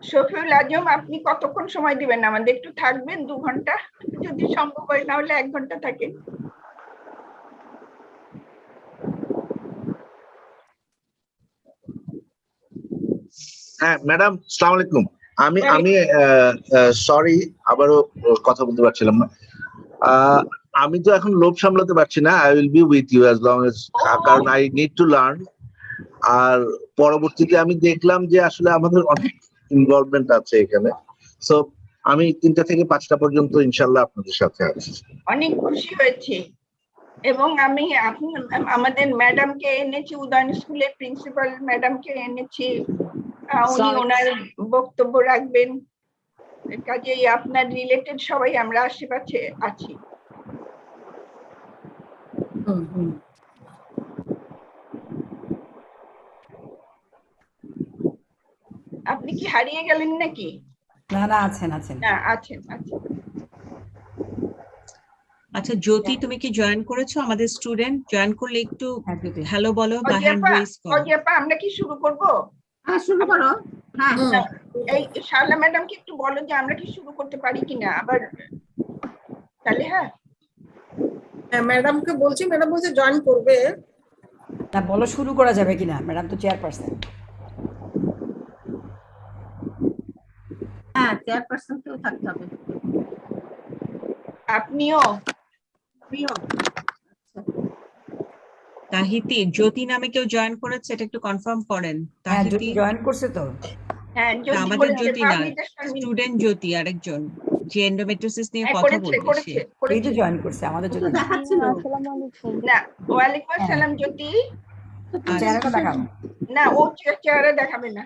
শফিউল আজম, আপনি কতক্ষণ সময় দিবেন আমাদের? একটু থাকবেন 2 ঘন্টা, যদি সম্ভব হয়, না হলে 1 ঘন্টা থাকে। হ্যাঁ ম্যাডাম, আসসালামু আলাইকুম। আমি সরি, আবারও কথা বলতে পারছিলাম না। আমি তো এখন লোভ সামলাতে পারছি না। I will be with you as long as, কারণ আই নিড টু লার্ন। আর পরবর্তীতে আমি দেখলাম যে আসলে আমাদের অনেক ইনভলভমেন্ট আছে এখানে। সো আমি 3টা থেকে 5টা পর্যন্ত ইনশাল্লাহ আপনাদের সাথে আছি। অনেক খুশি হয়েছি। এবং আমি আমাদের ম্যাডামকে এনেছি, উদয়ন স্কুলের প্রিন্সিপাল ম্যাডামকে এনেছি, উনি ওনার বক্তব্য রাখবেন। কাজেই আপনার রিলেটেড সবাই আমরা আশেপাশে আছি। আপনি কি হারিয়ে গেলেন নাকি? না না, আছেন আছেন। না, আছেন আছেন। আচ্ছা জ্যোতি, তুমি কি জয়েন করেছো? আমাদের স্টুডেন্ট জয়েন করলে একটু হ্যালো বলো বা হ্যান্ড রেজ করো। অজিয়াপা, আমরা কি শুরু করব? হ্যাঁ, শুরু করো। হ্যাঁ, এই শারলা ম্যাডামকে একটু বলো যে আমরা কি শুরু করতে পারি কিনা আবার, তাহলে। হ্যাঁ ম্যাডামকে বলছি, ম্যাডাম বলছে জয়েন করবে। না, বলো শুরু করা যাবে কিনা, ম্যাডাম তো চেয়ারপারসন। হ্যাঁ, চেয়ারপারসন কেউ থাকতে হবে। আপনিও। তাহিতি, জ্যোতি নামে কেউ জয়েন করেছে? এটা একটু কনফার্ম করেন। হ্যাঁ, তাহিতি জয়েন করছে তো। হ্যাঁ, আমাদের জ্যোতি না, স্টুডেন্ট জ্যোতি আরেকজন, যে এন্ডোমেট্রিওসিস নিয়ে কথা বলবে সে। এই তো জয়েন করছে আমাদের জন্য। দেখাচ্ছিল। না, ওয়ালাইকুম আসসালাম জ্যোতি। চেহারাটা দেখাবো না, ও চেহারা দেখাবে না।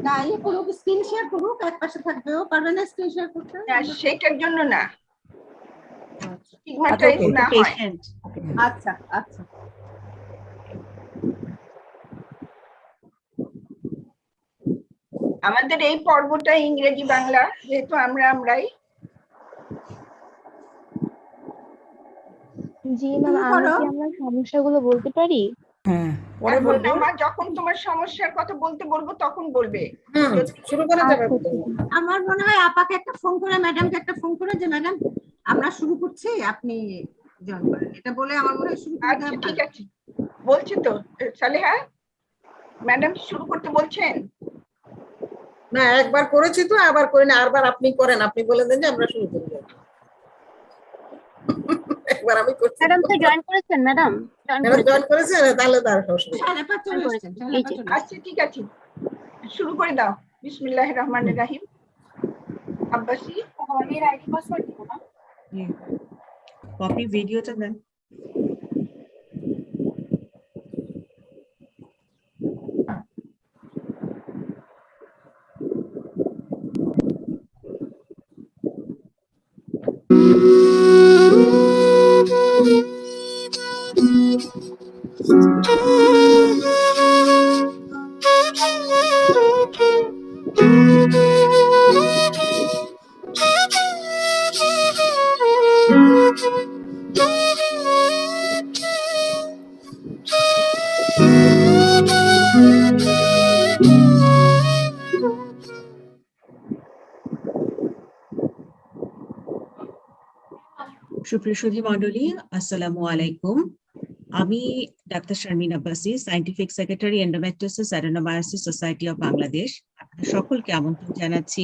না, এই পুরো স্ক্রিন শেয়ার করুক, এক পাশে থাকবে। ও পারবে না স্ক্রিন শেয়ার করতে? না, সেটার জন্য না, আচ্ছা, স্টিগমাটাইজ না হয়। আচ্ছা আচ্ছা। আমাদের এই পর্বটা ইংরেজি বাংলা, যেহেতু আমরাই। জি ম্যাম, আমরা কি আমার সমস্যাগুলো বলতে পারি? হ্যাঁ, পরে বলবো। আমার যখন তোমার সমস্যার কথা বলতে বলবো তখন বলবে। শুরু করা যাবে। আমার মনে হয় আপাকে একটা ফোন করে, ম্যাডামকে একটা ফোন করে, যে ম্যাডাম আমরা শুরু করছি, আপনি জয়েন করেন, এটা বলে আমার মনে হয় শুরু করতে। আচ্ছা ঠিক আছে, বলছি তো সালেহা ম্যাডাম শুরু করতে বলছেন। না, একবার করেছি তো, আবার করি না, আরবার আপনি করেন। আপনি বলে দেন যে আমরা শুরু করব। একবার আমি করছি। ম্যাডাম তো জয়েন করেছেন? ম্যাডাম জয়েন করেছেন? তাহলে তার সমস্যা। আচ্ছা ঠিক আছে, শুরু করে দাও। বিসমিল্লাহির রহমানির রহিম। আব্বাসি, আমাদের আইডি পাসওয়ার্ড দিব না? কপি ভিডিওটা দেন। সুপ্রিয় সুধী মণ্ডলী, আসসালামু আলাইকুম। আমি doctor Sharmin Abbasi, scientific secretary, endometriosis adenomyosis society of Bangladesh. আপনাদের সকলকে আমন্ত্রণ জানাচ্ছি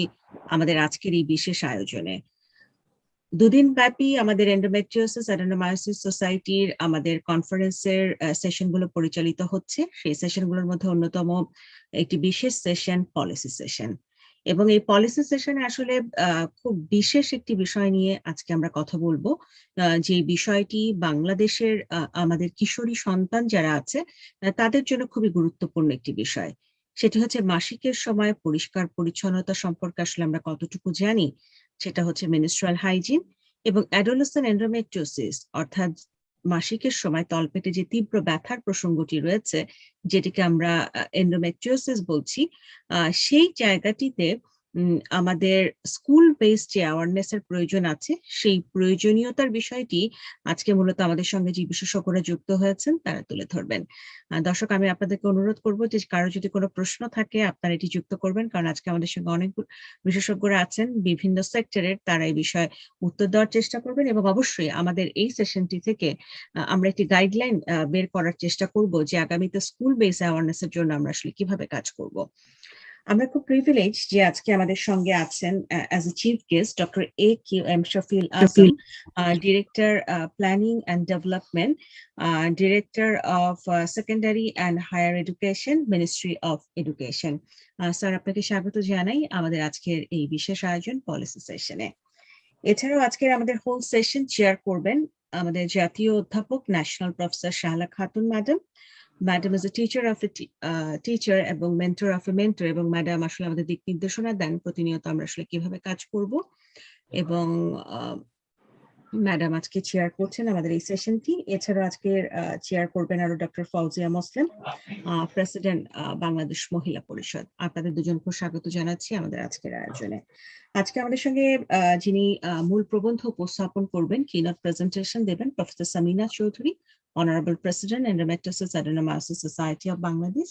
আমাদের আজকের এই বিশেষ আয়োজনে। দুদিন ব্যাপী আমাদের এন্ডোমেট্রিওসিস অ্যাডেনোমায়োসিস সোসাইটির আমাদের কনফারেন্সের সেশনগুলো পরিচালিত হচ্ছে। সেই সেশনগুলোর মধ্যে অন্যতম একটি বিশেষ সেশন পলিসি সেশন, এবং এই পলিসি সেশনে আসলে খুব বিশেষ একটি বিষয় নিয়ে আজকে আমরা কথা বলবো, যে বিষয়টি বাংলাদেশের আমাদের কিশোরী সন্তান যারা আছে তাদের জন্য খুবই গুরুত্বপূর্ণ একটি বিষয়। সেটি হচ্ছে মাসিকের সময় পরিষ্কার পরিচ্ছন্নতা সম্পর্কে আসলে আমরা কতটুকু জানি, সেটা হচ্ছে মেনস্ট্রুয়াল হাইজিন, এবং অ্যাডোলেসেন্ট এন্ডোমেট্রিওসিস অর্থাৎ মাসিকের সময় তলপেটে যে তীব্র ব্যথার প্রসঙ্গটি রয়েছে, যেটিকে আমরা এন্ডোমেট্রিওসিস বলছি, সেই জায়গাটিতে আমাদের স্কুল বেসড যে অ্যাওয়ারনেস এর প্রয়োজন আছে সেই প্রয়োজনীয়তার বিষয়টি আজকে মূলত আমাদের সঙ্গে যে বিশেষজ্ঞরা যুক্ত হয়েছেন তারা তুলে ধরবেন। দর্শক, আমি আপনাদেরকে অনুরোধ করব যে কারো যদি কোনো প্রশ্ন থাকে আপনারা এটি যুক্ত করবেন, কারণ আজকে আমাদের সঙ্গে অনেক বিশেষজ্ঞরা আছেন বিভিন্ন সেক্টরের, তারা এই বিষয়ে উত্তর দেওয়ার চেষ্টা করবেন এবং অবশ্যই আমাদের এই সেশনটি থেকে আমরা একটি গাইডলাইন বের করার চেষ্টা করব যে আগামীতে স্কুল বেস অ্যাওয়ারনেস এর জন্য আমরা আসলে কিভাবে কাজ করব। আমরা খুব প্রিভিলেজ যে আজকে আমাদের সঙ্গে আছেন as a chief guest doctor A.Q.M. Shafil Azam, director planning and development, director of secondary and higher education, ministry of education. Sir, আপনাকে স্বাগত জানাই আমাদের আজকের এই বিশেষ আয়োজন পলিসি সেশনে। এছাড়াও আজকের আমাদের হোল সেশন চেয়ার করবেন আমাদের জাতীয় অধ্যাপক national professor Shahla Khatun madam. Madam is a teacher of a teacher এবং মেন্টর অফ এ মেন্টর, এবং ম্যাডাম আসলে আমাদের দিক নির্দেশনা দেন প্রতিনিয়ত আমরা আসলে কিভাবে কাজ করব। এবং ম্যাডাম আজকে চেয়ার করছেন আমাদের এই সেশনটি। এছাড়াও আজকের চেয়ার করবেন আরো ডক্টর ফৌজিয়া মুসলিম, প্রেসিডেন্ট বাংলাদেশ মহিলা পরিষদ। আপনাদের দুজনকে স্বাগত জানাচ্ছি আমাদের আজকের আয়োজনে। আজকে আমাদের সঙ্গে যিনি মূল প্রবন্ধ উপস্থাপন করবেন, কিনোট প্রেজেন্টেশন দেবেন professor Samina Chowdhury, honourable president endometriosis adenomyosis society of Bangladesh,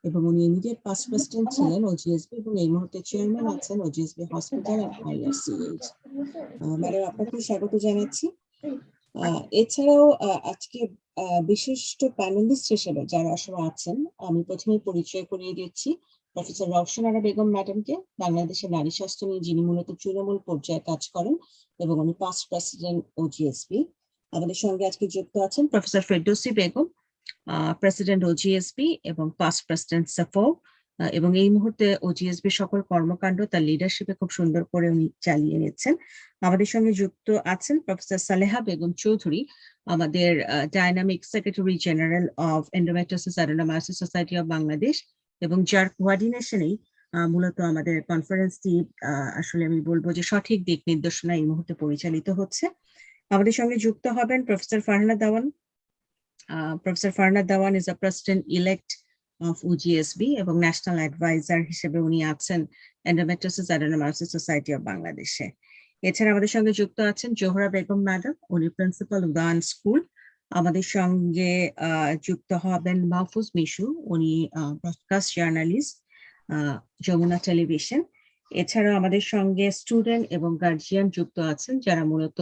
এবং উনি ইমিডিয়েট পাস্ট প্রেসিডেন্ট ছিলেন ওজিএসবি এবং এই মুহূর্তে চেয়ারম্যান আছেন ওজিএসবি হসপিটাল এন্ড আইআরসিএইচ। ম্যাডাম, আপনাকে স্বাগত জানাচ্ছি। এছাড়াও আজকে বিশিষ্ট প্যানেলিস্ট হিসেবে যারা আসলে আছেন, আমি প্রথমে পরিচয় করিয়ে দিচ্ছি প্রফেসর রওশন আরা বেগম ম্যাডামকে, বাংলাদেশের নারী স্বাস্থ্য নিয়ে যিনি মূলত তৃণমূল পর্যায়ে কাজ করেন এবং উনি পাস্ট প্রেসিডেন্ট ওজিএসবি। আমাদের সঙ্গে আজকে যুক্ত আছেন professor Ferdousi Begum, president OGSB এবং পাস্ট প্রেসিডেন্ট সাফো, এবং এই মুহূর্তে ওজিএসবি সকল কর্মকাণ্ড তার লিডারশিপে খুব সুন্দর করে উনি চালিয়ে নিচ্ছেন। আমাদের সঙ্গে যুক্ত আছেন প্রফেসর সালেহা বেগম চৌধুরী, আমাদের dynamic secretary general of endometriosis adenomyosis society of Bangladesh, এবং যার কোঅর্ডিনেশনেই মূলত আমাদের কনফারেন্সটি আসলে আমি বলবো যে সঠিক দিক নির্দেশনা এই মুহূর্তে পরিচালিত হচ্ছে। আমাদের সঙ্গে যুক্ত হবেন professor Farhana Dewan. Professor Farhana Dewan is a president elect of OGSB এবং ন্যাশনাল অ্যাডভাইজার হিসেবে উনি আছেন এন্ডোমেট্রিওসিস অ্যাডেনোমায়োসিস সোসাইটি অফ বাংলাদেশে। এছাড়া আমাদের সঙ্গে যুক্ত আছেন জোহরা বেগম ম্যাডাম, উনি প্রিন্সিপাল উদান স্কুল। আমাদের সঙ্গে যুক্ত হবেন মাহফুজ মিশু, উনি ব্রডকাস্ট জার্নালিস্ট, যমুনা টেলিভিশন। এছাড়াও আমাদের সঙ্গে স্টুডেন্ট এবং গার্জিয়ান যুক্ত আছেন যারা মূলত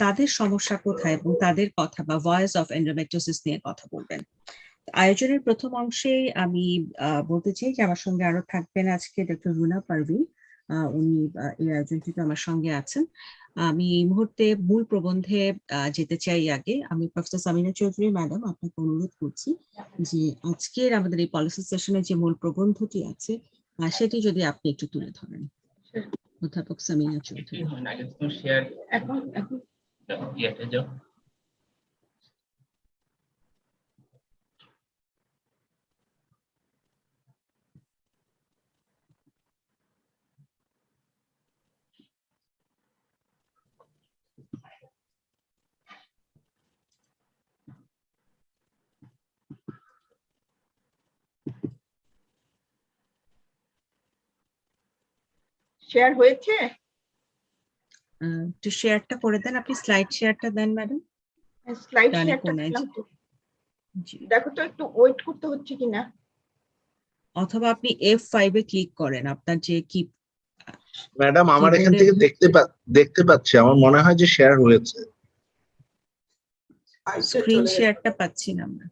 তাদের সমস্যা কোথায় এবং তাদের কথা বা ভয়েস অফ এন্ডোমেট্রিওসিস নিয়ে কথা বলবেন। আয়োজনের প্রথম অংশে আমি বলতে চাই যে আমার সঙ্গে আরো থাকবেন আজকে ডক্টর রুনা পারভিন, উনি এই আয়োজনটিতে আমার সঙ্গে আছেন। আমি এই মুহূর্তে মূল প্রবন্ধে যেতে চাই। আগে আমি প্রফেসর সামিনা চৌধুরী ম্যাডাম, আপনাকে অনুরোধ করছি যে আজকের আমাদের এই পলিসি সেশনে যে মূল প্রবন্ধটি আছে সেটি যদি আপনি একটু তুলে ধরেন। অধ্যাপক সামিনা চৌধুরী। শেয়ার হয়েছে? একটু শেয়ারটা করে দেন, আপনি স্লাইড শেয়ারটা দেন ম্যাডাম। স্লাইড শেয়ারটা দিলাম তো, দেখো তো একটু ওয়েট করতে হচ্ছে কিনা। অথবা আপনি F5 এ ক্লিক করেন, আপনার যে কি। ম্যাডাম, আমার এখান থেকে দেখতে পাচ্ছি, আমার মনে হয় যে শেয়ার হয়েছে। স্ক্রিন শেয়ারটা পাচ্ছি না আমরা।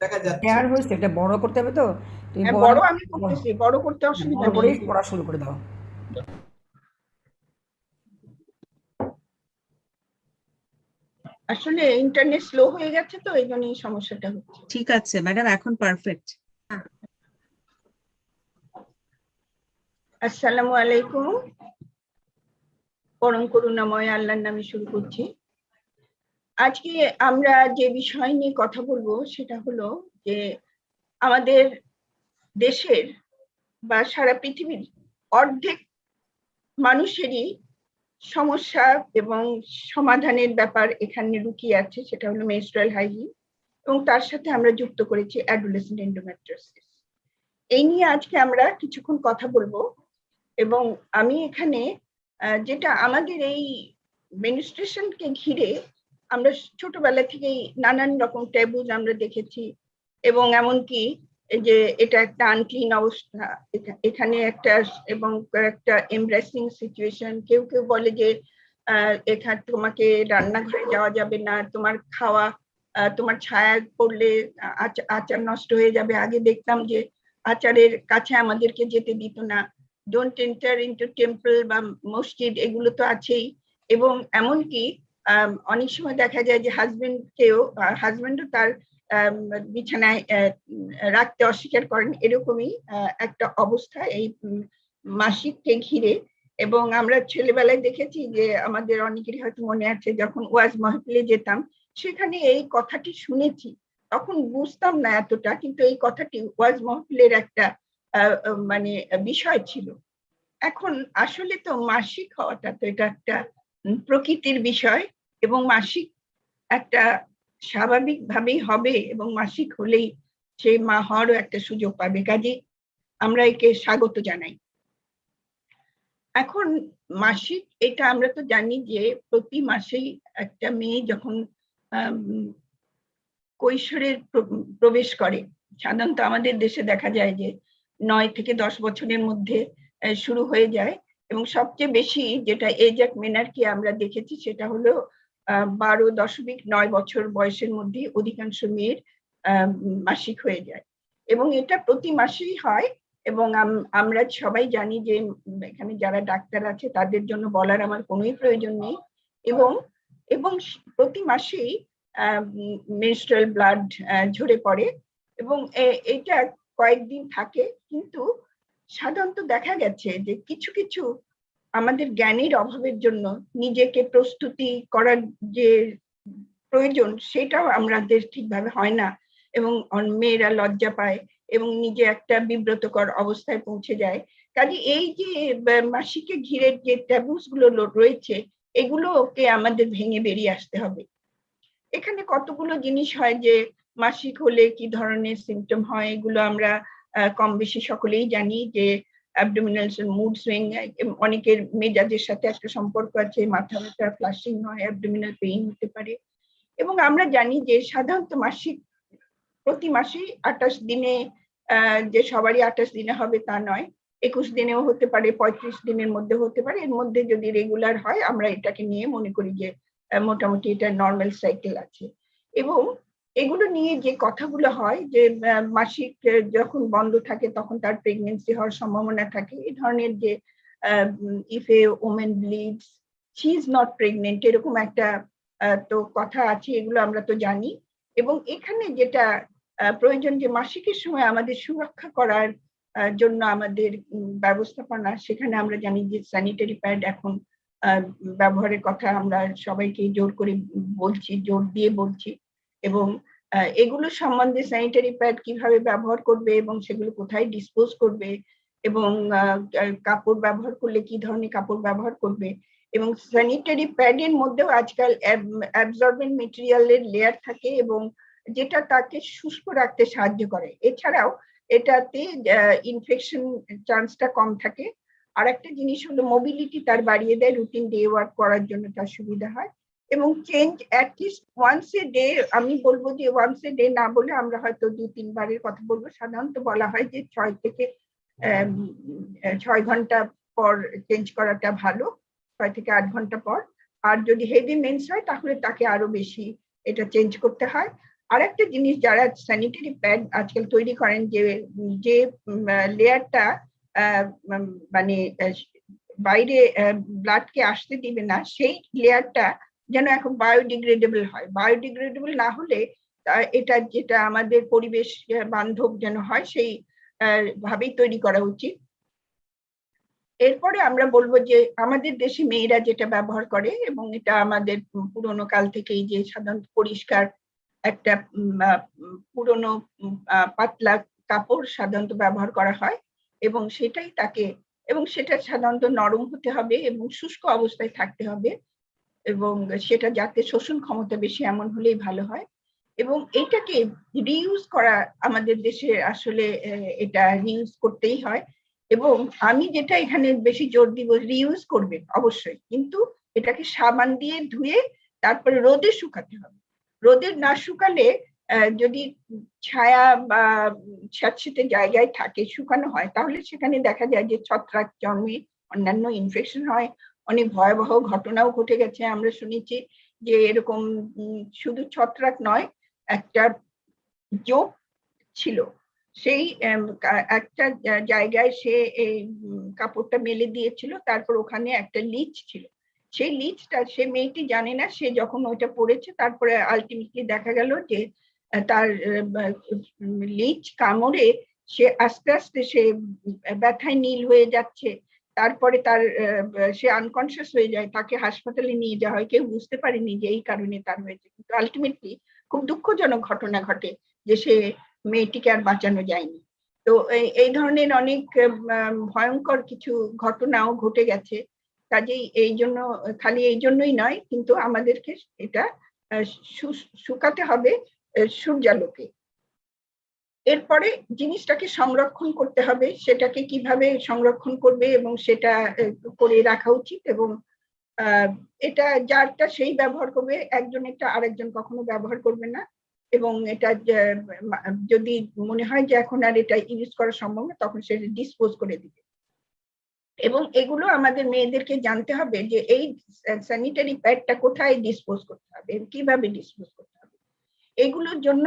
দেখা যাচ্ছে শেয়ার হয়েছে, এটা বড় করতে হবে তো। তুমি বড় আমি করতেছি, বড় করতে অসুবিধা নেই, পড়া শুরু করে দাও। আসলে ইন্টারনেট স্লো হয়ে গেছে তো এই জন্যই সমস্যাটা হচ্ছে। ঠিক আছে ম্যাডাম, এখন পারফেক্ট। আসসালামু আলাইকুম। পরম করুণাময় আল্লাহর নামে শুরু করছি। আজকে আমরা যে বিষয় নিয়ে কথা বলবো সেটা হলো যে আমাদের দেশের বা সারা পৃথিবীর অর্ধেক মানুষেরই সমস্যা এবং সমাধানের ব্যাপার এখানে লুকিয়ে আছে, সেটা হলো মেনস্ট্রুয়াল হাইজিন, এবং তার সাথে আমরা যুক্ত করেছি অ্যাডোলেসেন্ট এন্ডোমেট্রিওসিস। এই নিয়ে আজকে আমরা কিছুক্ষণ কথা বলবো। এবং আমি এখানে যেটা আমাদের এই মেনস্ট্রুয়েশনকে ঘিরে আমরা ছোটবেলা থেকেই নানান রকম ট্যাবুজ আমরা দেখেছি, এবং এমনকি এই যে এটা একটা আনক্লিন অবস্থা এখানে একটা, এবং একটা এমব্রেসিং সিচুয়েশন। কেউ কেউ বলে যে এখানে তোমাকে রান্নাঘরে যাওয়া যাবে না, তোমার খাওয়া, তোমার ছায়া পড়লে আচার নষ্ট হয়ে যাবে। আগে দেখতাম যে আচারের কাছে আমাদেরকে যেতে দিত না, ডোন্ট এন্টার ইনটু টেম্পল বা মসজিদ, এগুলো তো আছেই। এবং এমনকি অনেক সময় দেখা যায় যে হাজবেন্ডও তার বিছানায় রাখতে অস্বীকার করেন, এরকমই একটা অবস্থা এই মাসিককে ঘিরে। এবং আমরা ছেলেবেলায় দেখেছি যে আমাদের অনেকেরই হয়তো মনে আছে, যখন ওয়াজ মাহফিলে যেতাম সেখানে এই কথাটি শুনেছি, তখন বুঝতাম না এতটা, কিন্তু এই কথাটি ওয়াজ মাহফিলের একটা মানে বিষয় ছিল। এখন আসলে তো মাসিক হওয়াটা তো এটা একটা প্রকৃতির বিষয়, এবং মাসিক একটা স্বাভাবিকভাবেই হবে, এবং মাসিক হলেই সে মা হওয়ারও একটা সুযোগ পাবে, কাজে আমরা একে স্বাগত জানাই। এখন মাসিক এটা আমরা তো জানি যে প্রতি মাসেই একটা মেয়ে যখন কৈশোরে প্রবেশ করে, সাধারণত আমাদের দেশে দেখা যায় যে 9 থেকে 10 বছরের মধ্যে শুরু হয়ে যায়, এবং সবচেয়ে বেশি যেটা এজ অফ মেনার্কি আমরা দেখেছি সেটা হলো 12.9 বছর বয়সের মধ্যে অধিকাংশ মেয়ের মাসিক হয়ে যায়, এবং এটা প্রতি মাসেই হয়। এবং আমরা সবাই জানি যে এখানে যারা ডাক্তার আছে তাদের জন্য বলার আমার কোনোই প্রয়োজন নেই, এবং এবং প্রতি মাসেই মেনস্ট্রুয়াল ব্লাড ঝরে পড়ে, এবং এটা কয়েকদিন থাকে। কিন্তু সাধারণত দেখা গেছে যে কিছু কিছু আমাদের জ্ঞানের অভাবের জন্য নিজেকে প্রস্তুতি করার যে প্রয়োজন সেটাও আমাদের ঠিকভাবে হয় না, এবং মেয়েরা লজ্জা পায় এবং নিজে একটা বিব্রতকর অবস্থায় পৌঁছে যায়। কাজে এই যে মাসিকে ঘিরে যে ট্যাবুস গুলো রয়েছে, এগুলোকে আমাদের ভেঙে বেরিয়ে আসতে হবে। এখানে কতগুলো জিনিস হয় যে মাসিক হলে কি ধরনের সিমটম হয়, এগুলো আমরা কম বেশি সকলেই জানি, যে অ্যাবডোমিনাল মুড সুইং, অনেকের মেজাজের সাথে একটা সম্পর্ক আছে, মাথা ব্যথা, ফ্লাশিং হয়, অ্যাবডোমিনাল পেইন হতে পারে। এবং আমরা জানি যে সাধারণত মাসিক প্রতি মাসেই 28 দিনে, যে সবারই 28 দিনে হবে তা নয়, 21 দিনেও হতে পারে, 35 দিনের মধ্যে হতে পারে। এর মধ্যে যদি রেগুলার হয় আমরা এটাকে নিয়ে মনে করি যে মোটামুটি এটা নর্মাল সাইকেল আছে। এবং এগুলো নিয়ে যে কথাগুলো হয় যে মাসিক যখন বন্ধ থাকে তখন তার প্রেগনেন্সি হওয়ার সম্ভাবনা থাকে, এই ধরনের যে if a women bleeds she is not pregnant, এরকম একটা তো কথা আছে, এগুলো আমরা তো জানি। এবং এখানে যেটা প্রয়োজন যে মাসিকের সময় আমাদের সুরক্ষা করার জন্য আমাদের ব্যবস্থাপনা, সেখানে আমরা জানি যে স্যানিটারি প্যাড এখন ব্যবহারের কথা আমরা সবাইকে জোর করে বলছি, জোর দিয়ে বলছি। এবং এগুলো সম্বন্ধে স্যানিটারি প্যাড কিভাবে ব্যবহার করবে এবং সেগুলো কোথায় ডিসপোজ করবে, এবং কাপড় ব্যবহার করলে কি ধরনের কাপড় ব্যবহার করবে, এবং স্যানিটারি প্যাডের মধ্যেও আজকাল অ্যাবজর্বেন্ট মেটেরিয়ালের লেয়ার থাকে এবং যেটা তাকে শুষ্ক রাখতে সাহায্য করে। এছাড়াও এটাতে ইনফেকশন চান্সটা কম থাকে। আর একটা জিনিস হলো মোবিলিটি তার বাড়িয়ে দেয়, রুটিন ডে ওয়ার্ক করার জন্য তার সুবিধা হয়। এবং change at least once a day, আমি বলবো যে ওয়ান্স এ ডে না বলে আমরা হয়তো 2-3 বারের কথা বলবো। সাধারণত বলা হয় যে 6 থেকে 6 ঘন্টা পর চেঞ্জ করাটা ভালো, 6 থেকে 8 ঘন্টা পর। আর যদি হেভি মেন্স হয় তাহলে তাকে আরো বেশি এটা চেঞ্জ করতে হয়। আর একটা জিনিস, যারা স্যানিটারি প্যাড আজকাল তৈরি করেন, যে লেয়ারটা মানে বাইরে ব্লাডকে আসতে দিবে না, সেই লেয়ারটা যেন এখন বায়োডিগ্রেডেবল হয়। বায়োডিগ্রেডেবল না হলে এটা যেটা আমাদের পরিবেশ বান্ধব যেন হয়, সেই ভাবেই তৈরি করা উচিত। এরপরে আমরা বলবো যে আমাদের দেশে মেয়েরা যেটা ব্যবহার করে, এবং এটা আমাদের পুরোনো কাল থেকেই, যে সাধারণত পরিষ্কার একটা পুরোনো পাতলা কাপড় সাধারণত ব্যবহার করা হয়, এবং সেটাই তাকে, এবং সেটা সাধারণত নরম হতে হবে এবং শুষ্ক অবস্থায় থাকতে হবে, এবং সেটা যাতে শোষণ ক্ষমতা বেশি এমন হলেই ভালো হয়। এবং এটাকে রিইউজ করা আমাদের দেশে আসলে এটা রিইউজ করতেই হয়। এবং আমি যেটা এখানে বেশি জোর দিব, রিইউজ করবেন অবশ্যই, কিন্তু এটাকে সাবান দিয়ে ধুয়ে তারপরে রোদে শুকাতে হবে। রোদে না শুকালে যদি ছায়া বা স্যাঁতসেঁতে জায়গায় থাকে, শুকানো হয়, তাহলে সেখানে দেখা যায় যে ছত্রাক জন্মে, অন্যান্য ইনফেকশন হয়, অনেক ভয়াবহ ঘটনাও ঘটে গেছে। আমরা শুনেছি যে এরকম শুধু ছত্রাক নয়, একটা জোক ছিল, সেই একটা জায়গায় সে এই কাপড়টা মেলে দিয়েছিল, তারপর ওখানে একটা লিচ ছিল, সেই লিচটা সে মেয়েটি জানে না, সে যখন ওইটা পড়েছে তারপরে আলটিমেটলি দেখা গেল যে তার লিচ কামড়ে সে আস্তে আস্তে সে ব্যথায় নীল হয়ে যাচ্ছে, তারপরে তার সে আনকনসিয়াস হয়ে যায়, তাকে হাসপাতালে নিয়ে যাওয়া হয়, কেউ বুঝতে পারেনি যে এই কারণে তার হয়েছে, কিন্তু আলটিমেটলি খুব দুঃখজনক ঘটনা ঘটে যে সে মেয়েটিকে আর বাঁচানো যায়নি। তো এই ধরনের অনেক ভয়ঙ্কর কিছু ঘটনাও ঘটে গেছে। কাজেই এই জন্য, খালি এই জন্যই নয়, কিন্তু আমাদেরকে এটা শুকাতে হবে সূর্যালোকে। এরপরে জিনিসটাকে সংরক্ষণ করতে হবে, সেটাকে কিভাবে সংরক্ষণ করবে এবং সেটা করে রাখা উচিত, এবং এটা যারটা সেই ব্যবহার করবে, একজন এটা আরেকজন কখনো ব্যবহার করবে না, এবং এটা যদি মনে হয় যে এখন আর এটা ইউজ করা সম্ভব না, তখন সেটা ডিসপোজ করে দিবে। এবং এগুলো আমাদের মেয়েদেরকে জানতে হবে যে এই স্যানিটারি প্যাডটা কোথায় ডিসপোজ করতে হবে, কিভাবে ডিসপোজ করতে হবে। এগুলোর জন্য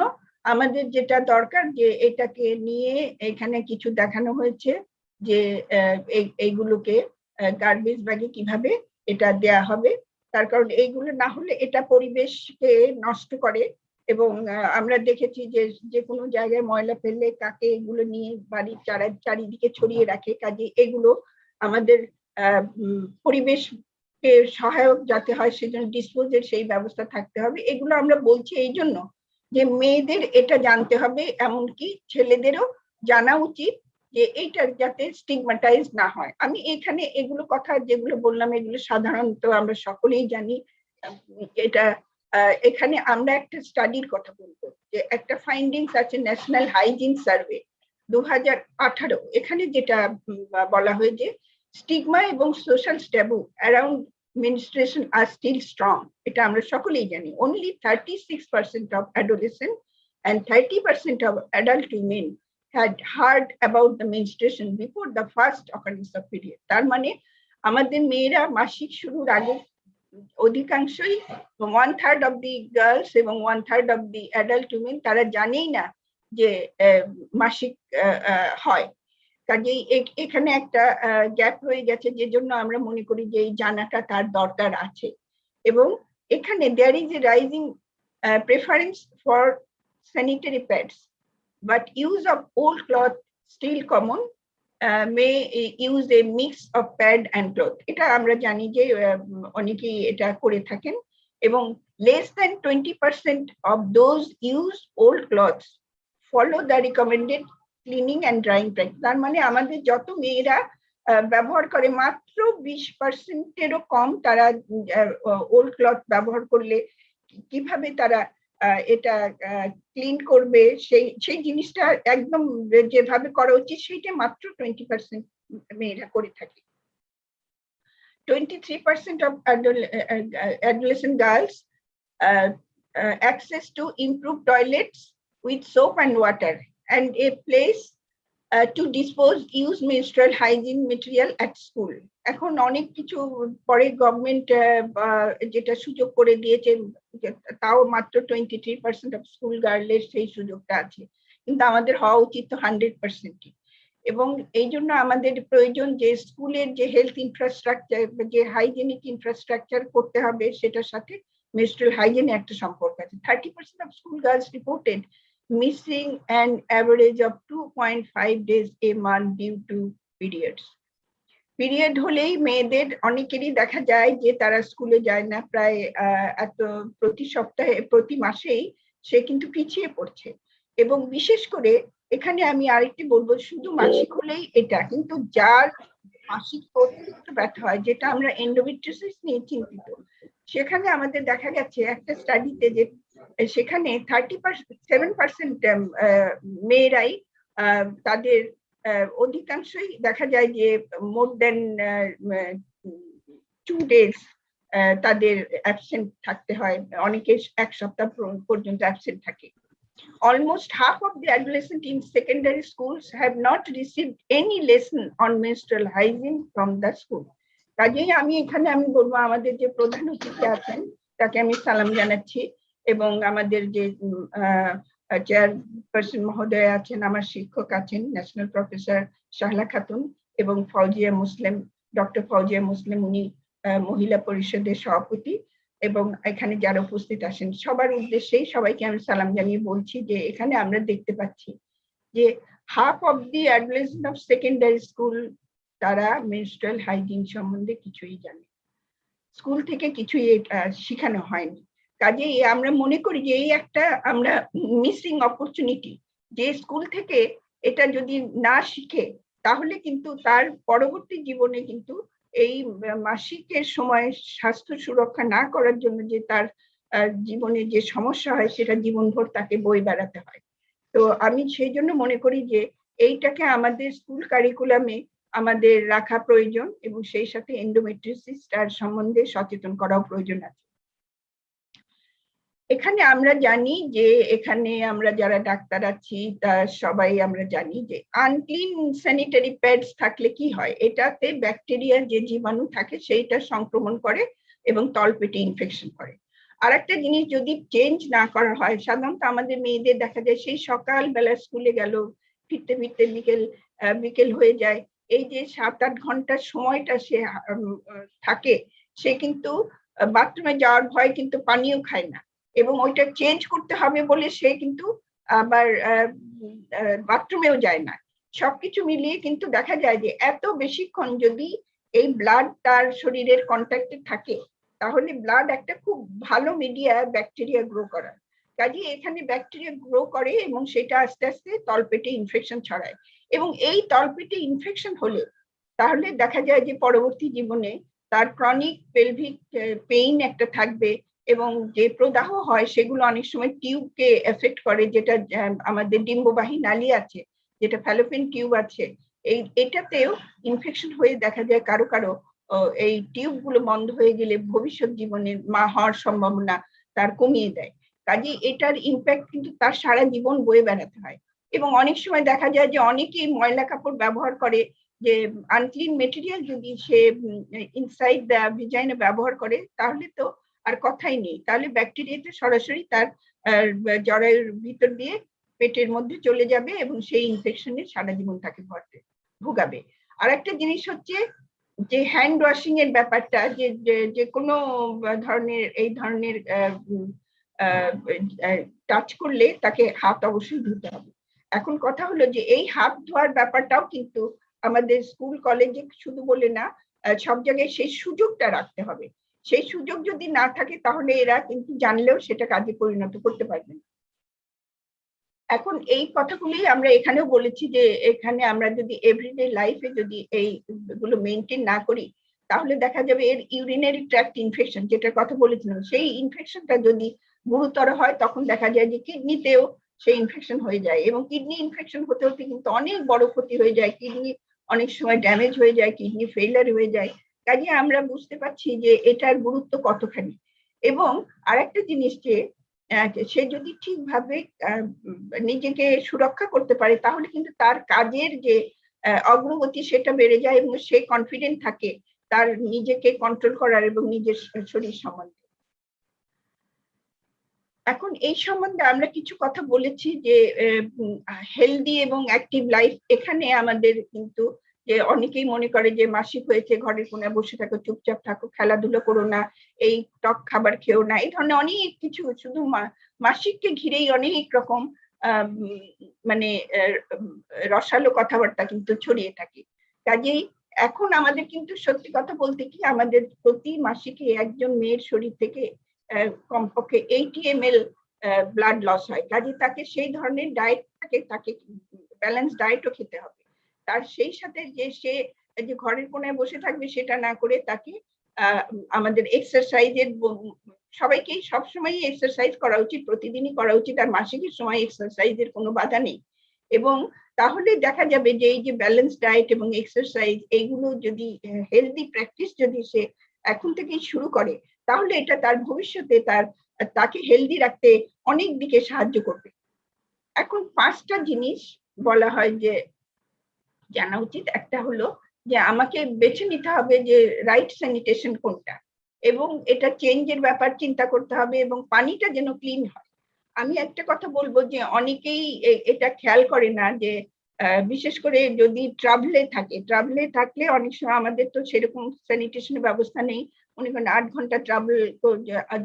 আমাদের যেটা দরকার, যে এটাকে নিয়ে এখানে কিছু দেখানো হয়েছে যে এইগুলোকে গার্বেজ ব্যাগে কিভাবে এটা দেয়া হবে, তার কারণ এইগুলো না হলে এটা পরিবেশকে নষ্ট করে, এবং আমরা দেখেছি যে যে কোনো জায়গায় ময়লা ফেললে কাকে এগুলো নিয়ে বাড়ির চারিদিকে ছড়িয়ে রাখে। কাজে এগুলো আমাদের পরিবেশকে সহায়ক যাতে হয়, সেজন্য ডিসপোজের সেই ব্যবস্থা থাকতে হবে। এগুলো আমরা বলছি এই জন্য যে মেয়েদের এটা জানতে হবে, এমনকি ছেলেদেরও জানা উচিত যে এইটা যাতে স্টিগমাটাইজ না হয়। আমি এখানে এগুলো কথা যেগুলো বললাম, এগুলো সাধারণত আমরা সকলেই জানি। এটা এখানে আমরা একটা স্টাডির কথা বলবো, যে একটা ফাইন্ডিংস আছে ন্যাশনাল হাইজিন সার্ভে 2018, এখানে যেটা বলা হয় যে স্টিগমা এবং social taboo around menstruation are still strong. এটা আমরা সকলেই জানি। Only 36% of adolescent and 30% of adult women had heard about the menstruation before the first occurrence of period. তার মানে আমাদের মেয়েরা মাসিক শুরুর আগে অধিকাংশই 1/3 of the girls এবং 1/3 of the adult women তারা জানেই না যে মাসিক হয়। কাজেই এখানে একটা গ্যাপ রয়ে গেছে, যে জন্য আমরা মনে করি যে এই জানাটা তার দরকার আছে। এবং এখানে there is a rising preference for sanitary pads, but use of old cloth still common, may use a mix of pad and cloth. এটা আমরা জানি যে অনেকেই এটা করে থাকেন, এবং less than 20% of those use old cloths follow the recommended cleaning and drying practice. তার মানে আমাদের যত মেয়েরা ব্যবহার করে, মাত্র 20%-এরও কম তারা ওল্ড ক্লথ ব্যবহার করলে কিভাবে তারা এটা ক্লিন করবে, সেই জিনিসটা একদম যেভাবে করা উচিত সেইটা মাত্র 20% মেয়েরা করে থাকে। 23% of adolescent girls access to improved toilets with soap and water and a place to dispose used menstrual hygiene material at school. এখন অনেক কিছু পরে গভর্নমেন্ট যেটা সুযোগ করে দিয়েছে, তাও মাত্র 23% অফ স্কুল গার্লের সেই সুযোগটা আছে, কিন্তু আমাদের হওয়া উচিত তো 100%। এবং এই জন্য আমাদের প্রয়োজন যে স্কুলের যে হেলথ ইনফ্রাস্ট্রাকচার, যে হাইজেনিক ইনফ্রাস্ট্রাকচার করতে হবে, সেটার সাথে menstrual hygiene একটা সম্পর্ক আছে। 30% of school girls reported missing an average of 2.5 days a month due to periods. Period হলেই মেয়েদের অনেকেরই দেখা যায় যে তারা স্কুলে যায় না, প্রায় এত প্রতি সপ্তাহে প্রতি মাসেই সে কিন্তু পিছিয়ে পড়ছে। এবং বিশেষ করে এখানে আমি আরেকটি বলবো, শুধু মাসিক হলেই এটা, কিন্তু যার মাসিক অতিরিক্ত ব্যথা হয়, যেটা আমরা এন্ডোমেট্রিওসিস নিয়ে চিন্তিত, সেখানে আমাদের দেখা গেছে একটা স্টাডিতে যে সেখানে 37% মেয়েরাই তাদের অধিকাংশই দেখা যায় যে মোর দেন 2 days তাদের অ্যাবসেন্ট থাকতে হয়, অনেকে 1 সপ্তাহ পর্যন্ত অ্যাবসেন্ট থাকে। Almost half of the adolescents in secondary schools have not received any lesson on menstrual hygiene from the school. কাজেই আমি বলবো আমাদের যে প্রধান অতিথি আছেন তাকে আমি সালাম জানাচ্ছি, এবং আমাদের যে চেয়ারপারসন মহোদয় আছেন, আমার শিক্ষক আছেন ন্যাশনাল প্রফেসর শাহলা খাতুন এবং ডক্টর ফৌজিয়া মুসলিম, উনি মহিলা পরিষদের সভাপতি, এবং এখানে যারা উপস্থিত আছেন সবার উদ্দেশ্যেই সবাইকে আমি সালাম জানিয়ে বলছি যে এখানে আমরা দেখতে পাচ্ছি যে half of the adolescent of secondary school তারা মেনস্ট্রুয়াল হাইজিন সম্বন্ধে কিছুই জানে, স্কুল থেকে কিছুই শেখানো হয়নি। কাজেই আমরা মনে করি যে এই একটা আমরা মিসিং অপরচুনিটি, যে স্কুল থেকে এটা যদি না শিখে তাহলে কিন্তু তার পরবর্তী জীবনে কিন্তু এই মাসিকের সময় স্বাস্থ্য সুরক্ষা না করার জন্য যে তার জীবনে যে সমস্যা হয় সেটা জীবনভর তাকে বয়ে বেড়াতে হয়। তো আমি সেই জন্য মনে করি যে এইটাকে আমাদের স্কুল কারিকুলামে আমাদের রাখা প্রয়োজন, এবং সেই সাথে এন্ডোমেট্রিওসিস তার সম্বন্ধে সচেতন করাও প্রয়োজন আছে। এখানে আমরা জানি যে এখানে আমরা যারা ডাক্তার আছি তা সবাই আমরা জানি যে আনক্লিন স্যানিটারি প্যাডস থাকলে কি হয়, এটাতে ব্যাকটেরিয়ার যে জীবাণু থাকে সেইটা সংক্রমণ করে এবং তলপেটে ইনফেকশন করে। আর একটা জিনিস যদি চেঞ্জ না করা হয়, সাধারণত আমাদের মেয়েদের দেখা যায় সেই সকালবেলা স্কুলে গেল, ফিরতে ফিরতে বিকেল হয়ে যায়, এই যে 7-8 ঘন্টার সময়টা সে থাকে, সে কিন্তু বাথরুমে যাওয়ার ভয় কিন্তু পানিও খায় না, এবং ওইটা চেঞ্জ করতে হবে বলে সে কিন্তু আবার বাথরুমেও যায় না। সবকিছু মিলিয়ে কিন্তু দেখা যায় যে এত বেশিক্ষণ যদি এই ব্লাড তার শরীরের কন্ট্যাক্টে থাকে তাহলে ব্লাড একটা খুব ভালো মিডিয়া ব্যাকটেরিয়া গ্রো করার, কাজে এখানে ব্যাকটেরিয়া গ্রো করে এবং সেটা আস্তে আস্তে তলপেটে ইনফেকশন ছড়ায়, এবং এই তলপেটে ইনফেকশন হলে তাহলে দেখা যায় যে পরবর্তী জীবনে তার ক্রনিক পেলভিক পেইন একটা থাকবে, এবং যে প্রদাহ হয় সেগুলো অনেক সময় টিউবকে এফেক্ট করে, যেটা আমাদের ডিম্ববাহী নালী আছে, যেটা ফ্যালোপিয়ান টিউব আছে, এটাতেও ইনফেকশন হয়ে দেখা যায় কারো কারো এই টিউব গুলো বন্ধ হয়ে গেলে ভবিষ্যৎ জীবনে মা হওয়ার সম্ভাবনা তার কমিয়ে দেয়। কাজে এটার ইম্প্যাক্ট কিন্তু তার সারা জীবন বয়ে বেড়াতে হয়, এবং অনেক সময় দেখা যায় যে অনেকেই ময়লা কাপড় ব্যবহার করে, যে আনক্লিন মেটেরিয়াল যদি সে ইনসাইড দ্য ভিজাইনা ব্যবহার করে তাহলে তো আর কথাই নেই, তাহলে ব্যাকটেরিয়াতে সরাসরি তার জরায়ুর ভিতর দিয়ে পেটের মধ্যে চলে যাবে এবং সেই ইনফেকশনে সারা জীবন তাকে ভোগাবে। আর একটা জিনিস হচ্ছে যে হ্যান্ড ওয়াশিং এর ব্যাপারটা, যে কোনো ধরনের এই ধরনের টাচ করলে তাকে হাত অবশ্যই ধুতে হবে। এখন কথা হলো যে এই হাত ধোয়ার ব্যাপারটাও কিন্তু আমাদের স্কুল কলেজে শুধু বলে না, সব জায়গায় সেই সুযোগটা রাখতে হবে। সেই সুযোগ যদি না থাকে তাহলে এরা কিন্তু জানলেও সেটা কাজে পরিণত করতে পারবে না। এখন এই কথাগুলোই আমরা এখানেও বলেছি যে এখানে আমরা যদি এভরিডে লাইফে যদি এইগুলো মেনটেন না করি তাহলে দেখা যাবে এর ইউরিনারি ট্র্যাক্ট ইনফেকশন, যেটার কথা বলেছিলাম, সেই ইনফেকশনটা যদি গুরুতর হয় তখন দেখা যায় যে কিডনিতেও সেই ইনফেকশন হয়ে যায়, এবং কিডনি ইনফেকশন হতে হতে কিন্তু অনেক বড় ক্ষতি হয়ে যায়, কিডনি অনেক সময় ড্যামেজ হয়ে যায়, কিডনি ফেইলার হয়ে যায়। কাজে আমরা বুঝতে পারছি যে এটার গুরুত্ব কতখানি। এবং আরেকটা জিনিস যে সে যদি ঠিকভাবে নিজেকে সুরক্ষা করতে পারে তাহলে কিন্তু তার কাজের যে অগ্রগতি সেটা বেড়ে যায়, এবং সে কনফিডেন্ট থাকে তার নিজেকে কন্ট্রোল করার এবং নিজের শরীর সম্বন্ধে। এখন এই সম্বন্ধে আমরা কিছু কথা বলেছি যে হেলদি এবং অ্যাক্টিভ লাইফ, এখানে আমাদের কিন্তু যে অনেকেই মনে করে যে মাসিক হয়েছে ঘরের কোণে বসে থাকো, চুপচাপ থাকো, খেলাধুলো করো না, এই টক খাবার খেও না, এই ধরনের অনেক কিছু শুধু মাসিককে ঘিরেই অনেক রকম মানে রসালো কথাবার্তা কিন্তু ছড়িয়ে থাকে। কাজেই এখন আমাদের কিন্তু সত্যি কথা বলতে কি আমাদের প্রতি মাসিকে একজন মেয়ের শরীর থেকে কমপক্ষে 80 ml ব্লাড লস হয়, কাজে তাকে সেই ধরনের ডায়েট তাকে ব্যালেন্স ডায়েটও খেতে হবে। তার সেই সাথে যে সে যে ঘরের কোণায় বসে থাকবে সেটা না করে তাকে আমাদের এক্সারসাইজের, সবাইকেই সবসময় এক্সারসাইজ করা উচিত, প্রতিদিনই করা উচিত, আর মাসিকের সময় এক্সারসাইজের কোনো বাধা নেই, এবং তাহলে দেখা যাবে যে এই যে ব্যালেন্স ডায়েট এবং এক্সারসাইজ এইগুলো যদি হেলদি প্র্যাকটিস যদি সে এখন থেকেই শুরু করে, তাহলে এটা তার ভবিষ্যতে তাকে হেলদি রাখতে অনেক দিকে সাহায্য করবে। এখন 5টা জিনিস বলা হয় যে জানা উচিত। একটা হলো যে আমাকে বেছে নিতে হবে যে রাইট স্যানিটেশন কোনটা, এবং এটা চেঞ্জের ব্যাপার চিন্তা করতে হবে, এবং পানিটা যেন ক্লিন হয়। আমি একটা কথা বলবো যে অনেকেই এটা খেয়াল করে না যে বিশেষ করে যদি ট্রাভেলে থাকলে অনেক সময় আমাদের তো সেরকম স্যানিটেশনের ব্যবস্থা নেই। মনে করেন 8 ঘন্টা ট্রাভেল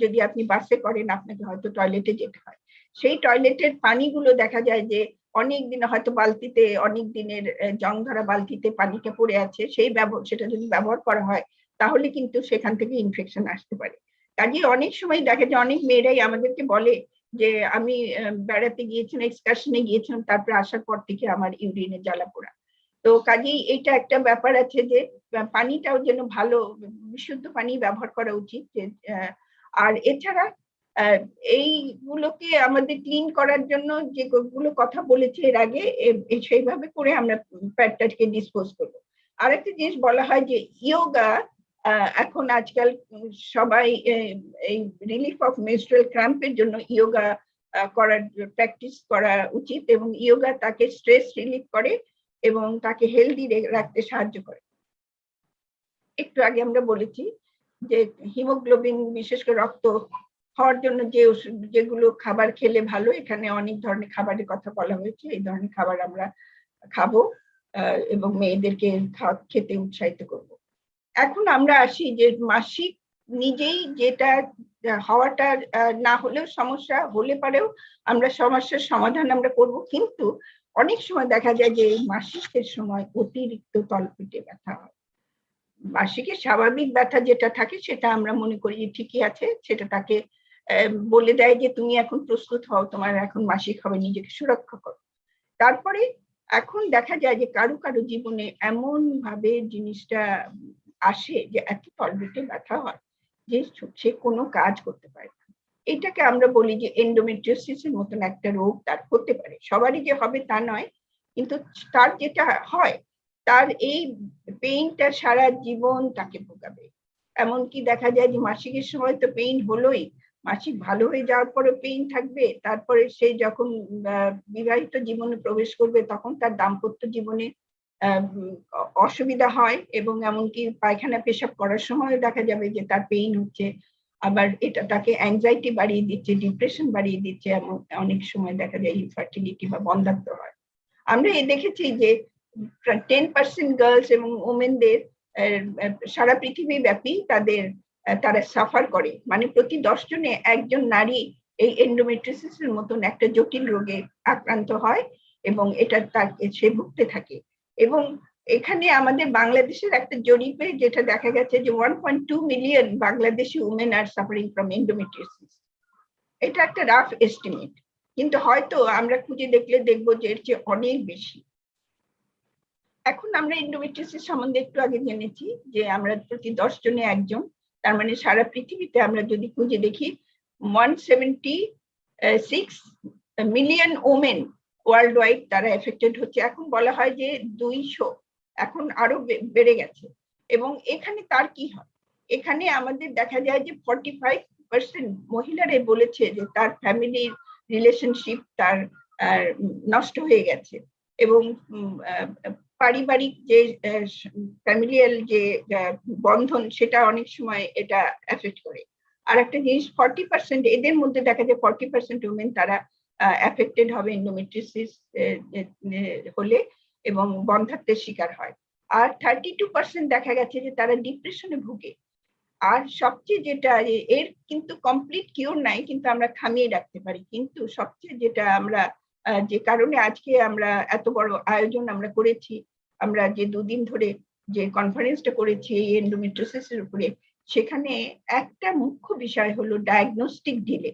যদি আপনি বাসে করেন, আপনাকে হয়তো টয়লেটে যেতে হয়। সেই টয়লেটের পানিগুলো দেখা যায় যে অনেক দিন হয়তো বালতিতে, অনেক দিনের জং ধরা বালতিতে পানিটা পড়ে আছে, সেটা যদি ব্যবহার করা হয় তাহলে কিন্তু সেখান থেকে ইনফেকশন আসতে পারে। কাজে অনেক সময় দেখা যায় অনেক মেয়েরাই আমাদেরকে বলে যে আমি বেড়াতে গিয়েছিলাম, এক্সকারশনে গিয়েছিলাম, তারপরে আসার পর থেকে আমার ইউরিনে জ্বালা পোড়া। তো কাজেই এটা একটা ব্যাপার আছে যে পানিটাও যেন ভালো বিশুদ্ধ পানি ব্যবহার করা উচিত। আর এছাড়া এইগুলোকে আমাদের ক্লিন করার জন্য যেগুলো কথা বলেছি এর আগে, সেইভাবে করে আমরা প্যাডটাকে ডিসপোজ করবো। আরেকটা জিনিস বলা হয় যে ইয়োগা, এখন আজকাল সবাই এই রিলিফ অফ মেনস্ট্রুয়াল ক্র্যাম্পের জন্য ইয়োগা করার প্র্যাকটিস করা উচিত, এবং ইয়োগা তাকে স্ট্রেস রিলিফ করে এবং তাকে হেলদি রাখতে সাহায্য করে। একটু আগে আমরা বলেছি যে হিমোগ্লোবিন, বিশেষ করে রক্ত হওয়ার জন্য যেগুলো খাবার খেলে ভালো, এখানে অনেক ধরনের খাবারের কথা বলা হয়েছে। এই ধরনের খাবার আমরা খাবো এবং মেয়েদেরকে খেতে উৎসাহিত করব। এখন আমরা আসি যে মাসিক নিজেই যেটা হওয়াটা না হলেও সমস্যা হলে পারেও আমরা সমস্যার সমাধান আমরা করব, কিন্তু অনেক সময় দেখা যায় যে মাসিকের সময় অতিরিক্ত তলপেটে ব্যথা হয়। মাসিকের স্বাভাবিক ব্যথা যেটা থাকে সেটা আমরা মনে করি যে ঠিকই আছে, সেটা তাকে বলে দেয় যে তুমি এখন প্রস্তুত হও, তোমার এখন মাসিক হবে, নিজেকে সুরক্ষা করো। তারপরে এখন দেখা যায় যে কারো কারো জীবনে এমন ভাবে জিনিসটা আসে যে এত তলপেটে ব্যথা হয় যে সে কোনো কাজ করতে পারে না। এটাকে আমরা বলি যে এন্ডোমেট্রিওসিসের মতন একটা রোগ তার হতে পারে। সবারই যে হবে তা নয়, কিন্তু তার যেটা হয়, তার এই পেইনটা সারা জীবন তাকে ভোগাবে। এমনকি দেখা যায় যে মাসিকের সময় তো পেইন হলোই, মাসিক ভালো হয়ে যাওয়ার পরে পেইন থাকবে, তারপরে সে যখন বিবাহিত জীবনে প্রবেশ করবে তখন তার দাম্পত্য জীবনে অসুবিধা হয়, এবং এমনকি পায়খানা পেশাব করার সময় দেখা যাবে যে তার পেইন হচ্ছে। আবার এটা তাকে অ্যাংজাইটি বাড়িয়ে দিচ্ছে, ডিপ্রেশন বাড়িয়ে দিচ্ছে, এমন অনেক সময় দেখা যায় ইনফার্টিলিটি বা বন্ধ্যাত্ব হয়। আমরা দেখেছি যে 10% গার্লস এবং ওমেনদের সারা পৃথিবী ব্যাপী তারা সাফার করে, মানে প্রতি 10 জনে একজন নারী এই এন্ডোমেট্রিওসিসের মতন একটা জটিল রোগে আক্রান্ত হয়, এবং এটা তাকে সে ভুগতে থাকে। এবং এখানে আমাদের বাংলাদেশের একটা জরিপে যেটা দেখা গেছে যে 1.2 million Bangladeshi women are suffering from endometriosis. এটা একটা রাফ এস্টিমেট, কিন্তু হয়তো আমরা খুঁজে দেখলে দেখবো যে এর চেয়ে অনেক বেশি। এখন আমরা এন্ডোমেট্রিওসিস সম্বন্ধে একটু আগে জেনেছি যে আমরা প্রতি 10 জনে একজন, তার মানে সারা পৃথিবীতে আমরা যদি খুঁজে দেখি 176 মিলিয়ন ওমেন ওয়ার্ল্ড ওয়াইড তারা এফেক্টেড হচ্ছে। এখন বলা হয় যে 200, এখন আরো বেড়ে গেছে। এবং এখানে তার কি হয়, এখানে আমাদের দেখা যায় যে 45% মহিলারাই বলেছে যে তার ফ্যামিলির রিলেশনশিপ তার নষ্ট হয়ে গেছে, এবং পারিবারিক যে ফ্যামিলিয়াল যে বন্ধন সেটা অনেক সময় এটা এফেক্ট করে। আর একটা জিনিস 40% এদের মধ্যে দেখা যায় 40% উমেন তারা এফেক্টেড হবে এন্ডোমেট্রিওসিস হলে এবং বন্ধ্যাত্বের শিকার হয়। আর 32% দেখা গেছে যে তারা ডিপ্রেশনে ভুগে। আর সবচেয়ে যেটা এর কিন্তু কমপ্লিট কিওর নাই, কিন্তু আমরা থামিয়ে রাখতে পারি। কিন্তু সবচেয়ে যেটা আমরা যে কারণে আজকে আমরা এত বড় আয়োজন আমরা করেছি, আমরা যে 2 দিন ধরে যে কনফারেন্সটা করেছি এই এন্ডোমেট্রিওসিসের উপরে, সেখানে একটা মুখ্য বিষয় হলো ডায়াগনস্টিক ডিলে।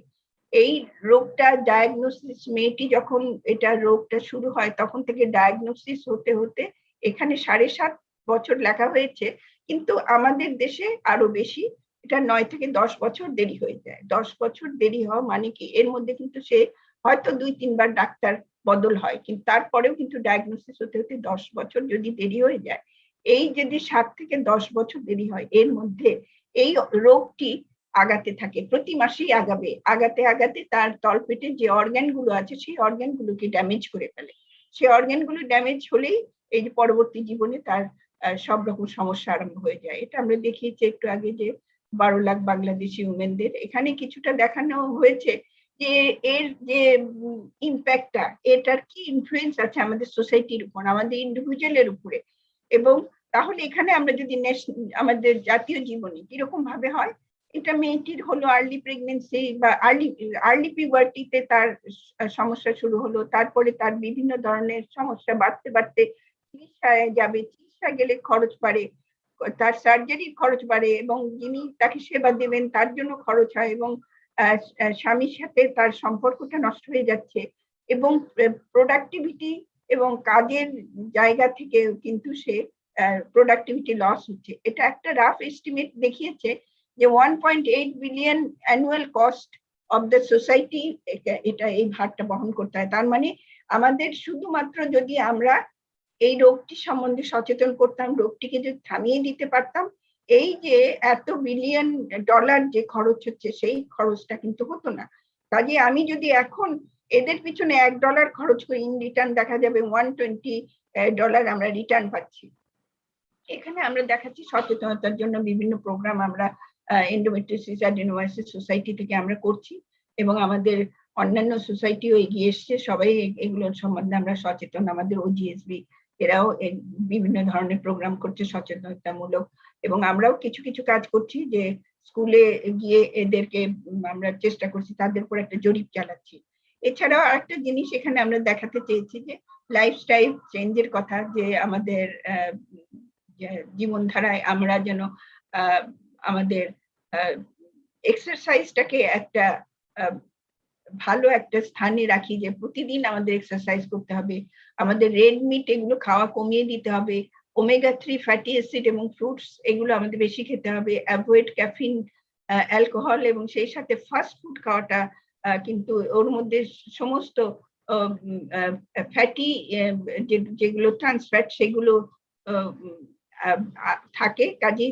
এই রোগটা ডায়াগনোসিস, মেয়েটি যখন এটা রোগটা শুরু হয় তখন থেকে ডায়াগনোসিস হতে হতে এখানে 7.5 বছর লেখা হয়েছে, কিন্তু আমাদের দেশে আরো বেশি, এটা 9 থেকে 10 বছর দেরি হয়ে যায়। 10 বছর দেরি হওয়া মানে কি, এর মধ্যে কিন্তু সে হয়তো 2-3 বার ডাক্তার বদল হয়, কিন্তু তারপরেও কিন্তু ডায়াগনোসিস হতে হতে 10 বছর যদি দেরি হয়ে যায়, এই যদি 7 থেকে 10 বছর দেরি হয়, এর মধ্যে এই রোগটি আগাতে থাকে, প্রতি মাসেই আগাবে, আগাতে আগাতে তার তলপেটে যে অর্গান গুলো আছে সেই অর্গান গুলোকে ড্যামেজ করে ফেলে। সেই অর্গান গুলো ড্যামেজ হলেই এই যে পরবর্তী জীবনে তার সব রকম সমস্যা আরম্ভ হয়ে যায়। এটা আমরা দেখিয়েছি একটু আগে যে 12 লাখ বাংলাদেশি উমেনদের, এখানে কিছুটা দেখানো হয়েছে যে এর যে ইম্প্যাক্টটা, এটার কি ইনফ্লুয়েন্স আছে আমাদের সোসাইটির উপর, আমাদের ইন্ডিভিজুয়ালের উপরে। এবং তাহলে এখানে আমরা যদি আমাদের জাতীয় জীবনে কিরকম ভাবে হয়, এটা মেয়েটির হলো আর্লি প্রেগনেন্সি বা আর্লি পিউবার্টিতে তার সমস্যা শুরু হলো, তারপরে তার বিভিন্ন ধরনের সমস্যা বাড়তে বাড়তে চিকিৎসায় যাবে, চিকিৎসা গেলে খরচ বাড়ে, তার সার্জারির খরচ বাড়ে, এবং যিনি তাকে সেবা দেবেন তার জন্য খরচ হয়, এবং স্বামীর সাথে তার সম্পর্কটা নষ্ট হয়ে যাচ্ছে, এবং প্রোডাক্টিভিটি এবং কাজের জায়গা থেকে কিন্তু সে প্রোডাক্টিভিটি লস হচ্ছে। এটা একটা রাফ এস্টিমেট দেখিয়েছে যে 1.8 billion annual cost of the society এটা এই ভারটা বহন করতে হয়। তার মানে আমাদের শুধুমাত্র যদি আমরা এই রোগটি সম্বন্ধে সচেতন করতাম, রোগটিকে যদি থামিয়ে দিতে পারতাম, এই যে এত বিলিয়ন ডলার যে খরচ হচ্ছে সেই খরচটা কিন্তু হতো না। কাজে আমি যদি এখন এদের পিছনে $1 খরচ করি, ইন রিটার্ন দেখা যাবে $120 আমরা রিটার্ন পাচ্ছি। এখানে আমরা দেখাচ্ছি সচেতনতার জন্য বিভিন্ন প্রোগ্রাম আমরা এন্ডোমেট্রিওসিস অ্যাডেনোমায়োসিস সোসাইটি থেকে আমরা করছি, এবং আমাদের অন্যান্য সোসাইটিও এগিয়ে এসছে, সবাই এগুলোর সম্বন্ধে আমরা সচেতন। আমাদের EASB এরাও বিভিন্ন ধরনের প্রোগ্রাম করছে সচেতনতামূলক, এবং আমরাও কিছু কিছু কাজ করছি যে স্কুলে গিয়ে এদেরকে আমরা চেষ্টা করছি, তাদের উপর একটা জরিপ চালাচ্ছি। এছাড়াও আরেকটা জিনিস এখানে আমরা দেখাতে চেয়েছি যে লাইফস্টাইল চেঞ্জের কথা, যে আমাদের জীবনধারায় আমরা যেন আমাদের এক্সারসাইজটাকে একটা ভালো একটা স্থানে রাখি, যে প্রতিদিন আমাদের এক্সারসাইজ করতে হবে, আমাদের রেড মিট এগুলো খাওয়া কমিয়ে দিতে হবে, ওমেগা 3 ফ্যাটি অ্যাসিড এবং ফ্রুটস এগুলো আমাদের বেশি খেতে হবে, অ্যাভয়েড ক্যাফিন, অ্যালকোহল, এবং সেই সাথে ফাস্ট ফুড খাওয়াটা কিন্তু ওর মধ্যে সমস্ত ফ্যাটি যেগুলো ট্রান্স ফ্যাট সেগুলো থাকে, কাজে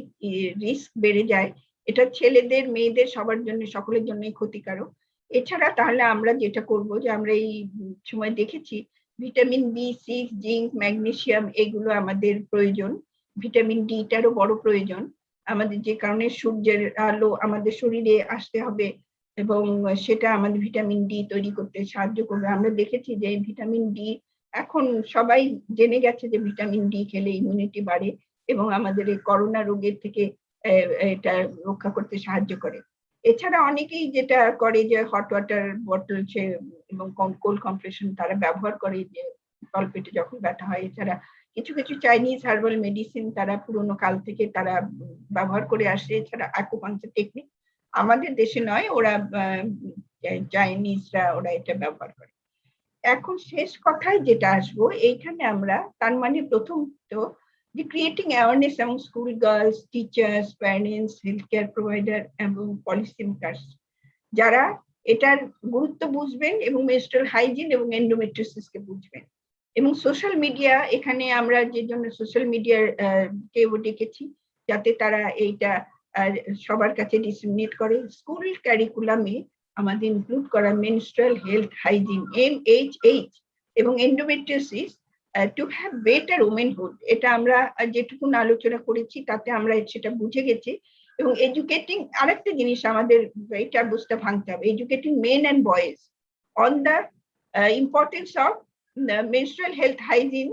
রিস্ক বেড়ে যায়। এটা ছেলেদের মেয়েদের সবার জন্য, সকলের জন্যই ক্ষতিকারক। এছাড়া তাহলে আমরা যেটা করব, যে আমরা এই সময় দেখেছি ভিটামিন B6, জিঙ্ক, ম্যাগনেসিয়াম এগুলো আমাদের প্রয়োজন, ভিটামিন ডিটারও বড় প্রয়োজন আমাদের, যে কারণে সূর্যের আলো আমাদের শরীরে আসতে হবে এবং সেটা আমাদের ভিটামিন ডি তৈরি করতে সাহায্য করবে। আমরা দেখেছি যে ভিটামিন ডি এখন সবাই জেনে গেছে যে ভিটামিন ডি খেলে ইমিউনিটি বাড়ে এবং আমাদের এই করোনা রোগের থেকে এটা রক্ষা করতে সাহায্য করে। এছাড়া অনেকেই যেটা করে যে হট ওয়াটার বটল এবং কোল্ড কম্প্রেশন তারা ব্যবহার করে, যে তলপেটে যখন ব্যথা হয়। এছাড়া কিছু কিছু চাইনিজ হার্বাল মেডিসিন তারা পুরোনো কাল থেকে তারা ব্যবহার করে আসে। এছাড়া অ্যাকুপাঙ্কচার টেকনিক আমাদের দেশে নয়, ওরা চাইনিজরা ওরা এটা ব্যবহার করে। এখন শেষ কথায় যেটা আসবো, এইখানে আমরা তার মানে প্রথম তো যে ক্রিয়েটিং অ্যাওয়ারনেস এবং school girls, teachers, parents, health care provider এবং পলিসি মেকার্স যারা এটার গুরুত্ব বুঝবেন এবং মেনস্ট্রুয়াল হাইজিন এবং এন্ডোমেট্রিওসিসকে বুঝবেন। এবং সোশ্যাল মিডিয়া, এখানে আমরা যে জন্য সোশ্যাল মিডিয়ার কেও ডেকেছি যাতে তারা এইটা সবার কাছে ডিসেমিনেট করে। স্কুল ক্যারিকুলামে আমাদের ইনক্লুড করা মেনস্ট্রুয়াল হেলথ হাইজিন MHH এবং এন্ডোমেট্রিওসিস টু হ্যাভ বেটার ওমেনহুড, এটা আমরা যেটুকুন আলোচনা করেছি তাতে আমরা সেটা বুঝে গেছি। এবং এডুকেটিং, আরেকটা জিনিস আমাদের এটা বুঝতে ভাঙতে হবে, educating men and boys on the importance of menstrual health hygiene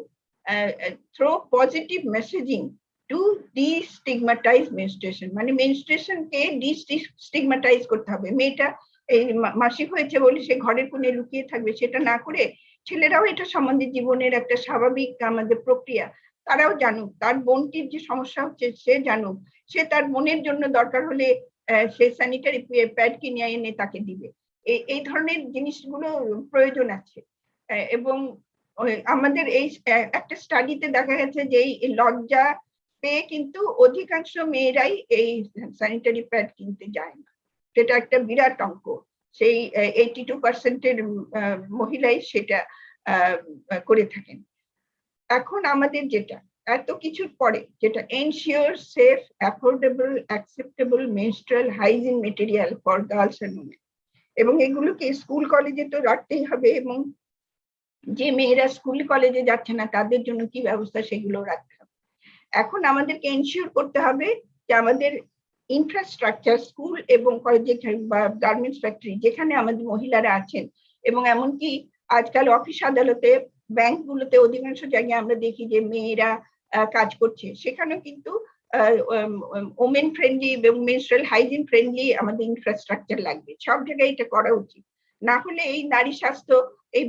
through positive messaging to destigmatize menstruation। মানে menstruation কে destigmatize করতে হবে। মেয়েটা এই মাসিক হয়েছে বলে সে ঘরের কোণে লুকিয়ে থাকবে সেটা না করে, ছেলেরাও এটা সম্বন্ধে জীবনের একটা স্বাভাবিক আমাদের প্রক্রিয়া, তারাও জানুক, তার বোনটির যে সমস্যা হচ্ছে সে জানুক, সে তার বোনের জন্য দরকার হলে সে স্যানিটারি প্যাড কিনে এনে তাকে দিবে। এই ধরনের জিনিসগুলো প্রয়োজন আছে। এবং আমাদের এই একটা স্টাডিতে দেখা গেছে যে এই লজ্জা পেয়ে কিন্তু অধিকাংশ মেয়েরাই এই স্যানিটারি প্যাড কিনতে যায় না, সেটা একটা বিরাট অঙ্ক। সেই 82% মহিলাই সেটা করে থাকেন। এখন আমাদের যেটা এত কিছুর পরে যেটা ensure safe affordable acceptable menstrual hygiene material for girls and women, এবং এগুলোকে স্কুল কলেজে তো রাখতেই হবে, এবং যে মেয়েরা স্কুল কলেজে যাচ্ছে না তাদের জন্য কি ব্যবস্থা সেগুলো রাখতে হবে। এখন আমাদেরকে এনশিওর করতে হবে যে আমাদের ইনফ্রাস্ট্রাকচার স্কুল এবং কলেজে বা গার্মেন্টস ফ্যাক্টরি যেখানে আমাদের মহিলারা আছেন, এবং এমনকি আজকাল অফিস আদালতে ব্যাংকগুলোতে অধিকাংশ জায়গায় আমরা দেখি যে মেয়েরা কাজ করছে, সেখানেও কিন্তু ওমেন ফ্রেন্ডলি এবং মেনস্ট্রুয়াল হাইজিন ফ্রেন্ডলি আমাদের ইনফ্রাস্ট্রাকচার লাগবে। সব জায়গায় এটা করা উচিত, না হলে এই নারী স্বাস্থ্য এই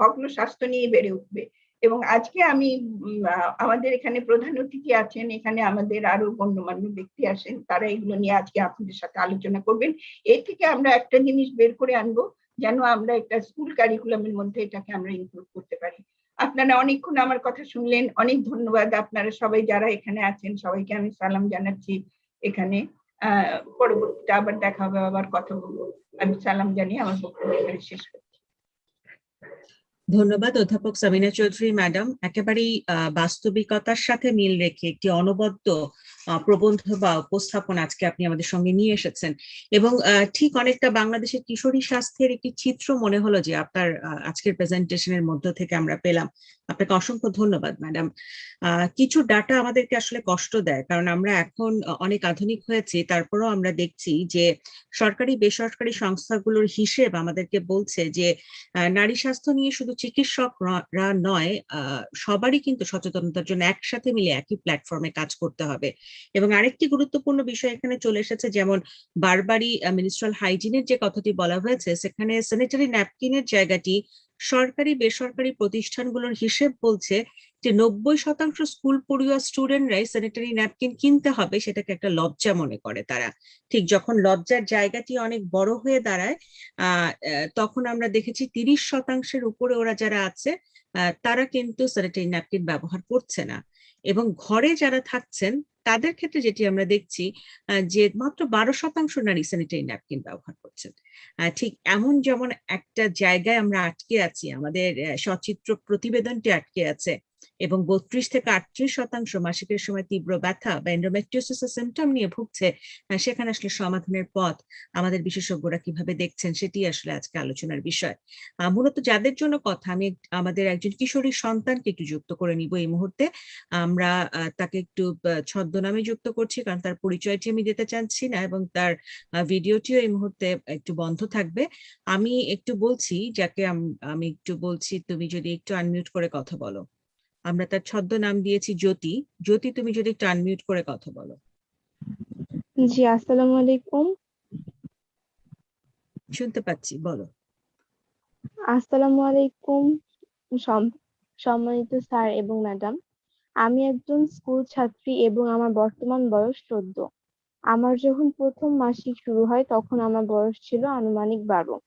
ভগ্ন স্বাস্থ্য নিয়ে বেড়ে উঠবে। এবং আজকে আমি আমাদের এখানে প্রধান অতিথি আছেন, এখানে আমাদের আরো গণ্যমান্য ব্যক্তি আসেন, তারা এগুলো নিয়ে আজকে আপনাদের সাথে আলোচনা করবেন। এর থেকে আমরা একটা জিনিস বের করে আনবো, যেন আমরা একটা স্কুল কারিকুলামের মধ্যে এটাকে আমরা ইনক্লুড করতে পারি। আপনারা অনেকক্ষণ আমার কথা শুনলেন, অনেক ধন্যবাদ। আপনারা সবাই যারা এখানে আছেন সবাইকে আমি সালাম জানাচ্ছি। এখানে পরবর্তীতে আবার দেখা হবে, আবার কথা বলবো। আমি সালাম জানিয়ে আমার বক্তব্য এখানে শেষ করছি। ধন্যবাদ অধ্যাপক সামিনা চৌধুরী ম্যাডাম। একেবারেই বাস্তবিকতার সাথে মিল রেখে একটি অনবদ্য প্রবন্ধ বা উপস্থাপন আজকে আপনি আমাদের সঙ্গে নিয়ে এসেছেন, এবং ঠিক অনেকটা বাংলাদেশের কিশোরী স্বাস্থ্যের একটি চিত্র মনে হলো যে আপনার আজকের প্রেজেন্টেশনের মধ্য থেকে আমরা পেলাম। আপনাকে অসংখ্য ধন্যবাদ ম্যাডাম। কিছু ডাটা আমাদেরকে আসলে কষ্ট দেয়, কারণ আমরা এখন অনেক আধুনিক হয়েছি, তারপরেও আমরা দেখছি যে সরকারি বেসরকারি সংস্থাগুলোর হিসেব আমাদেরকে বলছে যে নারী স্বাস্থ্য নিয়ে শুধু চিকিৎসকরা নয়, সবারই কিন্তু সচেতনতার জন্য একসাথে মিলে একই প্ল্যাটফর্মে কাজ করতে হবে। এবং আরেকটি গুরুত্বপূর্ণ বিষয় এখানে চলে এসেছে, যেমন বারবারই মিনিস্ট্রাল হাইজিনের যে কথাটি বলা হয়েছে, সেখানে স্যানিটারি ন্যাপকিনের জায়গাটি সরকারি বেসরকারি প্রতিষ্ঠানগুলোর হিসেব বলছে যে 90% স্কুল পড়ুয়া স্টুডেন্টরাই স্যানিটারি ন্যাপকিন কিনতে হবে, সেটাকে একটা লজ্জা মনে করে তারা। ঠিক যখন লজ্জার জায়গাটি অনেক বড় হয়ে দাঁড়ায়, তখন আমরা দেখেছি 30%-এর উপরে ওরা যারা আছে তারা কিন্তু স্যানিটারি ন্যাপকিন ব্যবহার করছে না। এবং ঘরে যারা থাকছেন তাদের ক্ষেত্রে যেটি আমরা দেখছি যে মাত্র 12% নারী স্যানিটারি ন্যাপকিন ব্যবহার করছেন। ঠিক এমন যেমন একটা জায়গায় আমরা আটকে আছি, আমাদের সচিত্র প্রতিবেদনটি আটকে আছে, এবং 32-38% মাসিকের সময় তীব্র ব্যথা বা এন্ডোমেট্রিওসিসের সিম্পটম নিয়ে ভুগছে। সেখানে আসলে সমাধানের পথ আমাদের বিশেষজ্ঞরা কিভাবে দেখছেন সেটি আসলে আজকে আলোচনার বিষয়। মূলত যাদের জন্য কথা, আমি আমাদের একজন কিশোরী সন্তানকে একটু যুক্ত করে নিব এই মুহূর্তে। আমরা তাকে একটু ছদ্মনামে যুক্ত করছি, কারণ তার পরিচয়টি আমি দিতে চাচ্ছি না, এবং তার ভিডিওটিও এই মুহূর্তে একটু বন্ধ থাকবে। আমি একটু বলছি, যাকে আমি একটু বলছি, তুমি যদি একটু আনমিউট করে কথা বলো। আমরা তার ছদ্মনাম দিয়েছি জ্যোতি। জ্যোতি, তুমি যদি একটু আনমিউট করে কথা বলো। জি, আসসালামু আলাইকুম। শুনতে পাচ্ছি, বলো। আসসালামু আলাইকুম সম্মানিত স্যার এবং ম্যাডাম। আমি একজন স্কুল ছাত্রী এবং আমার বর্তমান বয়স 14। আমার যখন প্রথম মাসিক শুরু হয় তখন আমার বয়স ছিল আনুমানিক 12।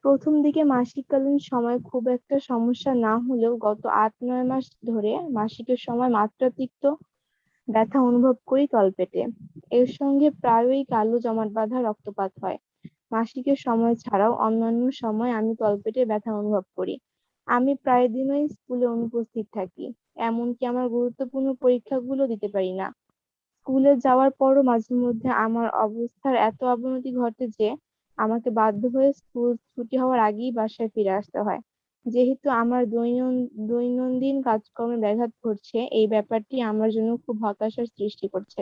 প্রথম দিকে মাসিককালীন সময় খুব একটা সমস্যা না হলেও গত 8-9 মাস ধরে মাসিকের সময় মাত্রাতিরিক্ত ব্যথা অনুভব করি তলপেটে। এর সঙ্গে প্রায়ই কালো জমাট বাঁধা রক্তপাত হয়। মাসিকের সময় ছাড়াও অন্যান্য সময় আমি তলপেটে ব্যথা অনুভব করি। আমি প্রায় দিনই স্কুলে অনুপস্থিত থাকি, এমনকি আমার গুরুত্বপূর্ণ পরীক্ষাগুলো দিতে পারি না। স্কুলে যাওয়ার পরও মাঝে মধ্যে আমার অবস্থার এত অবনতি ঘটে যে আমাকে বাধ্য হয়ে স্কুল ছুটি হওয়ার আগেই বাসায় ফিরে আসতে হয়। যেহেতু আমার দৈনন্দিন কাজকর্মে ব্যাঘাত ঘটছে, এই ব্যাপারটি আমার জন্য খুব হতাশার সৃষ্টি করছে।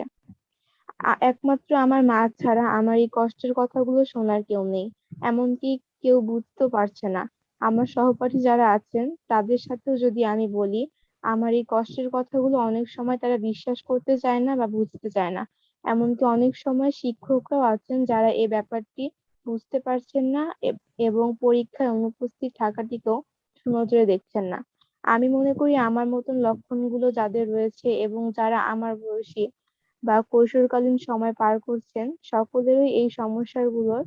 একমাত্র আমার মা ছাড়া আমার এই কষ্টের কথাগুলো শোনার কেউ নেই, এমনকি কেউ বুঝতেও পারছে না। আমার সহপাঠী যারা আছেন তাদের সাথেও যদি আমি বলি আমার এই কষ্টের কথাগুলো, অনেক সময় তারা বিশ্বাস করতে চায় না বা বুঝতে চায় না। এমনকি অনেক সময় শিক্ষকরাও আছেন যারা এই ব্যাপারটি বুঝতে পারছেন না এবং পরীক্ষায় অনুপস্থিত থাকাটিকেও সুনজরে দেখছেন না। আমি মনে করি আমার মতন লক্ষণগুলো যাদের রয়েছে এবং যারা আমার বয়সী বা কৈশোরকালীন সময় পার করছেন, সকলেরই এই সমস্যাগুলোর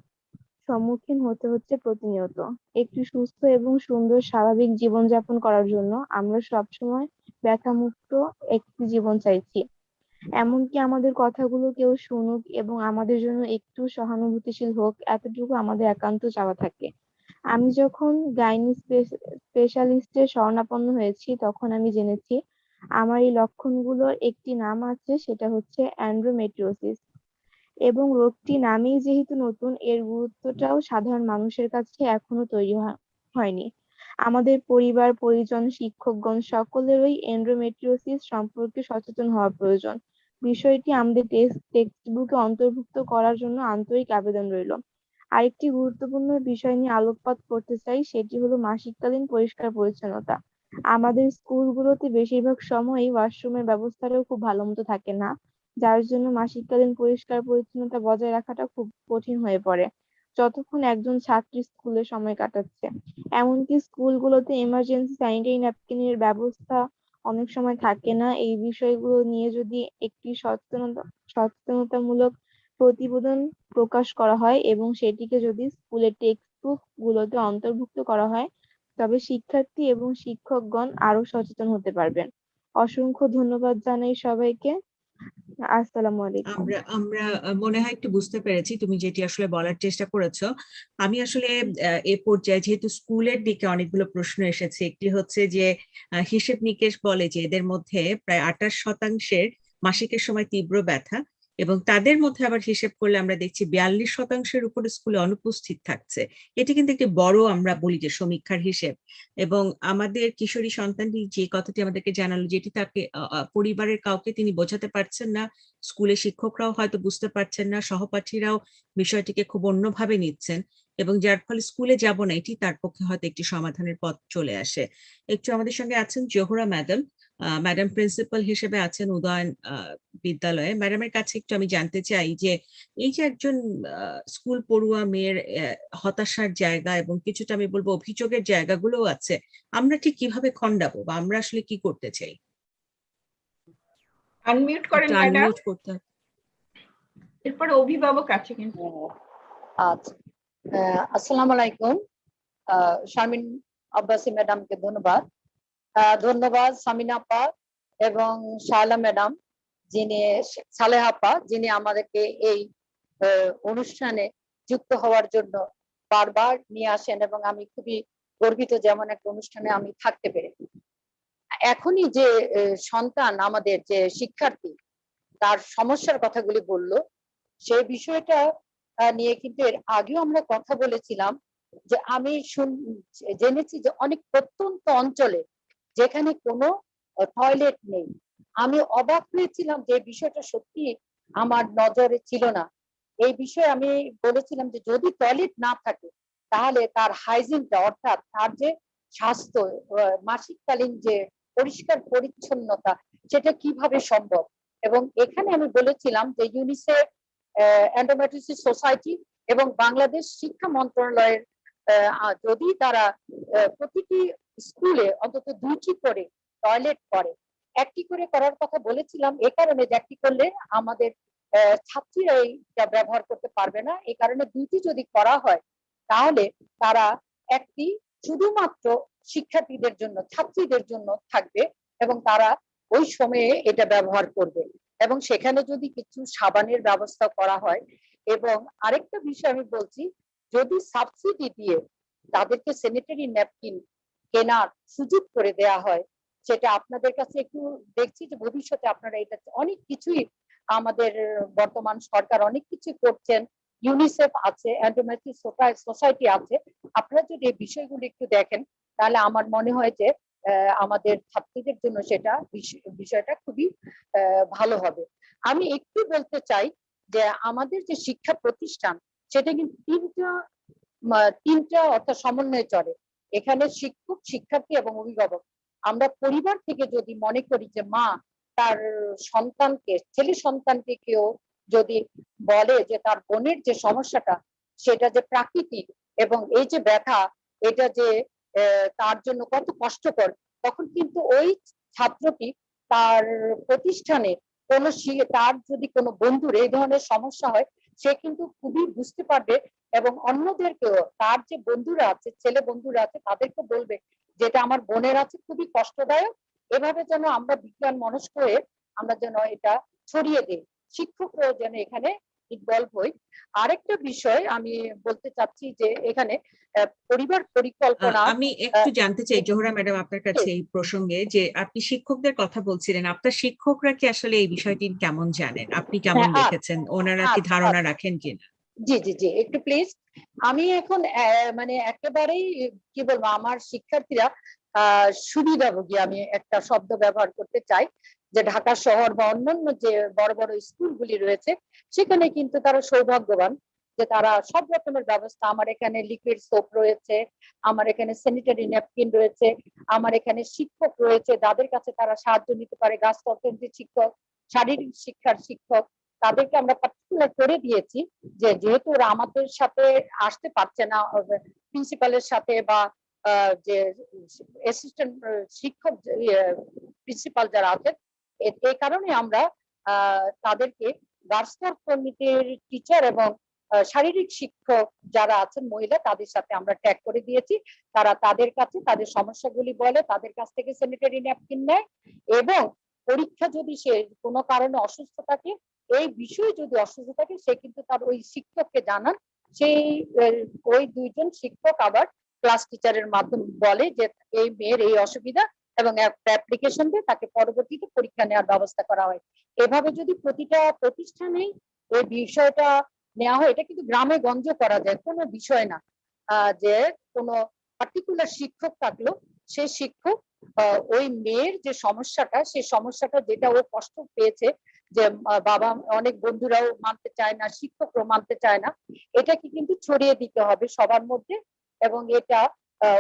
সম্মুখীন হতে হচ্ছে প্রতিনিয়ত। একটি সুস্থ এবং সুন্দর স্বাভাবিক জীবনযাপন করার জন্য আমরা সবসময় ব্যথামুক্ত একটি জীবন চাইছি। এমনকি আমাদের কথাগুলো কেউ শুনুক এবং আমাদের জন্য একটু সহানুভূতিশীল হোক, এতটুকু আমাদের একান্ত চাওয়া থাকে। আমি যখন গাইনি স্পেশালিস্টের শরণাপন্ন হয়েছি তখন আমি জেনেছি আমার এই লক্ষণগুলোর একটি নাম আছে, সেটা হচ্ছে অ্যান্ড্রোমেট্রিওসিস। এবং রোগটি নামেই যেহেতু নতুন, এর গুরুত্বটাও সাধারণ মানুষের কাছে এখনো তৈরি হয়নি। আমাদের পরিবার, পরিজন, শিক্ষকগণ সকলেরই এন্ডোমেট্রিওসিস সম্পর্কে সচেতন হওয়া প্রয়োজন। বিষয়টি আমাদের টেক্সট বুকে অন্তর্ভুক্ত করার জন্য আন্তরিক আবেদন রইল। আরেকটি গুরুত্বপূর্ণ বিষয় নিয়ে আলোকপাত করতে চাই, সেটি হলো মাসিককালীন পরিষ্কার পরিচ্ছন্নতা। আমাদের স্কুলগুলোতে বেশিরভাগ সময়ই ওয়াশরুমের ব্যবস্থাটাও খুব ভালো মতো থাকে না, যার জন্য মাসিককালীন পরিষ্কার পরিচ্ছন্নতা বজায় রাখাটা খুব কঠিন হয়ে পড়ে যতক্ষণ একজন ছাত্রী স্কুলে সময় কাটাচ্ছে। এমনকি স্কুলগুলোতে এমার্জেন্সি স্যানিটারি ন্যাপকিনের ব্যবস্থা অনেক সময় থাকে না। এই বিষয়গুলো নিয়ে যদি একটি সচেতনতামূলক প্রতিবেদন প্রকাশ করা হয় এবং সেটিকে যদি স্কুলের টেক্সট বুক গুলোতে অন্তর্ভুক্ত করা হয়, তবে শিক্ষার্থী এবং শিক্ষকগণ আরো সচেতন হতে পারবেন। অসংখ্য ধন্যবাদ জানাই সবাইকে। আসসালামু আলাইকুম। আমরা আমরা মনে হয় একটু বুঝতে পেরেছি তুমি যেটি আসলে বলার চেষ্টা করেছো। আমি আসলে এ পর্যায়ে যেহেতু স্কুলের দিকে অনেকগুলো প্রশ্ন এসেছে, একটি হচ্ছে যে হিসেব নিকেশ বলে যে এদের মধ্যে প্রায় 28% মাসিকের সময় তীব্র ব্যথা, এবং তাদের মধ্যে আবার হিসেব করলে আমরা দেখছি 42% উপরে স্কুলে অনুপস্থিত থাকছে। এটি কিন্তু একটি বড়, আমরা বলি যে সমীক্ষার হিসেব। এবং আমাদের কিশোরী সন্তানটি যে কথাটি আমাদেরকে জানালো, যেটি তাকে পরিবারের কাউকে তিনি বোঝাতে পারছেন না, স্কুলে শিক্ষকরাও হয়তো বুঝতে পারছেন না, সহপাঠীরাও বিষয়টিকে খুব অন্যভাবে নিচ্ছেন, এবং যার ফলে স্কুলে যাব না এটি তার পক্ষে হয়তো একটি সমাধানের পথ চলে আসে। একটু আমাদের সঙ্গে আছেন জোহরা ম্যাডাম। ম্যাডাম প্রিন্সিপাল হিসেবে আছেন উদয়ন বিদ্যালয়ে। ম্যাডামের কাছে একটু আমি জানতে চাই যে এই যে একজন স্কুল পড়ুয়া মেয়ের হতাশার জায়গা এবং কিছুটা আমি বলবো অভিযোগের জায়গাগুলোও আছে, আমরা ঠিক কিভাবে খণ্ডাবো বা আমরা আসলে কি করতে চাই? আনমিউট করেন ম্যাডাম, আনমিউট করতে হবে। এরপর অভিভাবক আছে কিন্তু। আচ্ছা, আসসালামু আলাইকুম। শারমিন আব্বাসী ম্যাডামকে ধন্যবাদ। ধন্যবাদ সামিনা আপা এবং শায়লা ম্যাডাম, যিনি সালেহা আপা, যিনি আমাদেরকে এই অনুষ্ঠানে যুক্ত হওয়ার জন্য বারবার নিয়ে আসেন, এবং আমি খুবই গর্বিত যেমন একটা অনুষ্ঠানে আমি থাকতে পেরে। এখনই যে সন্তান, আমাদের যে শিক্ষার্থী, তার সমস্যার কথাগুলি বললো, সেই বিষয়টা নিয়ে কিন্তু এর আগেও আমরা কথা বলেছিলাম। যে আমি জেনেছি যে অনেক প্রত্যন্ত অঞ্চলে যেখানে কোনো টয়লেট নেই। আমি অবাক হয়েছিলাম যে বিষয়টা সত্যি আমার নজরে ছিল না। এই বিষয়ে আমি বলেছিলাম যে যদি টয়লেট না থাকে তাহলে তার হাইজিনটা, অর্থাৎ তার যে স্বাস্থ্য, মাসিককালীন যে পরিষ্কার পরিচ্ছন্নতা, সেটা কিভাবে সম্ভব। এবং এখানে আমি বলেছিলাম যে ইউনিসেফ, এন্ডোমেট্রিওসিস সোসাইটি এবং বাংলাদেশ শিক্ষা মন্ত্রণালয়ের যদি তারা প্রতিটি স্কুলে অন্তত 2টি করে টয়লেট করে, একটি করে করার কথা বলেছিলাম এ কারণে যে একটি করলে আমাদের ছাত্রীরা এইটা ব্যবহার করতে পারবে না। এই কারণে 2টি যদি করা হয় তাহলে তারা একটি শুধুমাত্র শিক্ষার্থীদের জন্য, ছাত্রীদের জন্য থাকবে এবং তারা ওই সময়ে এটা ব্যবহার করবে। এবং সেখানে যদি কিছু সাবানের ব্যবস্থা করা হয়, এবং আরেকটা বিষয় আমি বলছি, যদি সাবসিডি দিয়ে তাদেরকে স্যানিটারি ন্যাপকিন কেনার সুযোগ করে দেয়া হয়, সেটা আপনাদের কাছে একটু দেখছি যে ভবিষ্যতে আপনারা এটা অনেক কিছুই, আমাদের বর্তমান সরকার অনেক কিছু করছেন, ইউনিসেফ আছে, এন্ডোমেট্রিওসিস সোসাইটি আছে, আপনারা যদি এই বিষয়গুলো একটু দেখেন তাহলে আমার মনে হয় যে আমাদের ছাত্রীদের জন্য সেটা বিষয়টা খুবই ভালো হবে। আমি একটু বলতে চাই যে আমাদের যে শিক্ষা প্রতিষ্ঠান, সেটা কিন্তু তিনটা অর্থাৎ সমন্বয়ে চলে। এখানে শিক্ষক, শিক্ষার্থী এবং অভিভাবক। আমরা পরিবার থেকে যদি মনে করি যে মা তার সন্তানকে, ছেলে সন্তানকে কেউ যদি বলে যে তার বোনের যে সমস্যাটা সেটা যে প্রাকৃতিক এবং এই যে ব্যথা এটা যে তার জন্য কত কষ্টকর, তখন কিন্তু ওই ছাত্রটি তার প্রতিষ্ঠানে কোনো, তার যদি কোনো বন্ধুর এই ধরনের সমস্যা হয়, সে কিন্তু খুবই বুঝতে পারবে এবং অন্যদেরকেও, তার যে বন্ধুরা আছে, ছেলে বন্ধুরা আছে, তাদেরকে বলবে যেটা আমার বোনের আছে, খুবই কষ্টদায়ক। এভাবে যেন আমরা বিজ্ঞান মনস্ক হয়ে আমরা যেন এটা ছড়িয়ে দিই, শিক্ষকরাও যেন এখানে ইনভলভ হই। আরেকটা বিষয় আমি বলতে চাচ্ছি যে এখানে পরিবার পরিকল্পনা আমি একটু জানতে চাই জোহরা ম্যাডাম আপনার কাছে এই প্রসঙ্গে, যে আপনি শিক্ষকদের কথা বলছিলেন, আপনার শিক্ষকরা কি আসলে এই বিষয়টি কেমন জানেন, আপনি কেমন দেখেছেন, ওনারা কি ধারণা রাখেন কিনা? জি জি জি, একটু প্লিজ। আমি এখন মানে একেবারেই কি বলবো, আমার শিক্ষার্থীরা সুবিধাভোগী, আমি একটা শব্দ ব্যবহার করতে চাই, যে ঢাকা শহর বা অন্যান্য যে বড় বড় স্কুলগুলি রয়েছে সেখানে কিন্তু তারা সৌভাগ্যবান যে তারা সব রকমের ব্যবস্থা, আমার এখানে লিকুইড সোপ রয়েছে, আমার এখানে স্যানিটারি ন্যাপকিন রয়েছে, আমার এখানে শিক্ষক রয়েছে যাদের কাছে তারা সাহায্য নিতে পারে, গাছতন্ত্রের শিক্ষক, শারীরিক শিক্ষার শিক্ষক, তাদেরকে আমরা পার্টিকুলার করে দিয়েছি যে যেহেতু ওরা আমাদের সাথে আসতে পারছে না প্রিন্সিপালের সাথে বা যে অ্যাসিস্ট্যান্ট শিক্ষক প্রিন্সিপাল যারা আছেন, এই কারণে আমরা তাদেরকে গার্লস কমিটির টিচার এবং শারীরিক শিক্ষক যারা আছেন মহিলা, তাদের সাথে আমরা ট্যাগ করে দিয়েছি। তারা তাদের কাছে তাদের সমস্যাগুলি বলে, তাদের কাছ থেকে স্যানিটারি ন্যাপকিন নেয়, এবং পরীক্ষা যদি সে কোনো কারণে অসুস্থ থাকে, এই বিষয়ে যদি অসুস্থ থাকে, সে কিন্তু তার ওই শিক্ষককে জানান। সেই ওই দুইজন শিক্ষক আবার ক্লাস টিচারের মাধ্যমে বলে যে এই মেয়ের এই অসুবিধা, এবং একটা অ্যাপ্লিকেশন দিয়ে তাকে পরবর্তীতে পরীক্ষা নেওয়ার ব্যবস্থা করা হয়। এভাবে যদি প্রতিটা প্রতিষ্ঠানেই এই বিষয়টা নেওয়া হয়, এটা কিন্তু গ্রামে গঞ্জে করা যায়, কোনো বিষয় না যে কোনো পার্টিকুলার শিক্ষক থাকলো, সেই শিক্ষক ওই মেয়ের যে সমস্যাটা, সেই সমস্যাটা যেটা ও কষ্ট পেয়েছে, যে বাবা অনেক বন্ধুরাও মানতে চায় না, শিক্ষকরাও মানতে চায় না, এটাকে কিন্তু ছড়িয়ে দিতে হবে সবার মধ্যে, এবং এটা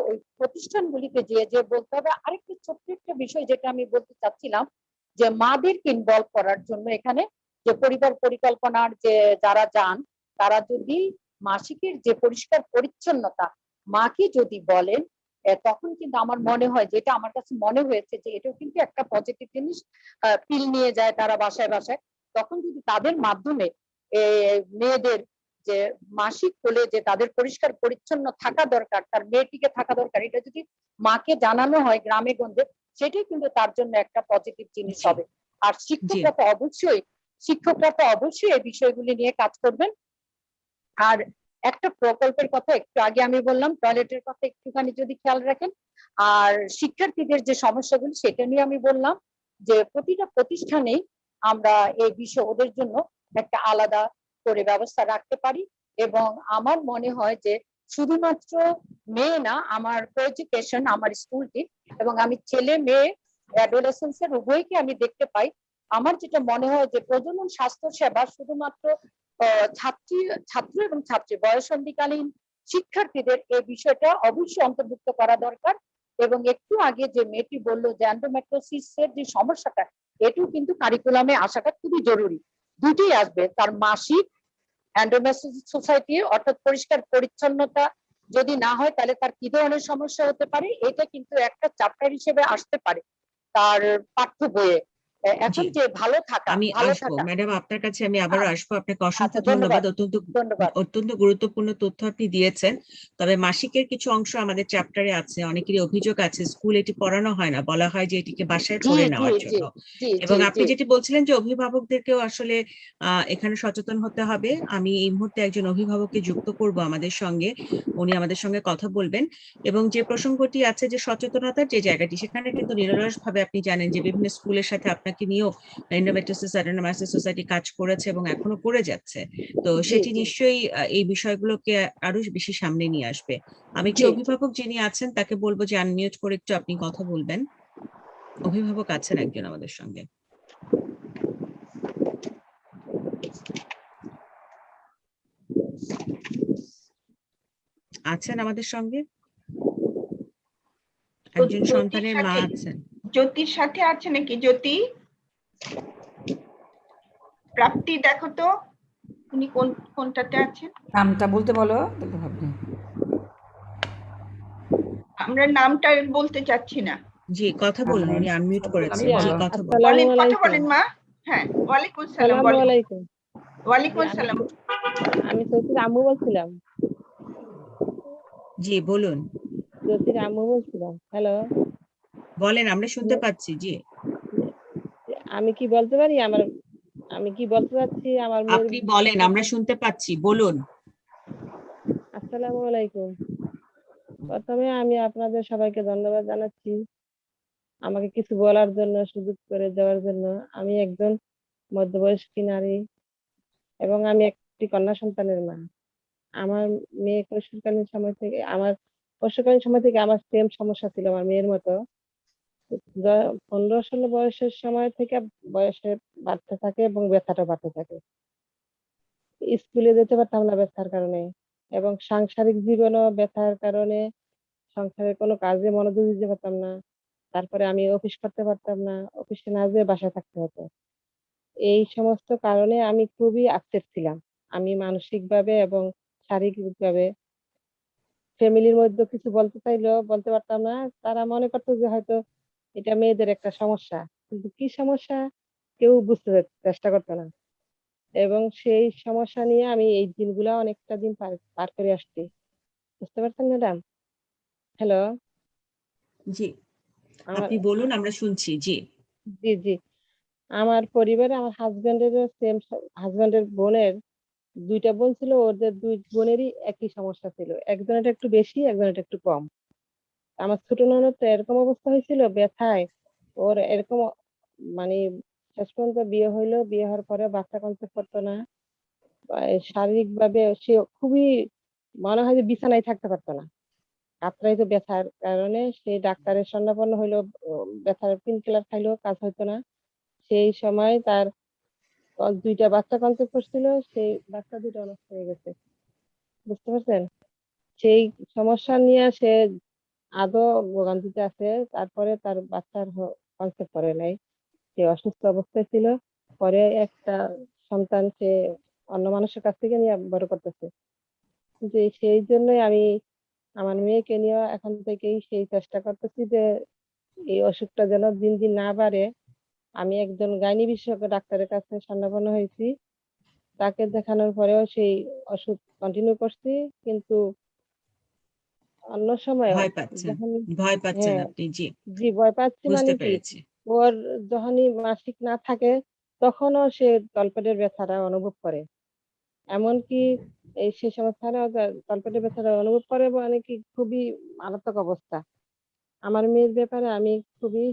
ওই প্রতিষ্ঠানগুলিকে যে বলতে হবে। আরেকটা ছোট্ট একটা বিষয় যেটা আমি বলতে চাচ্ছিলাম, যে মাদেরকে ইনভলভ করার জন্য এখানে, যে পরিবার পরিকল্পনার যে যারা যান, তারা যদি মাসিকের যে পরিষ্কার পরিচ্ছন্নতা মাকে যদি বলেন, তখন কিন্তু আমার মনে হয়, যেটা আমার কাছে মনে হয়েছে যে এটাও কিন্তু একটা পজিটিভ জিনিস, পিল নিয়ে যায় তারা বাসায় বাসায়, তখন যদি তাদের মাধ্যমে মেয়েদের যে মাসিক হলে যে তাদের পরিষ্কার পরিচ্ছন্ন থাকা দরকার, তার মেয়েটিকে থাকা দরকার, এটা যদি মাকে জানানো হয় গ্রামে গঞ্জে, সেটাই কিন্তু তার জন্য একটা পজিটিভ জিনিস হবে। আর শিক্ষকরা তো অবশ্যই এই বিষয়গুলি নিয়ে কাজ করবেন। আর একটা প্রকল্পের কথা একটু আগে আমি বললাম, টয়লেটের কথা একটুখানি যদি খেয়াল রাখেন, আর শিক্ষার্থীদের যে সমস্যাগুলি সেটা নিয়ে আমি বললাম, যে প্রতিটা প্রতিষ্ঠানেই আমরা এই বিষয় ওদের জন্য একটা আলাদা করে ব্যবস্থা রাখতে পারি। এবং আমার মনে হয় যে শুধুমাত্র মেয়ে না, আমার কোএডুকেশন, আমার স্কুলটি, এবং আমি ছেলে মেয়ে অ্যাডোলেসেন্সের উভয়কে আমি দেখতে পাই। আমার যেটা মনে হয় যে প্রজনন স্বাস্থ্য সেবা শুধুমাত্র ছাত্র এবং ছাত্রী বয়ঃসন্ধিকালীন শিক্ষার্থীদের এই বিষয়টা অবশ্যই অন্তর্ভুক্ত করা দরকার। এবং একটু আগে যে মেয়েটি বললো যে এন্ডোমেট্রিওসিসের যে সমস্যাটা, এটাও কিন্তু কারিকুলামে আসাটা খুবই জরুরি। দুটোই আসবে, তার মাসিক এন্ডোমেট্রিওসিস সোসাইটি অর্থাৎ পরিষ্কার পরিচ্ছন্নতা যদি না হয়, তাহলে তার কি ধরনের সমস্যা হতে পারে, এটা কিন্তু একটা চ্যাপ্টার হিসেবে আসতে পারে তার পাঠ্য বইয়ে। এখন যে ভালো থাকা, আমি আসবো ম্যাডাম আপনার কাছে, আমি আবারও আসবো। আপনাকে অসংখ্য ধন্যবাদ, অত্যন্ত গুরুত্বপূর্ণ তথ্য আপনি দিয়েছেন। তবে মাসিকের কিছু অংশ আমাদের চ্যাপ্টারে আছে, অনেকেরই অভিযোগ আছে স্কুল এটি পড়ানো হয় না, বলা হয় যে এটিকে বাসায় করে নেওয়ার জন্য। এবং আপনি যেটি বলছিলেন যে অভিভাবকদেরকেও আসলে এখানে সচেতন হতে হবে। আমি এই মুহূর্তে একজন অভিভাবককে যুক্ত করব আমাদের সঙ্গে, উনি আমাদের সঙ্গে কথা বলবেন। এবং যে প্রসঙ্গটি আছে যে সচেতনতার যে জায়গাটি, সেখানে কিন্তু নিরলস ভাবে আপনি জানেন যে বিভিন্ন স্কুলের সাথে আপনাকে নিয়েও এন্ডোমেট্রিওসিস অ্যাডেনোমায়োসিস সোসাইটি কাজ করেছে এবং এখনো করে যাচ্ছে। তো সেটি নিশ্চয়ই এই বিষয়গুলোকে আরো বেশি সামনে নিয়ে আসবে। আমি কি অভিভাবক যিনি আছেন তাকে বলবো যে আনমিউট করে একটু আপনি কথা বলবেন। অভিভাবক আছেন একজন আমাদের সঙ্গে, আছেন আমাদের সঙ্গে, একজন সন্তানের মা আছেন। জ্যোতির সাথে আছে নাকি? জ্যোতি, প্রাপ্তি, দেখো তো উনি কোনটাতে আছেন, নামটা বলতে বলো। আমরা নামটা বলতে চাচ্ছি না। জি কথা বলুন, উনি আনমিউট করেছেন। জি কথা বলেন, কথা বলেন মা। হ্যাঁ, ওয়ালাইকুম সালাম। ওয়ালাইকুম সালাম। আমি জ্যোতির আম্মু বলছিলাম। জি বলুন। জ্যোতির আম্মু বলছিলাম। হ্যালো, বলেন, আমরা শুনতে পাচ্ছি। জি আমি কি বলতে পারি? আমার আমি কি বলতে চাচ্ছি আমার মেয়ের আপনি বলেন, আমরা শুনতে পাচ্ছি, বলুন। আসসালামু আলাইকুম। প্রথমে আমি আপনাদের সবাইকে ধন্যবাদ জানাচ্ছি আমাকে কিছু বলার জন্য, সুযোগ করে দেওয়ার জন্য। আমি একজন মধ্যবয়স্ক নারী এবং আমি একটি কন্যা সন্তানের মা। আমার মেয়ে কৈশোরকালীন সময় থেকে আমার সেম সমস্যা ছিল আমার মেয়ের মতো। 15-16 বয়সের সময় থেকে বয়সে বাড়তে থাকে এবং ব্যথাটা বাড়তে থাকে। স্কুলে যেতে পারতাম না ব্যথার কারণে, এবং সাংসারিক জীবনও ব্যথার কারণে সংসারের কোনো কাজে মনোযোগ দিতে পারতাম না। তারপরে আমি অফিস করতে পারতাম না, অফিসে না যেয়ে বাসায় থাকতে হতো। এই সমস্ত কারণে আমি খুবই আপসেট ছিলাম। আমি মানসিকভাবে এবং শারীরিকভাবে ফ্যামিলির মধ্যে কিছু বলতে চাইলেও বলতে পারতাম না। তারা মনে করতো যে হয়তো এটা মেয়েদের একটা সমস্যা, কিন্তু কি সমস্যা কেউ বুঝতে চেষ্টা করতো না। এবং সেই সমস্যা নিয়ে আমি এই দিনগুলা অনেকটা দিন পার পার করে আসছি। বুঝতে পারছেন ম্যাডাম? হ্যালো। জি, আমার আপনি বলুন, আমরা শুনছি। জি। জি, জি। আমার পরিবারে আমার হাজবেন্ডেরও সেম, হাজবেন্ডের বোনের ২ টা বোন ছিল। ওদের ২ বোনেরই একই সমস্যা ছিল। একজনেরটা একটু বেশি, একজনেরটা একটু কম। আমার ছোট ননদ তো এরকম অবস্থা হয়েছিল ব্যথায়, ওর এরকম মানে শেষ পর্যন্ত বিয়ে হইলো। বিয়ে হওয়ার পরে বাচ্চা কনসেপ্ট করতো না। শারীরিকভাবে সে খুবই, মনে হয় যে বিছানায় থাকতে পারতো না। কাতরাইতো ব্যথার কারণে সে ডাক্তারের শরণাপন্ন হইলো। ব্যথার পেইন কিলার খাইলেও কাজ হইতো না। সেই সময় তার ২ টা বাচ্চা কনসেপ্ট করছিল। সেই বাচ্চা ২ টা নষ্ট হয়ে গেছে। বুঝতে পারছেন? সেই সমস্যা নিয়ে সে আদৌ ভোগান্তিতে আছে। তারপরে তার বাচ্চার কনসেপ্ট করে নাই। সে অসুস্থ অবস্থায় ছিল। পরে একটা সন্তান সে অন্য মানুষের কাছ থেকে নিয়ে বড় করতেছে। কিন্তু সেই জন্যই আমি আমার মেয়েকে নিয়ে এখন থেকেই সেই চেষ্টা করতেছি যে এই অসুখটা যেন দিন দিন না বাড়ে। আমি একজন গাইনি বিশেষজ্ঞ ডাক্তারের কাছে শরণাপন্ন হয়েছি। তাকে দেখানোর পরেও সেই ওষুধ কন্টিনিউ করছি। কিন্তু অন্য সময় ভয় পাচ্ছেন, যখন, ভয় পাচ্ছেন হ্যাঁ, আপনি। জি, জি ভয় পাচ্ছি বুঝতে মানে কি, পেরেছি। ওর যখনই মাসিক না থাকে তখনও সে তলপেটের ব্যথাটা অনুভব করে। এমনকি এই সে সময় ছাড়াও তলপেটের ব্যথাটা অনুভব করে, মানে কি খুবই মারাত্মক অবস্থা। আমার মেয়ের ব্যাপারে আমি খুবই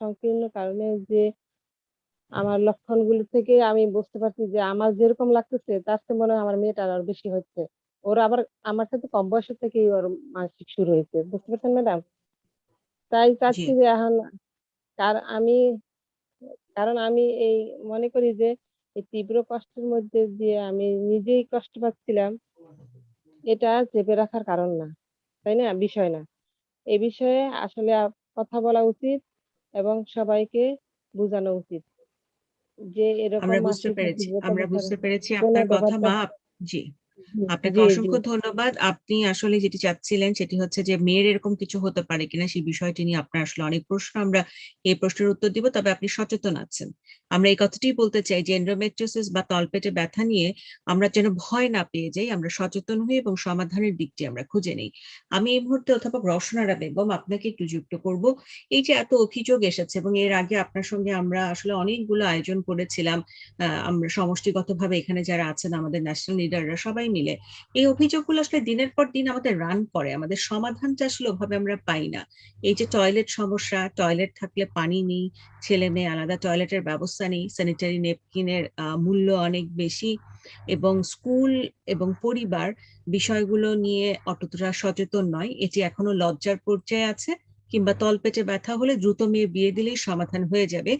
সংকীর্ণ, কারণে যে আমার লক্ষণগুলো থেকে আমি বুঝতে পারছি যে আমার যেরকম লাগতেছে তার চেয়ে মনে হয় আমার মেয়েটার আরো বেশি হচ্ছে। ওর আবার আমার সাথে কম বয়সের থেকেই ওর মাসিক শুরু হয়েছে। বুঝতে পারছেন ম্যাডাম? তাই জি, চাচ্ছি যে এখন কার আমি কারণ আমি এই মনে করি যে এই তীব্র কষ্টের মধ্যে দিয়ে আমি নিজেই কষ্ট পাচ্ছিলাম, এটা চেপে রাখার কারণ না। তাই না? বিষয় না। এ বিষয়ে আসলে কথা বলা উচিত এবং সবাইকে বুঝানো উচিত যে এরকম আমরা বুঝতে মাসিক পেরেছি, তীব্রতার আমরা ব্যাপারে বুঝতে পেরেছি কোন আপনার কথা, ব্যাপারটা। মা। জি, আপনাকে জি, জি, অসংখ্য ধন্যবাদ। আপনি আসলে যেটি চাচ্ছিলেন সেটি হচ্ছে যে মেয়ের এরকম কিছু হতে পারে কিনা সেই বিষয়টি নিয়ে আপনার আসলে অনেক প্রশ্ন, আমরা এই প্রশ্নের উত্তর দিব, তবে আপনি সচেতন আছেন। আমরা এই কথাটিই বলতে চাই যে এন্ডোমেট্রিওসিস বা তলপেটে ব্যথা নিয়ে আমরা যেন ভয় না পেয়ে যাই, আমরা সচেতন হই এবং সমাধানের দিকটি আমরা খুঁজে নেই। আমি এই মুহূর্তে অধ্যাপক রওশনারা বেগম আপনাকে একটু যুক্ত করব। এই যে এত অভিযোগ এসেছে এবং এর আগে আপনার সঙ্গে আমরা আসলে অনেকগুলো আয়োজন করেছিলাম, আমরা সমষ্টিগতভাবে এখানে যারা আছেন আমাদের ন্যাশনাল লিডাররা সবাই মিলে, এই অভিযোগগুলো আসলে দিনের পর দিন আমাদের রান করে, আমাদের সমাধানটা আসলে ওভাবে আমরা পাই না। এই যে টয়লেট সমস্যা, টয়লেট থাকলে পানি নেই, ছেলে মেয়ে আলাদা টয়লেটের ব্যবস্থা নেই, স্যানিটারি নেপকিনের মূল্য অনেক বেশি, এবং স্কুল এবং পরিবার বিষয়গুলো নিয়ে অতটা সচেতন নয়, এটি এখনো লজ্জার পর্যায়ে আছে, কিংবা তলপেটে ব্যথা হলে দ্রুত মেয়ে বিয়ে দিলেই সমাধান হয়ে যাবে,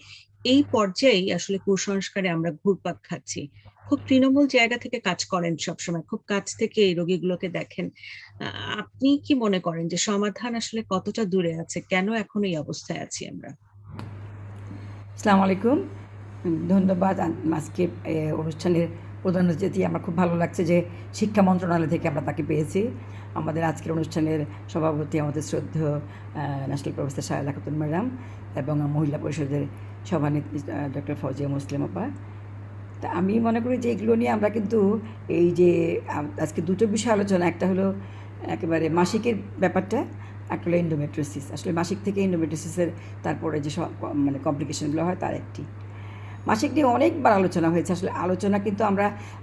এই পর্যায়েই আসলে কুসংস্কারে আমরা ঘুরপাক খাচ্ছি। খুব তৃণমূল জায়গা থেকে কাজ করেন, সবসময় খুব কাছ থেকে এই রোগীগুলোকে দেখেন। আপনি কি মনে করেন যে সমাধান আসলে কতটা দূরে আছে, কেন এখন এই অবস্থায় আছি আমরা? আসসালামু আলাইকুম। ধন্যবাদ। আজকে অনুষ্ঠানের প্রধান অতিথি, আমার খুব ভালো লাগছে যে শিক্ষা মন্ত্রণালয় থেকে আমরা তাকে পেয়েছি। আমাদের আজকের অনুষ্ঠানের সভাপতি আমাদের শ্রদ্ধেয় national professor Shaila Khatun madam এবং মহিলা পরিষদের সভানেত্রী ডক্টর ফৌজিয়া মুসলিম আপা। তা আমি মনে করি যে এগুলো নিয়ে আমরা কিন্তু এই যে আজকে দুটো বিষয় আলোচনা, একটা হলো একেবারে মাসিকের ব্যাপারটা, একটা হলো এন্ডোমেট্রিওসিস। আসলে মাসিক থেকে এন্ডোমেট্রিওসিসের তারপরে যে মানে কমপ্লিকেশনগুলো হয় তার একটি। মাসিক নিয়ে অনেকবার আলোচনা হয়েছে। আসলে আলোচনা কিন্তু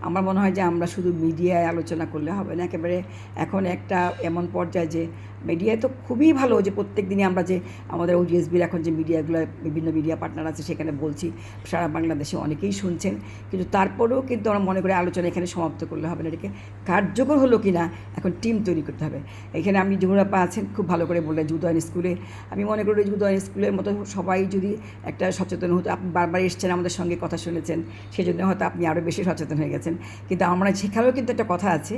আমার মনে হয় যে আমরা শুধু মিডিয়ায় আলোচনা করলে হবে না। একেবারে এখন একটা এমন পর্যায়ে যে মিডিয়ায় তো খুবই ভালো যে প্রত্যেক দিনই আমরা যে আমাদের EASBর এখন যে মিডিয়াগুলো, বিভিন্ন মিডিয়া পার্টনার আছে সেখানে বলছি, সারা বাংলাদেশে অনেকেই শুনছেন। কিন্তু তারপরেও কিন্তু আমরা মনে করি আলোচনা এখানে সমাপ্ত করলে হবে না। এটাকে কার্যকর হলো কি না এখন টিম তৈরি করতে হবে। এখানে আমি জহুরাপা আছেন, খুব ভালো করে বললেন উদয়ন স্কুলে। আমি মনে করি যে উদয়ন স্কুলের মতো সবাই যদি একটা সচেতন হতো, আপনি বারবার এসছেন আমাদের সঙ্গে কথা শুনেছেন, সেই জন্য হয়তো আপনি আরও বেশি সচেতন হয়ে গেছেন। কিন্তু আমরা সেখানেও কিন্তু একটা কথা আছে,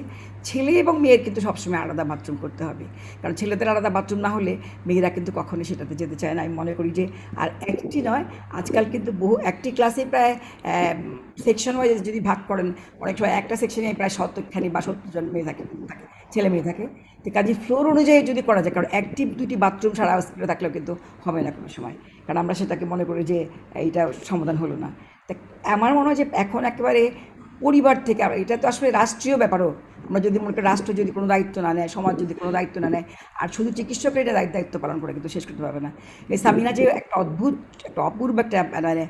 ছেলে এবং মেয়ের কিন্তু সবসময় আলাদা বাথরুম করতে হবে। কারণ ছেলেদের আলাদা বাথরুম না হলে মেয়েরা কিন্তু কখনোই সেটাতে যেতে চায় না। আমি মনে করি যে আর একটি নয়, আজকাল কিন্তু একটি ক্লাসে প্রায় সেকশন ওয়াইজ যদি ভাগ করেন, অনেক সময় একটা সেকশনে প্রায় 70খানি বা 70 জন মেয়ে থাকে, ছেলে মেয়ে থাকে। তো কাজে ফ্লোর অনুযায়ী যদি করা যায়, কারণ অ্যাক্টিভ 2টি বাথরুম সারা স্কুলে থাকলেও কিন্তু হবে না কোনো সময়, কারণ আমরা সেটাকে মনে করি যে এইটা সমাধান হলো না। তা আমার মনে হয় যে এখন একেবারে পরিবার থেকে, এটা তো আসলে রাষ্ট্রীয় ব্যাপারও, আমরা যদি মনে করি রাষ্ট্র যদি কোনো দায়িত্ব না নেয়, সমাজ যদি কোনো দায়িত্ব না নেয়, আর শুধু চিকিৎসকের এটা দায়িত্ব পালন করে কিন্তু শেষ করতে পারবে না। এই সামিনা যে একটা অদ্ভুত, একটা অপূর্ব একটা মানে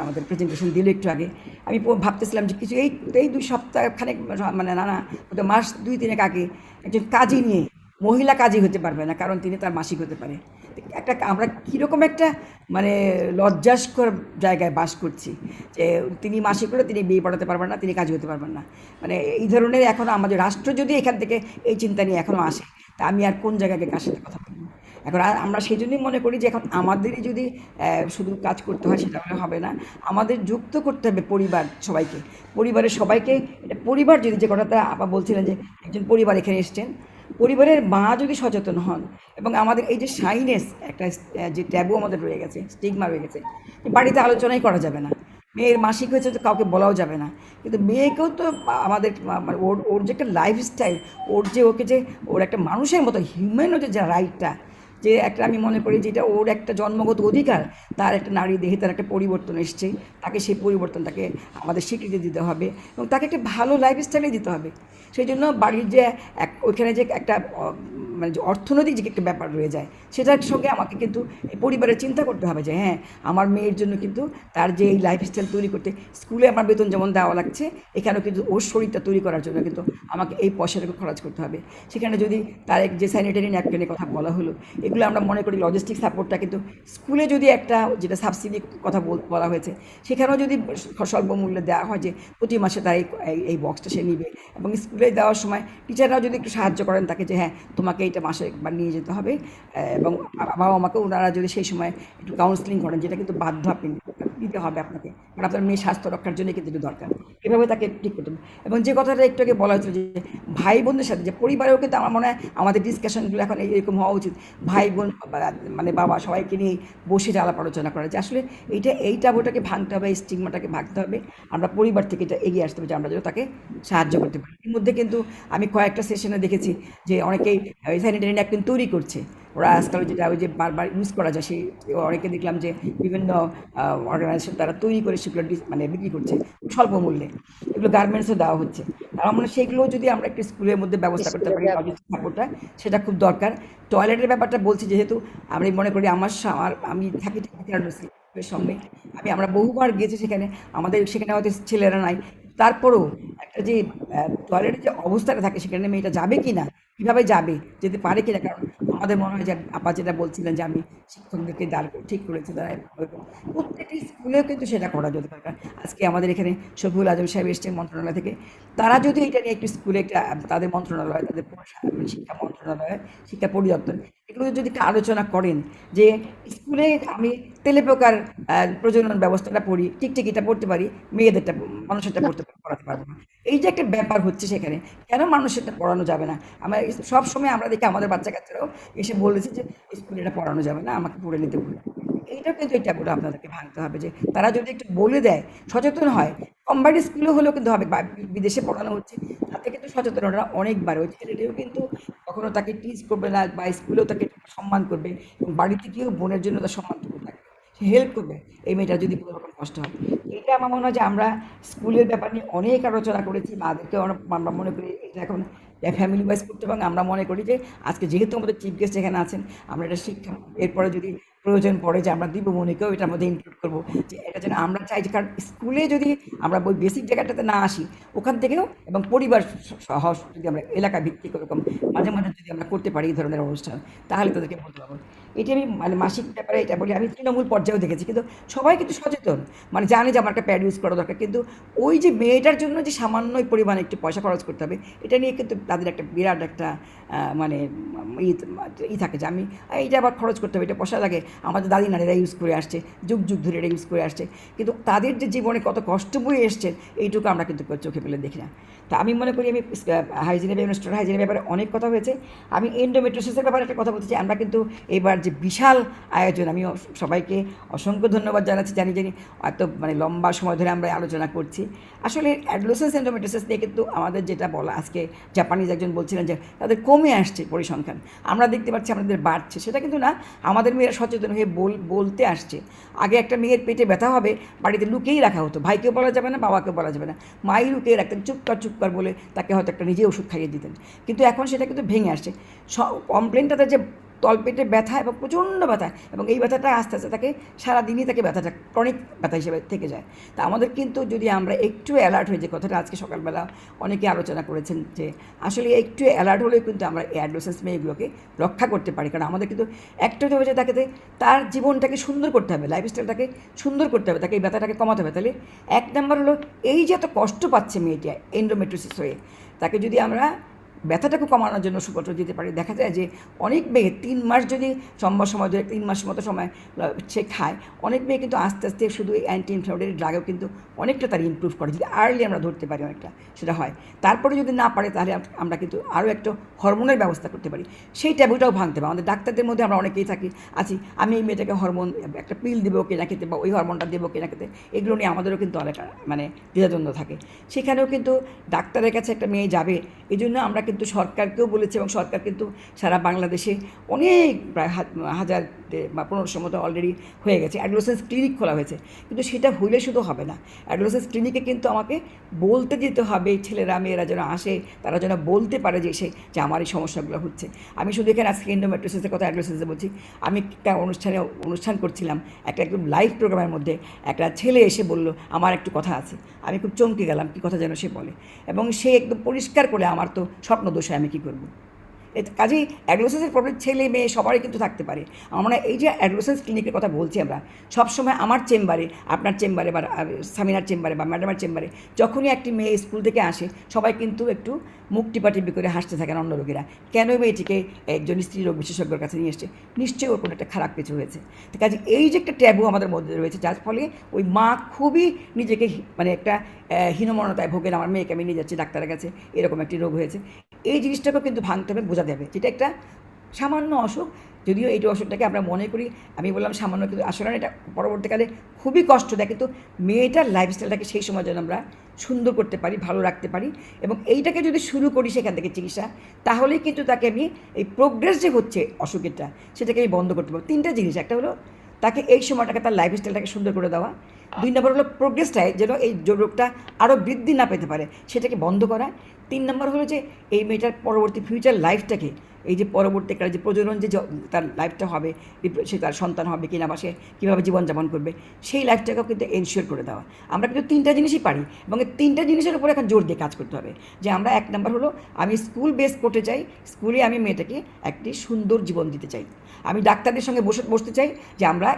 আমাদের প্রেজেন্টেশন দিল একটু আগে, আমি ভাবতেছিলাম যে কিছু এই 2 সপ্তাহ খানেক, মানে ওটা মাস 2-3 আগে একজন কাজী নিয়ে, মহিলা কাজী হতে পারবে না কারণ তিনি তার মাসিক হতে পারে। একটা আমরা কীরকম একটা মানে লজ্জাস্কর জায়গায় বাস করছি যে তিনি মাসিক হলে তিনি বিয়ে পড়াতে পারবেন না, তিনি কাজী হতে পারবেন না। মানে এই ধরনের এখন আমাদের রাষ্ট্র যদি এখান থেকে এই চিন্তা নিয়ে এখনও আসে, তা আমি আর কোন জায়গায় কার সাথে কথা বলবো? এখন আমরা সেই জন্যই মনে করি যে এখন আমাদেরই যদি শুধু কাজ করতে হয় সেটা হলে হবে না, আমাদের যুক্ত করতে হবে পরিবার সবাইকে, পরিবারের সবাইকে। এটা পরিবার যদি, যে কথাটা আপা বলছিলেন যে একজন পরিবার এখানে এসছেন, পরিবারের মা যদি সচেতন হন, এবং আমাদের এই যে শাইনেস একটা যে ট্যাবু আমাদের রয়ে গেছে, স্টিগমা রয়ে গেছে, বাড়িতে আলোচনাই করা যাবে না, মেয়ের মাসিক হয়েছে তো কাউকে বলাও যাবে না। কিন্তু মেয়েকেও তো আমাদের ওর যে একটা লাইফস্টাইল, ওকে যে ওর একটা মানুষের মতো হিউম্যান যে রাইটটা, যে একটা, আমি মনে করি যেটা ওর একটা জন্মগত অধিকার, তার একটা নারী দেহে তার একটা পরিবর্তন এসছে, তাকে সেই পরিবর্তনটাকে আমাদের স্বীকৃতি দিতে হবে এবং তাকে একটা ভালো লাইফস্টাইলে দিতে হবে। সেই জন্য বাড়ির যে ওইখানে যে একটা মানে যে অর্থনৈতিক যে একটা ব্যাপার রয়ে যায়, সেটার সঙ্গে আমাকে কিন্তু পরিবারের চিন্তা করতে হবে যে হ্যাঁ, আমার মেয়ের জন্য কিন্তু তার যে এই লাইফস্টাইল তৈরি করতে স্কুলে আমার বেতন যেমন দেওয়া লাগছে, এখানেও কিন্তু ওর শরীরটা তৈরি করার জন্য কিন্তু আমাকে এই পয়সাটাকে খরচ করতে হবে। সেখানে যদি তার যে স্যানিটারি ন্যাপকিনের কথা বলা হলো, এগুলো আমরা মনে করি লজিস্টিক সাপোর্টটা কিন্তু স্কুলে যদি একটা, যেটা সাবসিডি কথা বলা হয়েছে, সেখানেও যদি স্বল্প মূল্যে দেওয়া হয় যে প্রতি মাসে তার এই বক্সটা সে নিবে, এবং স্কুলে দেওয়ার সময় টিচাররাও যদি একটু সাহায্য করেন তাকে যে হ্যাঁ তোমাকে এইটা মাসে একবার নিয়ে যেতে হবে, এবং বাবা আমাকে ওনারা যদি সেই সময় একটু কাউন্সিলিং করেন, যেটা কিন্তু বাধ্য আপনি দিতে হবে আপনাকে, কারণ আপনার মেয়ের স্বাস্থ্য রক্ষার জন্য কিন্তু একটু দরকার, এভাবে তাকে ঠিক করতে হবে। এবং যে কথাটা একটু আগে বলা হয়েছিল যে ভাই বোনদের সাথে, যে পরিবারেও কিন্তু আমার মনে হয় আমাদের ডিসকাশনগুলো এখন এরকম হওয়া উচিত, ভাই বোন মানে বাবা সবাইকে নিয়ে বসে আলাপ আলোচনা করা, যে আসলে এই টাবুটাকে ভাঙতে হবে, এই স্টিগমাটাকে ভাঙতে হবে, আমরা পরিবার থেকে এটা এগিয়ে আসতে হবে যে আমরা যেন তাকে সাহায্য করতে পারি। এর মধ্যে কিন্তু আমি কয়েকটা সেশনে দেখেছি যে অনেকেই স্যানিটারি ন্যাপকিন তৈরি করছে, ওরা আজকাল যেটা ওই যে বারবার ইউজ করা যায়, সেই অনেকে দেখলাম যে বিভিন্ন অর্গানাইজেশন তারা তৈরি করে সেগুলো মানে বিক্রি করছে স্বল্প মূল্যে, এগুলো গার্মেন্টসও দেওয়া হচ্ছে। আর আমরা সেগুলো যদি আমরা একটু স্কুলের মধ্যে ব্যবস্থা করতে পারি, লজিস্টিক সাপোর্টটা, সেটা খুব দরকার। টয়লেটের ব্যাপারটা বলছি যেহেতু আমি মনে করি আমি থাকি সামনে, আমরা বহুবার গিয়েছি সেখানে, আমাদের সেখানে হয়তো ছেলেরা নাই, তারপরেও একটা যে টয়লেটের যে অবস্থাটা থাকে সেখানে মেয়েটা যাবে কি না, কীভাবে যাবে, যেতে পারে কিনা, কারণ আমাদের মনে হয় যে আপা যেটা বলছিলেন যে আমি শিক্ষকদেরকে ঠিক করেছি, তারা প্রত্যেকটি স্কুলেও কিন্তু সেটা করা যেতে পারে। আজকে আমাদের এখানে শফিউল আজম সাহেব এসছেন মন্ত্রণালয় থেকে, তারা যদি এটা নিয়ে একটু স্কুলে একটা তাদের মন্ত্রণালয়, তাদের শিক্ষা মন্ত্রণালয়, শিক্ষা পরিদপ্তর, এগুলো যদি একটা আলোচনা করেন যে স্কুলে আমি তেলেপোকার প্রজনন ব্যবস্থাটা পড়ি, টিকটিকিটা পড়তে পারি, মেয়েদেরটা মানুষেরটা পড়াতে পারবো না, এই যে একটা ব্যাপার হচ্ছে সেখানে, কেন মানুষেরটা পড়ানো যাবে না? আমরা সব সময় আমরা দেখি আমাদের বাচ্চা কাচ্চারাও এসে বলেছে যে স্কুলে এটা পড়ানো যাবে না, আমাকে পড়ে নিতে বলে। এইটাও কিন্তু এই ট্যাবুটা আপনাদেরকে ভাঙতে হবে, যে তারা যদি একটু বলে দেয়, সচেতন হয়, কম্বাইন্ড স্কুলে হলেও কিন্তু হবে, বিদেশে পড়ানো হচ্ছে, তাতে কিন্তু সচেতনতা অনেক বাড়ে। ওই ছেলেটিও কিন্তু কখনো তাকে টিজ করবে না, বা স্কুলেও তাকে সম্মান করবে, এবং বাড়িতে গিয়েও বোনের জন্য তার সম্মান থাকবে, সে হেল্প করবে এই মেয়েটা যদি কোনো রকম কষ্ট হয়। এটা আমার মনে হয় যে আমরা স্কুলের ব্যাপার নিয়ে অনেক আলোচনা করেছি, মাদেরকেও আমরা মনে করি এটা এখন ফ্যামিলি ওয়াইজ করতে, এবং আমরা মনে করি যে আজকে যেহেতু আমাদের চিফ গেস্ট এখানে আছেন, আমরা এটা শিক্ষা, এরপরে যদি প্রয়োজন পড়ে যে আমরা দীপমণিকেও এটার মধ্যে ইনক্লুড করবো, যে এটা যেন আমরা চাই যে, কারণ স্কুলে যদি আমরা ওই বেসিক জায়গাটাতে না আসি ওখান থেকেও, এবং পরিবার সহ যদি আমরা এলাকা ভিত্তিক ওরকম মাঝে মাঝে যদি আমরা করতে পারি এই ধরনের অনুষ্ঠান, তাহলে তাদেরকে বলতে পারবো। এটি আমি মানে মাসিক ব্যাপারে এটা বলি, আমি তৃণমূল পর্যায়েও দেখেছি, কিন্তু সবাই কিন্তু সচেতন, মানে জানে যে আমার একটা প্যাড ইউজ করা দরকার, কিন্তু ওই যে মেয়েটার জন্য যে সামান্য পরিমাণে একটু পয়সা খরচ করতে হবে, এটা নিয়ে কিন্তু তাদের একটা বিরাট একটা মানে থাকে যে আমি এইটা আবার খরচ করতে হবে, এটা পয়সা লাগে। আমাদের দাদি নারীরা ইউজ করে আসছে, যুগ যুগ ধরে এটা ইউজ করে আসছে, কিন্তু তাদের যে জীবনে কত কষ্ট বয়ে এসছে এইটুকু আমরা কিন্তু চোখে ফেলে দেখি না। তো আমি মনে করি, আমি হাইজিনের ব্যাপারে, স্টোর হাইজিনের ব্যাপারে অনেক কথা হয়েছে, আমি এন্ডোমেট্রিওসিসের ব্যাপারে একটা কথা বলতে চাই। আমরা কিন্তু এবার যে বিশাল আয়োজন, আমি সবাইকে অসংখ্য ধন্যবাদ জানাচ্ছি, জানি এত মানে লম্বা সময় ধরে আমরা আলোচনা করছি। আসলে অ্যাডোলেসেন্স এন্ডোমেট্রিওসিস নিয়ে কিন্তু আমাদের যেটা বলা, আজকে জাপানিজ একজন বলছিলেন যে তাদের কমে আসছে পরিসংখ্যান, আমরা দেখতে পাচ্ছি আমাদের বাড়ছে, সেটা কিন্তু না, আমাদের মেয়েরা সচেতন হয়ে বলতে আসছে। আগে একটা মেয়ের পেটে ব্যথা হবে বাড়িতে লুকিয়েই রাখা হতো, ভাইকেও বলা যাবে না, বাবাকেও বলা যাবে না, মাই লুকিয়ে রাখতেন, চুপ কর বলে তাকে হয়তো একটা নিজে ওষুধ খাইয়ে দিতেন। কিন্তু এখন সেটা কিন্তু ভেঙে আসছে। কমপ্লেনটাতে যে তলপেটে ব্যথা এবং প্রচণ্ড ব্যথা, এবং এই ব্যথাটা আস্তে আস্তে তাকে সারাদিনই তাকে ব্যথাটা ক্রনিক ব্যথা হিসেবে থেকে যায়। তা আমাদের কিন্তু যদি আমরা একটু অ্যালার্ট হয়ে, যে কথাটা আজকে সকালবেলা অনেকে আলোচনা করেছেন, যে আসলে একটু অ্যালার্ট হলেও কিন্তু আমরা এই অ্যাডোলেসেন্স মেয়েগুলোকে রক্ষা করতে পারি। কারণ আমাদের কিন্তু একটা হতে হবে যে তাকে তার জীবনটাকে সুন্দর করতে হবে, লাইফস্টাইলটাকে সুন্দর করতে হবে, তাকে এই ব্যথাটাকে কমাতে হবে। তাহলে এক নম্বর হলো, এই যে এত কষ্ট পাচ্ছে মেয়েটা এন্ডোমেট্রিওসিস হয়ে, তাকে যদি আমরা ব্যথাটাকে কমানোর জন্য সুপত্র দিতে পারি, দেখা যায় যে অনেক মেয়ে 3 মাস যদি সময় ধরে 3 মাস মতো সময় সে খায়, অনেক মেয়ে কিন্তু আস্তে আস্তে শুধু অ্যান্টি ইনফ্লামেটরি ড্রাগেও কিন্তু অনেকটা তার ইমপ্রুভ করে, যদি আর্লি আমরা ধরতে পারি অনেকটা সেটা হয়। তারপরে যদি না পারে, তাহলে আমরা কিন্তু আরও একটা হরমোনের ব্যবস্থা করতে পারি, সেই ট্যাবুটাও ভাঙতে হবে। আমাদের ডাক্তারদের মধ্যে আমরা অনেকেই আছি, আমি এই মেয়েটাকে হরমোন একটা পিল দেবো কিনা খেতে, বা ওই হরমোনটা দেবো কিনা খেতে, এগুলো নিয়ে আমাদেরও কিন্তু অনেক মানে দ্বিধাদ্বন্দ্ব থাকে। সেখানেও কিন্তু ডাক্তারের কাছে একটা মেয়ে যাবে, এই জন্য আমরা কিন্তু সরকারকেও বলেছি, এবং সরকার কিন্তু সারা বাংলাদেশে অনেক প্রায় 1000 বা 1500 মতো অলরেডি হয়ে গেছে অ্যাডোলেসেন্স ক্লিনিক খোলা হয়েছে। কিন্তু সেটা হইলে শুধু হবে না, অ্যাডোলেসেন্স ক্লিনিকে কিন্তু আমাকে বলতে দিতে হবে, ছেলেরা মেয়েরা যেন আসে, তারা যেন বলতে পারে যে আমার এই সমস্যাগুলো হচ্ছে। আমি শুধু এখানে আজকে এন্ডোমেট্রিওসিসের কথা, অ্যাডোলেসেন্সে বলছি। আমি একটা অনুষ্ঠান করছিলাম, একদম লাইভ প্রোগ্রামের মধ্যে একটা ছেলে এসে বলল আমার একটু কথা আছে। আমি খুব চমকে গেলাম, কী কথা যেন সে বলে, এবং সে একদম পরিষ্কার করে, আমার তো স্বপ্নদোষে আমি কী করবো। কাজেই অ্যাডোলেসেন্সের প্রবলেম ছেলে মেয়ে সবারই কিন্তু থাকতে পারে। আমরা এই যে অ্যাডোলেসেন্স ক্লিনিকের কথা বলছি, আমরা সবসময় আমার চেম্বারে, আপনার চেম্বারে, বা সামিনার চেম্বারে, বা ম্যাডামের চেম্বারে যখনই একটি মেয়ে স্কুল থেকে আসে, সবাই কিন্তু একটু মুখ টিপাটিপি করে হাসতে থাকেন অন্য রোগীরা, কেন মেয়েটিকে একজন স্ত্রী রোগ বিশেষজ্ঞের কাছে নিয়ে এসছে, নিশ্চয়ই ওর কোনো একটা খারাপ কিছু হয়েছে। তো কাজে এই যে একটা ট্যাবু আমাদের মধ্যে রয়েছে, যার ফলে ওই মা খুবই নিজেকে মানে একটা হীনমন্যতায় ভোগেন, আমার মেয়েকে আমি নিয়ে যাচ্ছি ডাক্তারের কাছে, এরকম একটি রোগ হয়েছে। এই জিনিসটাকেও কিন্তু ভাঙতে হবে, বোঝা দেবে, যেটা একটা সামান্য অসুখ, যদিও এই অসুখটাকে আমরা মনে করি, আমি বললাম সামান্য, কিন্তু আসলে এটা পরবর্তীকালে খুবই কষ্ট দেয়। কিন্তু মেয়েটার লাইফস্টাইলটাকে সেই সময় যেন আমরা সুন্দর করতে পারি, ভালো রাখতে পারি, এবং এইটাকে যদি শুরু করি সেখান থেকে চিকিৎসা, তাহলেই কিন্তু তাকে আমি এই প্রোগ্রেস যে হচ্ছে অসুখেরটা, সেটাকে আমি বন্ধ করতে পারবো। 3টা জিনিস, একটা হলো তাকে এই সময়টাকে তার লাইফস্টাইলটাকে সুন্দর করে দেওয়া, 2 নম্বর হলো প্রোগ্রেসটাই যেন এই রোগটা আরও বৃদ্ধি না পেতে পারে সেটাকে বন্ধ করা, 3 নম্বর হলো যে এই মেয়েটার পরবর্তী ফিউচার লাইফটাকে, এই যে পরবর্তীকালে যে প্রজনন যে তার লাইফটা হবে, সে তার সন্তান হবে কিনা, বা সে কীভাবে জীবনযাপন করবে, সেই লাইফটাকেও কিন্তু এনশিওর করে দেওয়া। আমরা কিন্তু 3টা জিনিসই পারি, এবং এই 3টা জিনিসের উপরে এখন জোর দিয়ে কাজ করতে হবে। যে আমরা 1 নম্বর হলো, আমি স্কুল বেস করতে চাই, স্কুলে আমি মেয়েটাকে একটি সুন্দর জীবন দিতে চাই। আমি ডাক্তারদের সঙ্গে বসতে চাই যে আমরা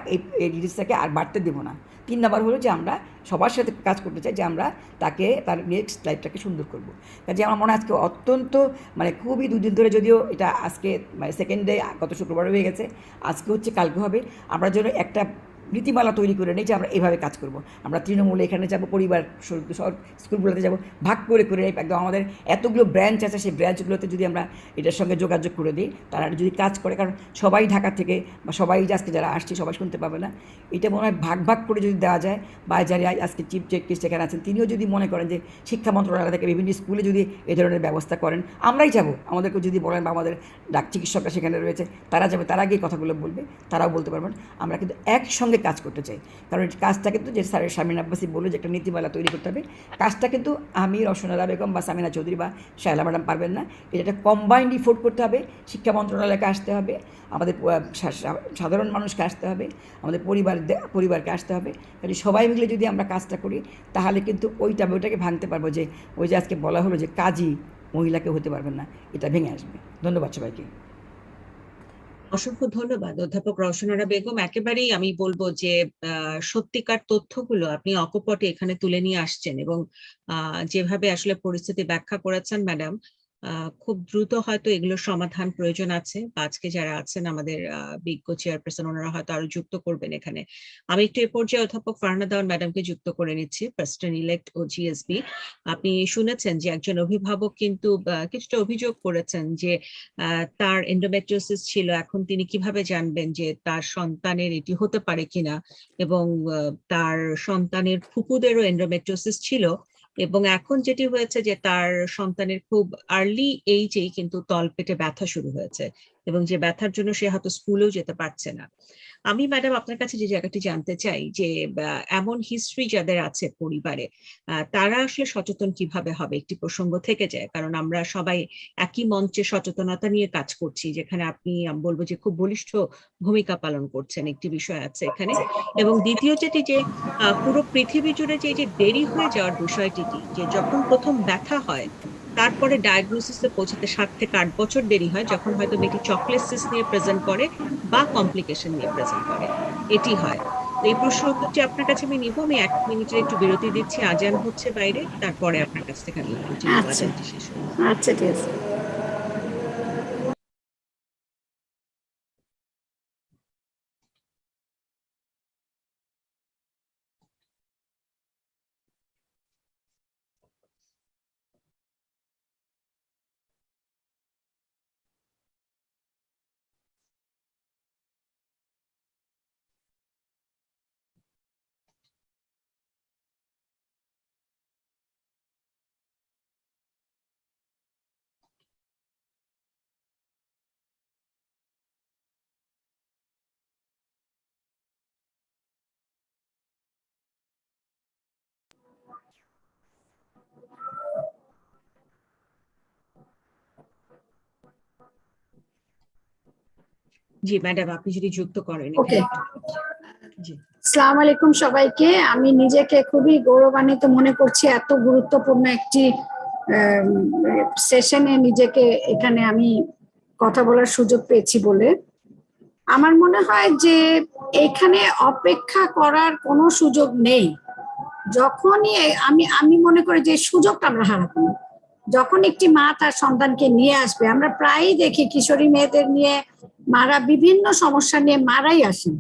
এই জিনিসটাকে আর বাড়তে দেবো না। 3 নম্বর হলো যে আমরা সবার সাথে কাজ করতে চাই, যে আমরা তাকে তার নেক্সট লাইফটাকে সুন্দর করবো। কাজে আমার মনে হয় আজকে অত্যন্ত মানে খুবই 2 দিন ধরে, যদিও এটা আজকে মানে সেকেন্ড ডে, গত শুক্রবার হয়ে গেছে, আজকে হচ্ছে, কালকে হবে, আমরা যেন একটা নীতিমালা তৈরি করে নেই যে আমরা এভাবে কাজ করব। আমরা তৃণমূলে এখানে যাব, পরিবার সব স্কুলগুলোতে যাব, ভাগ করে একদম আমাদের এতগুলো ব্রাঞ্চ আছে, সেই ব্রাঞ্চগুলোতে যদি আমরা এটার সঙ্গে যোগাযোগ করে দিই, তারা যদি কাজ করে, কারণ সবাই ঢাকা থেকে বা সবাই আজকে যারা আসছে সবাই শুনতে পাবে না, এটা মনে হয় ভাগ করে যদি দেওয়া যায়, বা যারা আজকে চিফ জেস্ট এখানে আছেন তিনিও যদি মনে করেন যে শিক্ষা মন্ত্রণালয় থেকে বিভিন্ন স্কুলে যদি এ ধরনের ব্যবস্থা করেন, আমরাই যাব, আমাদেরকে যদি বলেন, বা আমাদের চিকিৎসকরা সেখানে রয়েছে, তারা যাবে, তারা গিয়ে কথাগুলো বলবে, তারাও বলতে পারবেন, আমরা কিন্তু একসঙ্গে আমাদের কাজ করতে চাই, কারণ এই কাজটা কিন্তু যে স্যারের শারমিন আব্বাসী বলে যে একটা নীতিমালা তৈরি করতে হবে, কাজটা কিন্তু আমি, রসনারা বেগম বা সামিনা চৌধুরী বা শায়লা ম্যাডাম পারবেন না। এটা একটা কম্বাইন্ড ইফোর্ট করতে হবে, শিক্ষা মন্ত্রণালয়কে আসতে হবে, আমাদের সাধারণ মানুষকে আসতে হবে, আমাদের পরিবারকে আসতে হবে। কাজে সবাই মিলে যদি আমরা কাজটা করি তাহলে কিন্তু ওইটাকে ভাঙতে পারবো, যে ওই যে আজকে বলা হলো যে কাজী মহিলাকে হতে পারবেন না, এটা ভেঙে আসবে। ধন্যবাদ সবাইকে। অসংখ্য ধন্যবাদ অধ্যাপক রওশনারা বেগম। একেবারেই আমি বলবো যে সত্যিকার তথ্যগুলো আপনি অকপটে এখানে তুলে নিয়ে আসছেন, এবং যেভাবে আসলে পরিস্থিতি ব্যাখ্যা করেছেন ম্যাডাম, খুব দ্রুত হয়তো এগুলোর সমাধান প্রয়োজন আছে। আজকে যারা আছেন আমাদের বিজ্ঞ চেয়ারপারসন, ওনারা হয়তো আরো যুক্ত করবেন এখানে। আমি একটু এ পর্যায়ে অধ্যাপক ফারহানা দেওয়ান ম্যাডামকে যুক্ত করে নিচ্ছি, প্রেসিডেন্ট ইলেক্ট ও জিএসবি। আপনি শুনেছেন যে একজন অভিভাবক কিন্তু কিছুটা অভিযোগ করেছেন যে তার এন্ডোমেট্রিওসিস ছিল, এখন তিনি কিভাবে জানবেন যে তার সন্তানের এটি হতে পারে কিনা, এবং তার সন্তানের ফুপুদেরও এন্ডোমেট্রিওসিস ছিল, এবং এখন যেটি হয়েছে যে তার সন্তানের খুব আর্লি এইজেই কিন্তু তলপেটে ব্যথা শুরু হয়েছে, এবং যে ব্যথার জন্য সে হয়তো স্কুলেও যেতে পারছে না। আমি ম্যাডাম আপনার কাছে যে জায়গাটি জানতে চাই যে এমন হিস্ট্রি যাদের আছে পরিবারে, তারা আসলে সচেতন কিভাবে হবে, একটি প্রসঙ্গ থেকে যায়, কারণ আমরা সবাই একই মঞ্চে সচেতনতা নিয়ে কাজ করছি, যেখানে আপনি বলবো যে খুব বলিষ্ঠ ভূমিকা পালন করছেন, একটি বিষয় আছে এখানে। এবং দ্বিতীয় যেটি যে পুরো পৃথিবী জুড়ে যে দেরি হয়ে যাওয়ার বিষয়টি, যে যখন প্রথম ব্যথা হয় তারপরে ডায়াগনোসিসে পৌঁছাতে 7 থেকে 8 বছর দেরি হয়, যখন হয়তো মেয়েটি চকলেট সিস নিয়ে প্রেজেন্ট করে বা কমপ্লিকেশন নিয়ে প্রেজেন্ট করে, এটি হয়। তো এই প্রশ্ন উত্তরটি আপনার কাছে আমি নিব। আমি 1 মিনিটের একটু বিরতি দিচ্ছি, আজান হচ্ছে বাইরে, তারপরে আপনার কাছ থেকে আমি উত্তরটি নিব, আজানটি শেষ হলে। আচ্ছা, ঠিক আছে। জি ম্যাডাম, আপনি যদি যুক্ত করেন। ওকে, জি, আসসালামু আলাইকুম সবাইকে। আমি নিজেকে খুবই গৌরবান্বিত মনে করছি, এত গুরুত্বপূর্ণ একটি সেশনে নিজেকে এখানে আমি কথা বলার সুযোগ পেয়েছি বলে। আমার মনে হয় যে এখানে অপেক্ষা করার কোনো সুযোগ নেই। যখনই আমি মনে করি যে সুযোগটা আমরা হারাবো না। যখন একটি মা তার সন্তানকে নিয়ে আসবে, আমরা প্রায়ই দেখি কিশোরী মেয়েদের নিয়ে মারা বিভিন্ন সমস্যা নিয়ে মারাই আসেন,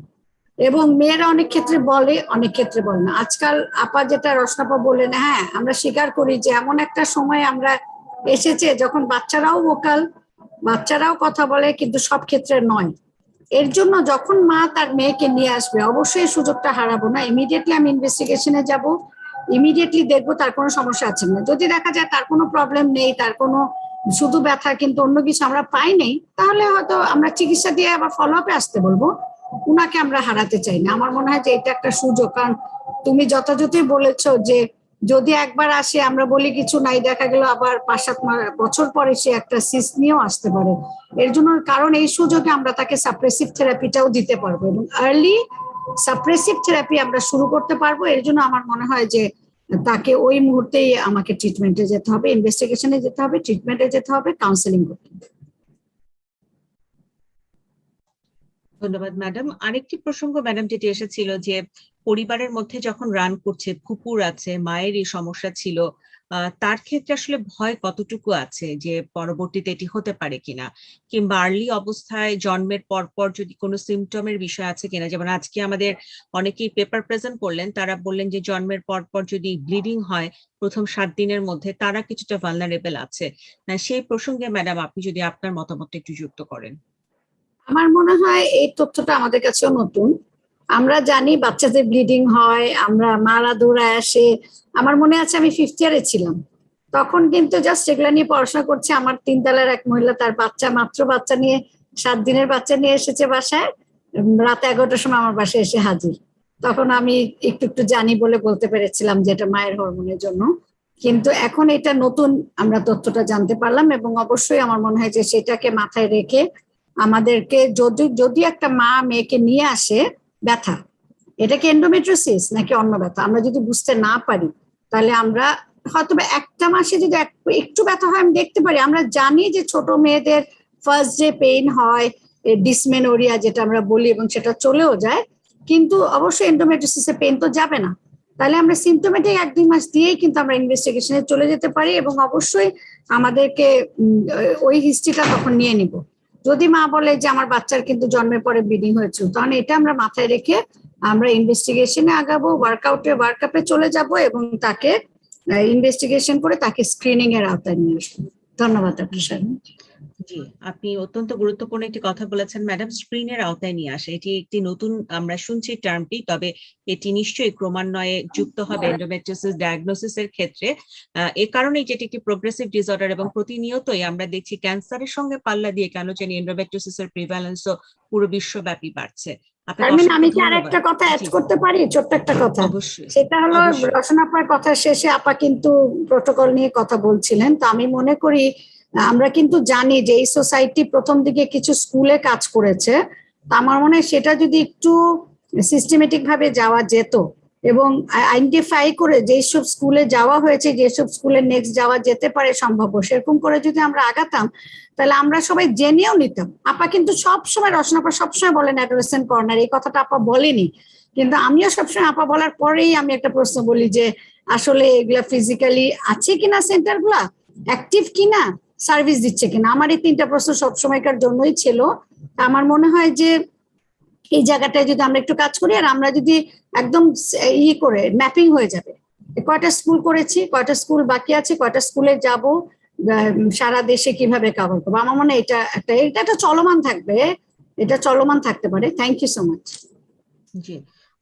এবং মেয়েরা অনেক ক্ষেত্রে বলে, অনেক ক্ষেত্রে বলে না। আজকাল আপা যেটা রসনাপা বললেন, হ্যাঁ আমরা স্বীকার করি যে এমন একটা সময় আমরা এসেছে যখন বাচ্চারাও ভোকাল, বাচ্চারাও কথা বলে, কিন্তু সব ক্ষেত্রে নয়। এর জন্য যখন মা তার মেয়েকে নিয়ে আসবে অবশ্যই সুযোগটা হারাবো না। ইমিডিয়েটলি আমি ইনভেস্টিগেশনে যাব, ইমিডিয়েটলি দেখবো তার কোনো সমস্যা আছে না। যদি দেখা যায় তার কোনো প্রবলেম নেই, তার কোনো শুধু ব্যথা কিন্তু অন্য কিছু আমরা পাই নেই, তাহলে হয়তো আমরা চিকিৎসা দিয়ে আবার ফলো আপে আসতে বলবো। উনাকে আমরা হারাতে চাই না। আমার মনে হয় যে এটা একটা সুযোগ, কারণ তুমি যথাযথই বলেছো যে যদি একবার আসে আমরা বলি কিছু নাই, দেখা গেল আবার 5-7 বছর পরে সে একটা সিস্ট নিয়েও আসতে পারে। এর জন্য কারণ এই সুযোগে আমরা তাকে সাপ্রেসিভ থেরাপিটাও দিতে পারবো, এবং আর্লি সাপ্রেসিভ থেরাপি আমরা শুরু করতে পারবো। এর জন্য আমার মনে হয় যে তাকে ওই মুহূর্তেই আমাকে ট্রিটমেন্টে যেতে হবে, ইনভেস্টিগেশনে যেতে হবে, ট্রিটমেন্টে যেতে হবে, কাউন্সেলিং করতে হবে। ধন্যবাদ ম্যাডাম। আরেকটি প্রসঙ্গ ম্যাডাম যেটি এসেছিল যে পরিবারের মধ্যে যখন রান করছে, ফুপুর আছে, মায়ের এই সমস্যা ছিল, তার ক্ষেত্রে আসলে ভয় কতটুকু আছে যে পরবর্তীতে এটি হতে পারে কিনা, কিংবা আর্লি অবস্থায় জন্মের পর যদি কোনো সিমটমের বিষয় আছে কিনা। যেমন আজকে আমাদের অনেকেই পেপার প্রেজেন্ট করলেন, তারা বললেন যে জন্মের পর যদি ব্লিডিং হয় প্রথম 7 দিনের মধ্যে, তারা কিছুটা ভালনারেবল আছে। সেই প্রসঙ্গে ম্যাডাম আপনি যদি আপনার মতামত একটু যুক্ত করেন। আমার মনে হয় এই তথ্যটা আমাদের কাছেও নতুন। আমরা জানি বাচ্চাদের ব্লিডিং হয়, আমরা মারা দৌড়ায় আসে। আমার মনে আছে আমি 5th ইয়ারে ছিলাম, তখন কিন্তু জাস্ট এগুলা নিয়ে পড়াশোনা করছে। আমার 3 তলার এক মহিলা তার বাচ্চা নিয়ে 7 দিনের বাচ্চা নিয়ে এসেছে বাসায়, রাত 11টার সময় আমার বাসায় এসে হাজির। তখন আমি একটু একটু জানি বলে বলতে পেরেছিলাম যে এটা মায়ের হরমোনের জন্য, কিন্তু এখন এটা নতুন আমরা তথ্যটা জানতে পারলাম, এবং অবশ্যই আমার মনে হয় যে সেটাকে মাথায় রেখে আমাদেরকে যদি যদি একটা মা মেয়েকে নিয়ে আসে ব্যথা, এটা কি এন্ডোমেট্রিওসিস নাকি অন্য ব্যথা আমরা যদি বুঝতে না পারি, তাহলে আমরা হয়তো একটা মাসে যদি একটু ব্যথা হয় আমি দেখতে পারি। আমরা জানি যে ছোট মেয়েদের ফার্স্ট ডে পেইন হয়, ডিসমেনোরিয়া যেটা আমরা বলি, এবং সেটা চলেও যায়, কিন্তু অবশ্যই এন্ডোমেট্রিওসিসে পেইন তো যাবে না। তাহলে আমরা সিমটোমেটিক 1-2 মাস দিয়েই কিন্তু আমরা ইনভেস্টিগেশনে চলে যেতে পারি, এবং অবশ্যই আমাদেরকে ওই হিস্ট্রিটা তখন নিয়ে নিব। যদি মা বলে যে আমার বাচ্চার কিন্তু জন্মের পরে ব্লিডিং হয়েছিল, তখন এটা আমরা মাথায় রেখে আমরা ইনভেস্টিগেশনে আগাবো, ওয়ার্কআপে চলে যাব, এবং তাকে ইনভেস্টিগেশন করে তাকে স্ক্রিনিং এর আওতায় নিয়ে আসবো। ধন্যবাদ ডক্টর শারমিন। জি, আপনি অত্যন্ত গুরুত্বপূর্ণ একটি কথা বলেছেন ম্যাডাম, স্ক্রিনের আওতায় নিয়ে আসে। এটি একটি নতুন আমরা শুনছি টার্মটি, তবে এটি নিশ্চয়ই ক্রমান্বয়ে যুক্ত হবে এন্ডোমেট্রিওসিস ডায়াগনোসিসের ক্ষেত্রে। এ কারণেই যেটি একটি প্রোগ্রেসিভ ডিসঅর্ডার, এবং প্রতিনিয়তই আমরা দেখছি ক্যান্সারের সঙ্গে পাল্লা দিয়ে কেন জানি এন্ডোমেট্রিওসিসের প্রিভ্যালেন্সও পুরো বিশ্বব্যাপী বাড়ছে। আমি কি আরেকটা কথা অ্যাড করতে পারি, ছোট্ট একটা কথা? অবশ্যই। সেটা হলো রচনা আপার কথা শেষে আপা কিন্তু প্রোটোকল নিয়ে কথা বলছিলেন, তো আমি মনে করি আমরা কিন্তু জানি যে এই সোসাইটি প্রথম দিকে কিছু স্কুলে কাজ করেছে, আমার মনে হয় সেটা যদি একটু সিস্টেমেটিক ভাবে যাওয়া যেত এবং আইডেন্টিফাই করে যেসব স্কুলে যাওয়া হয়েছে, যেসব স্কুলে নেক্সট যাওয়া যেতে পারে সম্ভাব্য, সেরকম করে যদি আমরা আগাতাম, তাহলে আমরা সবাই জেনেও নিতাম। আপা কিন্তু সবসময়, রচনা আপা সবসময় বলেন অ্যাডোলেসেন্ট কর্নার, এই কথাটা আপা বলেনি, কিন্তু আমিও সবসময় আপা বলার পরেই আমি একটা প্রশ্ন বলি যে আসলে এগুলা ফিজিক্যালি আছে কিনা, সেন্টার গুলা অ্যাক্টিভ কিনা, সার্ভিস দিচ্ছে কিনা। আমার এই 3টা প্রশ্ন সবসময়কার জন্যই ছিল। আমার মনে হয় যে এই জায়গাটায় যদি আমরা একটু কাজ করি, আর আমরা যদি একদম করে ম্যাপিং হয়ে যাবে, কয়টা স্কুল করেছি, কয়টা স্কুল বাকি আছে, কয়টা স্কুলে যাব, সারা দেশে কিভাবে কভার করবো, আমার মনে হয় এটা একটা চলমান থাকবে, এটা চলমান থাকতে পারে। Thank you so much. জি,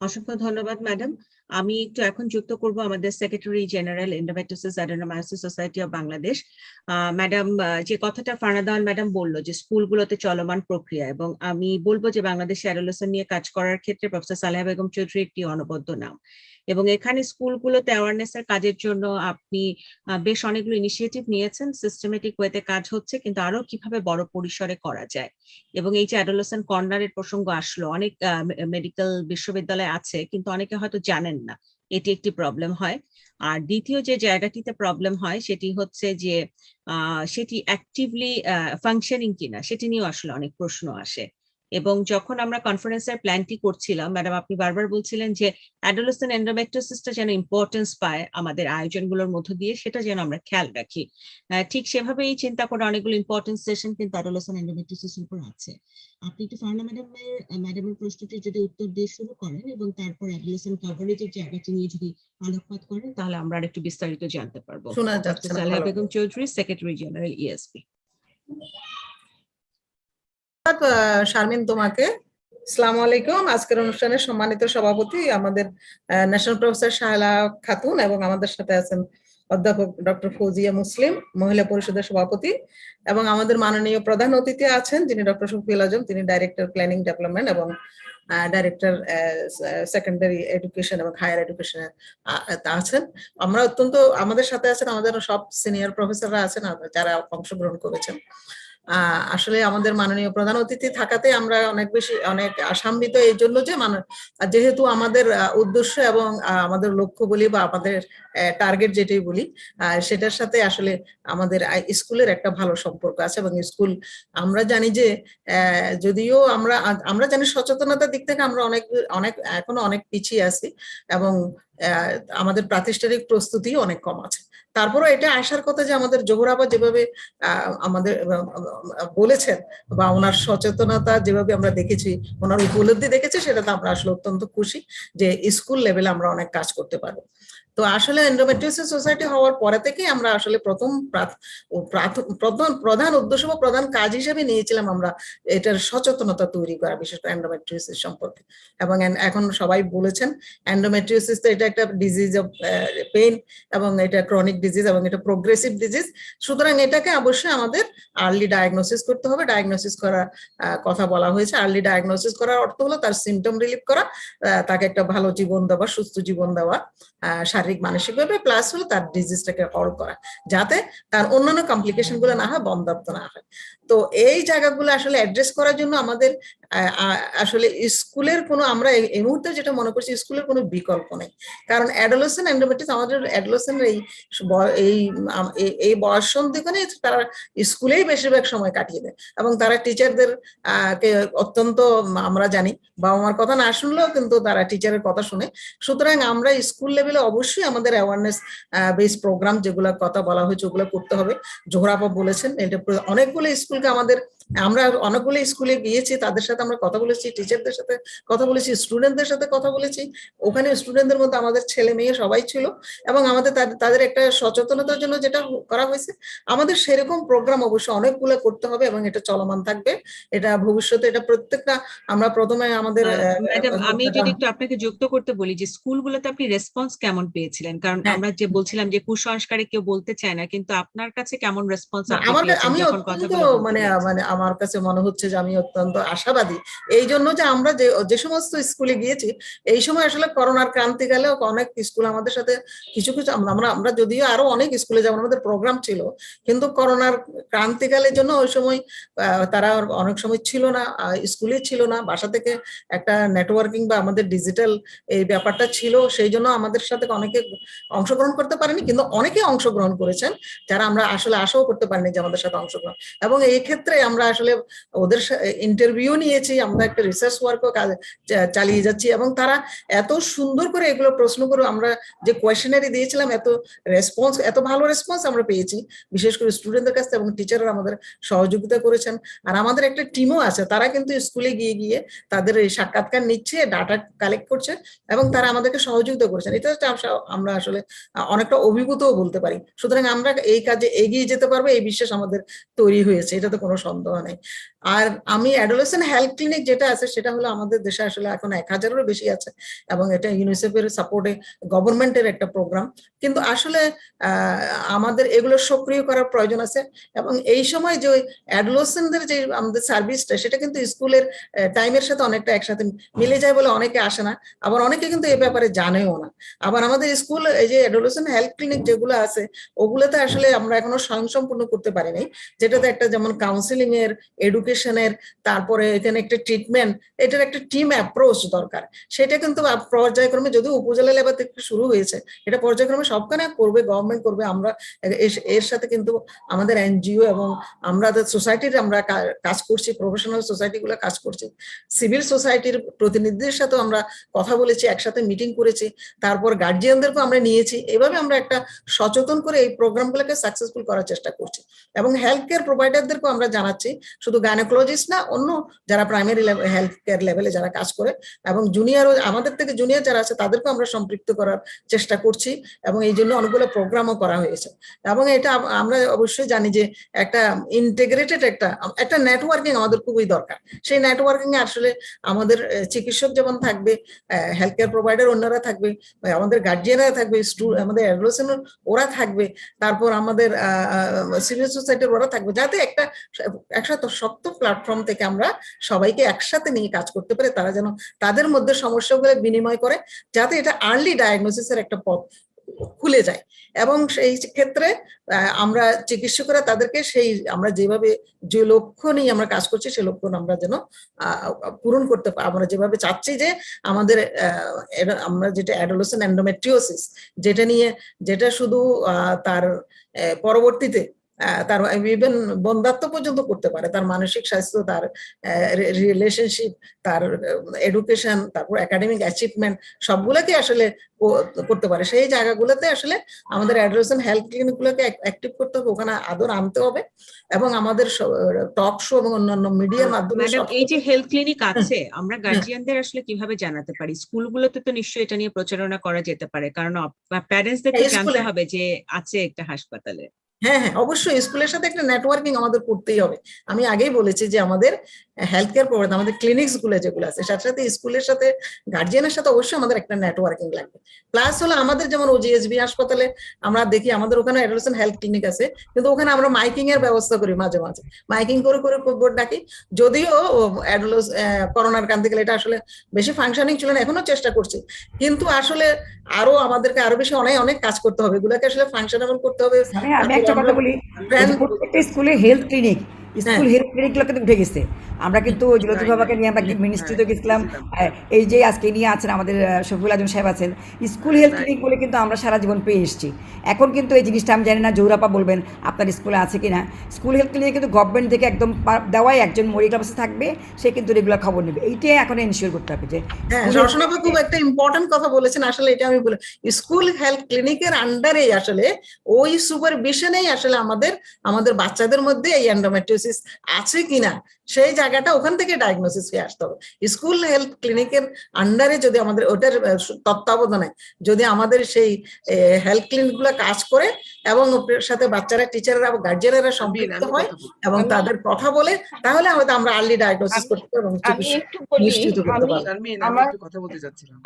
অসংখ্য ধন্যবাদ ম্যাডাম। আমি একটু এখন যুক্ত করব আমাদের secretary general endometriosis adenomyosis society of Bangladesh. Madam, যে কথাটা ফারনাদান ম্যাডাম বললো যে স্কুলগুলোতে চলমান প্রক্রিয়া, এবং আমি বলবো যে বাংলাদেশে অ্যাডোলেসেন্ট নিয়ে কাজ করার ক্ষেত্রে প্রফেসর সালেহা বেগম চৌধুরী একটি অনবদ্য নাম, এবং এখানে স্কুলগুলোতে অ্যাওয়ারনেস এর কাজের জন্য আপনি বেশ অনেকগুলো ইনিশিয়েটিভ নিয়েছেন, সিস্টেমেটিক ওয়েতে কাজ হচ্ছে, কিন্তু আরো কিভাবে বড় পরিসরে করা যায়। এবং এই যে অ্যাডোলেসেন্ট কর্নারের প্রসঙ্গ আসলো, অনেক মেডিকেল বিশ্ববিদ্যালয় আছে কিন্তু অনেকে হয়তো জানেন না, এটি একটি প্রবলেম হয়। আর দ্বিতীয় যে জায়গাটিতে প্রবলেম হয় সেটি হচ্ছে যে সেটি অ্যাক্টিভলি ফাংশনিং কিনা, সেটি নিয়েও আসলে অনেক প্রশ্ন আসে। এবং যখন আমরা কনফারেন্সের প্ল্যানটি করছিলাম, ম্যাডাম আপনি বারবার বলছিলেন যে অ্যাডোলেসেন্ট এন্ডোমেট্রিওসিসটা যেন ইম্পর্টেন্স পায় আমাদের আয়োজনগুলোর মধ্য দিয়ে, সেটা যেন আমরা খেয়াল রাখি। ঠিক সেভাবেই চিন্তা করে অনেকগুলো ইম্পর্টেন্ট সেশন কিন্তু অ্যাডোলেসেন্ট এন্ডোমেট্রিওসিসের উপর আছে। আপনি একটু ফারনা ম্যাডামের প্রশ্নটি যদি উত্তর দিয়ে শুরু করেন, এবং তারপর অ্যাডোলেসেন্ট কভারেজের জায়গাটি নিয়ে যদি আলোকপাত করেন, তাহলে আমরা আরেকটু বিস্তারিত জানতে পারবো। শোনা যাচ্ছে না। Saleha Begum Chowdhury, secretary general EASB। Sharmin তোমাকে। আসসালামু আলাইকুম। আজকের অনুষ্ঠানের সম্মানিত সভাপতি আমাদের ন্যাশনাল প্রফেসর শাহলা খাতুন, এবং আমাদের সাথে আছেন অধ্যাপক ডক্টর ফৌজিয়া মুসলিম, মহিলা পরিষদের সভাপতি, এবং আমাদের মাননীয় প্রধান অতিথি আছেন যিনি ডক্টর শফিউল আজম, তিনি ডাইরেক্টর প্ল্যানিং ডেভেলপমেন্ট এবং ডাইরেক্টর সেকেন্ডারি এডুকেশন এবং হায়ার এডুকেশনে আছেন। আমরা অত্যন্ত, আমাদের সাথে আছেন আমাদের সব সিনিয়র প্রফেসররা আছেন যারা অংশগ্রহণ করেছেন। আসলে আমাদের মাননীয় প্রধান অতিথি থাকাতে আমরা অনেক আশান্বিত, এই জন্য যে যেহেতু আমাদের উদ্দেশ্য এবং আমাদের লক্ষ্য বলি বা আমাদের টার্গেট যেটাই বলি, সেটার সাথে আসলে আমাদের স্কুলের একটা ভালো সম্পর্ক আছে। এবং স্কুল, আমরা জানি যে যদিও আমরা জানি সচেতনতার দিক থেকে আমরা এখনো অনেক পিছিয়ে আছি, এবং আমাদের প্রাতিষ্ঠানিক প্রস্তুতি অনেক কম আছে। তারপরও এটা আসার কথা যে আমাদের জোহরাবা যেভাবে আমাদের বলেছেন, বা ওনার সচেতনতা যেভাবে আমরা দেখেছি, ওনার উপলব্ধি দেখেছি, সেটাতে আমরা আসলে অত্যন্ত খুশি যে স্কুল লেভেলে আমরা অনেক কাজ করতে পারবো। তো আসলে এন্ডোমেট্রিওসিস সোসাইটি হওয়ার পরে থেকেই আমরা আসলে প্রধান উদ্দেশ্য বা প্রধান কাজ হিসেবে নিয়েছিলাম আমরা এটার সচেতনতা তৈরি করা, বিশেষ করে এন্ডোমেট্রিওসিস সম্পর্কে। এবং এখন সবাই বলেছেন এন্ডোমেট্রিওসিস তো এটা একটা ডিজিজ অফ পেইন এবং এটা ক্রনিক ডিজিজ এবং এটা প্রোগ্রেসিভ ডিজিজ। সুতরাং এটাকে অবশ্যই আমাদের আর্লি ডায়াগনোসিস করতে হবে। ডায়াগনোসিস করার কথা বলা হয়েছে। আর্লি ডায়াগনোসিস করার অর্থ হলো তার সিমটম রিলিভ করা, তাকে একটা ভালো জীবন দেওয়া, সুস্থ জীবন দেওয়া শারীরিক মানসিকভাবে, প্লাস হলো তার ডিজিজটাকে হল করা, যাতে তার অন্যান্য কমপ্লিকেশন গুলো না হয়, বন্ধ্যাত্ব না হয়। তো এই জায়গাগুলো আসলে অ্যাড্রেস করার জন্য আমাদের আসলে স্কুলের কোনো, আমরা এই মুহূর্তে যেটা মনে করছি স্কুলের কোনো বিকল্প নেই। কারণ অ্যাডোলেসেন্ট এন্ডোমেট্রিস, আমাদের অ্যাডোলেসেন্ট এই বয়স সন্ধিক্ষণে তারা স্কুলেই বেশিরভাগ সময় কাটিয়ে দেয় এবং তারা টিচারদের কে অত্যন্ত, আমরা জানি বাবা মার কথা না শুনলেও কিন্তু তারা টিচারের কথা শুনে। সুতরাং আমরা স্কুল লেভেলে অবশ্যই আমাদের অ্যাওয়ারনেস বেস প্রোগ্রাম যেগুলো কথা বলা হয়েছে ওগুলো করতে হবে। জোহরাপা বলেছেন, এটা অনেকগুলো স্কুলকে আমরা অনেকগুলো স্কুলে গিয়েছি, তাদের সাথে আমরা কথা বলেছি, টিচারদের সাথে কথা বলেছি, স্টুডেন্টদের সাথে কথা বলেছি। ওখানে স্টুডেন্টদের মধ্যে আমাদের ছেলে মেয়ে সবাই ছিল এবং আমাদের তাদের একটা সচেতনতার জন্য যেটা করা হয়েছে, আমাদের সেরকম প্রোগ্রাম অবশ্যই অনেকগুলো করতে হবে এবং এটা চলমান থাকবে। এটা ভবিষ্যতে, এটা প্রত্যেকটা, আমরা প্রথমে আমাদের ম্যাডাম আমি যদি একটু আপনাকে যুক্ত করতে বলি যে স্কুলগুলোতে আপনি রেসপন্স কেমন পেয়েছিলেন? কারণ আমরা যে বলছিলাম যে কুসংস্কারে কেউ বলতে চায় না, কিন্তু আপনার কাছে কেমন রেসপন্স আপনি পেয়েছেন যখন কথাগুলো মানে আমার কাছে মনে হচ্ছে যে আমি অত্যন্ত আশাবাদী, এই জন্য যে আমরা যে সমস্ত স্কুলে গিয়েছি এই সময় আসলে করোনার ক্রান্তিকালে অনেক স্কুল আমাদের সাথে কিছু কিছু, আমরা যদিও আরো অনেক স্কুলে যেমন আমাদের প্রোগ্রাম ছিল, কিন্তু করোনার ক্রান্তিকালের জন্য ওই সময় তারা অনেক সময় ছিল না, স্কুলে ছিল না, বাসা থেকে একটা নেটওয়ার্কিং বা আমাদের ডিজিটাল এই ব্যাপারটা ছিল, সেই জন্য আমাদের সাথে অনেকে অংশগ্রহণ করতে পারেনি, কিন্তু অনেকে অংশগ্রহণ করেছেন যারা আমরা আসলে আশাও করতে পারিনি যে আমাদের সাথে অংশগ্রহণ। এবং এই ক্ষেত্রে আমরা আসলে ওদের ইন্টারভিউ নিয়েছি, আমরা একটা রিসার্চ ওয়ার্কও চালিয়ে যাচ্ছি এবং তারা এত সুন্দর করে এগুলো প্রশ্ন করে, আমরা যে কোয়েশনারি দিয়েছিলাম এত রেসপন্স, এত ভালো রেসপন্স আমরা পেয়েছি, বিশেষ করে স্টুডেন্টদের কাছ থেকে, এবং টিচাররা আমাদের সহযোগিতা করেছেন। আর আমাদের একটা টিমও আছে, তারা কিন্তু স্কুলে গিয়ে গিয়ে তাদের এই সাক্ষাৎকার নিচ্ছে, ডাটা কালেক্ট করছে এবং তারা আমাদেরকে সহযোগিতা করেছেন। এটা আমরা আসলে অনেকটা অভিভূতও বলতে পারি। সুতরাং আমরা এই কাজে এগিয়ে যেতে পারবো এই বিশ্বাস আমাদের তৈরি হয়েছে, এটাতে কোনো সন্দেহ নেই। আর আমি অ্যাডোলেসেন্ট হেলথ ক্লিনিক যেটা আছে সেটা হলো আমাদের দেশে আসলে এখন 1000-এরও বেশি আছে এবং এটা ইউনিসেফের সাপোর্টে গভর্নমেন্টের একটা প্রোগ্রাম। কিন্তু আসলে আমাদের এগুলো সক্রিয় করার প্রয়োজন আছে এবং এই সময় যে অ্যাডোলেসেন্টদের যে আমাদের সার্ভিসটা, সেটা কিন্তু স্কুলের টাইমের সাথে অনেকটা একসাথে মিলে যায় বলে অনেকে আসে না, আবার অনেকে কিন্তু এই ব্যাপারে জানেও না। আবার আমাদের স্কুল এই যে অ্যাডোলেসেন্ট হেলথ ক্লিনিক যেগুলো আছে ওগুলোতে আসলে আমরা এখনো স্বয়ংসম্পূর্ণ করতে পারিনি, যেটাতে একটা যেমন কাউন্সিলিং এর, এডুকেশনের, তারপরে এখানে একটা ট্রিটমেন্ট, এটার একটা টিম অ্যাপ্রোচ দরকার। সেটা কিন্তু পর্যায়ক্রমে, যদিও উপজেলা লেভেল থেকে শুরু হয়েছে, এটা পর্যায়ক্রমে সবখানে করবে, গভর্নমেন্ট করবে। আমরা এর সাথে কিন্তু আমাদের এনজিও এবং আমাদের সোসাইটির আমরা কাজ করছি, প্রফেশনাল সোসাইটি গুলো কাজ করছি, সিভিল সোসাইটির প্রতিনিধিদের সাথে আমরা কথা বলেছি, একসাথে মিটিং করেছি, তারপর গার্জিয়ানদেরকেও আমরা নিয়েছি। এভাবে আমরা একটা সচেতন করে এই প্রোগ্রামগুলোকে সাকসেসফুল করার চেষ্টা করছি এবং হেলথ কেয়ার প্রোভাইডারদেরকেও আমরা জানাচ্ছি, শুধু গাইনোকোলজিস্ট না, অন্য যারা প্রাইমারি হেলথ কেয়ার লেভেলে যারা কাজ করে এবং জুনিয়রও, আমাদের থেকে জুনিয়র যারা আছে তাদেরকেও আমরা সম্পৃক্ত করার চেষ্টা করছি এবং এই জন্য অনেকগুলো প্রোগ্রামও করা হয়েছে। এবং এটা আমরা অবশ্যই জানি যে একটা ইন্টিগ্রেটেড একটা নেটওয়ার্কিং আমাদের খুবই দরকার। সেই নেটওয়ার্কিং এ আসলে আমাদের চিকিৎসক যেমন থাকবে, হেলথ কেয়ার প্রোভাইডার অন্যরা থাকবে, আমাদের গার্জিয়ানরা থাকবে, আমাদের অ্যাডোলেসেন্ট ওরা থাকবে, তারপর আমাদের সিভিল সোসাইটির ওরা থাকবে, যাতে একটা একসাথে শক্ত প্ল্যাটফর্ম থেকে আমরা সবাইকে একসাথে নিয়ে কাজ করতে পারে, তারা যেন তাদের মধ্যে সমস্যাগুলো বিনিময় করে, যাতে এটা আর্লি ডায়াগনোসিসের একটা পথ খুলে যায়। এবং সেই ক্ষেত্রে আমরা চিকিৎসকরা তাদেরকে সেই, আমরা যেভাবে যে লক্ষ্য নিয়ে আমরা কাজ করছি সেই লক্ষ্য আমরা যেন পূরণ করতে পারি। আমরা যেভাবে চাচ্ছি যে আমাদের আমরা যেটা অ্যাডোলেসেন্ট এন্ডোমেট্রিওসিস, যেটা নিয়ে, যেটা শুধু তার পরবর্তীতে তার ইভেন বন্ধাত্ব পর্যন্ত করতে পারে, তার মানসিক স্বাস্থ্য, তার রিলেশনশিপ, তার এডুকেশন, তারপর একাডেমিক অ্যাচিভমেন্ট সবগুলোকে আসলে করতে পারে। সেই জায়গাগুলোতে আসলে আমাদের অ্যাডোলেসেন্ট হেলথ ক্লিনিক গুলোকে অ্যাক্টিভ করতে হবে, ওখানে আদর আনতে হবে এবং আমাদের টক শো এবং অন্যান্য মিডিয়ার মাধ্যমে। ম্যাডাম, এই যে হেলথ ক্লিনিক আছে, আমরা গার্জিয়ানদের আসলে কিভাবে জানাতে পারি? স্কুলগুলোতে তো নিশ্চয়ই এটা নিয়ে প্রচারণা করা যেতে পারে, কারণ প্যারেন্টসদের তো জানতে হবে যে আছে একটা হাসপাতালে। হ্যাঁ হ্যাঁ, অবশ্যই স্কুলের সাথে একটা নেটওয়ার্কিং আমাদের করতেই হবে। আমি আগেই বলেছি যে আমাদের হেলথ কেয়ার প্রোভাইড, আমাদের ক্লিনিক্স গুলো যেগুলো আছে, সাথে সাথে স্কুলের সাথে গার্জিয়ানের সাথে অবশ্যই আমাদের একটা নেটওয়ার্কিং লাগবে। প্লাস হলো আমাদের যেমন EASB হাসপাতালে আমরা দেখি আমাদের ওখানে অ্যাডোলেসেন্ট হেলথ ক্লিনিক আছে, কিন্তু ওখানে আমরা মাইকিং এর ব্যবস্থা করি, মাঝে মাঝে মাইকিং করে করে বোর্ড ডাকি। যদিও করোনার কারণ থেকে এটা আসলে বেশি ফাংশনিং ছিল না, এখনো চেষ্টা করছি, কিন্তু আসলে আরো আমাদেরকে আরো বেশি অনেক অনেক কাজ করতে হবে, এগুলোকে আসলে ফাংশনেবল করতে হবে। আমি একটা কথা বলি, প্রত্যেকটা স্কুলে health clinic, school health clinic গুলো কিন্তু উঠে গেছে। আমরা কিন্তু লতিফ বাবাকে নিয়ে আমরা মিনিস্ট্রিতে গেছিলাম, এই যে আজকে নিয়ে আছেন আমাদের শফিউল আজম সাহেব আছেন, স্কুল হেলথ ক্লিনিক বলে কিন্তু আমরা সারা জীবন পেয়ে এসেছি। এখন কিন্তু এই জিনিসটা আমি জানি না, জৌরাপা বলবেন আপনার স্কুলে আছে কিনা। স্কুল হেলথ ক্লিনিক কিন্তু গভর্নমেন্ট থেকে একদম দেওয়াই, একজন মেডিকেল অফিসার থাকবে, সে কিন্তু রেগুলার খবর নেবে। এইটাই এখন এনশিওর করতে হবে যে রচনাপা খুব একটা ইম্পর্টেন্ট কথা বলেছেন। আসলে এটা আমি বলি, স্কুল হেলথ ক্লিনিকের আন্ডারে আসলে ওই সুপারভিশনেই আসলে আমাদের বাচ্চাদের মধ্যে এই এন্ডোমেট্রিওসিস আছে কিনা সেই জায়গাটা ওখান থেকে ডায়াগনোসিস হয়ে আসতে হবে। স্কুল হেলথ ক্লিনিকের আন্ডারে যদি আমাদের ওটার তত্ত্বাবধানে যদি আমাদের সেই হেলথ ক্লিনিক গুলো কাজ করে এবং সাথে বাচ্চারা, টিচাররা, গার্জিয়ানেরা সম্পৃক্ত হয় এবং তাদের কথা বলে, তাহলে হয়তো আমরা আর্লি ডায়াগনোসিস করতে পারবো এবং নিশ্চিত করতে পারবো।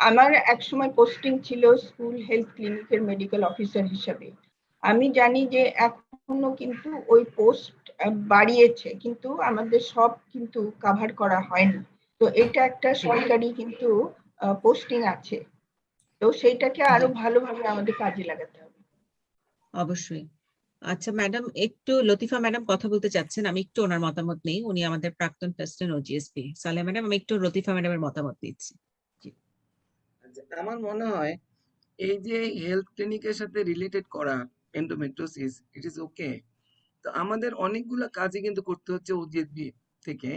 আমার এক সময় পোস্টিং ছিল স্কুল হেলথ ক্লিনিকের মেডিকেল অফিসার হিসেবে। আমি জানি যে এখনো কিন্তু ওই পোস্ট বাড়িয়েছে, কিন্তু আমাদের সব কিন্তু কভার করা হয়নি। তো এটা একটা সরকারি কিন্তু পোস্টিং আছে, তো সেইটাকে আরো ভালোভাবে আমাদের কাজে লাগাতে হবে। অবশ্যই। আচ্ছা ম্যাডাম, একটু লতিফা ম্যাডাম কথা বলতে চাচ্ছেন, আমি একটু ওনার মতামত নেই। উনি আমাদের প্রাক্তন প্রেসিডেন্ট OGSP। সালেহা ম্যাডাম, আমি একটু লতিফা ম্যাডামের মতামত দিচ্ছি। আমার মনে হয় এই যে হেলথ ক্লিনিকের সাথে রিলেটেড করা এন্ডোমেট্রিওসিস, ইট ইজ ওকে। তো আমাদের অনেকগুলো কাজই কিন্তু করতে হচ্ছে OGSB থেকে,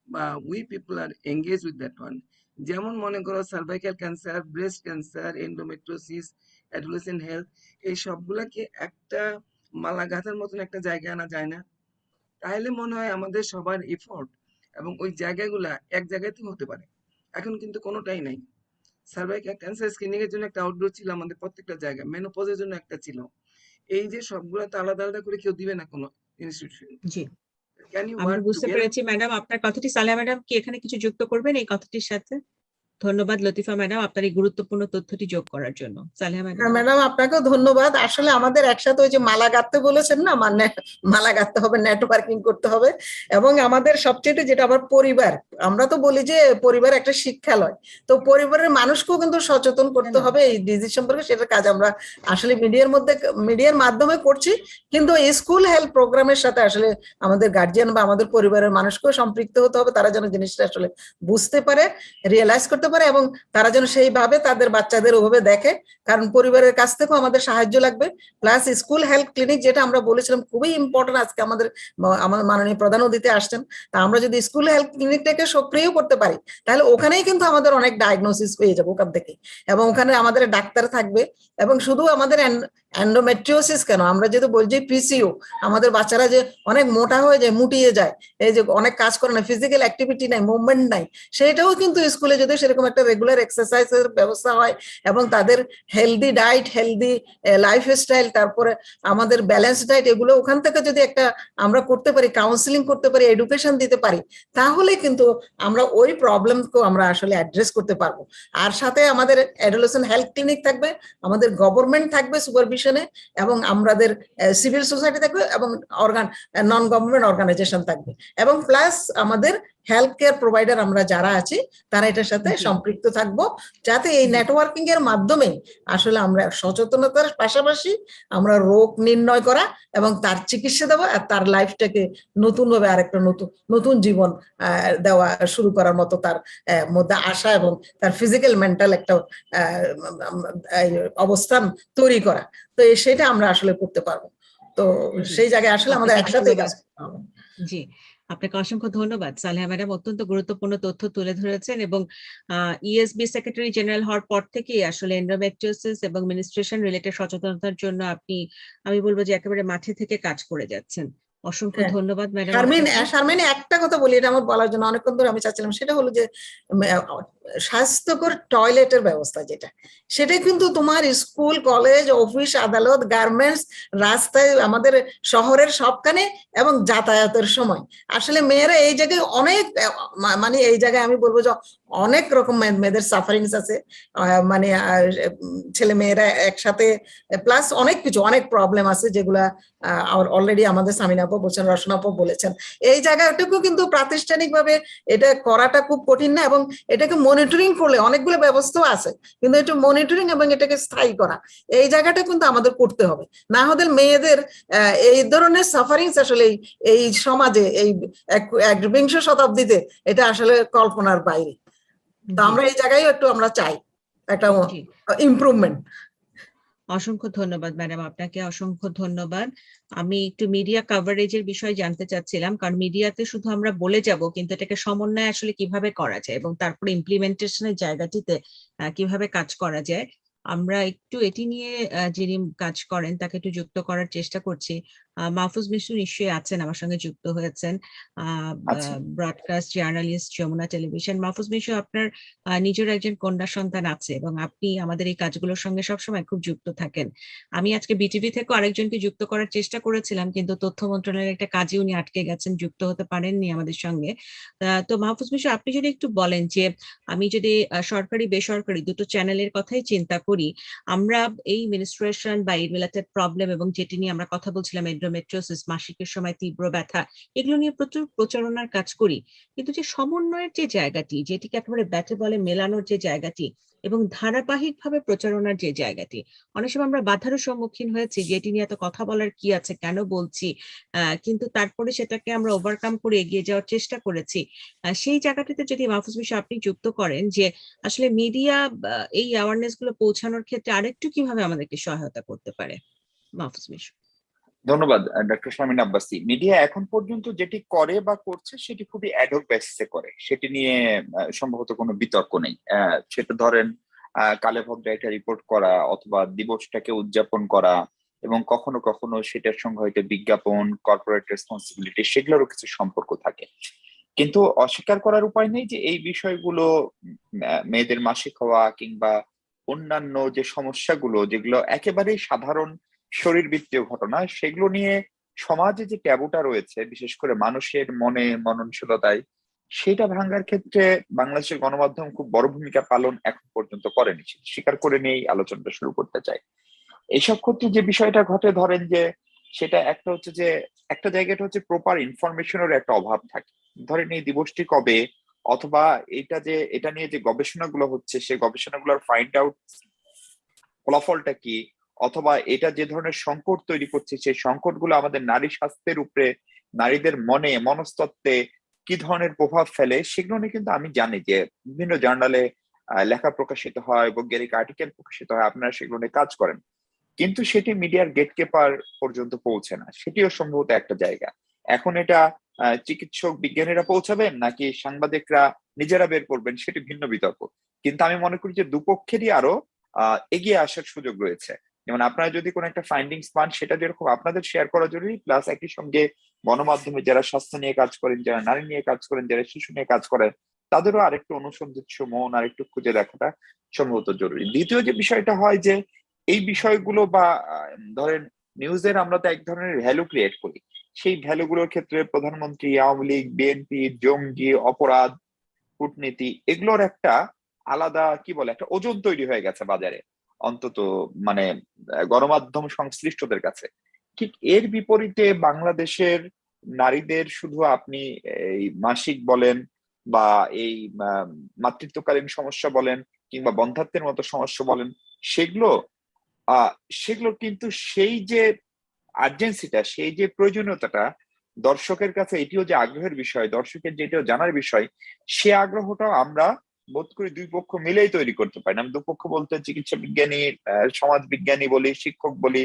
বা we people are engage with that one. যেমন মনে করো cervical cancer, breast cancer, endometriosis, adolescent health, এই সবগুলাকে একটা মালা গাঁথার মতন একটা জায়গায় আনা যায় না? তাহলে মনে হয় আমাদের সবার এফোর্ট এবং ওই জায়গাগুলা এক জায়গাতেই হতে পারে। এখন কিন্তু কোনোটাই নাই। সার্ভাইকাল ক্যান্সার স্ক্রিনিং এর জন্য একটা আউটডোর ছিল আমাদের প্রত্যেকটা জায়গায়, মেনোপজের জন্য একটা ছিল। এই যে সবগুলো তো আলাদা আলাদা করে কেউ দিবে না কোনো ইনস্টিটিউশন। জি, আমি বুঝতে পেরেছি ম্যাডাম আপনার কথাটি। সালেহা ম্যাডাম কি এখানে কিছু যুক্ত করবেন এই কথাটির সাথে? ধন্যবাদ লতিফা ম্যাডাম আপনার এই গুরুত্বপূর্ণ তথ্যটি যোগ করার জন্য। সালেহা ম্যাডাম। ম্যাডাম আপনাকেও ধন্যবাদ। আসলে আমাদের একসাথে ওই যে মালা গাঁথতে বলেছেন না, মানে মালা গাঁথতে হবে, নেটওয়ার্কিং করতে হবে, এবং আমাদের সবচেয়ে যেটা আবার পরিবার, আমরা তো বলি যে পরিবার একটা শিক্ষালয়, তো পরিবারের মানুষকেও কিন্তু সচেতন করতে হবে এই ডিজিজ সম্পর্কে। সেটার কাজ আমরা আসলে মিডিয়ার মাধ্যমে করছি, কিন্তু স্কুল হেলথ প্রোগ্রামের সাথে আসলে আমাদের গার্জিয়ান বা আমাদের পরিবারের মানুষকেও সম্পৃক্ত হতে হবে, তারা যেন জিনিসটা আসলে বুঝতে পারে, রিয়েলাইজ করতে পারে, এবং তারা যেন সেইভাবে তাদের বাচ্চাদের ওভাবে দেখে। কারণ পরিবারের কাছ থেকেও আমাদের সাহায্য লাগবে। প্লাস স্কুল হেলথ ক্লিনিক যেটা আমরা বলেছিলাম খুবই ইম্পর্টেন্ট, আজকে আমাদের মাননীয় প্রধান অতিথি আসছেন, তা আমরা যদি স্কুল হেলথ ক্লিনিকটাকে সক্রিয় করতে পারি, তাহলে ওখানেই কিন্তু আমাদের অনেক ডায়াগনোসিস হয়ে যাবে ওখান থেকে, এবং ওখানে আমাদের ডাক্তার থাকবে। এবং শুধু আমাদের এন্ডোমেট্রিওসিস কেন, আমরা যেহেতু বলছি PCO, আমাদের বাচ্চারা যে অনেক মোটা হয়ে যায়, মুটিয়ে যায়, এই যে অনেক কাজ করে না, ফিজিক্যাল অ্যাক্টিভিটি নাই, মুভমেন্ট নাই, সেটাও কিন্তু স্কুলে যদি সেরকম একটা রেগুলার এক্সারসাইজের ব্যবস্থা হয় এবং তাদের হেলদি ডায়েট, হেলদি লাইফস্টাইল, তারপরে আমাদের ব্যালেন্স ডায়েট, এগুলো ওখান থেকে যদি একটা আমরা করতে পারি, কাউন্সিলিং করতে পারি, এডুকেশন দিতে পারি, তাহলে কিন্তু আমরা ওই প্রবলেমকেও আমরা আসলে অ্যাড্রেস করতে পারবো। আর সাথে আমাদের অ্যাডোলেসেন্ট হেলথ ক্লিনিক থাকবে, আমাদের গভর্নমেন্ট থাকবে সুপারভিশনে, এবং আমাদের সিভিল সোসাইটি থাকবে, এবং নন গভর্নমেন্ট অর্গানাইজেশন থাকবে, এবং প্লাস আমাদের হেলথ কেয়ার প্রোভাইডার আমরা যারা আছি তারা এটার সাথে সম্পৃক্ত থাকবো, যাতে এই নেটওয়ার্কিং এর মাধ্যমে আসলে আমরা সচেতনতার পাশাপাশি আমরা রোগ নির্ণয় করা এবং তার চিকিৎসা দেওয়া, আর তার লাইফটাকে নতুন ভাবে আরেকটা নতুন জীবন দেওয়া শুরু করার মতো তার মধ্যে আসা, এবং তার ফিজিক্যাল মেন্টাল একটা অবস্থান তৈরি করা। তো সেটা আমরা আসলে করতে পারবো। তো জি, সেই জায়গায় আসলে আমাদের আপনাকে একসাথে ধন্যবাদ। কাজ করতে হবে। জি, আপনাকে অসংখ্য ধন্যবাদ সালেহা ম্যাডাম, অত্যন্ত গুরুত্বপূর্ণ তথ্য তুলে ধরেছেন এবং ইএসবি সেক্রেটারি জেনারেল হওয়ার পর থেকেই আসলে এন্ডোমেট্রিওসিস এবং মেনস্ট্রুয়েশন রিলেটেড সচেতনতার জন্য আপনি, আমি বলবো যে একেবারে মাঠে থেকে কাজ করে যাচ্ছেন। অসংখ্য হ্যাঁ। ধন্যবাদ ম্যাডাম শারমিন, আপনাকে। শারমিন একটা কথা বলি, এটা আমার বলার জন্য অনেকক্ষণ ধরে আমি চাচ্ছিলাম, সেটা হলো যে স্বাস্থ্যকর টয়লেটের ব্যবস্থা যেটা, সেটাই কিন্তু তোমার স্কুল, কলেজ, অফিস, আদালত, গার্মেন্টস, রাস্তায়, আমাদের শহরের সবখানে এবং যাতায়াতের সময় আসলে মেয়েরা এই জায়গায় অনেক মানে এই জায়গায় আমি বলবো যে অনেক রকম মেয়েদের সাফারিংস আছে, মানে ছেলে মেয়েরা একসাথে, প্লাস অনেক কিছু, অনেক প্রবলেম আছে যেগুলা অলরেডি আমাদের সামিনা আপু বলছেন, রসনা আপু বলেছেন। এই জায়গাটুকু কিন্তু প্রাতিষ্ঠানিকভাবে এটা করাটা খুব কঠিন না, এবং এটাকে মনিটরিং করলে অনেকগুলো ব্যবস্থা আছে, কিন্তু একটু মনিটরিং এবং এটাকে স্থায়ী করা, এই জায়গাটা কিন্তু আমাদের করতে হবে। না হলে মেয়েদের এই ধরনের সাফারিংস আসলে এই সমাজে, এই 21শ শতাব্দীতে এটা আসলে কল্পনার বাইরে। তো আমরা এই জায়গায় একটু আমরা চাই একটা ইমপ্রুভমেন্ট। অসংখ্য ধন্যবাদ ম্যাডাম, আপনাকে অসংখ্য ধন্যবাদ। আমি একটু মিডিয়া কভারেজের বিষয়ে জানতে চাচ্ছিলাম, কারণ মিডিয়াতে শুধু আমরা বলে যাব, কিন্তু এটাকে সমন্বয় আসলে কিভাবে করা যায় এবং তারপরে ইমপ্লিমেন্টেশনের জায়গাটিতে কিভাবে কাজ করা যায়, আমরা একটু এটি নিয়ে যিনি কাজ করেন তাকে একটু যুক্ত করার চেষ্টা করছি। মাহফুজ মিশু নিশ্চয়ই আছেন, আমার সঙ্গে যুক্ত হয়েছেন, broadcast journalist, Jamuna television. Mahfuz Mishu, আপনার নিজের একজন কন্যা সন্তান আছে এবং আপনি আমাদের এই কাজগুলোর সঙ্গে সবসময় খুব যুক্ত থাকেন। আমি আজকে বিটিভি থেকে আরেকজনকে যুক্ত করার চেষ্টা করেছিলাম, কিন্তু তথ্য মন্ত্রণালয়ের একটা কাজে উনি আটকে গেছেন, যুক্ত হতে পারেননি আমাদের সঙ্গে। তো মাহফুজ মিশু, আপনি যদি একটু বলেন যে আমি যদি সরকারি বেসরকারি দুটো চ্যানেলের কথাই চিন্তা করি, আমরা এই মেনস্ট্রুয়েশন বা এই রিলেটেড প্রবলেম এবং যেটি নিয়ে আমরা কথা বলছিলাম এন্ডোমেট্রিওসিস, মাসিকের সময় তীব্র ব্যথা, এগুলো নিয়ে প্রচুর প্রচারণার কাজ করি, কিন্তু যে সমন্বয়ের যে জায়গাটি, যেটিকে একেবারে ব্যাটে বলে মেলানোর যে জায়গাটি এবং ধারাবাহিকভাবে প্রচারণার যে জায়গাটি, অনেক সময় আমরা বাধারও সম্মুখীন হয়েছি যে এটি নিয়ে এত কথা বলার কি আছে, কেন বলছি, কিন্তু তারপরে সেটাকে আমরা ওভারকাম করে এগিয়ে যাওয়ার চেষ্টা করেছি। সেই জায়গাটিতে যদি মাহফুজ মিশু আপনি যুক্ত করেন যে আসলে মিডিয়া এই অ্যাওয়ারনেস গুলো পৌঁছানোর ক্ষেত্রে আরেকটু কিভাবে আমাদেরকে সহায়তা করতে পারে, মাহফুজ মিশু। ধন্যবাদ ডক্টর শারমিন আব্বাসী। মিডিয়া এখন পর্যন্ত যেটি করে বা করছে সেটি খুবই অ্যাডহক বেসিসে করে, সেটি নিয়ে সম্ভবত কোনো বিতর্ক নেই। সেটা ধরেন কালে ভদ্রে একটা রিপোর্ট করা অথবা দিবসটাকে উদযাপন করা, এবং কখনো কখনো সেটার সঙ্গে হয়তো বিজ্ঞাপন, কর্পোরেট রেসপন্সিবিলিটি, সেগুলোরও কিছু সম্পর্ক থাকে। কিন্তু অস্বীকার করার উপায় নেই যে এই বিষয়গুলো, মেয়েদের মাসিক হওয়া কিংবা অন্যান্য যে সমস্যাগুলো, যেগুলো একেবারেই সাধারণ শরীরবৃত্তীয় ঘটনা, সেগুলো নিয়ে সমাজে যে ট্যাবুটা রয়েছে, বিশেষ করে মানুষের মনে মননশীলতায়, সেটা ভাঙার ক্ষেত্রে বাংলাদেশের গণমাধ্যম খুব বড় ভূমিকা পালন এখন পর্যন্ত করেনি। স্বীকার করে নিয়েই আলোচনাটা শুরু করতে চাই। এইসব ক্ষেত্রে যে বিষয়টা ঘটে, ধরেন যে সেটা একটা হচ্ছে যে একটা জায়গাটা হচ্ছে প্রপার ইনফরমেশনের একটা অভাব থাকে। ধরেন এই দিবসটি কবে, অথবা এটা নিয়ে যে গবেষণাগুলো হচ্ছে, সেই গবেষণাগুলোর ফাইন্ড আউট ফলাফলটা কি, অথবা এটা যে ধরনের সংকট তৈরি করছে, সেই সংকটগুলো আমাদের নারী স্বাস্থ্যের উপরে, নারীদের মনে মনস্তত্ত্বে কি ধরনের প্রভাব ফেলে, সেগুলো নিয়ে কিন্তু আমি জানি যে বিভিন্ন জার্নালে লেখা প্রকাশিত হয়, বৈজ্ঞানিক আর্টিকেল প্রকাশিত হয়, আপনারা সেগুলো নিয়ে কাজ করেন, কিন্তু সেটি মিডিয়ার গেটকিপার পর্যন্ত পৌঁছে না। সেটিও সম্ভবত একটা জায়গা। এখন এটা চিকিৎসক বিজ্ঞানীরা পৌঁছাবেন নাকি সাংবাদিকরা নিজেরা বের করবেন, সেটি ভিন্ন বিতর্ক। কিন্তু আমি মনে করি যে দুপক্ষেরই আরো এগিয়ে আসার সুযোগ রয়েছে। যেমন আপনারা যদি কোনো একটা ফাইন্ডিংস পান, সেটা যেরকম আপনাদের শেয়ার করা জরুরি, প্লাস একই সঙ্গে গণমাধ্যমে যারা স্বাস্থ্য নিয়ে কাজ করেন, যারা নারী নিয়ে কাজ করেন, যারা শিশু নিয়ে কাজ করেন, তাদেরও আরেকটু অনুসন্ধিৎস মন আরেকটু খুঁজে দেখাটা সম্ভবত জরুরি। দ্বিতীয় যে বিষয়টা হয় যে এই বিষয়গুলো বা ধরেন নিউজের আমরা তো এক ধরনের ভ্যালু ক্রিয়েট করি, সেই ভ্যালুগুলোর ক্ষেত্রে প্রধানমন্ত্রী, আওয়ামী লীগ, বিএনপি, জঙ্গি, অপরাধ, কূটনীতি, এগুলোর একটা আলাদা কি বলে একটা ওজন তৈরি হয়ে গেছে বাজারে, অন্তত মানে গণমাধ্যম সংশ্লিষ্টদের কাছে। ঠিক এর বিপরীতে বাংলাদেশের নারীদের শুধু আপনি এই মাসিক বলেন বা এই মাতৃত্বকালীন সমস্যা বলেন কিংবা বন্ধ্যাত্বের মতো সমস্যা বলেন, সেগুলো সেগুলো কিন্তু সেই যে আর্জেন্সিটা, সেই যে প্রয়োজনীয়তাটা, দর্শকের কাছে এটিও যে আগ্রহের বিষয়, দর্শকের যেটাও জানার বিষয়, সে আগ্রহটাও আমরা বোধ করি দুই পক্ষ মিলেই তৈরি করতে পারি না। আমি দুপক্ষ বলতে চিকিৎসা বিজ্ঞানী, সমাজ বিজ্ঞানী বলি, শিক্ষক বলি,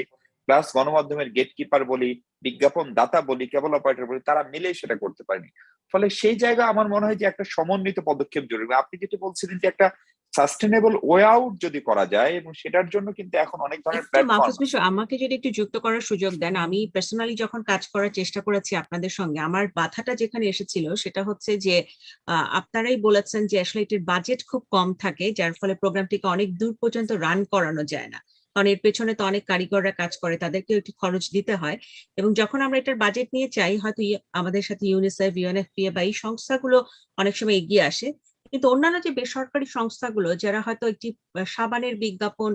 প্লাস গণমাধ্যমের গেটকিপার বলি, বিজ্ঞাপন দাতা বলি, কেবল অপারেটর বলি, তারা মিলেই সেটা করতে পারেনি। ফলে সেই জায়গা আমার মনে হয় যে একটা সমন্বিত পদক্ষেপ জরুরি। আপনি যেটা বলছিলেন যে একটা সাস্টেনেবল ওয়ে আউট যদি করা যায়, এবং সেটার জন্য কিন্তু এখন অনেক ধরনের একটু মাহফুজ প্ল্যাটফর্ম। মিশু, আমাকে যদি একটু যুক্ত করার সুযোগ দেন, আমি পার্সোনালি যখন কাজ করার চেষ্টা করেছি আপনাদের সঙ্গে, আমার বাধাটা যেখানে এসেছিল সেটা হচ্ছে যে আপনারাই বলেছেন যে আসলে এটির বাজেট খুব কম থাকে, যার ফলে প্রোগ্রামটিকে অনেক দূর পর্যন্ত রান করানো যায় না, কারণ এর পেছনে তো অনেক কারিগররা কাজ করে, তাদেরকেও একটু খরচ দিতে হয়। এবং যখন আমরা এটার বাজেট নিয়ে চাই, হয়তো আমাদের সাথে ইউনিসেফ, ইউএনএফপিএ বা এই সংস্থাগুলো অনেক সময় এগিয়ে আসে, কিন্তু অন্যান্য যে বেসরকারি সংস্থাগুলো যারা হয়তো একটি সাবানের বিজ্ঞাপন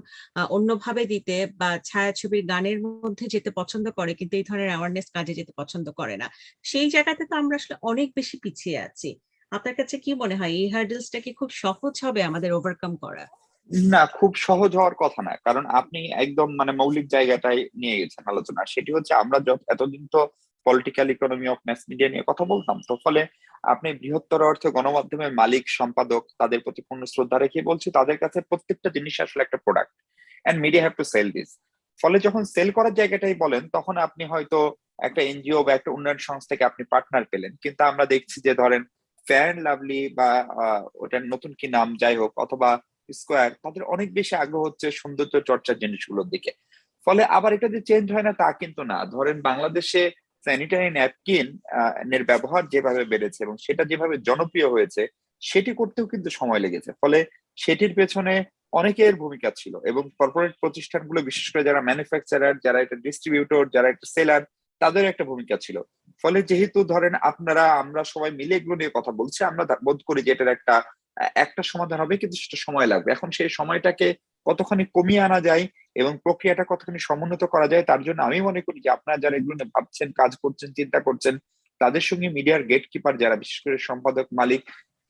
অন্যভাবে দিতে বা ছায়াছবির গানের মধ্যে যেতে পছন্দ করে, কিন্তু এই ধরনের অ্যাওয়ারনেস কাজে যেতে পছন্দ করে না, সেই জায়গাতে তো আমরা আসলে অনেক বেশি পিছিয়ে আছি। আপনার কাছে কি মনে হয়, এই হার্ডেলসটা কি খুব সহজ হবে আমাদের ওভারকাম করা? না, খুব সহজ হওয়ার কথা না, কারণ আপনি একদম মানে মৌলিক জায়গাটাই নিয়ে গেছেন আলোচনা। সেটি হচ্ছে আমরা এতদিন তো political economy of mass media নিয়ে কথা বলতাম, তো ফলে আপনি বৃহত্তর অর্থে গণমাধ্যমের মালিক, সম্পাদক, তাদের প্রতি পূর্ণ শ্রদ্ধা রেখে বলছি, তাদের কাছে প্রত্যেকটা জিনিস আসলে একটা product, and media have to sell this. ফলে যখন সেল করার জায়গাটাই বলেন, তখন আপনি হয়তো একটা এনজিও বা একটা উন্নয়ন সংস্থাকে আপনি পার্টনার পেলেন, কিন্তু আমরা দেখছি যে ধরেন ফেয়ার এন্ড লাভলি বা ওটার নতুন কি নাম যাই হোক, অথবা স্কোয়ার, তাদের অনেক বেশি আগ্রহ হচ্ছে সৌন্দর্য চর্চার জিনিসগুলোর দিকে। ফলে আবার এটা যে চেঞ্জ হয় না তা কিন্তু না। ধরেন বাংলাদেশে স্যানিটারি ন্যাপকিন এর ব্যবহার যেভাবে বেড়েছে এবং সেটা যেভাবে জনপ্রিয় হয়েছে, সেটি করতেও কিন্তু সময় লেগেছে। ফলে সেটির পেছনে অনেকের ভূমিকা ছিল, এবং কর্পোরেট প্রতিষ্ঠানগুলো, বিশেষ করে যারা ম্যানুফ্যাকচারার, যারা একটা ডিস্ট্রিবিউটর, যারা একটা সেলার, তাদের একটা ভূমিকা ছিল। ফলে যেহেতু ধরেন আপনারা আমরা সবাই মিলে এগুলো নিয়ে কথা বলছি, আমরা বোধ করি যে এটার একটা সমাধান হবে, কিন্তু সেটা সময় লাগবে। এখন সেই সময়টাকে কতখানি কমিয়ে আনা যায় এবং প্রক্রিয়াটা কতখানি সমুন্নত করা যায়, তার জন্য আমি মনে করি যে আপনারা যারা এগুলো নিয়ে ভাবছেন, কাজ করছেন, চিন্তা করছেন, তাদের সঙ্গে মিডিয়ার গেটকিপার যারা, বিশেষ করে সম্পাদক, মালিক,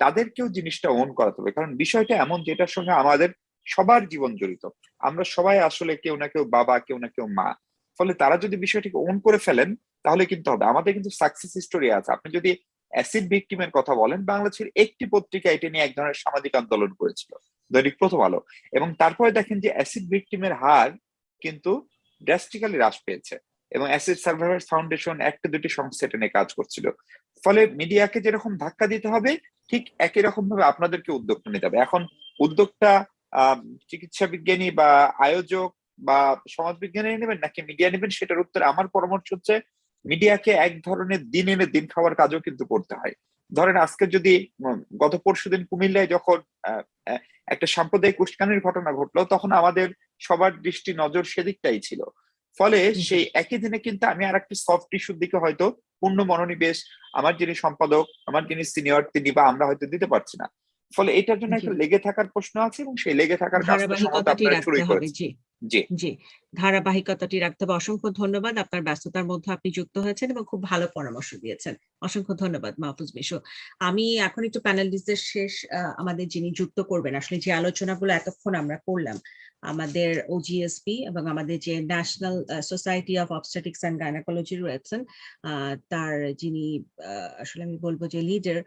তাদেরকেও জিনিসটা ওন করাতে হবে। কারণ বিষয়টা এমন যেটার সঙ্গে আমাদের সবার জীবন জড়িত। আমরা সবাই আসলে কেউ না কেউ বাবা, কেউ না কেউ মা। ফলে তারা যদি বিষয়টিকে ওন করে ফেলেন, তাহলে কিন্তু হবে। আমাদের কিন্তু সাকসেস স্টোরি আছে। আপনি যদি অ্যাসিড ভিকটিমের কথা বলেন, বাংলাদেশের একটি পত্রিকা এটা নিয়ে এক ধরনের সামাজিক আন্দোলন করেছিল, দৈনিক প্রথম আলো, এবং তারপরে দেখেন যে অ্যাসিড ভিকটিমের হার কিন্তু ড্রাস্টিক্যালি হ্রাস পেয়েছে, এবং অ্যাসিড সার্ভাইভার্স ফাউন্ডেশন একটা দুটি সংস্থা এটা নিয়ে কাজ করছিল। ফলে মিডিয়াকে যেরকম ধাক্কা দিতে হবে, ঠিক একই রকম ভাবে আপনাদেরকে উদ্যোগটা নিতে হবে। এখন উদ্যোগটা চিকিৎসা বিজ্ঞানী বা আয়োজক বা সমাজ বিজ্ঞানী নেবেন নাকি মিডিয়া নেবেন, সেটার উত্তরে আমার পরামর্শ হচ্ছে মিডিয়াকে এক ধরনের দিন এনে দিন খাওয়ার কাজও কিন্তু করতে হয়। ধরেন আজকে যদি গত পরশুদিন কুমিল্লায় যখন একটা সাম্প্রদায়িক উস্কানির ঘটনা ঘটলো, তখন আমাদের সবার দৃষ্টি নজর সেদিকটাই ছিল। ফলে সেই একই দিনে কিন্তু আমি আর একটা সফট ইস্যুর দিকে হয়তো পূর্ণ মনোনিবেশ আমার যিনি সম্পাদক, আমার যিনি সিনিয়র, তিনি বা আমরা হয়তো দিতে পারছি না। ফলে এটার জন্য একটা লেগে থাকার প্রশ্ন আছে, এবং সেই লেগে থাকার কাজটা সম্ভবত আপনারা শুরুই করেছেন। জি জি, ধারাবাহিকতাটি রাখতে হবে। অসংখ্য ধন্যবাদ, আপনার ব্যস্ততার মধ্যে আপনি যুক্ত হয়েছেন এবং খুব ভালো পরামর্শ দিয়েছেন। অসংখ্য ধন্যবাদ মাহফুজ মিশু। আমি এখন একটু প্যানেলিস্টদের শেষ আমাদের যিনি যুক্ত করবেন, আসলে যে আলোচনাগুলো এতক্ষণ আমরা করলাম, আমাদের ওজিএসপি এবং আমাদের যে national society of obstetrics and gynaecology রয়েছেন, তার যিনি আসলে আমি বলবো যে leader,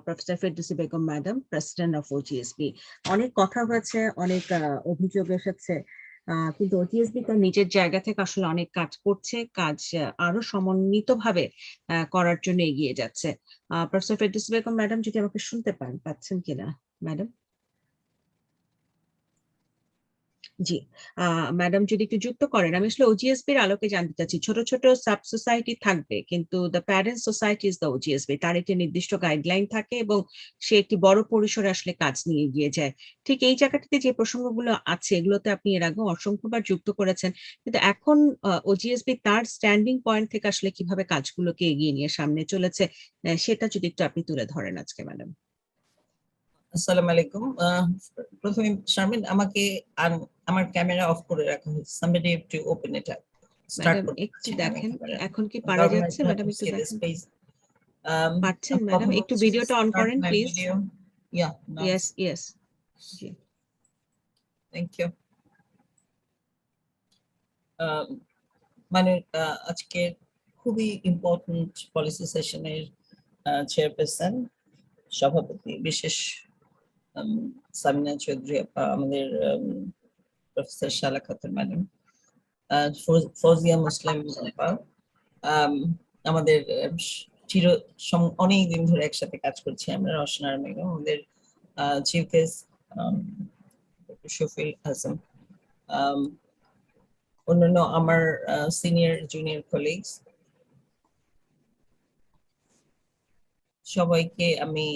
professor Ferdousi Begum madam, president of OGSP. অনেক কথা হয়েছে, অনেক অভিযোগ এসেছে, কিন্তু ওজিএসবি তার নিজের জায়গা থেকে আসলে অনেক কাজ করছে, কাজ আরো সমন্বিতভাবে করার জন্য এগিয়ে যাচ্ছে। প্রফেসর ফেরদৌসী বেগম ম্যাডাম, যদি আমাকে শুনতে পাচ্ছেন কিনা ম্যাডাম? জি, ম্যাডাম যদি একটু যুক্ত করেন। আমি আসলে ওজিএসবির আলোকে জানতে চাচ্ছি, ছোট ছোট সাব সোসাইটি থাকবে, কিন্তু the parent society is the OGSB, তার একটি নির্দিষ্ট গাইডলাইন থাকে এবং সে একটি বড় পরিসরে আসলে কাজ নিয়ে এগিয়ে যায়। ঠিক এই জায়গাটিতে যে প্রসঙ্গগুলো আছে, এগুলোতে আপনি এর আগে অসংখ্যবার যুক্ত করেছেন, কিন্তু এখন ওজিএসবি তার স্ট্যান্ডিং পয়েন্ট থেকে আসলে কিভাবে কাজগুলোকে এগিয়ে নিয়ে সামনে চলেছে, সেটা যদি একটু আপনি তুলে ধরেন আজকে ম্যাডাম। আসসালামু আলাইকুম। প্রথমে শারমিন, আমাকে আমার ক্যামেরা অফ করে রাখা হয়েছে। somebody have to open it up. Madam একটু দেখেন এখন কি পারা যাচ্ছে? ম্যাডাম একটু দেখেন, পাচ্ছেন ম্যাডাম? একটু ভিডিওটা অন করেন প্লিজ। ইয়েস ইয়েস, জি, থ্যাংক ইউ। মানে আজকে খুবই ইম্পর্টেন্ট পলিসি সেশনের চেয়ারপারসন, সভাপতি বিশেষ সামিনা চৌধুরী, আমাদের প্রফেসর শালা খাতুন ম্যাডাম, ফৌজিয়া মুসলিম আপা, আমাদের অনেক দিন ধরে একসাথে কাজ করছি আমরা, রসনার বেগম, আমাদের চিফ গেস্ট শফিল হাসান, অন্যান্য আমার সিনিয়র জুনিয়র কলিগস, সবাইকে আমি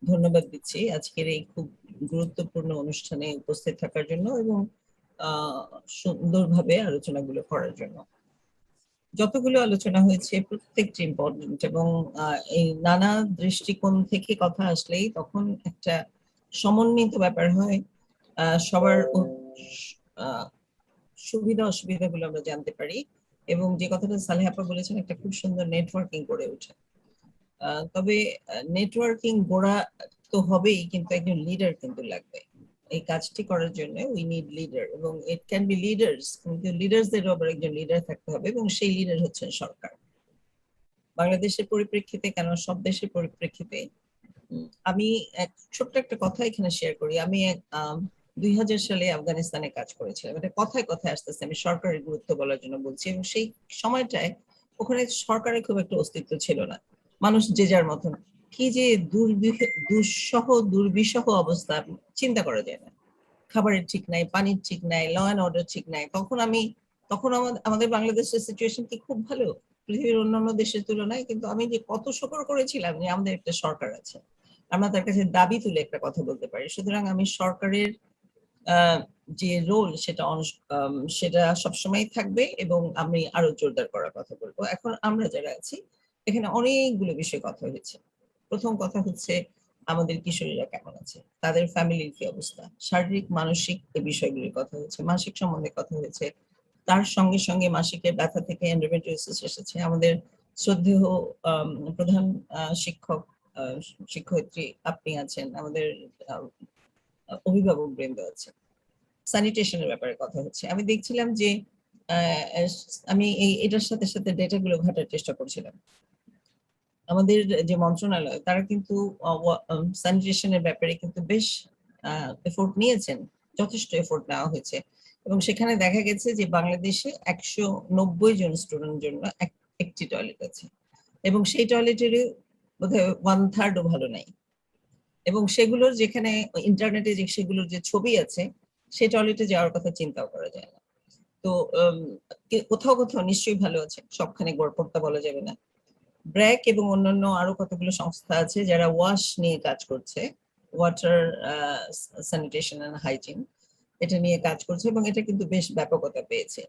ধন্যবাদ দিচ্ছি আজকের এই খুব গুরুত্বপূর্ণ অনুষ্ঠানে উপস্থিত থাকার জন্য এবং সুন্দরভাবে আলোচনাগুলো করার জন্য। যতগুলো আলোচনা হয়েছে প্রত্যেকটি ইম্পর্টেন্ট এবং এই নানা দৃষ্টিকোণ থেকে কথা আসলেই তখন একটা সমন্বিত ব্যাপার হয়, সবার সুবিধা অসুবিধাগুলো আমরা জানতে পারি এবং যে কথাটা সালেহা আপা বলেছেন একটা খুব সুন্দর নেটওয়ার্কিং গড়ে ওঠে। তবে নেটওয়ার্কিং গড়া তো হবেই, কিন্তু একজন লিডার কিন্তু লাগবে এই কাজটি করার জন্য। উই নিড লিডার এবং ইট ক্যান বি লিডার্স, কিন্তু লিডার্সদেরও আবার একজন লিডার থাকতে হবে এবং সেই লিডার হচ্ছেন সরকার। বাংলাদেশের পরিপ্রেক্ষিতে কেন সব দেশের পরিপ্রেক্ষিতে আমি ছোট্ট একটা কথা এখানে শেয়ার করি। আমি 2000 সালে আফগানিস্তানে কাজ করেছিলাম। এটা কথায় কথায় আসতেছে, আমি সরকারের গুরুত্ব বলার জন্য বলছি। এবং সেই সময়টায় ওখানে সরকারের খুব একটা অস্তিত্ব ছিল না, মানুষ যে যার মতন। কি যে দুর্বিষহ অবস্থা চিন্তা করা যায় না। খাবারের ঠিক নাই, পানির ঠিক নাই, ল অ্যান্ড অর্ডার ঠিক নাই। তখন আমাদের বাংলাদেশের সিচুয়েশন কি খুব ভালো পৃথিবীর অন্যান্য দেশের তুলনায়, কিন্তু আমি যে কত শুকর করেছিলাম যে আমাদের একটা সরকার আছে, আমরা তার কাছে দাবি তুলে একটা কথা বলতে পারি। সুতরাং আমি সরকারের যে রোল সেটা সবসময় থাকবে এবং আমি আরো জোরদার করার কথা বলবো। এখন আমরা যারা আছি এখানে অনেকগুলো বিষয় কথা হয়েছে। প্রথম কথা হচ্ছে আমাদের কিশোরীরা কেমন আছে, তাদের ফ্যামিলির কি অবস্থা, শারীরিক মানসিক এই বিষয়গুলির কথা হয়েছে, মাসিক সম্বন্ধে কথা হয়েছে। তার সঙ্গে সঙ্গে মাসিকের ব্যথা থেকে এন্ডোমেট্রিওসিস এসেছে। আমাদের শ্রদ্ধেয় প্রধান শিক্ষয়িত্রী আপনি আছেন, আমাদের অভিভাবক বৃন্দ আছে। স্যানিটেশনের ব্যাপারে কথা হচ্ছে। আমি দেখছিলাম যে আমি এটার সাথে সাথে ডেটাগুলো ঘাটার চেষ্টা করছিলাম। আমাদের যে মন্ত্রণালয় তারা কিন্তু স্যানিটেশনের ব্যাপারে কিন্তু বেশ এফোর্ট নিয়েছেন, যথেষ্ট এফোর্ট নেওয়া হয়েছে এবং সেখানে দেখা গেছে যে বাংলাদেশে 190 জন স্টুডেন্টের জন্য একটি টয়লেট আছে এবং সেই টয়লেটের বোধহয় 1/3 ভালো নাই এবং সেগুলোর যেখানে ইন্টারনেটে সেগুলোর যে ছবি আছে সেই টয়লেটে যাওয়ার কথা চিন্তাও করা যায় না। তো কোথাও কোথাও নিশ্চয়ই ভালো আছে, সবখানে গড়পড়তা বলা যাবে না। ব্র্যাক এবং অন্যান্য আরো কতগুলো সংস্থা আছে যারা ওয়াশ নিয়ে কাজ করছে, ওয়াটার স্যানিটেশন এন্ড হাইজিন, এটা নিয়ে কাজ করছে এবং এটা কিন্তু বেশ ব্যাপকতা পেয়েছে।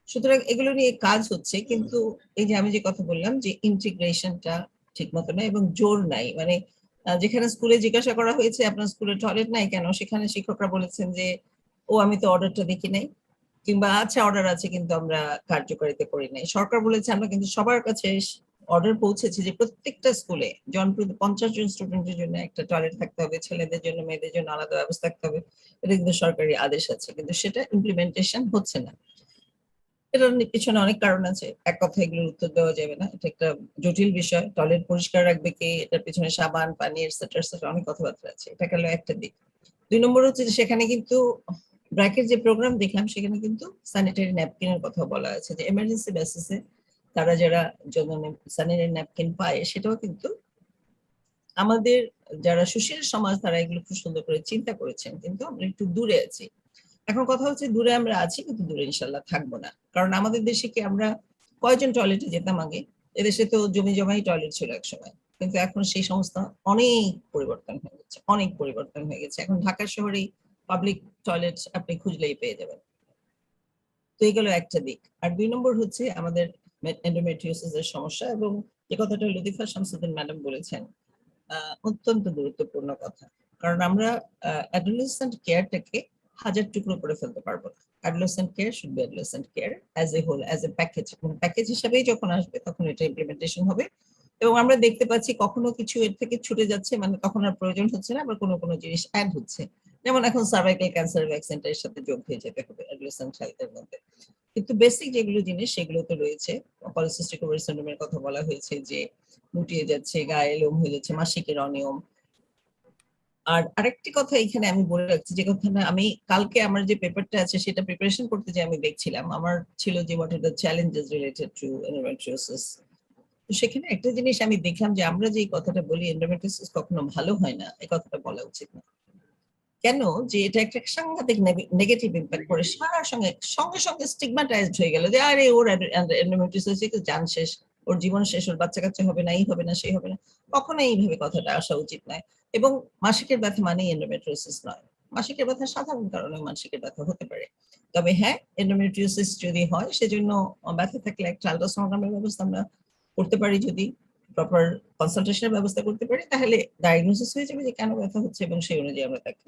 সুতরাং এগুলো নিয়ে কাজ হচ্ছে, কিন্তু এই যে আমি যে কথা বললাম যে ইন্টিগ্রেশনটা ঠিক মতো না এবং জোর নাই। মানে যেখানে স্কুলে জিজ্ঞাসা করা হয়েছে আপনার স্কুলে টয়লেট নাই কেন, সেখানে শিক্ষকরা বলেছেন যে ও আমি তো অর্ডারটা দেখি নাই, কিংবা আচ্ছা অর্ডার আছে কিন্তু আমরা কার্যকারিতা করি নাই। সরকার বলেছে আমরা কিন্তু সবার কাছে অর্ডার পৌঁছেছে যে প্রত্যেকটা স্কুলে 50 জন স্টুডেন্টের জন্য একটা টয়লেট থাকতে হবে, ছেলেদের জন্য মেয়েদের জন্য আলাদা ব্যবস্থা থাকতে হবে। এটা কিন্তু সরকারি আদেশ আছে, কিন্তু সেটা ইমপ্লিমেন্টেশন হচ্ছে না। এটার পিছনে অনেক কারণ আছে, এক কথা এগুলোর উত্তর দেওয়া যাবে না। এটা একটা জটিল বিষয়। টয়লেট পরিষ্কার রাখবে কে, এটার পিছনে সাবান পানি এটসেট্রা অনেক কথাবার্তা আছে। এটা গেল একটা দিক। 2 নম্বর হচ্ছে যে সেখানে কিন্তু ব্র্যাকের যে প্রোগ্রাম দেখলাম সেখানে কিন্তু স্যানিটারি ন্যাপকিনের কথা বলা আছে যে এমার্জেন্সি বেসিসে তারা যারা স্যানিটারি ন্যাপকিন পায়, সেটাও কিন্তু আমাদের যারা সুশীল সমাজ তারা এগুলো খুব সুন্দর করে চিন্তা করেছেন, কিন্তু আমরা একটু দূরে আছি। এখন কথা হচ্ছে দূরে আমরা আছি কিন্তু দূরে ইনশাল্লাহ থাকবো না, কারণ আমাদের দেশে কি আমরা কয়জন টয়লেটে যেতাম আগে? এদেশে তো জমি জমাই টয়লেট ছিল এক সময়, কিন্তু এখন সেই সমস্ত অনেক পরিবর্তন হয়ে গেছে, অনেক পরিবর্তন হয়ে গেছে। এখন ঢাকা শহরেই পাবলিক টয়লেট আপনি খুঁজলেই পেয়ে যাবেন। তো এই গেল একটা দিক। আর 2 নম্বর হচ্ছে আমাদের এন্ডোমেট্রিওসিস এর সমস্যা, এবং যে কথাটা লতিফা শামসুদ্দিন ম্যাডাম বলেছেন অত্যন্ত গুরুত্বপূর্ণ কথা, কারণ আমরা অ্যাডোলেসেন্ট কেয়ারটাকে 1000 টুকরো করে ফেলতে পারবো না। Adolescent care should be adolescent care as a whole, as a package. Package হিসাবেই যখন আসবে তখন এটা ইমপ্লিমেন্টেশন হবে এবং আমরা দেখতে পাচ্ছি কখনো কিছু এর থেকে ছুটে যাচ্ছে, মানে তখন আর প্রয়োজন হচ্ছে না, আবার কোনো কোনো জিনিস অ্যাড হচ্ছে। যেমন এখন সার্ভাইকাল ক্যান্সার ভ্যাকসিনটা এর সাথে যোগ হয়ে যেতে হবে অ্যাডোলেসেন্ট হেলথের মধ্যে। কিন্তু বেসিক যেগুলো জিনিস সেগুলো তো রয়েছে। পলিসিস্টিক ওভারি সিনড্রোমের কথা বলা হয়েছে যে মুটিয়ে যাচ্ছে, গায়ে লোম হয়ে যাচ্ছে, মাসিকের অনিয়ম, আর আরেকটি কথা এখানে আমি বলে রাখছি, যে কথা আমি কালকে আমার যে পেপারটা আছে সেটা প্রিপারেশন করতে যে আমি দেখছিলাম, আমার ছিল যে what are the challenges related to endometriosis. তো সেখানে একটা জিনিস আমি দেখলাম যে আমরা যে কথাটা বলি এন্ডোমেট্রিওসিস কখনো ভালো হয় না, এই কথাটা বলা উচিত না। কেন? যে এটা একটা সাংঘাতিক নেগেটিভ ইম্প্যাক্ট করে, সঙ্গে সঙ্গে স্টিগমাটাইজড হয়ে গেল যে আরে ওর এন্ডোমেট্রিওসিস জান শেষ, ওর জীবন শেষ, ওর বাচ্চা কাচ্চা হবে না, এই হবে না, সেই হবে না। কখনো এইভাবে কথাটা আসা উচিত নয়। এবং মাসিকের ব্যথা মানেই এন্ডোমেট্রিওসিস নয়। মাসিকের ব্যথা সাধারণ কারণে মাসিকের ব্যথা হতে পারে। তবে হ্যাঁ, এন্ডোমেট্রিওসিস যদি হয় সেজন্য ব্যথা থাকলে একটা আল্ট্রাসোনোগ্রামের ব্যবস্থা আমরা করতে পারি, যদি প্রপার কনসালটেশনের ব্যবস্থা করতে পারি, তাহলে ডায়াগনোসিস হয়ে যাবে যে কেন ব্যথা হচ্ছে, এবং সেই অনুযায়ী আমরা তাকে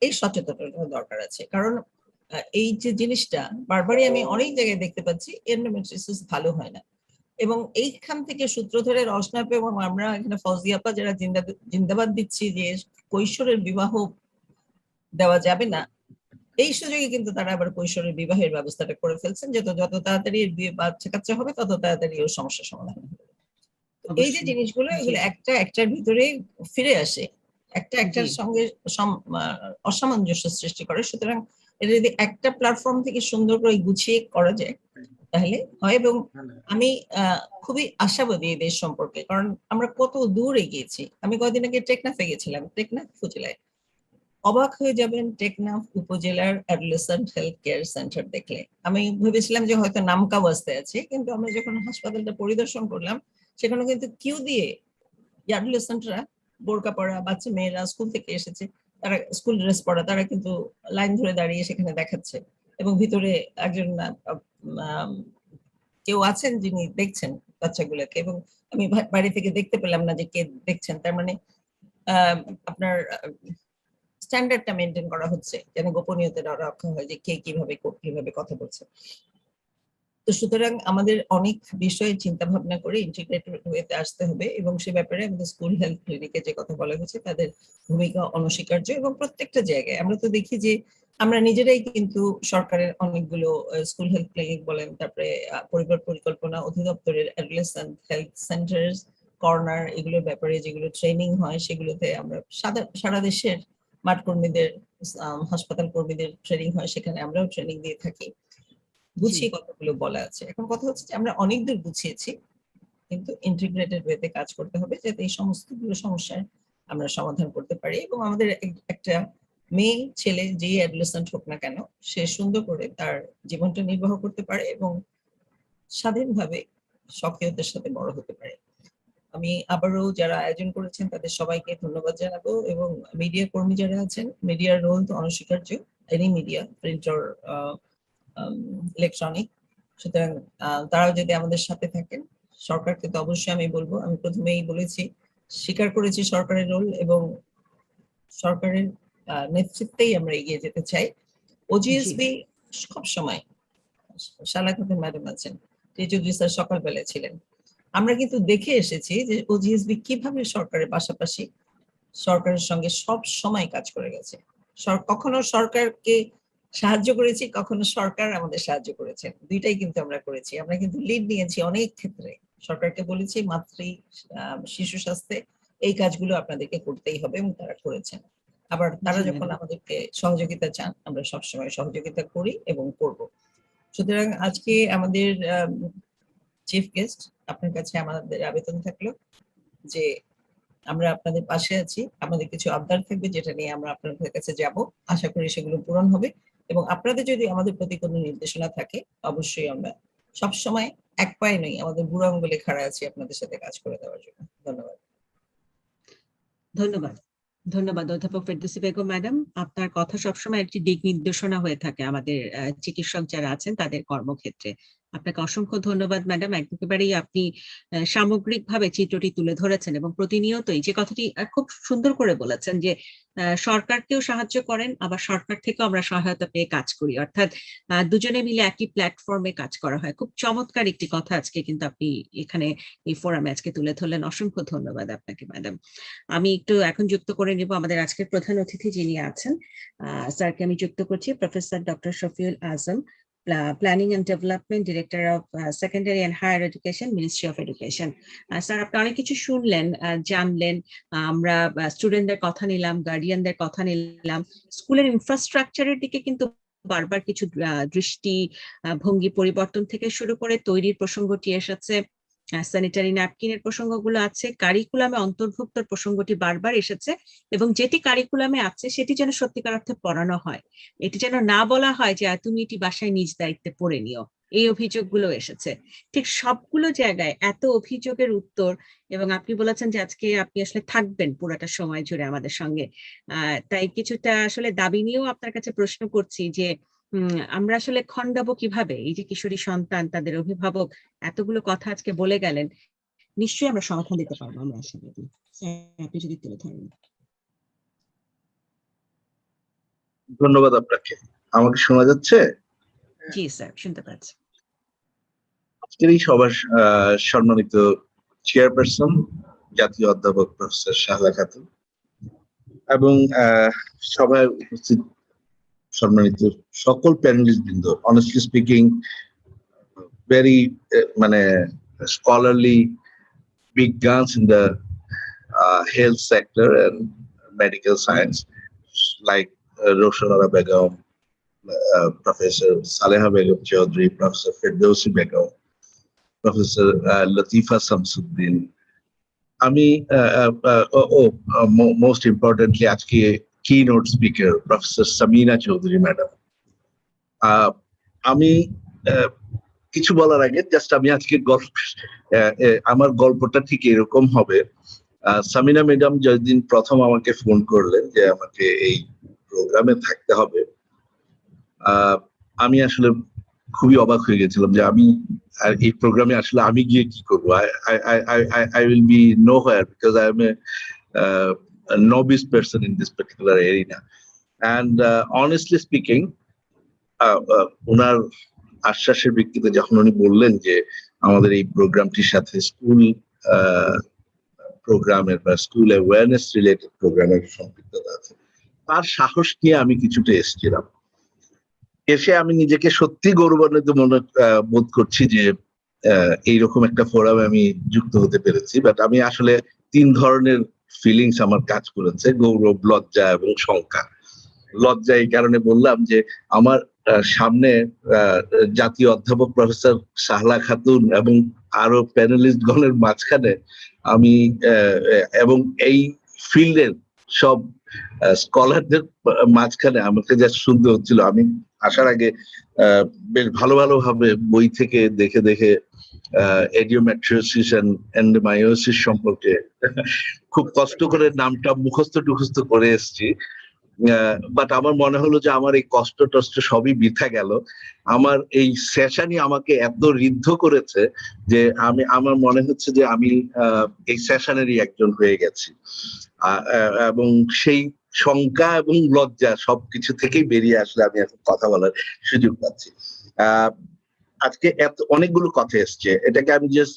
এই সচেতনতা দরকার আছে। কারণ এই যে জিনিসটা বারবারই আমি অনেক জায়গায় দেখতে পাচ্ছি, এন্ডোমেট্রিওসিস ভালো হয় না। এবং এইখান থেকে সূত্র ধরে রসনাপ এবং আমরা এখানে ফৌজিয়াপা যারা জিন্দাবাদ দিচ্ছি যে কৈশোরের বিবাহ দেওয়া যাবে না, এই সুযোগে কিন্তু তারা আবার কৈশোরের বিবাহের ব্যবস্থাটা করে ফেলছেন, যত তাড়াতাড়ি বাচ্চা কাচ্চা হবে তত তাড়াতাড়ি ওর সমস্যার সমাধান হবে। এই যে জিনিসগুলো, এগুলো একটা একটার ভিতরে ফিরে আসে, একটা একটার সঙ্গে অসামঞ্জস্য সৃষ্টি করে। সুতরাং এটা যদি একটা প্ল্যাটফর্ম থেকে সুন্দর করে গুছিয়ে করা যায় তাহলে হয়। এবং আমি খুবই আশাবাদী এই দেশ সম্পর্কে, কারণ আমরা কত দূর এগিয়েছি। আমি কয়েকদিন আগে টেকনাফে গেছিলাম, টেকনাফ উপজেলায়। অবাক হয়ে যাবেন টেকনাফ উপজেলার অ্যাডোলেসেন্ট হেলথ কেয়ার সেন্টার দেখলে। আমি ভেবেছিলাম যে হয়তো নামকা অবস্থায় আছে, কিন্তু আমরা যখন হাসপাতালটা পরিদর্শন করলাম সেখানে কিন্তু কিউ দিয়ে অ্যাডোলেসেন্টরা, বোরকা পরা বাচ্চা মেয়েরা স্কুল থেকে এসেছে, তারা স্কুল ড্রেস পরা, তারা কিন্তু লাইন ধরে দাঁড়িয়ে সেখানে দেখাচ্ছে। এবং ভিতরে একজন কেউ আছেন যিনি দেখছেন বাচ্চাগুলোকে, এবং আমি বাড়ি থেকে দেখতে পেলাম না যে কে দেখছেন। তার মানে আপনার স্ট্যান্ডার্ডটা মেনটেন করা হচ্ছে, যেন গোপনীয়তাটা রক্ষা হয় যে কে কিভাবে কথা বলছে। তো সুতরাং আমাদের অনেক বিষয়ে চিন্তা ভাবনা করে ইন্টিগ্রেটেড ওয়েতে আসতে হবে, এবং সে ব্যাপারে আমাদের স্কুল হেলথ ক্লিনিকে যে কথা বলা হয়েছে তাদের ভূমিকা অনস্বীকার্য। এবং প্রত্যেকটা জায়গায় আমরা তো দেখি যে আমরা নিজেরাই কিন্তু সরকারের অনেকগুলো স্কুল হেলথ ক্লিনিক বলেন, তারপরে পরিবার পরিকল্পনা অধিদপ্তরের অ্যাডোলেসেন্ট হেলথ সেন্টার্স কর্নার, এগুলোর ব্যাপারে যেগুলো ট্রেনিং হয় সেগুলোতে আমরা সারা দেশের মাঠ কর্মীদের, হাসপাতাল কর্মীদের ট্রেনিং হয়, সেখানে আমরাও ট্রেনিং দিয়ে থাকি। গুছিয়ে কথাগুলো বলা আছে। এখন কথা হচ্ছে যে আমরা অনেক দূর গুছিয়েছি, কিন্তু ইন্টিগ্রেটেড ওয়েতে কাজ করতে হবে যাতে এই সমস্তগুলো সমস্যার আমরা সমাধান করতে পারি, এবং আমাদের একটা মেয়ে ছেলে যে অ্যাডোলেসেন্ট হোক না কেন, সে সুন্দর করে তার জীবনটা নির্বাহ করতে পারে এবং স্বাধীনভাবে সক্রিয়তার সাথে বড় হতে পারে। আমি আবারও যারা আয়োজন করেছেন তাদের সবাইকে ধন্যবাদ জানাবো, এবং মিডিয়া কর্মী যারা আছেন, মিডিয়ার রোল তো অনস্বীকার্য, any media, print or electronic. সুতরাং তারাও যদি আমাদের সাথে থাকেন, সরকারকে তো অবশ্যই আমি বলবো, আমি প্রথমেই বলেছি, স্বীকার করেছি সরকারের রোল, এবং সরকারের নেতৃত্বেই আমরা এগিয়ে যেতে চাই। ওজিএসবি সব সময়, শালা খাতুন ম্যাডাম আছেন, তেজুদ্দি স্যার সকালবেলায় ছিলেন, আমরা কিন্তু দেখে এসেছি যে ওজিএসবি কিভাবে সরকারের পাশাপাশি সরকারের সঙ্গে সব সময় কাজ করে গেছে। কখনো সরকারকে সাহায্য করেছি, কখনো সরকার আমাদের সাহায্য করেছেন, দুইটাই কিন্তু আমরা করেছি। আমরা কিন্তু লিড নিয়েছি অনেক ক্ষেত্রে, সরকারকে বলেছি মাতৃ শিশু স্বাস্থ্যে এই কাজগুলো আপনাদেরকে করতেই হবে, এবং তারা করেছেন। আবার তারা যখন আমাদেরকে সহযোগিতা চান, আমরা সবসময় সহযোগিতা করি এবং করব। সুতরাং আজকে আমাদের চিফ গেস্ট, আপনার কাছে আমাদের আবেদন থাকলো যে আমরা আপনাদের পাশে আছি, আমাদের কিছু আবদার থাকবে যেটা নিয়ে আমরা আপনাদের কাছে যাব, আশা করি সেগুলো পূরণ হবে। এবং আপনাদের যদি আমাদের প্রতি কোনো নির্দেশনা থাকে, অবশ্যই আমরা সবসময় এক পায়ে নই, আমাদের বুড়ো আঙ্গুলে খাড়া আছি আপনাদের সাথে কাজ করে দেওয়ার জন্য। ধন্যবাদ। ধন্যবাদ। ধন্যবাদ অধ্যাপক ফেরদৌসী বেগম ম্যাডাম। আপনার কথা সবসময় একটি দিক নির্দেশনা হয়ে থাকে আমাদের চিকিৎসক যারা আছেন তাদের কর্মক্ষেত্রে। আপনাকে অসংখ্য ধন্যবাদ ম্যাডাম। একেবারেই আপনি সামগ্রিকভাবে চিত্রটি তুলে ধরেছেন, এবং প্রতিনিয়তই যে কথাটি খুব সুন্দর করে বলেছেন যে সরকারকেও সাহায্য করেন, আবার সরকার থেকেও আমরা সহায়তা পেয়ে কাজ করি, অর্থাৎ দুজনে মিলে একই প্ল্যাটফর্মে কাজ করা হয়। খুব চমৎকার একটি কথা আজকে কিন্তু আপনি এখানে এই ফোরামে আজকে তুলে ধরলেন। অসংখ্য ধন্যবাদ আপনাকে ম্যাডাম। আমি একটু এখন যুক্ত করে নেব আমাদের আজকের প্রধান অতিথি যিনি আছেন, স্যারকে আমি যুক্ত করছি, professor doctor Shafiul Azam, planning and development, director of secondary and higher education, ministry of education. Sir, আপনি অনেক কিছু শুনলেন, জানলেন, আমরা স্টুডেন্টদের কথা নিলাম, গার্ডিয়ানদের কথা নিলাম, স্কুলের ইনফ্রাস্ট্রাকচারের দিকে কিন্তু বারবার কিছু দৃষ্টি ভঙ্গি পরিবর্তন থেকে শুরু করে তৈরির প্রসঙ্গটি এসেছে, স্যানিটারি ন্যাপকিনের প্রসঙ্গগুলো আছে, কারিকুলামে অন্তর্ভুক্ত প্রসঙ্গটি বারবার এসেছে, এবং যেটি কারিকুলামে আছে সেটি যেন সত্যিকার অর্থে পড়ানো হয়, এটি যেন না বলা হয় যে তুমি এটি বাসায় নিজ দায়িত্বে পড়ে নিও। এই অভিযোগগুলো এসেছে। ঠিক সবগুলো জায়গায় এত অভিযোগের উত্তর, এবং আপনি বলেছেন যে আজকে আপনি আসলে থাকবেন পুরাটা সময় জুড়ে আমাদের সঙ্গে, তাই কিছুটা আসলে দাবি নিয়েও আপনার কাছে প্রশ্ন করছি যে আমরা আসলে খণ্ডাবো কিভাবে? এই যে কিশোরী সন্তান, তাদের অভিভাবক এতগুলো কথা আজকে বলে গেলেন, নিশ্চয়ই আমরা সমাধান দিতে পারবো, আমরা আশাবাদী। আপনি যদি তুলে ধরেন। ধন্যবাদ আপনাকে। আমাকে শোনা যাচ্ছে? জি স্যার, শুনতে পাচ্ছি। আজকের এই সবার সম্মানিত চেয়ারপারসন জাতীয় অধ্যাপক প্রফেসর শাহলা খাতুন এবং সভায় উপস্থিত সম্মানিত সকল প্যানেলিস্ট বৃন্দ, honestly speaking very scholarly big guns in the health sector and medical science like Roshanara Begum, Professor Saleha Begum Chaudhary, Professor Firdausi Begum, Professor Latifa Samsuddin. Most importantly আজকে keynote speaker Professor Samina Chaudhary madam. আমি কিছু বলার আগে just আমি আজকে আমার গল্পটা ঠিক এরকম হবে। সামিনা ম্যাডাম যেদিন প্রথম আমাকে ফোন করলেন যে আমাকে এই প্রোগ্রামে থাকতে হবে, আমি আসলে খুবই অবাক হয়ে গেছিলাম যে আমি এই প্রোগ্রামে আসলে আমি গিয়ে কি করবো। I will be nowhere because I am a novice person in this particular arena. And honestly speaking, ওনার আশ্বাসের ভিত্তিতে যখন উনি বললেন যে আমাদের এই প্রোগ্রামটির সাথে স্কুল প্রোগ্রামের বা স্কুল অ্যাওয়ারনেস রিলেটেড প্রোগ্রামের সম্পৃক্ততা আছে, তার সাহস নিয়ে আমি কিছুটা এসেছিলাম। এসে আমি নিজেকে সত্যি গৌরবান্বিত বোধ করছি যে এইরকম একটা ফোরামে আমি যুক্ত হতে পেরেছি। বাট আমি আসলে 3 ধরনের ফিলিংস আমার কাজ করেছে: গৌরব, লজ্জা এবং শঙ্কা। লজ্জা এই কারণে বললাম যে আমার সামনে জাতীয় অধ্যাপক প্রফেসর শাহলা খাতুন এবং আরো প্যানেলিস্ট গণের মাঝখানে আমি এবং এই ফিল্ডের সব স্কলারদের মাঝখানে আমাকে যা শুনতে হচ্ছিল, আমি আসার আগে বেশ ভালোভাবে বই থেকে দেখে এডিওমেট্রিওসিস এন্ড এন্ডোমায়োসিস সম্পর্কে খুব কষ্ট করে নামটা মুখস্থ করে এসেছি। বাট আমার মনে হলো যে আমার এই কষ্ট টষ্ট সবই বৃথা গেল। আমার এই সেশনই আমাকে এত ঋদ্ধ করেছে যে আমার মনে হচ্ছে যে আমি এই সেশনেরই একজন হয়ে গেছি, এবং সেই শঙ্কা এবং লজ্জা সবকিছু থেকেই বেরিয়ে আসলে আমি এখন কথা বলার সুযোগ পাচ্ছি। আজকে অনেকগুলো কথা এসছে, এটাকে আমি জাস্ট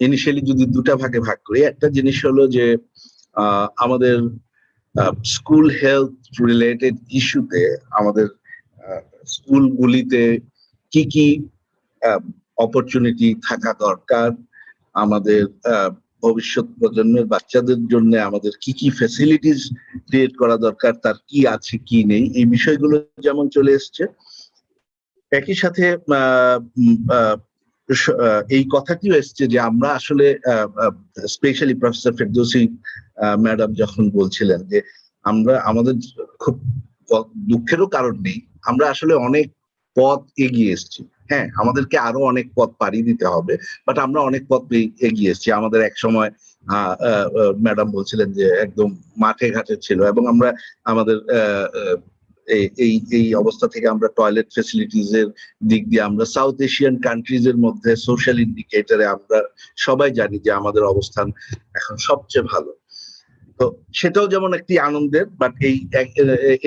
ইনিশিয়ালি যদি 2টা ভাগে ভাগ করি। একটা জিনিস হলো যে আমাদের স্কুল হেলথ রিলেটেড ইস্যুতে আমাদের স্কুলগুলিতে কি অপরচুনিটি থাকা দরকার, আমাদের ভবিষ্যৎ প্রজন্মের বাচ্চাদের জন্য আমাদের কি ফ্যাসিলিটিস ক্রিয়েট করা দরকার, তার কি আছে কি নেই, এই বিষয়গুলো যেমন চলে এসছে। একই সাথে এই কথাটিও এসছে যে আমরা আসলে স্পেশালি প্রফেসর ফেরদৌসি ম্যাডাম যখন বলছিলেন যে আমাদের খুব দুঃখেরও কারণ নেই, আমরা আসলে অনেক পথ এগিয়ে এসেছি। হ্যাঁ, আমাদেরকে আরো অনেক পথ পাড়ি দিতে হবে, বাট আমরা অনেক পথ এগিয়ে এসেছি। আমাদের এক সময় ম্যাডাম বলছিলেন যে একদম মাঠে ঘাটে ছিল, এবং আমরা আমাদের এই অবস্থা থেকে আমরা টয়লেট ফেসিলিটিস এর দিক দিয়ে আমরা সাউথ এশিয়ান কান্ট্রিজ এর মধ্যে সোশ্যাল ইন্ডিকেটরে আমরা সবাই জানি যে আমাদের অবস্থান এখন সবচেয়ে ভালো। তো সেটাও যেমন একটি আনন্দের, বাট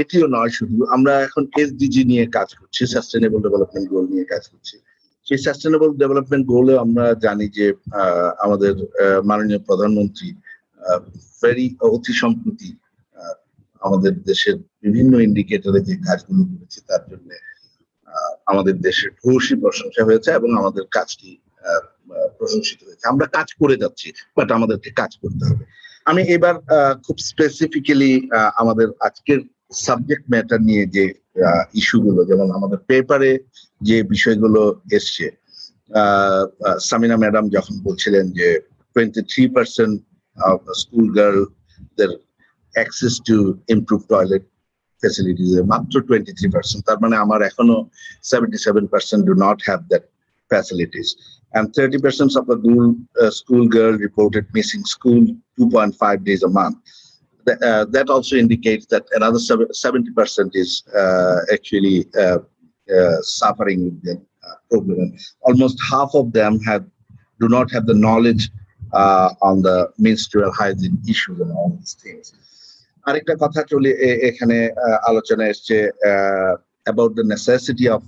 এটিও নয় শুধু। আমরা এখন এসডিজি নিয়ে কাজ করছি, সাস্টেনেবল ডেভেলপমেন্ট গোল নিয়ে কাজ করছি। সেই সাস্টেনেবল ডেভেলপমেন্ট গোলে আমরা জানি যে আমাদের মাননীয় প্রধানমন্ত্রী অতি সম্প্রতি আমাদের দেশের বিভিন্ন ইন্ডিকেটরে যে কাজগুলো করেছে তার জন্য আমাদের দেশের ভূয়সী প্রশংসা হয়েছে এবং আমাদের কাজটি প্রশংসিত হয়েছে। আমরা কাজ করে যাচ্ছি, বাট আমাদেরকে কাজ করতে হবে। আমি এবার খুব স্পেসিফিক্যালি আমাদের আজকের সাবজেক্ট ম্যাটার নিয়ে যে ইস্যুগুলো, যেমন আমাদের পেপারে যে বিষয়গুলো এসছে, সামিনা ম্যাডাম যখন বলছিলেন যে 23% of স্কুল গার্লদের access to improve toilet facilities, মাত্র 23%, তার মানে আমার এখনো 77% do not have that facilities, and 30% of the school girl reported missing school 2.5 days a month. That also indicates that another 70% is actually suffering with the problem. Almost half of them do not have the knowledge on the menstrual hygiene issues and all these things. আরেকটা কথা চলে এখানে আলোচনা এসছে about the necessity of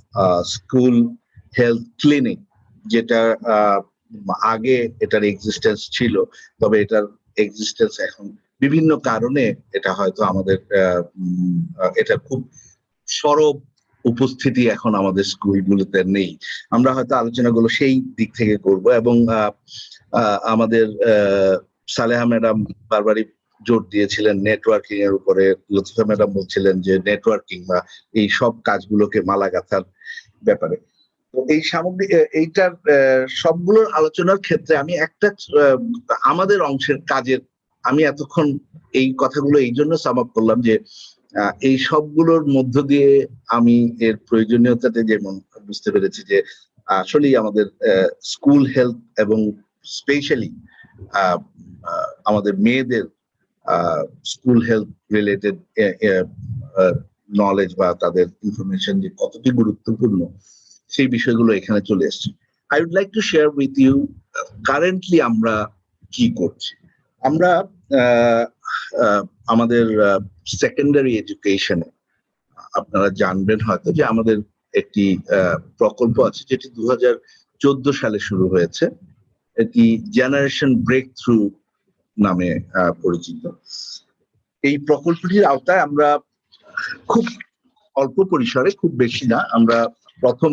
school health clinic, যেটা আগে এটার existence ছিল, তবে এটার এক্সিস্টেন্স এখন বিভিন্ন কারণে এটা হয়তো আমাদের এটা খুব সরব উপস্থিতি এখন আমাদের স্কুলগুলোতে নেই। আমরা হয়তো আলোচনাগুলো সেই দিক থেকে করব, এবং আমাদের সালেহা ম্যাডাম বারবারই জোর দিয়েছিলেন নেটওয়ার্কিং এর উপরে। লতিফা ম্যাডাম বলছিলেন যে নেটওয়ার্কিং বা এই সব কাজগুলোকে মালা গাঁথার ব্যাপারে। তো এই সামগ্রিক এইটার সবগুলোর আলোচনার ক্ষেত্রে আমি একটা আমাদের অংশের কাজের, আমি এতক্ষণ এই কথাগুলো এই জন্য সাম আপ করলাম যে এই সবগুলোর মধ্য দিয়ে আমি এর প্রয়োজনীয়তাতে যেমন বুঝতে পেরেছি যে আসলেই আমাদের স্কুল হেলথ এবং স্পেশালি আমাদের মেয়েদের স্কুল হেলথ রিলেটেড নলেজ বা তাদের ইনফরমেশন যে কতটি গুরুত্বপূর্ণ, সেই বিষয়গুলো এখানে চলে এসছে। I would like to share with you currently আমরা কি করছি। আমরা আমাদের সেকেন্ডারি এডুকেশনে আপনারা জানবেন হয়তো যে আমাদের একটি প্রকল্প আছে যেটি 2014 সালে শুরু হয়েছে, এটি জেনারেশন ব্রেক থ্রু নামে পরিচিত। এই প্রকল্পটির আওতায় আমরা খুব অল্প পরিসরে, খুব বেশি না, আমরা প্রথম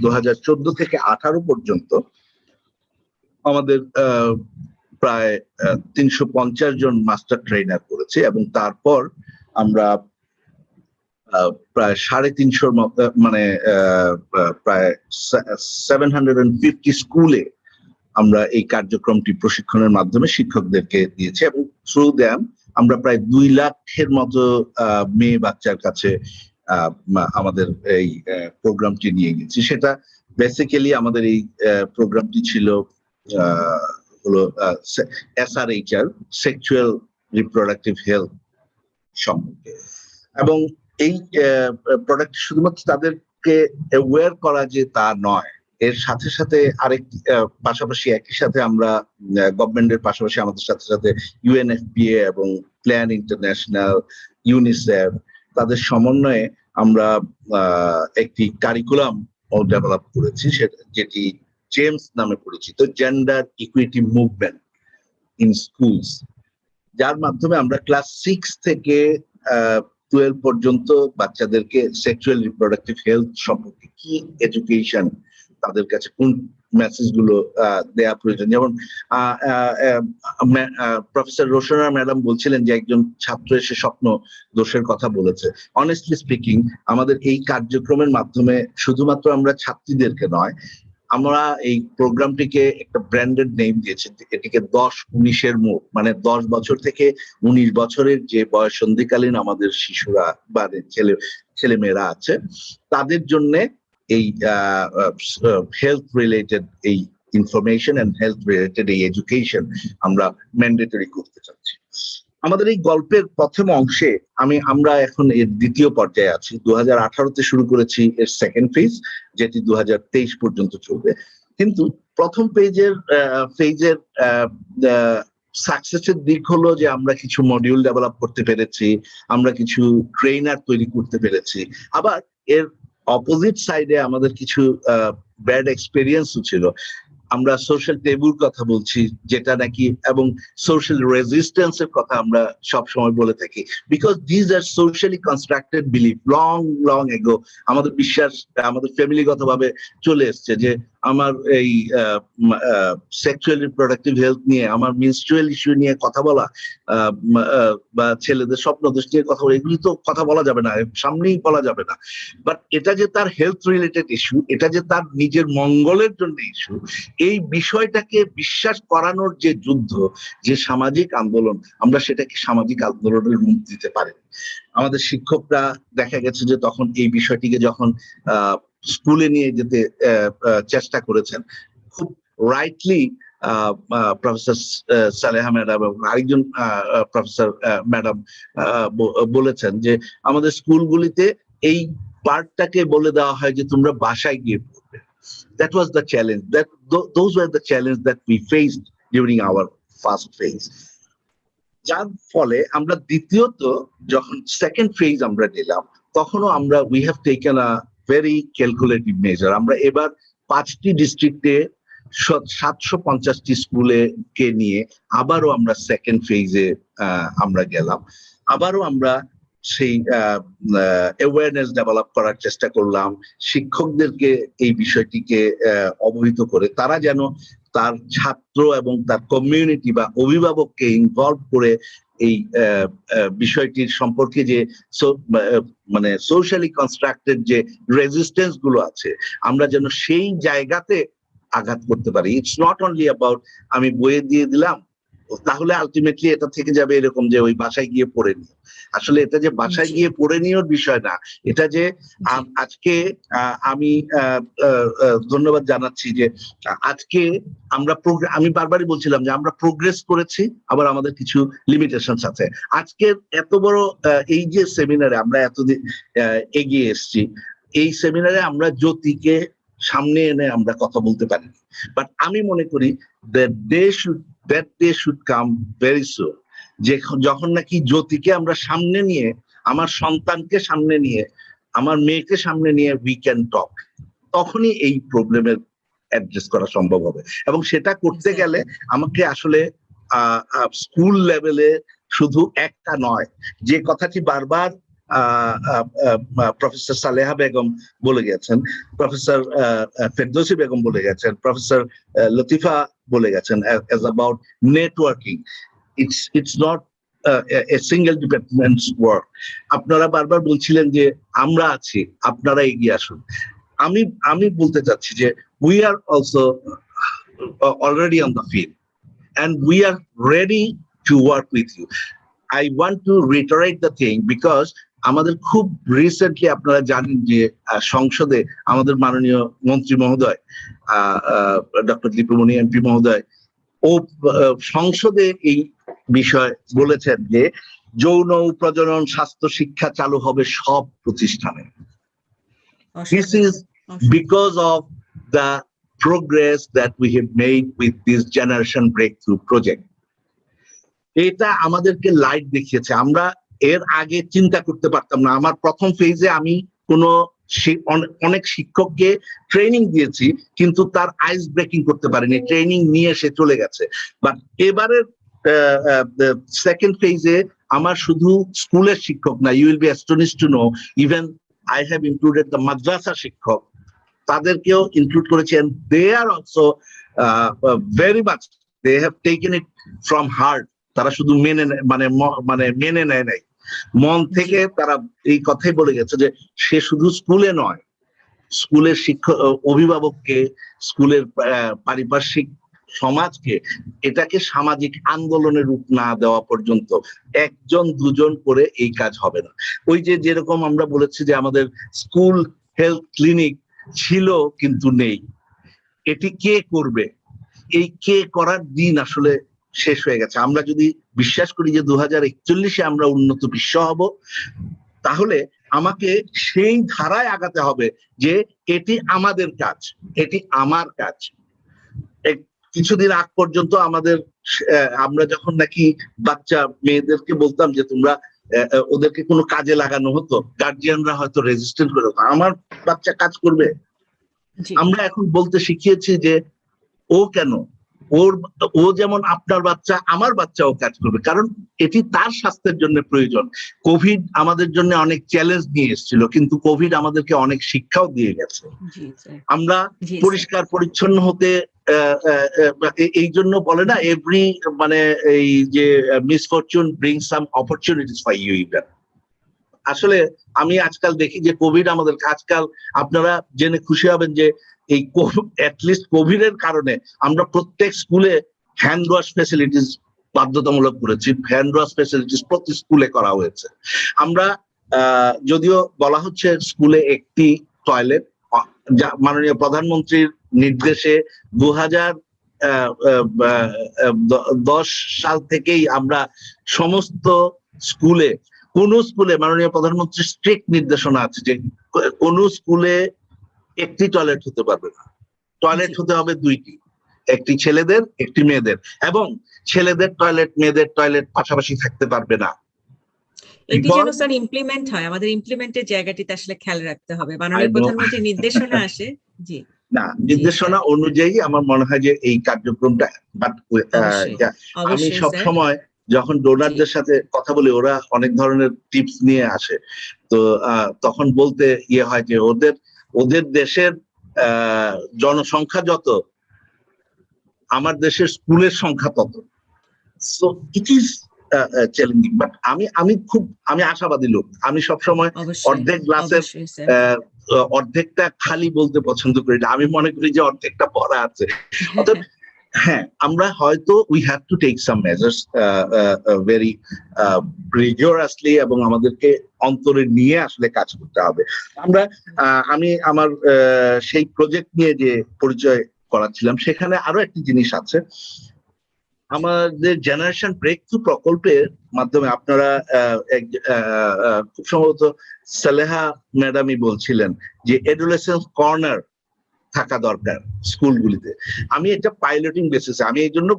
2014 থেকে 18 পর্যন্ত আমাদের প্রায় 350 জন মাস্টার ট্রেনার করেছে, এবং তারপর আমরা প্রায় 350 মানে প্রায় 750 স্কুলে আমরা এই কার্যক্রমটি প্রশিক্ষণের মাধ্যমে শিক্ষকদেরকে দিয়েছি, এবং থ্রু দ্যাম আমরা প্রায় 2 লাখের মতো মেয়ে বাচ্চার কাছে আমাদের এই প্রোগ্রামটি নিয়ে গেছি। সেটা বেসিক্যালি আমাদের এই প্রোগ্রামটি ছিল হলো SRHR, সেক্সুয়াল রিপ্রোডাক্টিভ হেলথ সম্পর্কে, এবং এই প্রোডাক্ট শুধুমাত্র তাদেরকে অ্যাওয়্যার করা যে তা নয়, এর সাথে সাথে আরেকটি পাশাপাশি একই সাথে আমরা গভর্নমেন্টের পাশাপাশি আমাদের সাথে সাথে UNFPA এবং প্ল্যান ইন্টারন্যাশনাল, ইউনিসেফ, তাদের সমন্বয়ে আমরা একটি কারিকুলাম ডেভেলপ করেছি, যেটি জেমস নামে পরিচিত, gender equity movement in schools, যার মাধ্যমে আমরা ক্লাস 6 থেকে 12 পর্যন্ত বাচ্চাদেরকে সেক্সুয়াল রিপ্রোডাক্টিভ হেলথ সম্পর্কে কি এডুকেশন, তাদের কাছে কোন মেসেজ গুলো দেয়া প্রয়োজন। যেমন প্রফেসর রোশনা ম্যাডাম বলছিলেন যে একজন ছাত্র এসে স্বপ্ন দোষের কথা বলেছে। অনেস্টলি স্পিকিং, আমাদের এই কার্যক্রমের মাধ্যমে শুধুমাত্র আমরা ছাত্রীদেরকে নয়, আমরা এই প্রোগ্রামটিকে একটা ব্র্যান্ডেড নেম দিয়েছি, এটিকে 10-19-এর মোড়, মানে 10 বছর থেকে 19 বছরের যে বয়ঃসন্ধিকালীন আমাদের শিশুরা বা ছেলেমেয়েরা আছে, তাদের জন্য এই হেলথ রিলেটেড এই ইনফরমেশন এন্ড হেলথ রিলেটেড এই এডুকেশন আমরা ম্যান্ডেটরি করতে চাচ্ছি। আমাদের এই গল্পের প্রথম অংশে আমরা এখন এর দ্বিতীয় পর্যায়ে আছি। 2018-তে শুরু করেছি এর সেকেন্ড ফেজ, যেটি 2023 পর্যন্ত চলবে। কিন্তু প্রথম ফেজের সাকসেসের দিক হলো যে আমরা কিছু মডিউল ডেভেলপ করতে পেরেছি, আমরা কিছু ট্রেনার তৈরি করতে পেরেছি। আবার এর অপোজিট সাইডে আমাদের কিছু ব্যাড এক্সপেরিয়েন্সও ছিল। আমরা সোশ্যাল টেবুর কথা বলছি, যেটা নাকি, এবং সোশ্যাল রেজিস্ট্যান্সের কথা আমরা সব সময় বলে থাকি, because these are socially constructed belief long ago. আমাদের বিশ্বাস আমাদের ফ্যামিলিগতভাবে চলে এসছে যে আমার এই সেক্সুয়াল রিপ্রোডাক্টিভ হেলথ নিয়ে, আমার মেনস্ট্রুয়াল ইস্যু নিয়ে কথা বলা, বা ছেলেদের স্বপ্নদোষ নিয়ে কথা বলা, এগুলি তো কথা বলা যাবে না, সামনেই বলা যাবে না। বাট এটা যে তার হেলথ রিলেটেড ইস্যু, এটা যে তার নিজের মঙ্গলের জন্য ইস্যু, এই বিষয়টাকে বিশ্বাস করানোর যে যুদ্ধ, যে সামাজিক আন্দোলন, আমরা সেটাকে সামাজিক আন্দোলনের রূপ দিতে পারি। আমাদের শিক্ষকরা দেখা গেছে যে তখন এই বিষয়টিকে যখন স্কুলে নিয়ে যেতে চেষ্টা করেছেন, খুব রাইটলি প্রফেসর সালেহা ম্যাডাম এবং আরেকজন প্রফেসর ম্যাডাম বলেছেন যে আমাদের স্কুলগুলিতে এই পার্টটাকে বলে দেওয়া হয় যে তোমরা বাসায় গিয়ে পড়বে। That was the challenge. Those were the challenge that we faced during our first phase. যার ফলে আমরা দ্বিতীয়ত যখন সেকেন্ড ফেজ আমরা নিলাম, তখনও আমরা we have taken a very calculative measure. আমরা এবার 5টি ডিস্ট্রিক্টে 750টি স্কুলে কে নিয়ে আবারও আমরা সেকেন্ড ফেজে আমরা গেলাম। আবারও আমরা সেই অ্যাওয়ারনেস ডেভেলপ করার চেষ্টা করলাম, শিক্ষকদেরকে এই বিষয়টিকে অবহিত করে তারা যেন তার ছাত্র এবং তার কমিউনিটি বা অভিভাবককে ইনভলভ করে এই বিষয়টির সম্পর্কে যে মানে সোশ্যালি কনস্ট্রাক্টেড যে রেজিস্ট্যান্স গুলো আছে, আমরা যেন সেই জায়গাতে আঘাত করতে পারি। ইটস নট অনলি অ্যাবাউট আমি বইয়ে দিয়ে দিলাম, তাহলে আলটিমেটলি এটা থেকে যাবে এরকম যে ওই বাসায় গিয়ে পড়ে নিও। আসলে এটা যে বাসায় গিয়ে পড়ে নিওর বিষয় না, এটা যে আজকে আমি ধন্যবাদ জানাচ্ছি যে আজকে আমরা আমি বারবারই বলছিলাম যে আমরা প্রোগ্রেস করেছি, আবার আমাদের কিছু লিমিটেশনস আছে। আজকে এত বড় এই যে সেমিনারে আমরা এতদিন এগিয়ে এসেছি, এই সেমিনারে আমরা জ্যোতিকে সামনে এনে আমরা কথা বলতে পারি, বাট আমি মনে করি that day should come very soon, যে যখন নাকি জ্যোতিকে আমরা সামনে নিয়ে, আমার সন্তানকে সামনে নিয়ে, আমার মেয়েকে সামনে নিয়ে we can talk, তখনই এই প্রবলেমের অ্যাড্রেস করা সম্ভব হবে। এবং সেটা করতে গেলে আমাকে আসলে স্কুল লেভেলে শুধু একটা নয়, যে কথাটি বারবার প্রফেসর সালেহা বেগম বলে গেছেন, প্রফেসর ফেরদৌসী বেগম বলে গেছেন, প্রফেসর লতিফা বলে গেছেন, as about networking, it's not a single department's work. আপনারা বারবার বলছিলেন যে আমরা আছি, আপনারা এগিয়ে আসুন। আমি বলতে চাচ্ছি যে we are also already on the field and we are ready to work with you. I want to reiterate the thing because আমাদের খুব রিসেন্টলি আপনারা জানেন যে সংসদে আমাদের মাননীয় মন্ত্রী মহোদয় ডক্টর দীপুমণি এমপি মহোদয় ও সংসদে এই বিষয় বলেছেন যে যৌন প্রজনন স্বাস্থ্য শিক্ষা চালু হবে সব প্রতিষ্ঠানে। This is because of the progress that we have made with this generation breakthrough project. এটা আমাদেরকে লাইট দেখিয়েছে। আমরা এর আগে চিন্তা করতে পারতাম না। আমার প্রথম ফেজে আমি অনেক শিক্ষককে ট্রেনিং দিয়েছি, কিন্তু তার আইস ব্রেকিং করতে পারিনি, ট্রেনিং নিয়ে সে চলে গেছে। বাট এবারের সেকেন্ড ফেজে আমার শুধু স্কুলের শিক্ষক না, you will be astonished to know even I have included the madrasa শিক্ষক, তাদেরকেও ইনক্লুড করেছি, and they are also very much, they have taken it from heart. তারা শুধু মেনে নেয় নাই, মন থেকে তারা এই কথাই বলে গেছে যে সে শুধু স্কুলে নয়, স্কুলের শিক্ষক, অভিভাবককে, স্কুলের পারিপার্শ্বিক সমাজকে এটাকে সামাজিক আন্দোলনের রূপ না দেওয়া পর্যন্ত একজন দুজন করে এই কাজ হবে না। ওই যে যেরকম আমরা বলেছি যে আমাদের স্কুল হেলথ ক্লিনিক ছিল কিন্তু নেই, এটি কে করবে? এই কে করার দিন আসলে শেষ হয়ে গেছে। আমরা যদি বিশ্বাস করি যে 2041-এ আমরা উন্নত বিশ্ব হব, তাহলে আমাকে সেই ধারায় আগাতে হবে যে এটি আমাদের কাজ, এটি আমার কাজ। কিছুদিন আগ পর্যন্ত আমরা যখন নাকি বাচ্চা মেয়েদেরকে বলতাম যে তোমরা ওদেরকে কোনো কাজে লাগানো হতো, গার্জিয়ানরা হয়তো রেজিস্ট্যান্ট করে হতো, আমার বাচ্চা কাজ করবে। আমরা এখন বলতে শিখিয়েছি যে ও কেন, ও যেমন আপনার বাচ্চা আমার বাচ্চাও কাজ করবে, কারণ এটি তার স্বাস্থ্যের জন্য প্রয়োজন। কোভিড আমাদের জন্য অনেক চ্যালেঞ্জ নিয়ে এসেছিল, কিন্তু কোভিড আমাদেরকে অনেক শিক্ষাও দিয়ে গেছে। আমরা পরিষ্কার পরিচ্ছন্ন হতে এই জন্য বলে না, এভরি মানে এই যে misfortune bring some opportunities for you even. আসলে আমি আজকাল দেখি যে কোভিড আমাদের, আজকাল আপনারা জেনে খুশি হবেন যে এই অ্যাটলিস্ট কোভিড এর কারণে আমরা প্রত্যেক স্কুলে হ্যান্ড ওয়াশ ফেসিলিটিস বাধ্যতামূলক করেছি। হ্যান্ড ওয়াশ ফেসিলিটিস প্রতি স্কুলে করা হয়েছে। আমরা যদিও বলা হচ্ছে স্কুলে একটি টয়লেট, মাননীয় প্রধানমন্ত্রীর নির্দেশে 2010 সাল থেকেই আমরা সমস্ত স্কুলে, কোন স্কুলে মাননীয় প্রধানমন্ত্রীর স্ট্রিক্ট নির্দেশনা আছে যে কোন স্কুলে একটি টয়লেট হতে পারবে না, টয়লেট হতে হবে দুইটি, একটি ছেলেদের একটি মেয়েদের, এবং ছেলেদের টয়লেট মেয়েদের টয়লেট পাশাপাশি থাকতে পারবে না। এটি যেন স্যার ইমপ্লিমেন্ট হয়, আমাদের ইমপ্লিমেন্টের জায়গাটিতে আসলে খেয়াল রাখতে হবে। মাননীয় প্রধানমন্ত্রীর নির্দেশনা আসে, জি না, নির্দেশনা অনুযায়ী আমার মনে হয় যে এই কার্যক্রমটা, আমি সব সময় যখন ডোনারদের সাথে কথা বলি, ওরা অনেক ধরনের টিপস নিয়ে আসে, তো তখন বলতে ইয়ে হয় যে ওদের দেশের জনসংখ্যা যত, আমার দেশের স্কুলের সংখ্যা তত। So it is challenging, but আমি আশাবাদী লোক। আমি সবসময় অর্ধেক গ্লাসের অর্ধেকটা খালি বলতে পছন্দ করি না, আমি মনে করি যে অর্ধেকটা ভরা আছে। অর্থাৎ হ্যাঁ, আমরা হয়তো we have to take some measures very rigorously, এবং আমাদেরকে অন্তরে নিয়ে আসলে কাজ করতে হবে। আমি আমার সেই প্রজেক্ট নিয়ে যে পরিচয় করাচ্ছিলাম, সেখানে আরো একটি জিনিস আছে। আমাদের জেনারেশন ব্রেক থ্রু প্রকল্পের মাধ্যমে আপনারা খুব সম্ভবত সালেহা ম্যাডামই বলছিলেন যে এডোলেসেন্স কর্নার থাকা দরকার স্কুলগুলিতে। আমি এটা পাইলটিং বেসিসে, আমি এই জন্য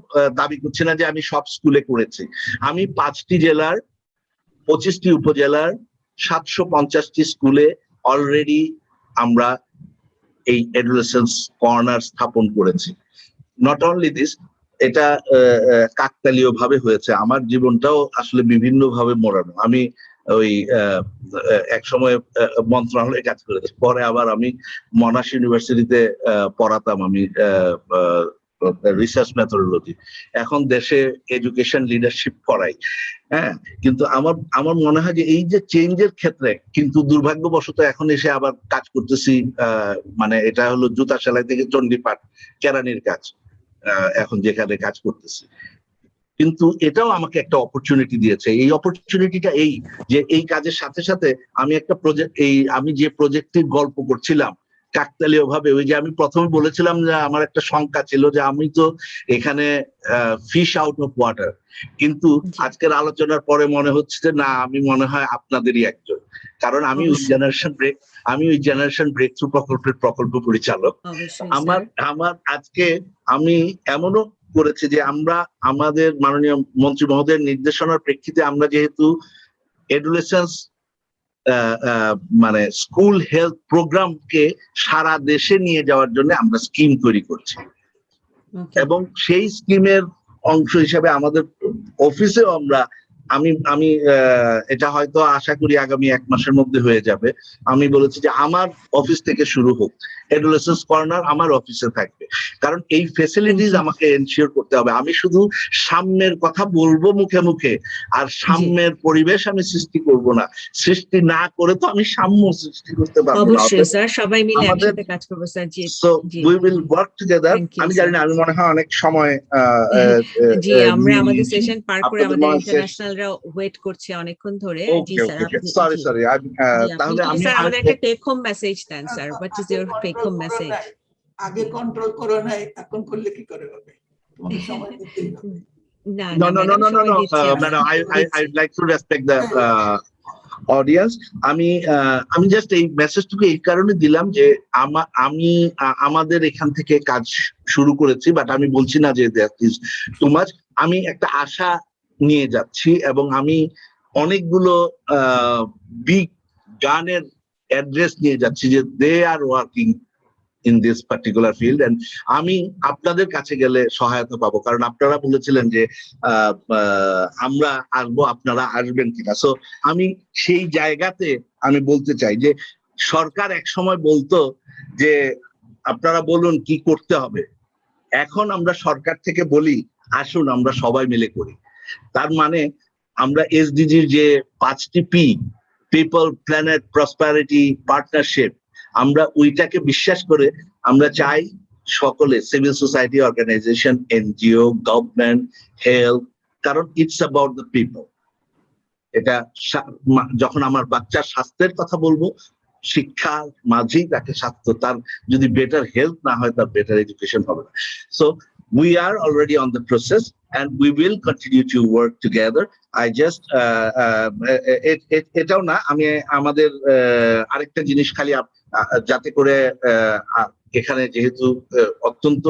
দাবি করছি না যে আমি সব স্কুলে করেছি। আমি 5টি জেলার 25টি উপজেলার 750টি স্কুলে অলরেডি আমরা এই এডোলেসেন্স কর্নার স্থাপন করেছি। নট অনলি দিস, এটা কাকতালীয় ভাবে হয়েছে। আমার জীবনটাও আসলে বিভিন্ন ভাবে মোড়ানো। আমি ওই এক সময় মন্ত্রণালয়ে কাজ করেছি, পরে আবার আমি মনাশ ইউনিভার্সিটিতে পড়াতাম, আমি রিসার্চ মেথোডোলজি। এখন দেশে এডুকেশন লিডারশিপ করাই। হ্যাঁ, কিন্তু আমার মনে হয় যে এই যে চেঞ্জের ক্ষেত্রে, কিন্তু দুর্ভাগ্যবশত এখন এসে আবার কাজ করতেছি, মানে এটা হলো জুতা সেলাই থেকে চণ্ডীপাঠ কেরানির কাজ, এখন যেখানে কাজ করতেছি। কিন্তু এটাও আমাকে একটা অপরচুনিটি দিয়েছে। এই অপরচুনিটিটা এই যে এই কাজের সাথে সাথে আমি একটা প্রজেক্ট, আমি যে প্রজেক্টের গল্প করছিলাম কাকতালীয় ভাবে, ওই যে আমি প্রথমে বলেছিলাম যে আমার একটা শঙ্কা ছিল যে আমি তো এখানে ফিশ আউট অফ ওয়াটার, কিন্তু আজকের আলোচনার পরে মনে হচ্ছে যে না, আমি মনে হয় আপনাদেরই একজন, কারণ আমি ওই জেনারেশন ব্রেক থ্রু প্রকল্পের প্রকল্প পরিচালক। আমার আজকে আমি এমনও করেছে যে আমরা আমাদের মাননীয় মন্ত্রী মহোদয়ের নির্দেশনার প্রেক্ষিতে আমরা যেহেতু এডোলেসেন্স মানে স্কুল হেলথ প্রোগ্রামকে সারা দেশে নিয়ে যাওয়ার জন্য আমরা স্কিম তৈরি করছি, এবং সেই স্কিমের অংশ হিসাবে আমাদের অফিসেও আমি এটা হয়তো আশা করি আগামী 1 মাসের মধ্যে হয়ে যাবে। আমি বলেছি যে আমার অফিস থেকে শুরু হোক, এডোলেসেন্স কর্নার আমার অফিসে থাকবে, কারণ এই ফ্যাসিলিটিস আমাকে এনশিওর করতে হবে। আমি শুধু সাম্যের কথা বলবো মুখে মুখে, আর সাম্যের পরিবেশ আমি সৃষ্টি করব না। সৃষ্টি না করে তো আমি সাম্য সৃষ্টি করতে পারবো না। অবশ্যই স্যার, সবাই মিলে একসাথে কাজ করব sir. G, so we will work together. আমি জানি না, আমি মনে হয় অনেক সময় জি, আমরা আমাদের সেশন পার করে আমাদের ইন্টারন্যাশনালরা ওয়েট করছে অনেকক্ষণ ধরে। জি স্যার, সরি তাহলে আমি স্যার আমাদের একটা টেক হোম মেসেজ দেন sir. What is your take home message? আগে কন্ট্রোল করো নাই, এখন করলে কি করে হবে? তোমাকে সময় দিতেই হবে। No, madam, I'd like to respect the audience. আমি জাস্ট এই মেসেজটুকু এই কারণে দিলাম যে আমি আমাদের এখান থেকে কাজ শুরু করেছি, বাট আমি বলছি না যে দ্যাট ইজ টু মাচ। আমি একটা আশা নিয়ে যাচ্ছি, এবং আমি অনেকগুলো বিগ গানের অ্যাড্রেস নিয়ে যাচ্ছি যে they are working in this particular field, and আমি আপনাদের কাছে গেলে সহায়তা পাবো, কারণ আপনারা বলেছিলেন যে আমরা আসবো, আপনারা আসবেন কিনা। সো আমি সেই জায়গাতে আমি বলতে চাই যে সরকার এক সময় বলতো যে আপনারা বলুন কি করতে হবে, এখন আমরা সরকার থেকে বলি আসুন আমরা সবাই মিলে করি। তার মানে আমরা এসডিজির যে 5টি P, people, planet, prosperity, partnership, আমরা ওইটাকে বিশ্বাস করে আমরা চাই সকলে, civil society organisation, NGO, government, health, কারণ ইটস অ্যাবাউট দ্য পিপল। এটা যখন আমার বাচ্চার স্বাস্থ্যের কথা বলবো, শিক্ষার মাঝেই তাকে স্বাস্থ্য, তার যদি বেটার হেলথ না হয় তার বেটার এডুকেশন হবে না। So we are already on the process and we will continue to work together. I just এটাও না, আমি আমাদের আরেকটা জিনিস খালি যাতে করে এখানে যেহেতু অত্যন্ত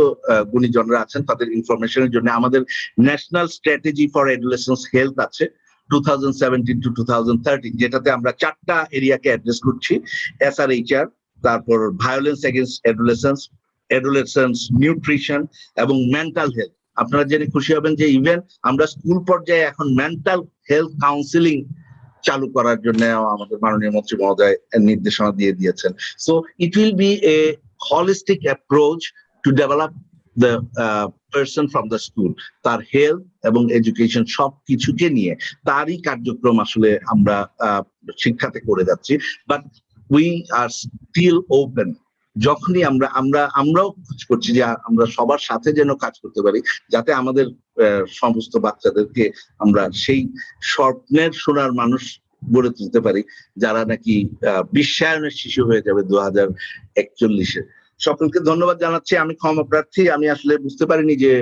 গুণীজনরা আছেন তাদের ইনফরমেশনের জন্য, আমাদের national strategy for adolescence health আছে 2017 to 2030, যেটাতে আমরা 4টা এরিয়াকে অ্যাড্রেস করছি, SRHR, তারপর ভায়োলেন্স এগেইনস্ট অ্যাডোলেসেন্স, নিউট্রিশন এবং মেন্টাল হেলথ। আপনারা জেনে খুশি হবেন যে ইভেন আমরা স্কুল পর্যায়ে এখন মেন্টাল হেলথ কাউন্সিলিং চালু করার জন্য আমাদের মাননীয় মন্ত্রী মহোদয় নির্দেশনা দিয়ে দিয়েছেন। So it will B A holistic approach to develop the person from the school, তার হেলথ এবং এডুকেশন সব কিছুকে নিয়ে তারই কার্যক্রম আসলে আমরা শিক্ষাতে করে যাচ্ছি। But we are still open, যখনই আমরাও কাজ করছি যে আমরা সবার সাথে যেন কাজ করতে পারি, যাতে আমাদের সমস্ত বাচ্চাদেরকে আমরা সেই স্বপ্নের সোনার মানুষ গড়ে তুলতে পারি, যারা নাকি বিশ্বায়নের শিশু হয়ে যাবে 2041-এ। সকলকে ধন্যবাদ জানাচ্ছি। আমি ক্ষমা প্রার্থী, আমি আসলে বুঝতে পারিনি যে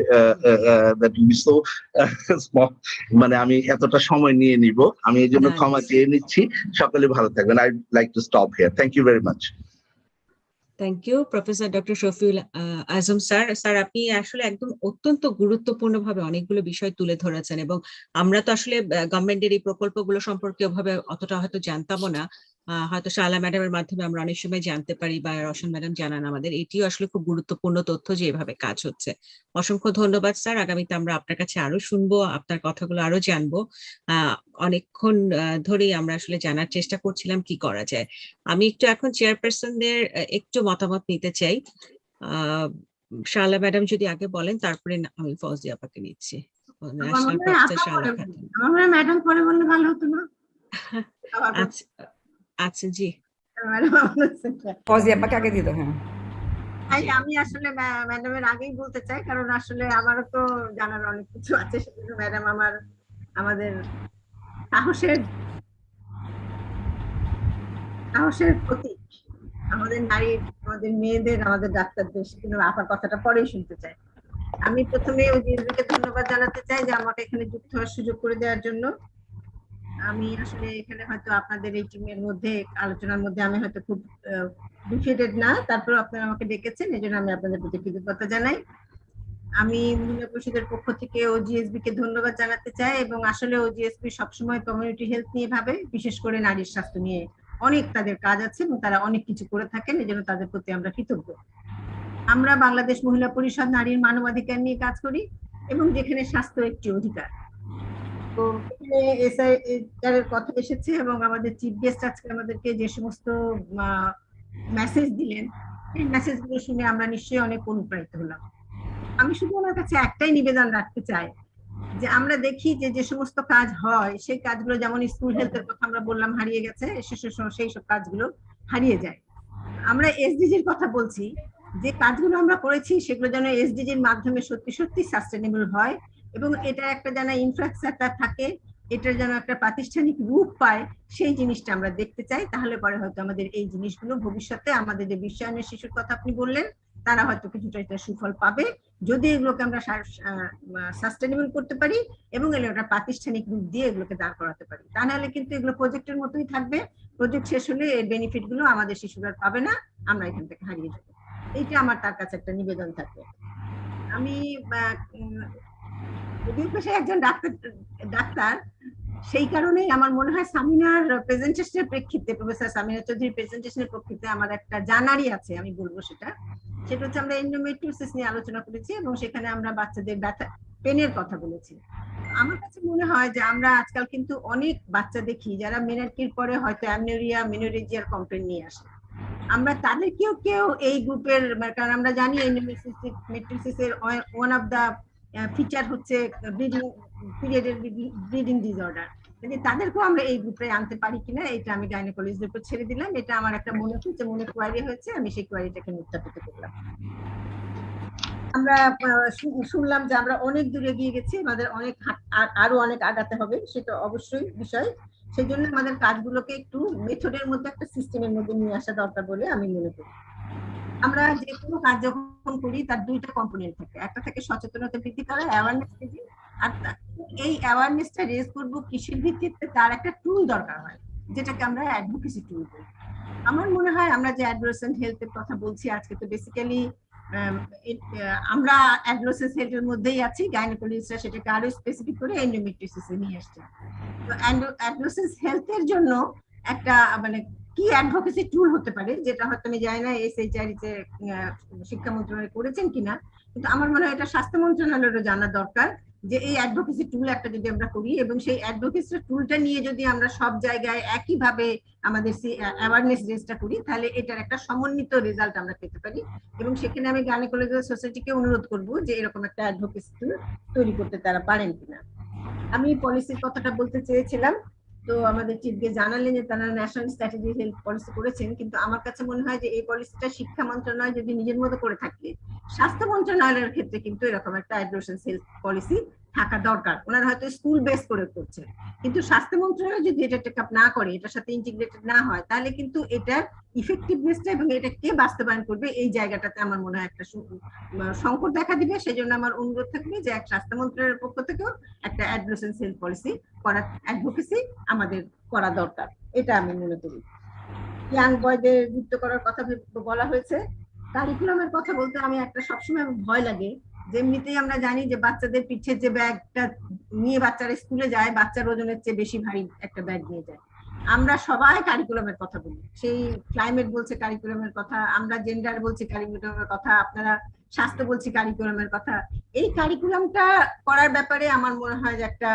মানে আমি এতটা সময় নিয়ে নিব, আমি এই জন্য ক্ষমা চেয়ে নিচ্ছি। সকলে ভালো থাকবেন। I like to stop here. Thank you very much. Thank you professor doctor Shafiul Azam sir. Sir, আপনি আসলে একদম অত্যন্ত গুরুত্বপূর্ণভাবে অনেকগুলো বিষয় তুলে ধরেছেন, এবং আমরা তো আসলে গভর্নমেন্টের এই প্রকল্পগুলো সম্পর্কে ওভাবে অতটা হয়তো জানতামও না। হয়তো শালা ম্যাডামের মাধ্যমে আমরা অনেক সময় জানতে পারি, বা রওশন ম্যাডাম জানান আমাদের। এটিও আসলে খুব গুরুত্বপূর্ণ তথ্য যে এভাবে কাজ হচ্ছে। অসংখ্য ধন্যবাদ স্যার। আগামীতে আমরা আপনার কাছে আরো শুনবো, আপনার কথাগুলো আরো জানবো। অনেকক্ষণ ধরেই আমরা আসলে জানার চেষ্টা করছিলাম কি করা যায়। আমি একটু এখন চেয়ারপারসনদের একটু মতামত নিতে চাই। শালা ম্যাডাম যদি আগে বলেন, তারপরে আমি ফৌজি আপাকে নিচ্ছি। ন্যাশনাল প্রফেসর শালা খাতুন। আমার ম্যাডাম পরে বললে ভালো হতো না? আচ্ছা জি, ফৌজি আপাকে আগে দিয়ে দাও। হ্যাঁ, আমি আসলে ম্যাডামের আগেই বলতে চাই, কারণ আসলে আমারও তো জানার অনেক কিছু আছে। সেজন্য ম্যাডাম আমাদের সাহসের প্রতীক, আমাদের নারী, আমাদের মেয়েদের, আমাদের ডাক্তারদের। কিন্তু আপনার কথাটা পরেই শুনতে চাই। আমি প্রথমে ওজিএসবিকে ধন্যবাদ জানাতে চাই যে আমাকে এখানে যুক্ত হওয়ার সুযোগ করে দেওয়ার জন্য। আমি আসলে এখানে হয়তো আপনাদের এই টিমের মধ্যে, আলোচনার মধ্যে আমি হয়তো খুব ডিফিটেড না, তারপর আপনারা আমাকে ডেকেছেন, এই জন্য আমি আপনাদের প্রতি কৃতজ্ঞতা জানাই। আমি মহিলা পরিষদের পক্ষ থেকে ওজিএসবি কে ধন্যবাদ জানাতে চাই, এবং আসলে ওজিএসবি সবসময় কমিউনিটি হেলথ নিয়ে ভাবে, বিশেষ করে নারীর স্বাস্থ্য নিয়ে অনেক তাদের কাজ আছে এবং তারা অনেক কিছু করে থাকেন, এই জন্য তাদের প্রতি আমরা কৃতজ্ঞ। আমরা বাংলাদেশ মহিলা পরিষদ নারীর মানবাধিকার নিয়ে কাজ করি, এবং যেখানে স্বাস্থ্য একটি অধিকার। তো এখানে এসআইআর এর কথা এসেছে, এবং আমাদের চিফ গেস্ট আজকে আমাদেরকে যে সমস্ত মেসেজ দিলেন, এই মেসেজগুলো শুনে আমরা নিশ্চয়ই অনেক অনুপ্রাণিত হলাম। আমি শুধু ওনার কাছে একটাই নিবেদন রাখতে চাই, যে আমরা দেখি যে সমস্ত কাজ হয়, সেই কাজগুলো, যেমন স্কুল হেলথের কথা আমরা বললাম হারিয়ে গেছে, সেই সব কাজগুলো হারিয়ে যায়। আমরা এসডিজির কথা বলছি, যে কাজগুলো আমরা করেছি সেগুলো যেন এসডিজির মাধ্যমে সত্যি সত্যি সাস্টেনেবল হয়, এবং এটা একটা যেন ইনফ্রাস্ট্রাকচার থাকে, এটার যেন একটা প্রাতিষ্ঠানিক রূপ পায়, সেই জিনিসটা আমরা দেখতে চাই। তাহলে পরে হয়তো আমাদের এই জিনিসগুলো ভবিষ্যতে, আমাদের যে বিশ্বায়নের শিশুর কথা আপনি বললেন, তারা হয়তো কিছুটা এটা সুফল পাবে, যদি এগুলোকে আমরা সাস্টেনেবল করতে পারি এবং এটা প্রাতিষ্ঠানিক রূপ দিয়ে এগুলোকে দাঁড় করাতে পারি। তা নাহলে কিন্তু এগুলো প্রজেক্টের মতোই থাকবে, প্রজেক্ট শেষ হলে এর বেনিফিট গুলো আমাদের শিশুরা পাবে না, আমরা এখান থেকে হারিয়ে যাবো। এইটা আমার তার কাছে একটা নিবেদন থাকবে। আমি যদিও পেশায় একজন ডাক্তার, সেই কারণেই আমার মনে হয় সামিনার প্রেজেন্টেশনের প্রেক্ষিতে, প্রফেসর সামিনা চৌধুরীর প্রেজেন্টেশনের প্রেক্ষিতে আমার একটা জানারই আছে, আমি বলবো সেটা হচ্ছে আমরা এন্ডোমেট্রিওসিস নিয়ে আলোচনা করেছি এবং সেখানে আমরা বাচ্চাদের ব্যথা পেনের কথা বলেছি। আমার কাছে মনে হয় যে আমরা আজকাল কিন্তু অনেক বাচ্চা দেখি যারা মেনার্কির পরে হয়তো অ্যামনোরিয়া মেনোরেজিয়ার কমপ্লেন নিয়ে আসে। আমরা তাদেরকেও কেউ এই গ্রুপের, কারণ আমরা জানি এন্ডোমেট্রিওসিসের ওয়ান অফ দা ফিচার হচ্ছে ব্লিডিং পিরিয়ডের ব্লিডিং ডিসঅর্ডার, যদি তাদেরকেও আমরা এই গ্রুপে আনতে পারি কিনা এটা আমি গাইনোকোলজিস্টের উপর ছেড়ে দিলাম। এটা আমার একটা মনে কোয়ারি হয়েছে, আমি সেই কোয়ারিটাকে উত্থাপিত করলাম। আমরা শুনলাম যে আমরা অনেক দূরে গিয়ে গেছি, আমাদের অনেক আরো অনেক আগাতে হবে, সেটা অবশ্যই বিষয়। সেই জন্য আমাদের কাজগুলোকে একটু মেথডের মধ্যে একটা সিস্টেমের মধ্যে নিয়ে আসা দরকার বলে আমি মনে করি। আমরা যে কোনো কাজ যখন করি তার দুইটা কম্পোনেন্ট থাকে, একটা থাকে সচেতনতা বৃদ্ধি করা, অ্যাওয়ারনেস বৃদ্ধি, আর এই অ্যাওয়ারনেসটা রেজ করবো কিসের ভিত্তিতে, তার একটা টুল দরকার হয় যেটাকে আমরা অ্যাডভোকেসি টুল বলি। আমার মনে হয় আমরা যে অ্যাডোলেসেন্ট হেলথের কথা বলছি আজকে, তো বেসিক্যালি আমরা অ্যাডোলেসেন্ট হেলথের মধ্যেই আছি, গাইনোকোলজিস্টরা সেটাকে আরো স্পেসিফিক করে এন্ডোমেট্রিওসিসে নিয়ে আসছে। তো অ্যাডোলেসেন্ট হেলথের জন্য একটা মানে কি অ্যাডভোকেসি টুল হতে পারে, যেটা হয়তো আমি জানি না এসএইচআরই তে শিক্ষা মন্ত্রণালয় করেছেন কিনা, কিন্তু আমার মনে হয় এটা স্বাস্থ্য মন্ত্রণালয়েরও জানা দরকার যে এই অ্যাডভোকেসি টুল একটা যদি আমরা করি এবং সেই অ্যাডভোকেসি টুলটা নিয়ে যদি আমরা সব জায়গায় একইভাবে আমাদের অ্যাওয়ারনেস রেজটা করি, তাহলে এটার একটা সমন্বিত রেজাল্ট আমরা পেতে পারি। এবং সেখানে আমি গাইনোকোলজিক্যাল সোসাইটিকে অনুরোধ করব যে এরকম একটা অ্যাডভোকেসি টুল তৈরি করতে তারা পারেন কিনা। আমি পলিসির কথাটা বলতে চেয়েছিলাম, তো আমাদের চিফ গেস্ট জানালেন যে তারা ন্যাশনাল স্ট্র্যাটেজি হেলথ পলিসি করেছেন, কিন্তু আমার কাছে মনে হয় যে এই পলিসিটা শিক্ষা মন্ত্রণালয় যদি নিজের মতো করে থাকে, স্বাস্থ্য মন্ত্রণালয়ের ক্ষেত্রে কিন্তু এরকম একটা অ্যাডোলেসেন্ট হেলথ পলিসি থাকা দরকার। ওনারা হয়তো স্কুল বেস করে করছে, কিন্তু স্বাস্থ্য মন্ত্রণালয় যদি এটা টেক আপ না করে, এটার সাথে ইন্টিগ্রেটেড না হয়, তাহলে কিন্তু এটার ইফেক্টিভনেসটা এবং এটা কে বাস্তবায়ন করবে এই জায়গাটাতে আমার মনে হয় একটা সংকট দেখা দিবে। সেজন্য আমার অনুরোধ থাকবে যে এক স্বাস্থ্য মন্ত্রণালয়ের পক্ষ থেকেও একটা অ্যাডোলেসেন্ট হেলথ পলিসি করার অ্যাডভোকেসি আমাদের করা দরকার, এটা আমি মনে করি। ইয়াং বয়দের যুক্ত করার কথা বলা হয়েছে। কারিকুলামের কথা বলতে আমি একটা সবসময় ভয় লাগে, যেমনিতেই আমরা জানি যে বাচ্চাদের পিঠে যে ব্যাগটা নিয়ে বাচ্চারা স্কুলে যায়, বাচ্চার ওজনের চেয়ে বেশি ভারী একটা ব্যাগ নিয়ে যায়। আমরা সবাই কারিকুলামের কথা বলি, সেই ক্লাইমেট বলছে কারিকুলামের কথা, আমরা জেন্ডার বলছি কারিকুলামের কথা, আপনারা স্বাস্থ্য বলছি কারিকুলামের কথা। এই কারিকুলামটা করার ব্যাপারে আমার মনে হয় যে একটা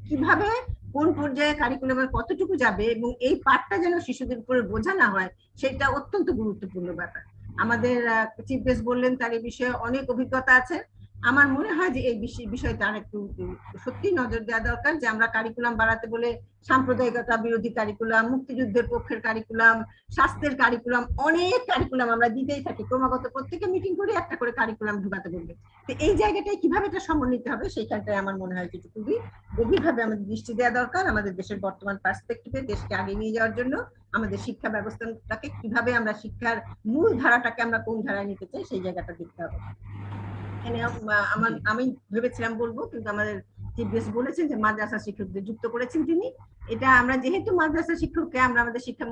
কিভাবে কোন পর্যায়ে কারিকুলামের কতটুকু যাবে এবং এই পাঠটা যেন শিশুদের উপরে বোঝা না হয়, সেটা অত্যন্ত গুরুত্বপূর্ণ ব্যাপার। আমাদের চিফ গেস্ট বললেন তার এই বিষয়ে অনেক অভিজ্ঞতা আছে। আমার মনে হয় যে এই বিষয়টা আরেকটু সত্যি নজর দেওয়া দরকার, যে আমরা কারিকুলাম বাড়াতে বলে সাম্প্রদায়িকতা বিরোধী কারিকুলাম, মুক্তিযুদ্ধের পক্ষের কারিকুলাম, স্বাস্থ্যের কারিকুলাম, অনেক কারিকুলাম আমরা দিতেই থাকি, ক্রমাগত প্রত্যেকে মিটিং করে একটা করে কারিকুলাম ঢুকাতে বলবে। তো এই জায়গাটায় কিভাবে এটা সমন্বিত হবে সেইখানটায় আমার মনে হয় যে খুবই গভীরভাবে আমাদের দৃষ্টি দেওয়া দরকার। আমাদের দেশের বর্তমান পার্সপেক্টিভে দেশকে আগে নিয়ে যাওয়ার জন্য আমাদের শিক্ষা ব্যবস্থাটাকে কিভাবে আমরা শিক্ষার মূল ধারাটাকে আমরা কোন ধারায় নিতে চাই সেই জায়গাটা দেখতে হবে। আমি ভেবেছিলাম বলবো, কিন্তু আমাদের চিফ গেস্ট বলেছেন যে মাদ্রাসা শিক্ষকদের যুক্ত করেছেন তিনি। এটা আমরা যেহেতু মাদ্রাসা শিক্ষককে আমরা আমাদের শিক্ষা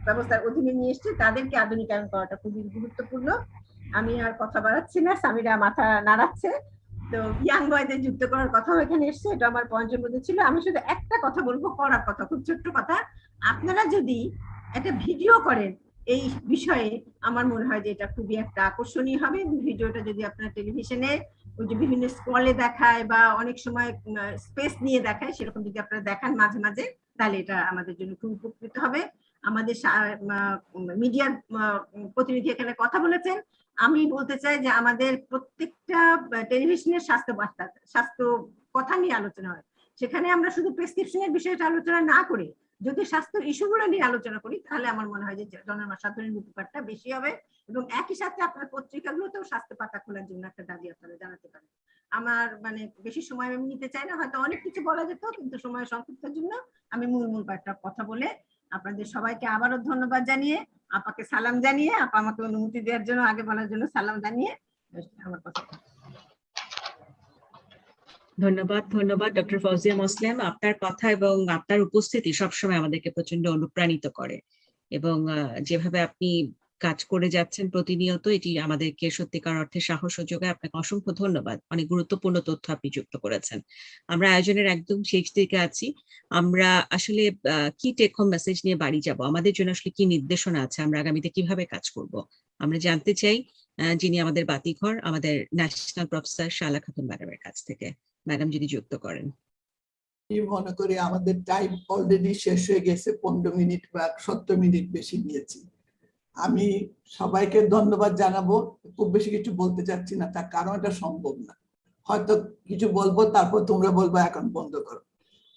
ব্যবস্থার অধীনে নিয়ে এসেছি, তাদেরকে আধুনিকায়ন করাটা খুবই গুরুত্বপূর্ণ। আমি আর কথা বাড়াচ্ছি না, সামিরা মাথা নাড়াচ্ছে। তো ইয়াং বয়দের যুক্ত করার কথা এখানে এসছে, এটা আমার পয়েন্টের মধ্যে ছিল। আমি শুধু একটা কথা বলবো, করার কথা, খুব ছোট্ট কথা। আপনারা যদি একটা ভিডিও করেন এই বিষয়ে, আমার মনে হয় যে এটা খুবই একটা আকর্ষণীয় হবে। ভিডিওটা যদি আপনারা টেলিভিশনে ওই যে বিভিন্ন স্ক্রলে দেখায় বা অনেক সময় স্পেস নিয়ে দেখায়, সেরকম যদি আপনারা দেখান মাঝে মাঝে, তাহলে এটা আমাদের জন্য খুব উপকৃত হবে। আমাদের মিডিয়ার প্রতিনিধি এখানে কথা বলেছেন, আমি বলতে চাই যে আমাদের প্রত্যেকটা টেলিভিশনের স্বাস্থ্য কথা নিয়ে আলোচনা হয়, সেখানে আমরা শুধু প্রেসক্রিপশনের বিষয়টা আলোচনা না করে যদি স্বাস্থ্য ইস্যুগুলো নিয়ে আলোচনা করি, তাহলে আমার মনে হয় যে জনসাধারণের উপকারটা বেশি হবে। এবং একই সাথে আপনার পত্রিকাগুলোতেও স্বাস্থ্য পাতা খোলার জন্য একটা দাবি আপনারা জানাতে পারেন। আমার মানে বেশি সময় আমি নিতে চাই না, হয়তো অনেক কিছু বলা যেত, কিন্তু সময় সংক্ষিপ্তের জন্য আমি মূল কয়েকটা কথা বলে আপনাদের সবাইকে আবারও ধন্যবাদ জানিয়ে, আপাকে সালাম জানিয়ে, আপা আমাকে অনুমতি দেওয়ার জন্য, আগে বলার জন্য সালাম জানিয়ে আমার কথা। ধন্যবাদ ডক্টর ফৌজিয়া মোসলেম। আপনার কথা এবং আপনার উপস্থিতি সবসময় আমাদেরকে প্রচন্ড অনুপ্রাণিত করে, এবং যেভাবে আপনি কাজ করে যাচ্ছেন প্রতিনিয়ত, এটি আমাদেরকে সত্যিকার অর্থে সাহস ও যোগায়। আপনাকে অসংখ্য ধন্যবাদ, অনেক গুরুত্বপূর্ণ তথ্য আপনি যুক্ত করেছেন। আমরা আয়োজনের একদম শেষ দিকে আছি। আমরা আসলে কি টেক হোম মেসেজ নিয়ে বাড়ি যাব, আমাদের জন্য আসলে কি নির্দেশনা আছে, আমরা আগামীতে কিভাবে কাজ করব, আমরা জানতে চাই যিনি আমাদের বাতিঘর, আমাদের ন্যাশনাল প্রফেসর শালা খাতুন ম্যাডামের কাছ থেকে। ম্যাডাম যদি যুক্ত করেন। মনে করি আমাদের টাইম অলরেডি শেষ হয়ে গেছে, 15 মিনিট বা 70 মিনিট বেশি নিয়েছি। আমি সবাইকে ধন্যবাদ জানাবো। খুব বেশি কিছু বলতে চাচ্ছি না, তার কারণ এটা সম্ভব না। হয়তো কিছু বলবো, তারপর তোমরা বলবো এখন বন্ধ করো।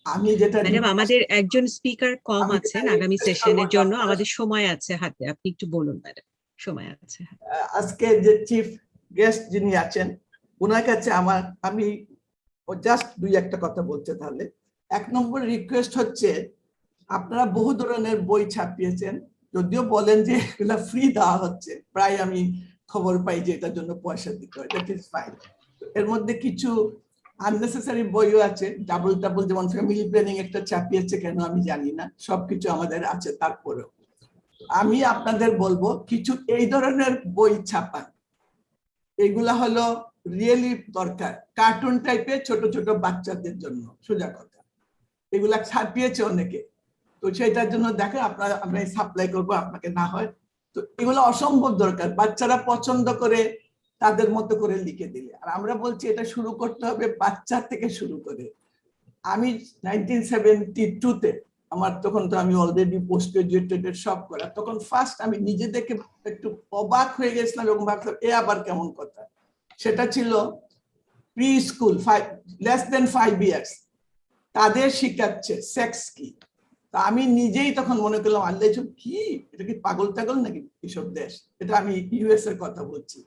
আমি যেটা ম্যাডাম, আমাদের একজন স্পিকার কম আছেন আগামী সেশনের জন্য, আমাদের সময় আছে হাতে, আপনি একটু বলুন ম্যাডাম, সময় আছে। আজকে যে চিফ গেস্ট যিনি আছেন ওনার কাছে আমি জাস্ট দুই একটা কথা বলতে। তাহলে 1 নম্বর রিকোয়েস্ট হচ্ছে, আপনারা বহু ধরনের বই ছাপিয়েছেন, যদিও বলেন যে এগুলা ফ্রি দেওয়া হচ্ছে, প্রায় আমি খবর পাই যে এটার জন্য পয়সা দিতে হয়, দ্যাট ইজ ফাইন। এর মধ্যে কিছু আননেসেসারি বইও আছে, ডাবল যেমন ফ্যামিলি প্ল্যানিং একটা ছাপিয়েছে কেন আমি জানি না, সবকিছু আমাদের আছে। তারপরেও আমি আপনাদের বলবো কিছু এই ধরনের বই ছাপান, এগুলা হলো রিয়েলি দরকার, কার্টুন টাইপের ছোট ছোট বাচ্চাদের জন্য, সোজা কথা। এগুলা ছাপিয়েছে অনেকে, তো সেটার জন্য দেখেন আমরা সাপ্লাই করবো, আপনাকে না হয় তো এগুলো অসম্ভব দরকার, বাচ্চারা পছন্দ করে তাদের মতো করে লিখে দিলে। আর আমরা বলছি এটা শুরু করতে হবে বাচ্চা থেকে শুরু করে। আমি 1972-তে, আমার তখন তো আমি অলরেডি পোস্ট গ্রাজুয়েটেড সব করা, তখন ফার্স্ট আমি নিজে দেখে একটু অবাক হয়ে গেছিলাম এবং ভাবলাম এ আবার কেমন কথা। সেটা ছিল pre school, less than 5 years, তাদের শিখাচ্ছে সেক্স কি। তা আমি নিজেই তখন মনে করলাম আল্লাহ এসব কি, এটা কি পাগল টাগল নাকি এসব দেশ। এটা আমি ইউএস এর কথা বলছি,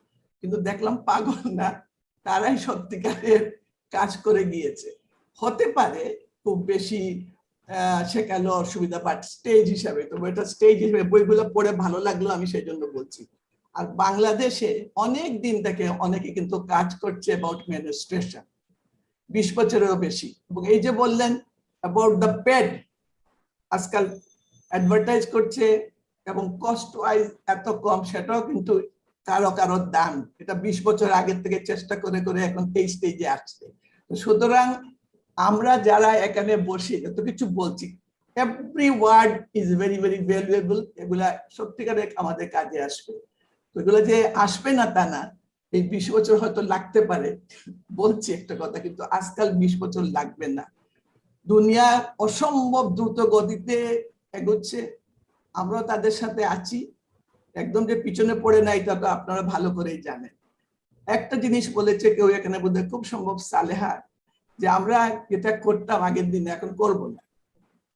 কিন্তু দেখলাম পাগল না, তারাই সত্যিকারের কাজ করে গিয়েছে। হতে পারে খুব বেশি শেখালো অসুবিধা, বাট স্টেজ হিসাবে, তো এটা স্টেজ হিসাবে বইগুলো পড়ে ভালো লাগলো, আমি সেই জন্য বলছি। আর বাংলাদেশে অনেক দিন থেকে অনেকে কিন্তু কাজ করছে অ্যাবাউট মেনস্ট্রুয়েশন, 20 বছরেরও বেশি। এবং এই যে বললেন অ্যাবাউট দ্য প্যাড, আজকাল অ্যাডভার্টাইজ করছে এবং কস্ট ওয়াইজ এত কম, সেটাও কিন্তু কারো কারো দাম। এটা 20 বছর আগের থেকে চেষ্টা করে করে এখন এই স্টেজে আসছে। সুতরাং আমরা যারা এখানে বসি এত কিছু বলছি, every word is very very valuable, এগুলা সত্যিকারে আমাদের কাজে আসবে। তো এগুলো যে আসবে না তা না, এই 20 বছর হয়তো লাগতে পারে, বলছি একটা কথা, কিন্তু আজকাল 20 বছর লাগবে না। দুনিয়া অসম্ভব দ্রুত গতিতে এগোচ্ছে, আমরা তাদের সাথে আছি, একদম যে পিছনে পড়ে নাই তা তো আপনারা ভালো করেই জানেন। একটা জিনিস বলেছে কেউ এখানে বোধহয়, খুব সম্ভব সালেহা, যে আমরা যেটা করতাম আগের দিনে এখন করব না।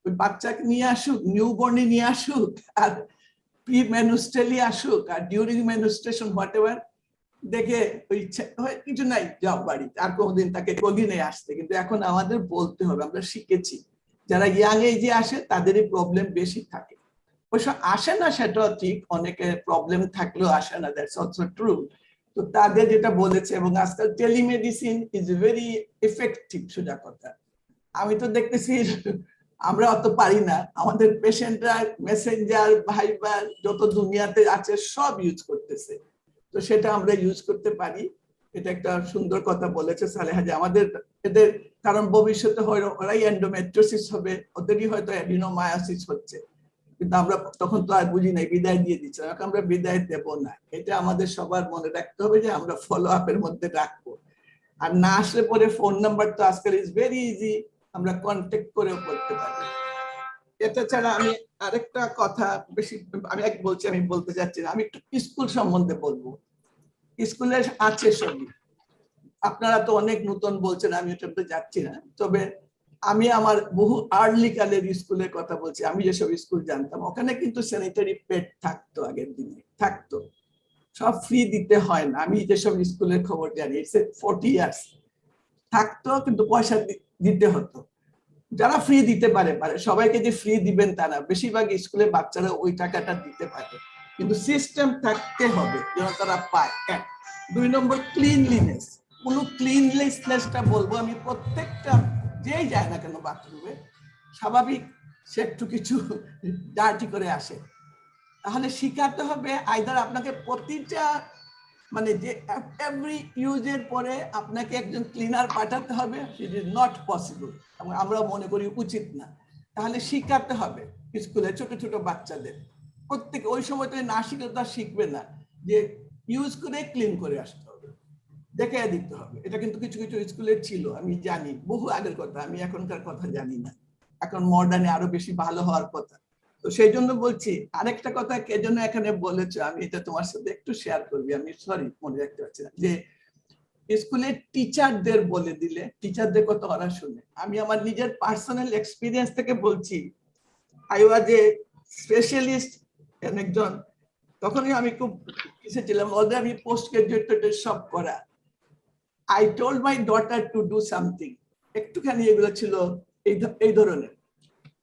ওই বাচ্চাকে নিয়ে আসুক, নিউ বর্নে নিয়ে আসুক, আর প্রি মেনুস্ট্রেলি আসুক, আর ডিউরিং মেনুস্ট্রেশন হোয়াট এভার, দেখে ওই কিছু নাই, যাও বাড়ি, আর কোনদিন তাকে কলিনে আসতে। কিন্তু এখন আমাদের বলতে হবে, আমরা শিখেছি যারা ইয়াং এজে আসে তাদেরই প্রবলেম বেশি থাকে। অবশ্য আসে না সেটাও ঠিক, অনেকের প্রবলেম থাকলেও আসে না, দ্যাটস অলসো ট্রু। তো তাদের যেটা বলেছে, এবং আজকাল টেলিমেডিসিন ইজ ভেরি এফেক্টিভ, সোজা কথা। আমি তো দেখতেছি আমরা অত পারি না, আমাদের পেশেন্টরা মেসেঞ্জার, ভাইবার যত দুনিয়াতে আছে সব ইউজ করতেছে, তো সেটা আমরা ইউজ করতে পারি। এটা একটা সুন্দর কথা বলেছে সালেহা, যে আমাদের এদের, কারণ ভবিষ্যতে ওরাই এন্ডোমেট্রিওসিস হবে, ওদেরই হয়তো অ্যাডিনোমায়োসিস হচ্ছে, কিন্তু আমরা তখন তো আর বুঝি নাই, বিদায় দিয়ে দিচ্ছি। আমরা বিদায় দেব না, এটা আমাদের সবার মনে রাখতে হবে, যে আমরা ফলো আপের মধ্যে রাখবো। আর না আসলে পরে ফোন নাম্বার তো আজকাল ইজ ভেরি ইজি, আমরা কন্ট্যাক্ট করেও করতে পারি। এটা ছাড়া আমি আরেকটা কথা বেশি আমি বলতে চাচ্ছি না, আমি একটু স্কুল সম্বন্ধে বলবো। স্কুলে আছে সবই, আপনারা তো অনেক নতুন বলছেন, আমি ওটাতে যাচ্ছি না। তবে আমি আমার বহু আর্লি কালের স্কুলের কথা বলছি, আমি যেসব স্কুল জানতাম ওখানে কিন্তু স্যানিটারি প্যাড থাকতো, আগের দিনে থাকতো, সব ফ্রি দিতে হয় না। আমি যেসব স্কুলের খবর জানি, ইটস 40 ইয়ার্স থাকতো, কিন্তু পয়সা দিতে হতো। যারা ফ্রি দিতে পারে, সবাইকে যে ফ্রি দিবেন তা না, বেশিরভাগ স্কুলে বাচ্চারা ওই টাকাটা দিতে পারে, কিন্তু সিস্টেম থাকতে হবে যেন তারা পায়। 2 নম্বর ক্লিনলিনেস, কোনো ক্লিনলিনেসটা বলবো আমি, প্রত্যেকটা যেই যায় না কেন বাথরুমে, স্বাভাবিক সে একটু কিছু ডার্টি করে আসে, তাহলে শিখাতে হবে আইদার আপনাকে প্রতিটা মানে যে এভরি ইউজের পরে আপনাকে একজন ক্লিনার পাঠাতে হবে, ইট ইজ নট পসিবল এবং আমরা মনে করি উচিত না। তাহলে শিখাতে হবে স্কুলে ছোট ছোট বাচ্চাদের, প্রত্যেক ওই সময় তো না শিখলে তা শিখবে না, যে ইউজ করে ক্লিন করে আসতে হবে, দেখে দিতে হবে। এটা কিন্তু কিছু কিছু স্কুলে ছিল, আমি জানি, বহু আগের কথা, আমি এখনকার কথা জানি না, এখন মডার্নে আরো বেশি ভালো হওয়ার কথা। তো সেই জন্য বলছি, আরেকটা কথা কে জন্য এখানে বলেছো, আমি এটা তোমার সাথে একটু শেয়ার করবি, আমি সরি মনে রাখতে পারছি না, যে স্কুলের টিচারদের বলে দিলে টিচারদের কথা ওরা শুনে। আমি আমার নিজের পার্সোনাল এক্সপিরিয়েন্স থেকে বলছি, আই ওয়াজ এ স্পেশালিস্ট একজন, তখনই আমি খুব কিসে ছিলাম, ওদের আমি পোস্ট গ্রাজুয়েটের সব করা। I told my daughter to do something, একটুখানি এগুলো ছিল এই ধরনের,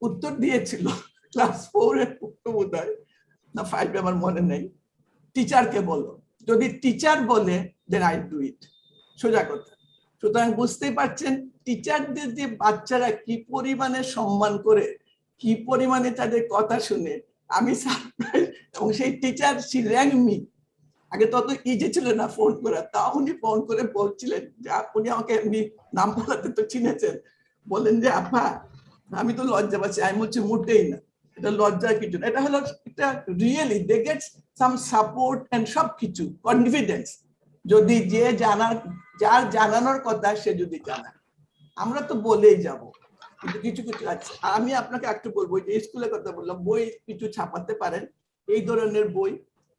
উত্তর দিয়েছিল ক্লাস 4 এর বোধ হয় না 5, আমার মনে নেই, টিচারকে বলো। যদি টিচার বলে দেন আই ডু ইট, সোজা কথা। সুতরাং বুঝতেই পারছেন টিচারদের যে বাচ্চারা কি পরিমাণে সম্মান করে, কি পরিমাণে তাদের কথা শুনে, আমি সারপ্রাইজ। এবং সেই টিচার সি র্যাং মি, আগে তত ইজি ছিল না ফোন করা, তাও উনি ফোন করে বলছিলেন যে উনি আমাকে এমনি নাম বলাতে তো চিনেছেন, বলেন যে আপা আমি তো লজ্জা পাচ্ছি। আমি বলছি মোটেই না, এটা লজ্জার কিছু না, এটা হলো একটা really they get some support and সবকিছু কনফিডেন্স। যদি যে যার জানানোর কথা সে যদি জানায়, আমরা তো বলেই যাব, কিন্তু কিছু কিছু আছে। আমি আপনাকে একটু বলবো, যে স্কুলের কথা বললাম, বই কিছু ছাপাতে পারেন, এই ধরনের বই,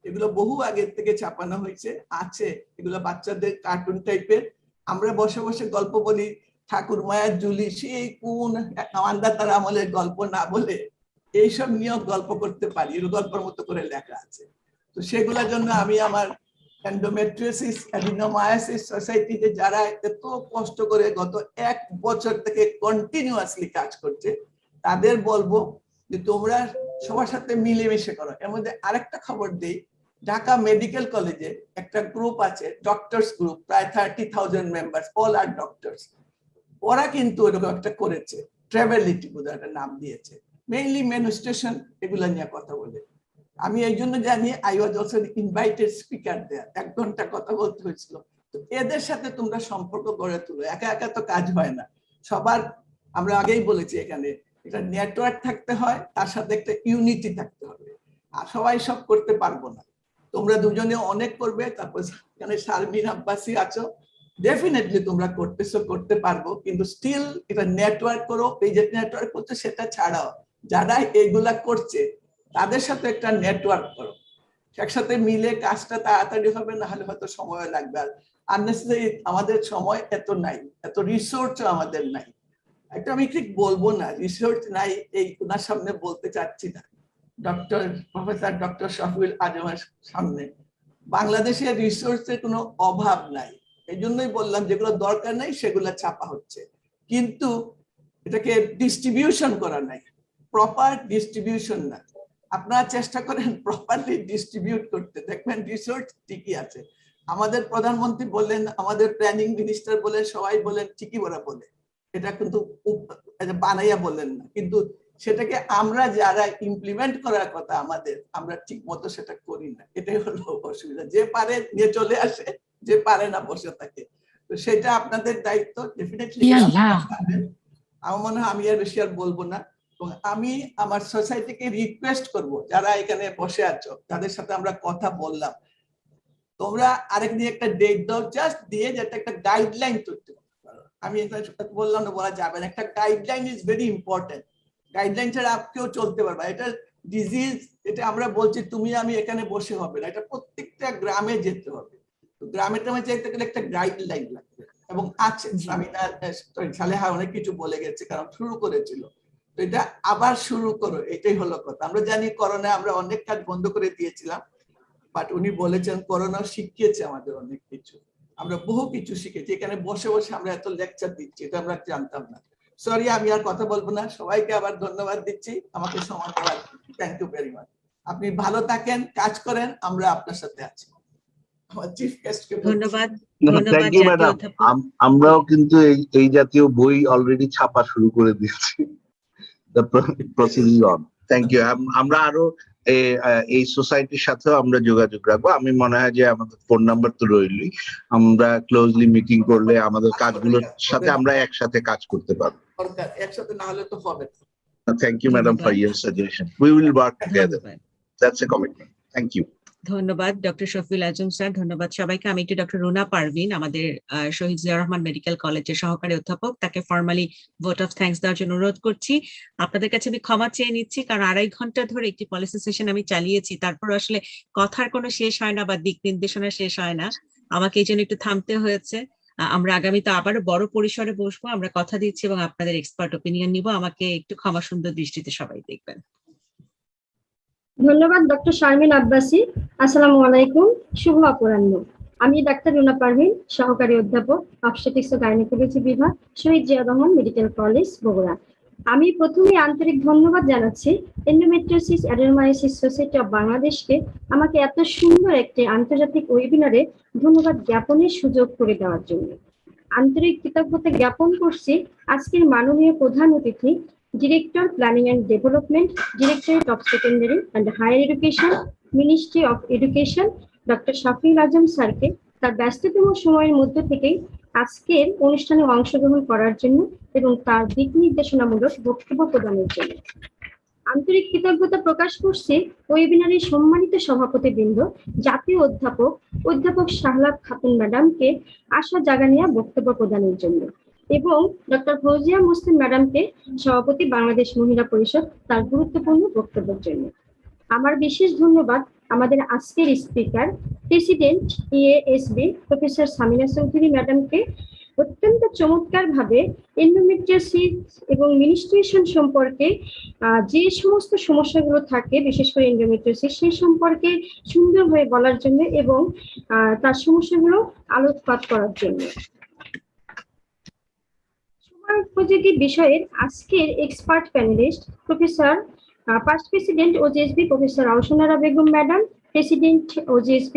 এগুলো বহু আগের থেকে ছাপানো হয়েছে, আছে এগুলো বাচ্চাদের কার্টুন টাইপের। আমরা বসে বসে গল্প বলি, ঠাকুর মায়ের জুলি, সেই কোন আন্দাতার আমলের গল্প না বলে এইসব নিয়েও গল্প করতে পারি, গল্পের মতো করে লেখা আছে। তো সেগুলোর জন্য আমি আমার এন্ডোমেট্রিওসিস অ্যাডিনোমায়োসিস সোসাইটিতে যারা এত কষ্ট করে গত 1 বছর থেকে কন্টিনিউয়াসলি কাজ করছে, তাদের বলবো যে তোমরা সবার সাথে মিলেমিশে করো। এর মধ্যে আরেকটা খবর দিই, ঢাকা মেডিকেল কলেজে একটা গ্রুপ আছে, ডক্টরস গ্রুপ, প্রায় 30,000 মেম্বার্স, অল আর ডক্টরস। ওরা কিন্তু এরকম একটা করেছে, ট্রাভেলিটি বোধ একটা নাম দিয়েছে, মেইনলি মেনস্ট্রুয়েশন এগুলা নিয়ে কথা বলে। আমি এই জন্য জানি, I was also invited speaker there, 1 ঘন্টা কথা বলতে হয়েছিল। তো এদের সাথে তোমরা সম্পর্ক গড়ে তুলো, একা একা তো কাজ হয় না। সবার, আমরা আগেই বলেছি এখানে, একটা নেটওয়ার্ক থাকতে হয়, তার সাথে একটা ইউনিটি থাকতে হবে, আর সবাই সব করতে পারবো না। তোমরা দুজনে অনেক করবে, তারপর এখানে শারমিন আব্বাসী আছো, ডেফিনেটলি তোমরা করতে পারবো, কিন্তু স্টিল এটা নেটওয়ার্ক করো। এই যে নেটওয়ার্ক করছে সেটা ছাড়াও যারা এইগুলা করছে তাদের সাথে একটা নেটওয়ার্ক করো, একসাথে মিলে কাজটা তাড়াতাড়ি হবে, না হলে হয়তো সময় লাগবে। আর আননেসেসারি আমাদের সময় এত নাই, এত রিসোর্সও আমাদের নাই। একটা আমি ঠিক বলবো না রিসোর্স নাই, এই ওনার সামনে বলতে চাচ্ছি না, প্রফেসর ডক্টর শফিউল আজমের সামনে। বাংলাদেশের রিসোর্সের কোনো অভাব নাই, এই জন্যই বললাম যেগুলো দরকার নাই সেগুলো ছাপা হচ্ছে, কিন্তু এটাকে ডিস্ট্রিবিউশন করা নাই, প্রপার ডিস্ট্রিবিউশন না। আপনারা চেষ্টা করেন প্রপারলি ডিস্ট্রিবিউট করতে, দেখবেন রিসোর্স ঠিকই আছে। আমাদের প্রধানমন্ত্রী বলেন, আমাদের প্ল্যানিং মিনিস্টার বলেন, সবাই বলেন, ঠিকই ওরা বলে, এটা কিন্তু বানাইয়া বলেন না, কিন্তু সেটাকে আমরা যারা ইমপ্লিমেন্ট করার কথা আমাদের, আমরা ঠিক মতো সেটা করি না। এটাই হলো অসুবিধা, যে পারে নিয়ে চলে আসে, যে পারে না বসে থাকে। তো সেটা আপনাদের দায়িত্ব, ডেফিনেটলি। আমার মনে হয় আমি আর বেশি আর বলবো না, এবং আমি আমার সোসাইটিকে রিকোয়েস্ট করব, যারা এখানে বসে আছো তাদের সাথে আমরা কথা বললাম, তোমরা আরেকদিন একটা ডেট দাও, জাস্ট দিয়ে যেটা একটা গাইডলাইন তৈরি করতে পারো। আমি বললাম না, বলা যাবে না, একটা guideline is very important. Guideline ছাড়া কেউ চলতে পারবে, এটা ডিজিজ, এটা আমরা বলছি তুমি আমি এখানে বসে হবে না, এটা প্রত্যেকটা গ্রামে যেতে হবে। তো গ্রামে টামে যেতে গেলে একটা গাইডলাইন লাগবে, এবং আছে। আমি সালেহা অনেক কিছু বলে গেছে, কারণ শুরু করেছিল, তো এটা আবার শুরু করো, এটাই হলো কথা। আমরা জানি করোনা আমরা অনেক কাজ বন্ধ করে দিয়েছিলাম, বাট উনি বলেছেন করোনা শিখিয়েছে আমাদের অনেক কিছু, আমরা বহু কিছু শিখেছি। এখানে বসে বসে আমরা এত লেকচার দিচ্ছি, এটা আমরা জানতাম না। সরি, আমি আর কথা বলবো না, সবাইকে আবার ধন্যবাদ দিচ্ছি আমাকে সময় দেওয়ার। Thank you very much. আপনি ভালো থাকেন, কাজ করেন, আমরা আপনার সাথে আছি। আমার চিফ গেস্টকে ধন্যবাদ। Thank you madam. আমরাও কিন্তু এই জাতীয় বই অলরেডি ছাপা শুরু করে দিয়েছি। The process is on. Thank you. আমরা আরো এই সোসাইটির সাথেও আমরা যোগাযোগ রাখবো। আমি মনে হয় যে আমাদের ফোন নাম্বার তো রইলই, আমরা ক্লোজলি মিটিং করলে আমাদের কাজগুলোর সাথে আমরা একসাথে কাজ করতে পারবো। একসাথে না হলে তো হবে না। Thank you, madam, for your suggestion. We will work together. That's a commitment. Thank you. ধন্যবাদ ডক্টর শফিউল আজম স্যার, ধন্যবাদ সবাইকে। আমি একটু ডক্টর রুনা পারভিন, আমাদের শহীদ জিয়াউর রহমান মেডিকেল কলেজের সহকারী অধ্যাপক, তাকে ফর্মালি ভোট অফ থ্যাঙ্কস দেওয়ার জন্য অনুরোধ করছি। আপনাদের কাছে আমি ক্ষমা চেয়ে নিচ্ছি, কারণ 2.5 ঘন্টা ধরে একটি পলিসি সেশন আমি চালিয়েছি, তারপর আসলে কথার কোনো শেষ হয় না বা দিক নির্দেশনা শেষ হয় না, আমাকে এই জন্য একটু থামতে হয়েছে। আমরা আগামীতে আবারও বড় পরিসরে বসবো, আমরা কথা দিচ্ছি এবং আপনাদের এক্সপার্ট ওপিনিয়ন নিব। আমাকে একটু ক্ষমা সুন্দর দৃষ্টিতে সবাই দেখবেন। ধন্যবাদ ডক্টর শারমিন আব্বাসী। আসসালামু আলাইকুম, শুভ অপরাহ্ন। আমি ডাক্তার রুনা পারভিন, সহকারী অধ্যাপক, অবস্টেটিক্স ও গাইনোকোলজি বিভাগ, শহীদ জিয়াউর রহমান মেডিকেল কলেজ, বগুড়া। আমি প্রথমে আন্তরিক ধন্যবাদ জানাচ্ছি এন্ডোমেট্রিওসিস অ্যাডেনোমায়োসিস সোসাইটি অব বাংলাদেশকে আমাকে এত সুন্দর একটি আন্তর্জাতিক ওয়েবিনারে ধন্যবাদ জ্ঞাপনের সুযোগ করে দেওয়ার জন্য। আন্তরিক কৃতজ্ঞতা জ্ঞাপন করছি আজকের মাননীয় প্রধান অতিথি, director planning and development, directorate of secondary and higher education, ministry of education, doctor Shafiul Azam স্যারকে তার ব্যস্ততম সময়ের মধ্য থেকেই আজকের অনুষ্ঠানে অংশগ্রহণ করার জন্য এবং তার দিক নির্দেশনামূলক বক্তব্য প্রদানের জন্য। আন্তরিক কৃতজ্ঞতা প্রকাশ করছি ওয়েবিনারের সম্মানিত সভাপতিবৃন্দ, জাতীয় অধ্যাপক শাহলা খাতুন ম্যাডামকে আশা জাগানিয়া বক্তব্য প্রদানের জন্য এবং ডক্টর ফৌজিয়া মুসলিম ম্যাডামকে সভাপতি বাংলাদেশ মহিলা পরিষদ তার গুরুত্বপূর্ণ বক্তব্যের জন্য। আমার বিশেষ ধন্যবাদ আমাদের আজকের speaker, president EASB professor Samina Chowdhury ম্যাডামকে অত্যন্ত চমৎকার ভাবে এন্ডোমেট্রিওসিস এবং মিনিস্ট্রিয়েশন সম্পর্কে যে সমস্ত সমস্যাগুলো থাকে, বিশেষ করে এন্ডোমেট্রিওসিস, সেই সম্পর্কে সুন্দরভাবে বলার জন্য এবং তার সমস্যাগুলো আলোকপাত করার জন্য। সময় উপযোগী বিষয়ের আজকের expert panelist professor past president OJSB professor Aushnara Begum madam, president OJSB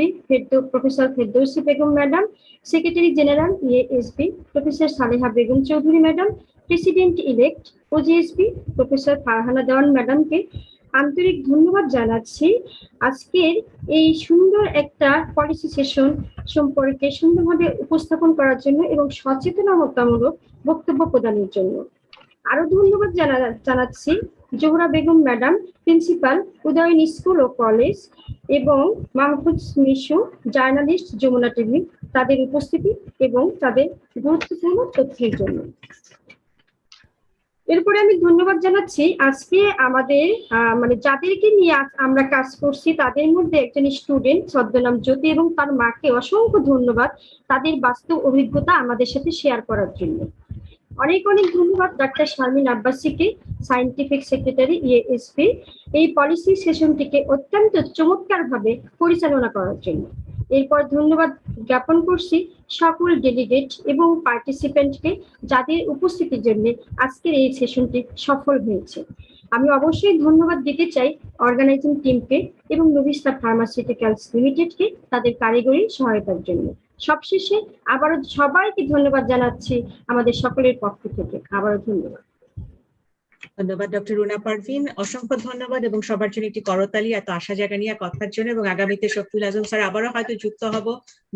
professor Ferdousi Begum madam, secretary general EASB professor Saleha Begum Chowdhury madam, president elect OJSB professor Farhana Dewan ম্যাডামকে আন্তরিক ধন্যবাদ জানাচ্ছি আজকের এই সুন্দর একটা পলিসি সেশন সম্পর্কে সুন্দরভাবে উপস্থাপন করার জন্য এবং সচেতনতামূলক বক্তব্য প্রদানের জন্য। আরো ধন্যবাদ জানাচ্ছি Johora Begum madam, principal Udayan school ও কলেজ, এবং মাহফুজ মিশু, জার্নালিস্ট যমুনা টিভি, তাদের উপস্থিতি এবং তাদের গুরুত্বপূর্ণ তথ্যের জন্য। এরপরে আমি ধন্যবাদ জানাচ্ছি আজকে আমাদের যাদেরকে নিয়ে আমরা কাজ করছি তাদের মধ্যে একজন স্টুডেন্ট ছদ্মনাম জ্যোতি এবং তার মাকে অসংখ্য ধন্যবাদ তাদের বাস্তব অভিজ্ঞতা আমাদের সাথে শেয়ার করার জন্য। অনেক ধন্যবাদ ডাক্তার শারমিন আব্বাসীকে, সায়েন্টিফিক সেক্রেটারি EASB, এই পলিসি সেশনটিকে অত্যন্ত চমৎকার ভাবে পরিচালনা করার জন্য। এরপর ধন্যবাদ জ্ঞাপন করছি সকল ডেলিগেট এবং পার্টিসিপেন্টকে যাদের উপস্থিতির জন্য আজকের এই সেশনটি সফল হয়েছে। আমি অবশ্যই ধন্যবাদ দিতে চাই অর্গানাইজিং টিমকে এবং নভিস্তা ফার্মাসিউটিক্যালস লিমিটেডকে তাদের কারিগরি সহায়তার জন্য। সবশেষে আবারও সবাইকে ধন্যবাদ জানাচ্ছি আমাদের সকলের পক্ষ থেকে। আবারও ধন্যবাদ। ধন্যবাদ ডক্টর রুনা পারভিন, অসংখ্য ধন্যবাদ এবং সবার জন্য একটি করতালি এত আশা জাগানিয়া কথার জন্য। এবং আগামীতে শফিউল আজম স্যার আবারও হয়তো যুক্ত হব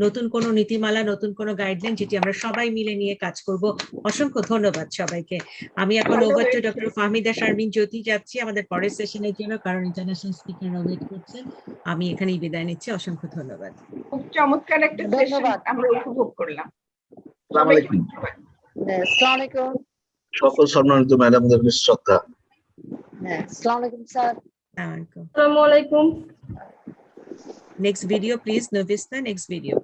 নতুন কোনো নীতিমালা, নতুন কোনো গাইডলাইন, যেটি আমরা সবাই মিলে নিয়ে কাজ করব। অসংখ্য ধন্যবাদ সবাইকে। আমি এখন over to doctor Fahmida Sharmin Jyoti যাচ্ছি আমাদের পরের সেশনের জন্য, কারণ ইন্টারন্যাশনাল স্পিকাররা ওয়েট করছেন। আমি এখানেই বিদায় নিচ্ছি, অসংখ্য ধন্যবাদ। খুব চমৎকার একটা সেশন আমরা উপভোগ করলাম। আসসালামু আলাইকুম। আসসালামু আলাইকুম সকল সম্মানিত ম্যাডামদেরকে শ্রদ্ধা। আসসালামু আলাইকুম স্যার। আসসালামু আলাইকুম। Next video, please, Novista. Next video,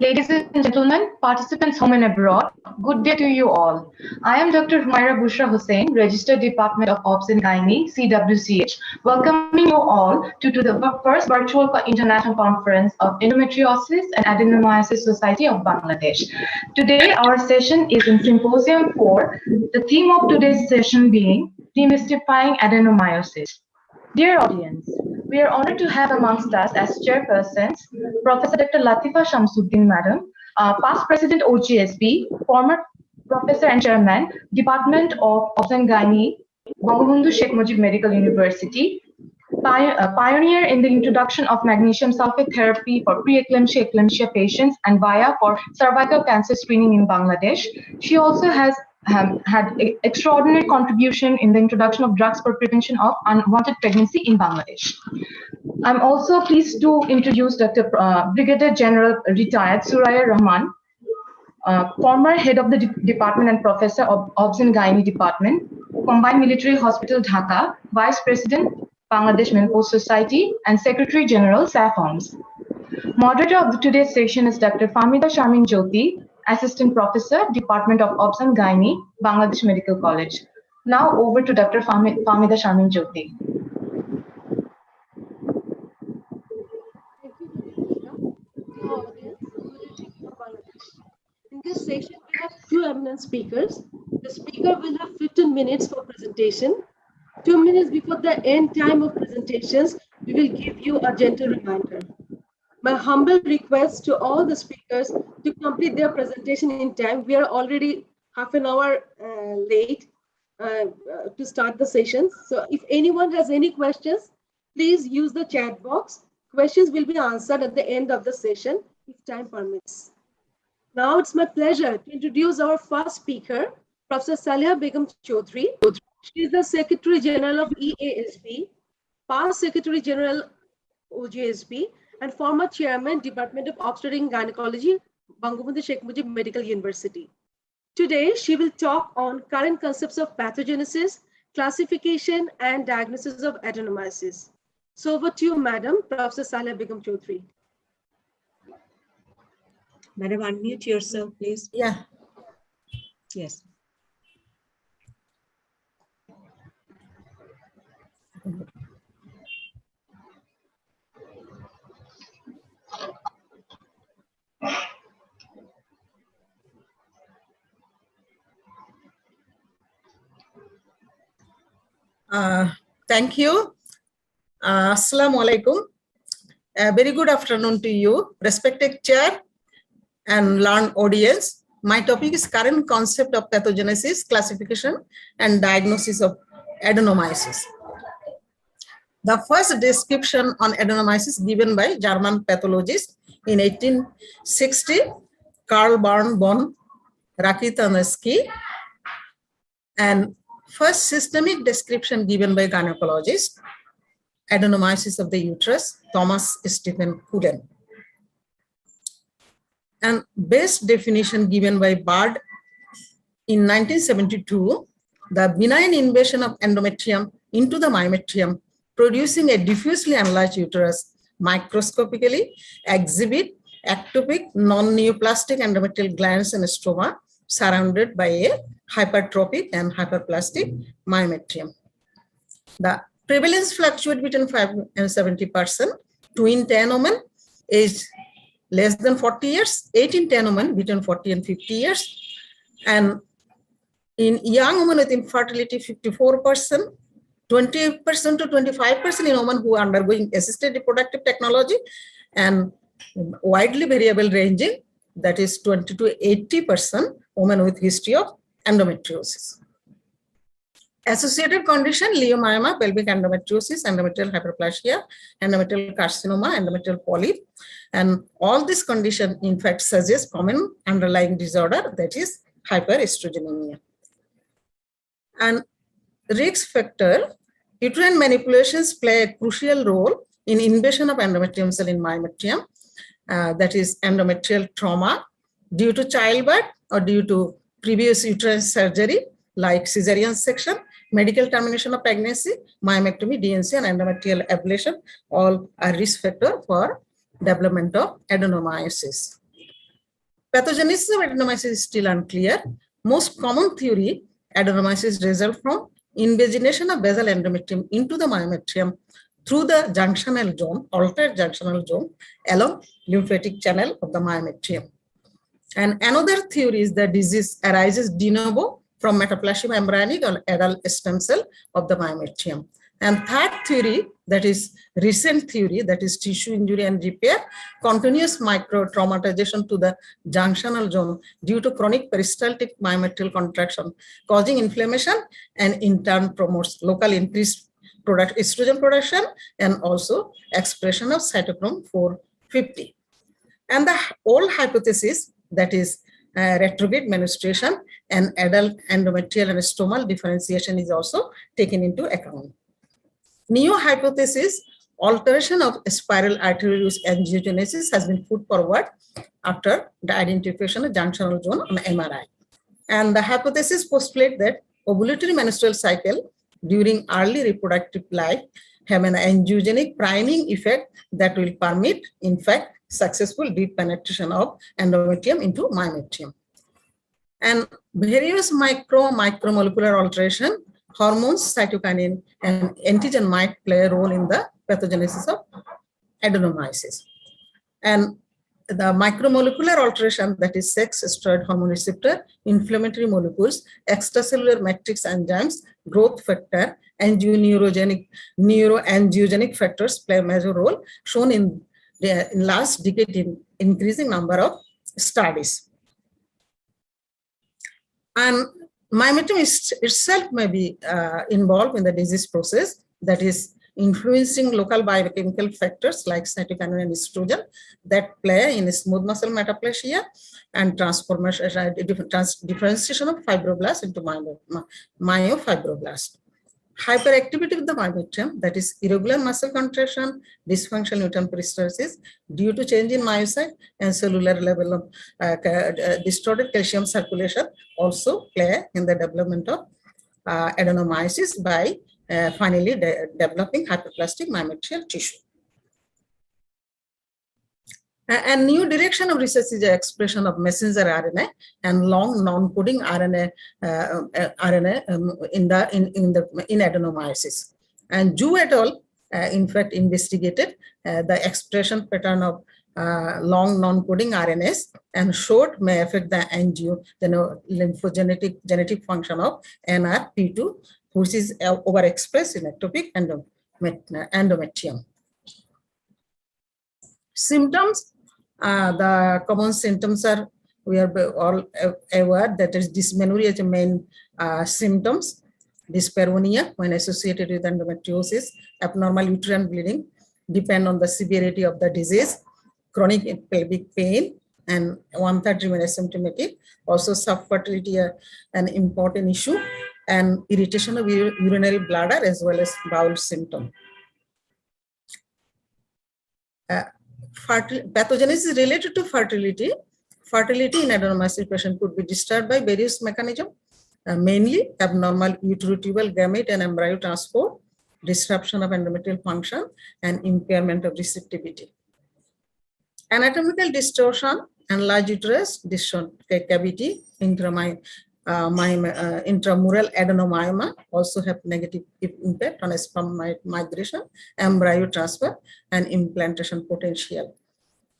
Ladies and gentlemen, participants home and abroad, good day to you all. I am Dr. Humaira Bushra Hussain, Registered Department of Obs and Gynae, CWCH, welcoming you all to the first virtual international conference of Endometriosis and Adenomyosis Society of Bangladesh. Today, our session is in Symposium 4, the theme of today's session being Demystifying Adenomyosis. Dear audience, we are honored to have amongst us as chairpersons Professor Dr. Latifa Shamsuddin Madam, past President OGSB, former Professor and Chairman, Department of Obs and Gynae, Bangabandhu Sheikh Mujib Medical University, pioneer in the introduction of magnesium sulfate therapy for pre-eclampsia patients and VIA for cervical cancer screening in Bangladesh. She also has had extraordinary contribution in the introduction of drugs for prevention of unwanted pregnancy in Bangladesh. I'm also pleased to introduce Dr. Brigadier General retired Suraya Rahman, former head of the department and professor of Obs and Gynae Department, Combined Military Hospital Dhaka, Vice President, Bangladesh Menopause Society, and Secretary General, SAFOMS. Moderator of today's session is Dr. Famida Sharmin Jyoti, Assistant Professor, Department of Obs and Gynae, Bangladesh Medical College. Now over to Dr. Famida Sharmin Jyoti. In this session, we have two eminent speakers. The speaker will have 15 minutes for presentation. 2 minutes before the end time of presentations, we will give you a gentle reminder. My humble request to all the speakers to complete their presentation in time. We are already half an hour late to start the session. So if anyone has any questions, please use the chat box. Questions will be answered at the end of the session if time permits. Now it's my pleasure to introduce our first speaker, Professor Saliha Begum Chaudhary. She is the Secretary General of EASB, past Secretary General OGSB, and former Chairman, Department of Obstetrics and Gynecology, Bangabandhu Sheikh Mujib Medical University. Today, she will talk on current concepts of pathogenesis, classification, and diagnosis of adenomyosis. So over to you, Madam, Professor Saliha Begum Chaudhary. Madam, unmute yourself, please. Yeah. Yes. Thank you. Assalamu alaikum. Very good afternoon to you, respected chair and learned audience. My topic is current concept of pathogenesis, classification, and diagnosis of adenomyosis. The first description on adenomyosis given by German pathologist in 1860, Karl von Rakitansky, and first systemic description given by gynecologist, adenomyosis of the uterus, Thomas Stephen Cullen. And best definition given by Bard in 1972, the benign invasion of endometrium into the myometrium, producing a diffusely enlarged uterus, microscopically exhibit ectopic non-neoplastic endometrial glands and stroma surrounded by a hypertrophic and hyperplastic myometrium. The prevalence fluctuates between 5 and 70%. Twin 10 women is less than 40 years, 18-10 women between 40 and 50 years. And in young women with infertility, 54%, 20% to 25% in women who are undergoing assisted reproductive technology, and widely variable ranging, that is 20 to 80% women with history of endometriosis. Associated condition, leiomyoma, pelvic endometriosis, endometrial hyperplasia, endometrial carcinoma, endometrial polyp. And all this condition, in fact, suggest common underlying disorder, that is hyperestrogenemia. And risk factor, uterine manipulations play a crucial role in invasion of endometrium cell in myometrium, that is endometrial trauma due to childbirth or due to previous uterine surgery like cesarean section, medical termination of pregnancy, myomectomy, DNC, and endometrial ablation, all are risk factor for development of adenomyosis. Pathogenesis of adenomyosis is still unclear. Most common theory, adenomyosis result from invagination of basal endometrium into the myometrium through the junctional zone, altered junctional zone along lymphatic channel of the myometrium. And another theory is the disease arises de novo from metaplasma embryonic or adult stem cell of the myometrium. And third theory, that is recent theory, that is tissue injury and repair, continuous micro-traumatization to the junctional zone due to chronic peristaltic myometrial contraction, causing inflammation and in turn promotes local increased estrogen production and also expression of cytochrome 450. And the old hypothesis, that is retrograde menstruation and adult endometrial and stomal differentiation, is also taken into account. New hypothesis, alteration of spiral arterial angiogenesis, has been put forward after the identification of junctional zone on MRI. And the hypothesis postulates that ovulatory menstrual cycle during early reproductive life have an angiogenic priming effect that will permit, in fact, successful deep penetration of endometrium into myometrium. And various micromolecular alteration, hormones, cytokinin, and antigen might play a role in the pathogenesis of adenomyosis. And the micromolecular alteration, that is sex steroid hormone receptor, inflammatory molecules, extracellular matrix enzymes, growth factor, and neuroangiogenic factors play a major role, shown in last decade in increasing number of studies. And myometrium itself may be involved in the disease process, that is influencing local biochemical factors like cytokinin and estrogen that play in smooth muscle metaplasia and differentiation of fibroblasts into myofibroblasts. Hyperactivity of the myometrium, that is irregular muscle contraction, dysfunctional Newton peristalsis due to change in myocyte and cellular level of distorted calcium circulation, also play in the development of adenomyosis by finally developing hyperplastic myometrial tissue. A new direction of research is the expression of messenger RNA and long non-coding RNA in adenomyosis. And Zhu et al. In fact investigated the expression pattern of long non-coding RNAs and showed may affect the lymphogenetic function of NRP2, which is overexpressed in ectopic endometrium. Symptoms, the common symptoms are, we are all aware that is dysmenorrhea is the main symptoms, dyspareunia when associated with endometriosis, abnormal uterine bleeding, depend on the severity of the disease, chronic pelvic pain, and 1/3 remain asymptomatic. Also subfertility an important issue, and irritation of urinary bladder as well as bowel symptom. Pathogenesis related to fertility. Fertility in adenomyosis patient could be disturbed by various mechanisms, mainly abnormal uterotubal gamete and embryo transport, disruption of endometrial function, and impairment of receptivity. Anatomical distortion, enlarged uterus, distant cavity, intramural adenomyoma also have negative impact on sperm migration, embryo transfer, and implantation potential.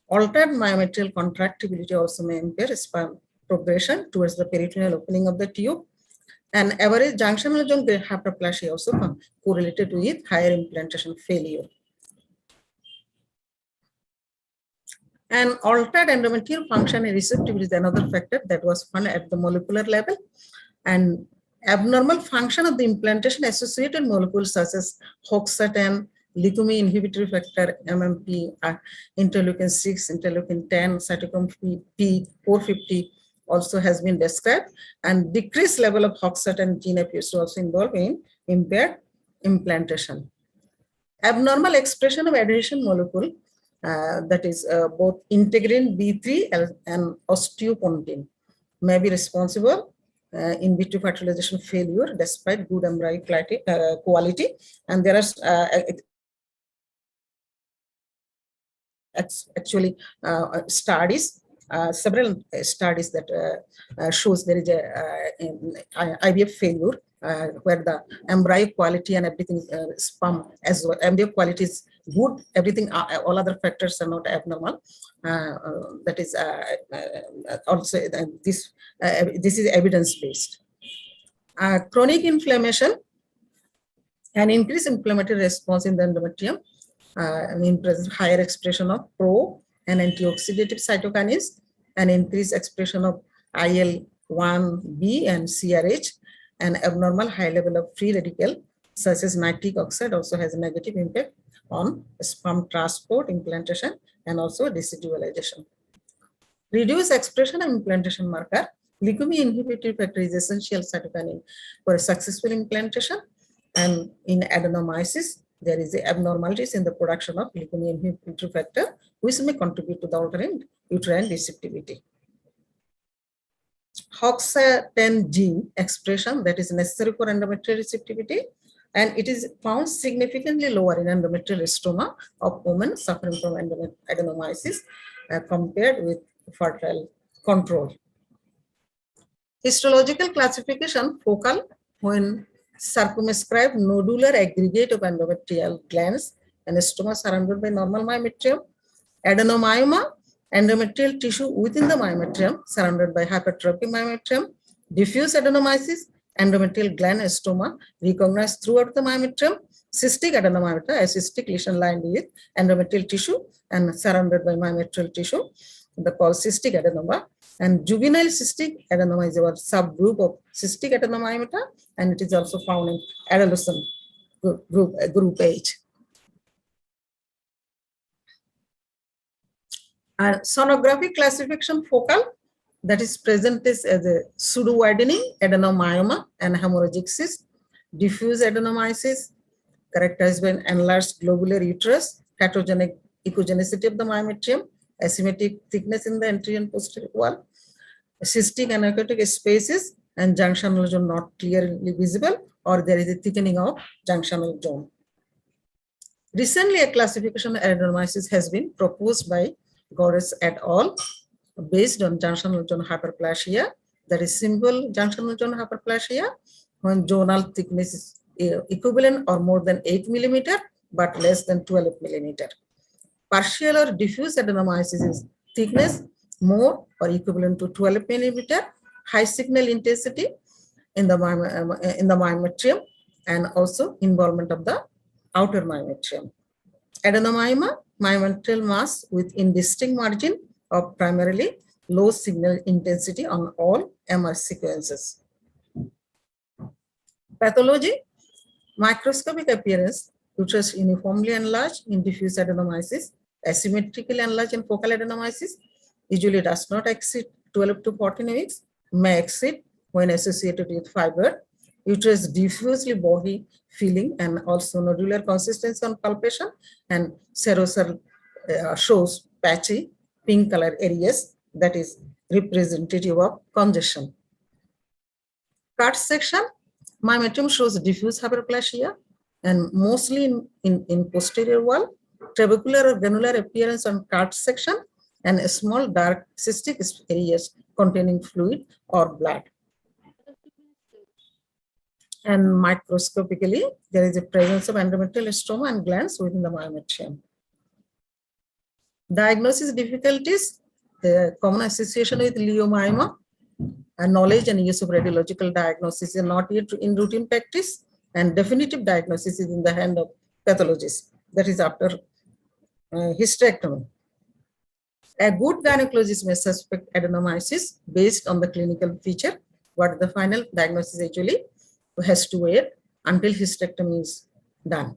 Altered myometrial contractibility also may impair sperm progression towards the peritoneal opening of the tube. And average junctional zone hyperplasia also correlated with higher implantation failure. And altered endometrial function and receptivity is another factor that was found at the molecular level. And abnormal function of the implantation associated molecules such as hoxaten, leukemia inhibitory factor, MMP, interleukin 6, interleukin 10, cytochrome P450 also has been described. And decreased level of hoxaten gene appears to also involve in impaired implantation. Abnormal expression of adhesion molecule, that is both integrin B3 and osteopontin, may be responsible in vitro fertilization failure despite good embryo quality. And there are actually studies several studies that shows there is a IVF failure where the embryo quality and everything sperm as well. Embryo quality is good, everything, all other factors are not abnormal. That is also this is evidence based. Chronic inflammation, an increased inflammatory response in the endometrium, in presence of higher expression of pro and antioxidative cytokines, an increased expression of IL-1B and CRH, and abnormal high level of free radical such as nitric oxide also has a negative impact on sperm transport, implantation, and also residualization. Reduced expression of implantation marker, Leukomy inhibitory factor is essential cytokine for successful implantation, and in adenomyosis, there is abnormalities in the production of Leukomy inhibitory factor, which may contribute to the altering uterine receptivity. HOX10 gene expression that is necessary for endometrial receptivity, and it is found significantly lower in endometrial stroma of women suffering from adenomyosis compared with fertile control. Histological classification, focal, when circumscribed nodular aggregate of endometrial glands and stoma surrounded by normal myometrium. Adenomyoma, endometrial tissue within the myometrium surrounded by hypertrophic myometrium. Diffuse adenomyosis, endometrial gland stoma recognized throughout the myometrium. Cystic adenomyoma, a cystic lesion lined with endometrial tissue and surrounded by myometrial tissue, the called cystic adenoma. And juvenile cystic adenoma is a subgroup of cystic adenomyoma, and it is also found in adolescent group age. And sonographic classification, focal, that is present as a pseudo-widening adenomyoma and hemorrhagic cyst. Diffuse adenomyosis, characterized by an enlarged globular uterus, heterogenic echogenicity of the myometrium, asymmetric thickness in the anterior and posterior wall, cystic anechoic spaces, and junctional zone not clearly visible, or there is a thickening of junctional zone. Recently, a classification of adenomyosis has been proposed by Gores et al. Based on junctional zone hyperplasia, that is simple junctional zone hyperplasia, when zonal thickness is equivalent or more than 8 millimeter, but less than 12 millimeter. Partial or diffuse adenomyosis is thickness more or equivalent to 12 millimeter, high signal intensity in the myometrium, and also involvement of the outer myometrium. Adenomyoma, myometrial mass with indistinct margin of primarily low signal intensity on all MR sequences. Pathology, microscopic appearance, uterus uniformly enlarged in diffuse adenomyosis, asymmetrically enlarged in focal adenomyosis, usually does not exceed 12 to 14 weeks, may exceed when associated with fiber, uterus diffusely boggy feeling and also nodular consistency on palpation, and serosal shows patchy pink color areas that is representative of congestion. Cut section, myometrium shows diffuse hyperplasia and mostly in posterior wall, trabecular or granular appearance on cut section, and a small dark cystic areas containing fluid or blood. And microscopically, there is a presence of endometrial stroma and glands within the myometrium. Diagnosis difficulties, the common association with leiomyoma, and knowledge and use of radiological diagnosis is not yet in routine practice, and definitive diagnosis is in the hand of pathologists, that is after hysterectomy. A good gynecologist may suspect adenomyosis based on the clinical feature, but the final diagnosis actually has to wait until hysterectomy is done.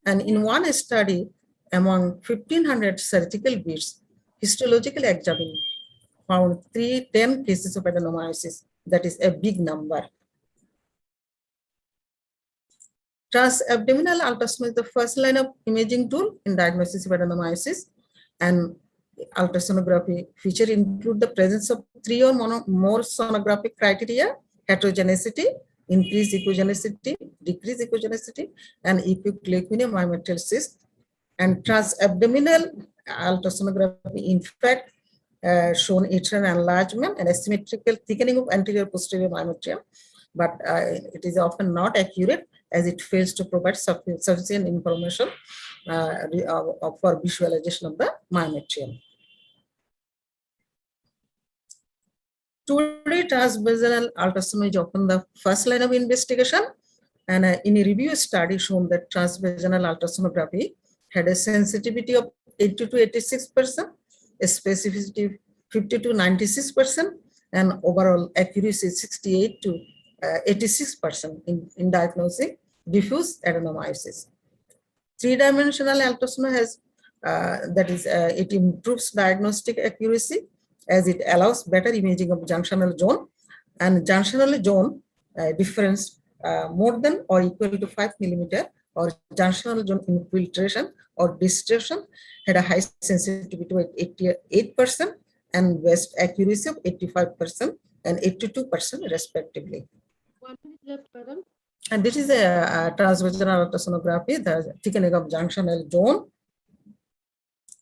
And in one study, among 1,500 surgical beads, histologically examined, found 10 cases of adenomyosis. That is a big number. Transabdominal ultrasound is the first line of imaging tool in diagnosis of adenomyosis, and ultrasonography feature include the presence of 3 or more sonographic criteria: heterogeneity, increased echogenicity, decreased echogenicity, and epic myometrial cyst. And transabdominal ultrasonography, in fact, shown uterine enlargement and asymmetrical thickening of anterior posterior myometrium, but it is often not accurate as it fails to provide sufficient information for visualization of the myometrium. Today, transvaginal ultrasound is often the first line of investigation, and in a review study shown that transvaginal ultrasonography had a sensitivity of 80 to 86%, a specificity 50 to 96%, and overall accuracy 68 to 86% in diagnosing diffuse adenomyosis. Three-dimensional ultrasound has it improves diagnostic accuracy as it allows better imaging of junctional zone, and junctional zone difference more than or equal to 5 millimeter, or junctional zone infiltration or distortion had a high sensitivity to 88% and best accuracy of 85% and 82% respectively. 1 minute left, madam. And this is a transvaginal ultrasonography, the thickening of junctional zone,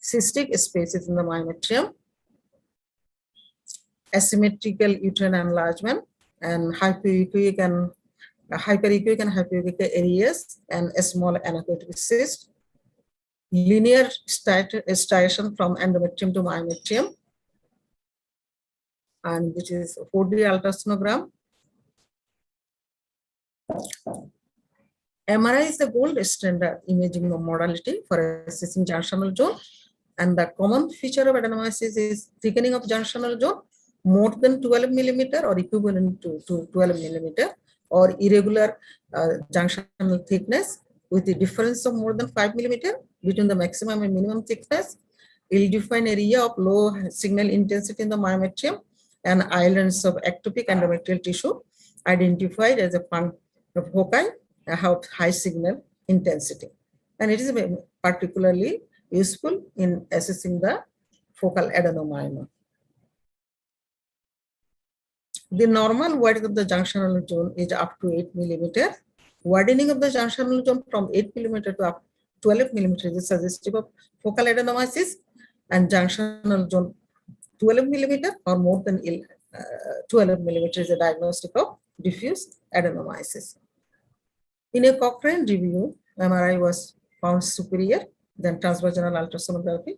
cystic spaces in the myometrium, asymmetrical uterine enlargement, and hyperechoic and hyperechoic areas, and a small anechoic cyst, linear striation from endometrium to myometrium, and this is 4D ultrasonogram. MRI is the gold standard imaging modality for assessing junctional zone, and the common feature of adenomyosis is thickening of junctional zone more than 12 millimeter or equivalent to 12 millimeter, or irregular junctional thickness with a difference of more than 5 millimeter between the maximum and minimum thickness, ill-defined area of low signal intensity in the myometrium, and islands of ectopic endometrial tissue identified as a foci have high signal intensity. And it is particularly useful in assessing the focal adenomyoma. The normal widening of the junctional zone is up to 8 millimeter. Widening of the junctional zone from 8 millimeter to up 12 millimeter is suggestive of focal adenomyosis, and junctional zone 12 millimeter or more than 12 millimeter is a diagnostic of diffuse adenomyosis. In a Cochrane review, MRI was found superior than transvaginal ultrasonography,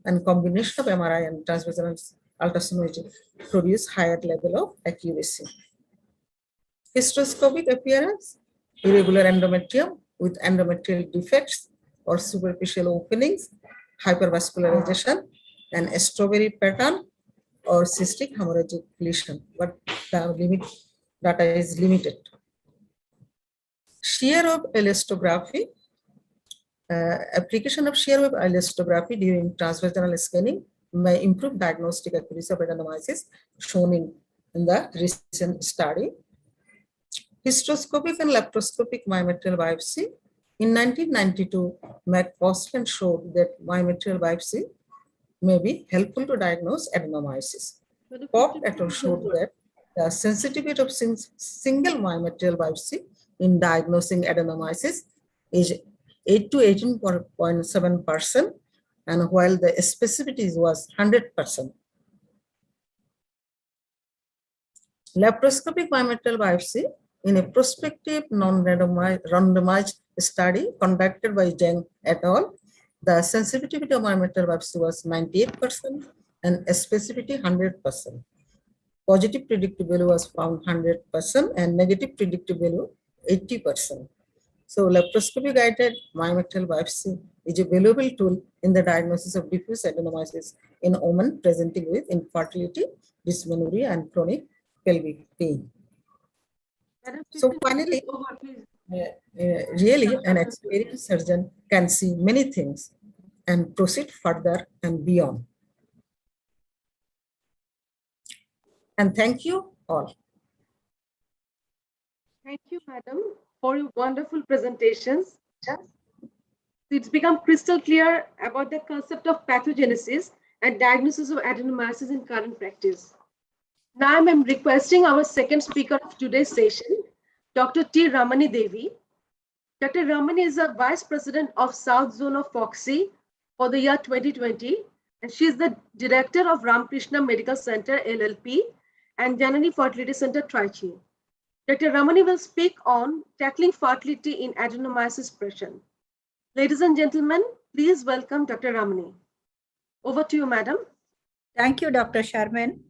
and combination of MRI and transvaginal ultrasonography produce higher level of accuracy. Hysteroscopic appearance, irregular endometrium with endometrial defects or superficial openings, hypervascularization, and a strawberry pattern or cystic hemorrhagic lesion, but the data is limited. Shear wave elastography, application of shear wave elastography during transvaginal scanning may improve diagnostic accuracy of adenomyosis, shown in the recent study. Hysteroscopic and laparoscopic myometrial biopsy. In 1992, McCausland showed that myometrial biopsy may be helpful to diagnose adenomyosis. Pop et al. Showed that the sensitivity of single myometrial biopsy in diagnosing adenomyosis is 8 to 18.7%, and while the specificity was 100%. Laparoscopic myometrial biopsy in a prospective non-randomized study conducted by Zhang et al., the sensitivity of myometrial biopsy was 98% and specificity 100%. Positive predictive value was found 100% and negative predictive value 80%. So laparoscopy guided myometrial biopsy is a valuable tool in the diagnosis of diffuse adenomyosis in women presenting with infertility, dysmenorrhea, and chronic pelvic pain. So finally, really an experienced surgeon can see many things and proceed further and beyond. And thank you all. Thank you, madam, for your wonderful presentations. It's become crystal clear about the concept of pathogenesis and diagnosis of adenomyosis in current practice. Now I'm requesting our second speaker of today's session, Dr. T. Ramani Devi. Dr. Ramani is a Vice President of South Zone of FOXI for the year 2020 and she is the director of Ramakrishna Medical Center LLP and Janani Fertility Center Trichy. Dr. Ramani will speak on tackling fertility in adenomyosis suppression. Ladies and gentlemen, please welcome Dr. Ramani. Over to you, madam. Thank you, Dr. Sharman.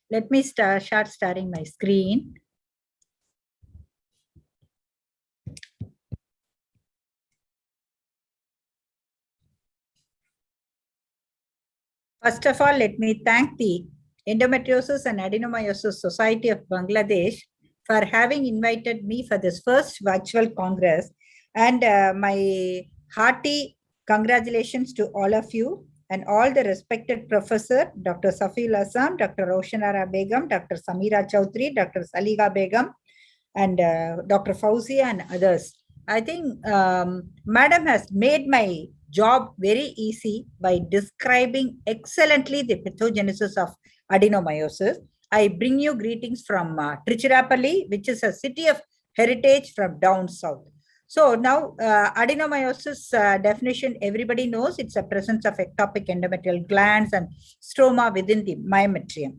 Let me start sharing my screen. First of all, let me thank the Endometriosis and Adenomyosis Society of Bangladesh for having invited me for this first virtual congress, and my hearty congratulations to all of you and all the respected professor, Dr. Safiul Assam, Dr. Roshanara Begum, Dr. Samira Chaudhary, Dr. Saliga Begum, and Dr. Fauzia and others. I think Madam has made my job very easy by describing excellently the pathogenesis of adenomyosis. I bring you greetings from Tiruchirappalli, which is a city of heritage from down south. So now adenomyosis definition, everybody knows it's a presence of ectopic endometrial glands and stroma within the myometrium.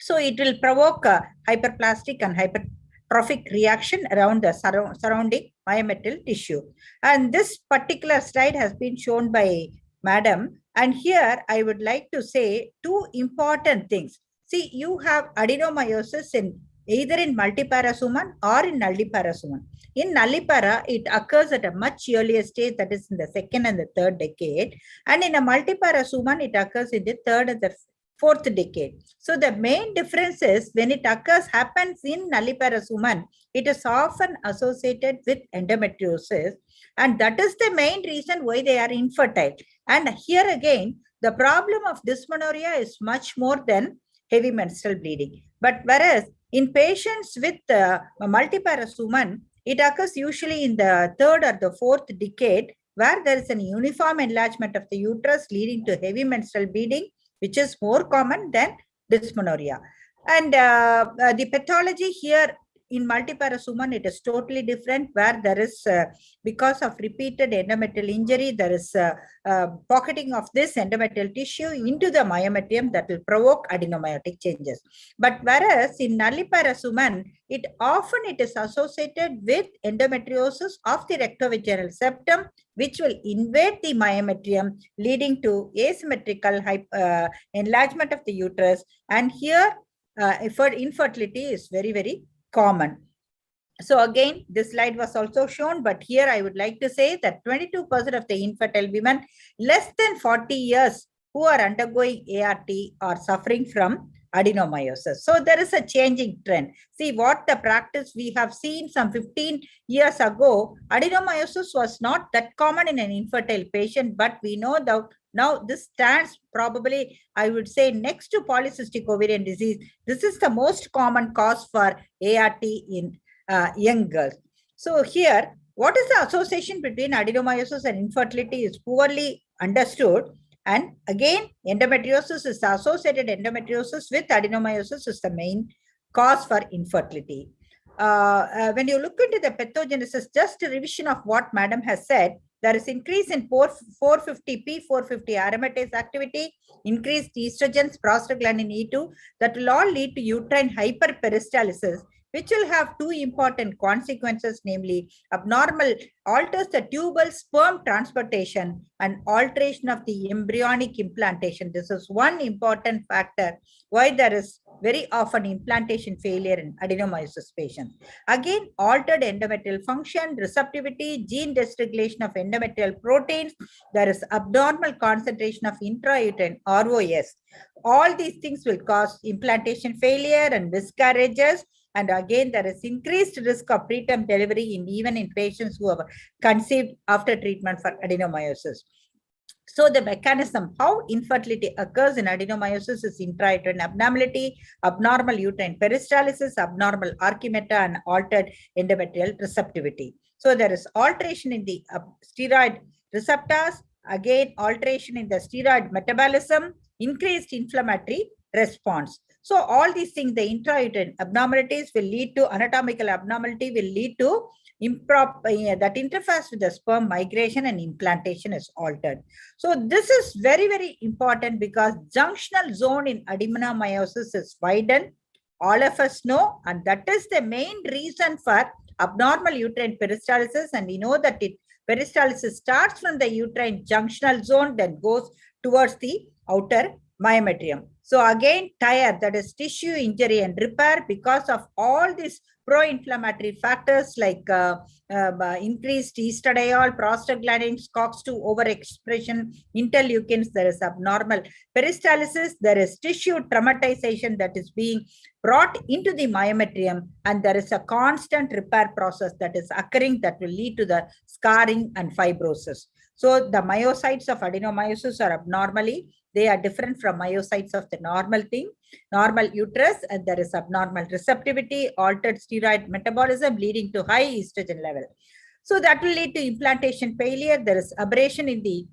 So it will provoke hyperplastic and hypertrophic reaction around the surrounding myometrial tissue. And this particular slide has been shown by Madam. And here I would like to say two important things. See, you have adenomyosis in either in multiparous woman or in nulliparous woman. In nullipara, it occurs at a much earlier stage, that is in the second and the third decade. And in a multiparous woman, it occurs in the third and the fourth decade. So the main difference is when it happens in nulliparous woman, it is often associated with endometriosis, and that is the main reason why they are infertile. And here again, the problem of dysmenorrhea is much more than heavy menstrual bleeding. But whereas in patients with multiparous woman, it occurs usually in the third or the fourth decade, where there is an uniform enlargement of the uterus leading to heavy menstrual bleeding, which is more common than dysmenorrhea. And the pathology here in multiparous woman, it is totally different, where there is, because of repeated endometrial injury, there is pocketing of this endometrial tissue into the myometrium that will provoke adenomyotic changes. But whereas in nulliparous woman, it is associated with endometriosis of the rectovaginal septum, which will invade the myometrium, leading to asymmetrical enlargement of the uterus. And here, infertility is very, very common. So again, this slide was also shown, but here I would like to say that 22% of the infertile women less than 40 years who are undergoing ART are suffering from adenomyosis. So there is a changing trend. See, what the practice we have seen some 15 years ago, adenomyosis was not that common in an infertile patient, but we know that now this stands probably, I would say, next to polycystic ovarian disease. This is the most common cause for ART in young girls. So here, what is the association between adenomyosis and infertility is poorly understood. And again, endometriosis is associated, endometriosis with adenomyosis is the main cause for infertility. When you look into the pathogenesis, just a revision of what Madam has said, there is increase in 450p, 450 aromatase activity, increased estrogens, prostaglandin E2, that will all lead to uterine hyperperistalsis, which will have two important consequences, namely alters the tubal sperm transportation and alteration of the embryonic implantation. This is one important factor why there is very often implantation failure in adenomyosis patients. Again, altered endometrial function, receptivity, gene dysregulation of endometrial proteins, there is abnormal concentration of intrauterine ROS. All these things will cause implantation failure and miscarriages. And again, there is increased risk of preterm delivery even in patients who have conceived after treatment for adenomyosis. So the mechanism, how infertility occurs in adenomyosis is intrauterine abnormality, abnormal uterine peristalsis, abnormal archimeta, and altered endometrial receptivity. So there is alteration in the steroid receptors, again, alteration in the steroid metabolism, increased inflammatory response. So all these things, the intrauterine abnormalities will lead to anatomical abnormality, will lead to improper, that interface with the sperm migration and implantation is altered. So this is very, very important because junctional zone in adenomyosis is widened. All of us know, and that is the main reason for abnormal uterine peristalsis. And we know that peristalsis starts from the uterine junctional zone, then goes towards the outer myometrium. So again, TIRE, that is tissue injury and repair, because of all these pro-inflammatory factors like increased estradiol, prostaglandins, COX-2 overexpression, interleukins, there is abnormal peristalsis, there is tissue traumatization that is being brought into the myometrium, and there is a constant repair process that is occurring that will lead to the scarring and fibrosis. So the myocytes of adenomyosis are abnormally, they are different from myocytes of the normal uterus, and there is abnormal receptivity, altered steroid metabolism leading to high estrogen level. So that will lead to implantation failure. There is aberration in the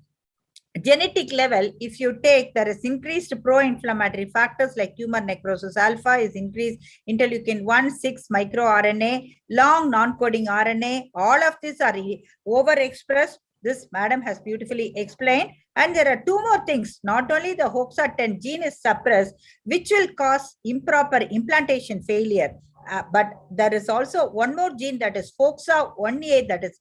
genetic level. If you take, there is increased pro-inflammatory factors like tumor necrosis alpha is increased, interleukin 1, 6 microRNA, long non-coding RNA, all of these are overexpressed. This madam has beautifully explained. And there are two more things. Not only the HOXA10 gene is suppressed, which will cause improper implantation failure, but there is also one more gene, that is FOXA1A, that is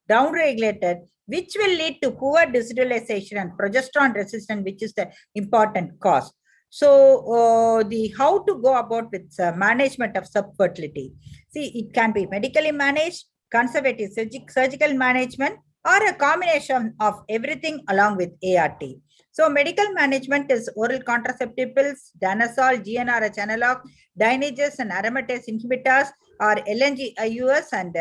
downregulated, which will lead to poor digitalization and progesterone resistance, which is the important cause. So how to go about with management of subfertility. See, it can be medically managed, conservative surgical management, or a combination of everything along with ART. So medical management is oral contraceptive pills, danazol, GnRH analog, dynages and aromatase inhibitors, or LNG IUS, and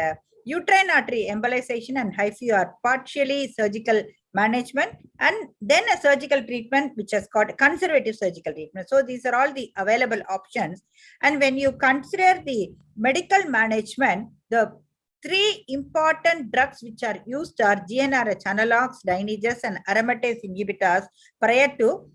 uterine artery embolization and HIFU are partially surgical management, and then a surgical treatment which has got conservative surgical treatment. So these are all the available options. And when you consider the medical management, the three important drugs which are used are GnRH analogs, dynages, and aromatase inhibitors prior to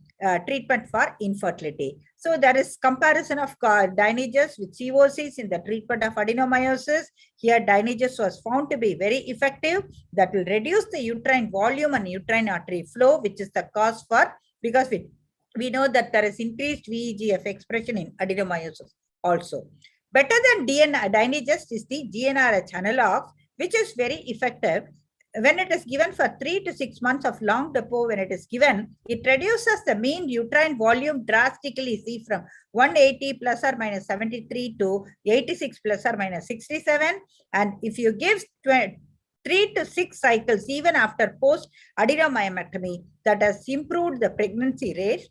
treatment for infertility. So there is comparison of dynages with COCs in the treatment of adenomyosis. Here dynages was found to be very effective. That will reduce the uterine volume and uterine artery flow, which is the cause for, because we know that there is increased VEGF expression in adenomyosis also. Better than dynages is the GnRH analogs, which is very effective. When it is given for 3 to 6 months of long depot, when it is given, it reduces the mean uterine volume drastically, see, from 180 plus or minus 73 to 86 plus or minus 67. And if you give 3 to 6 cycles, even after post adenomyomectomy, that has improved the pregnancy rate.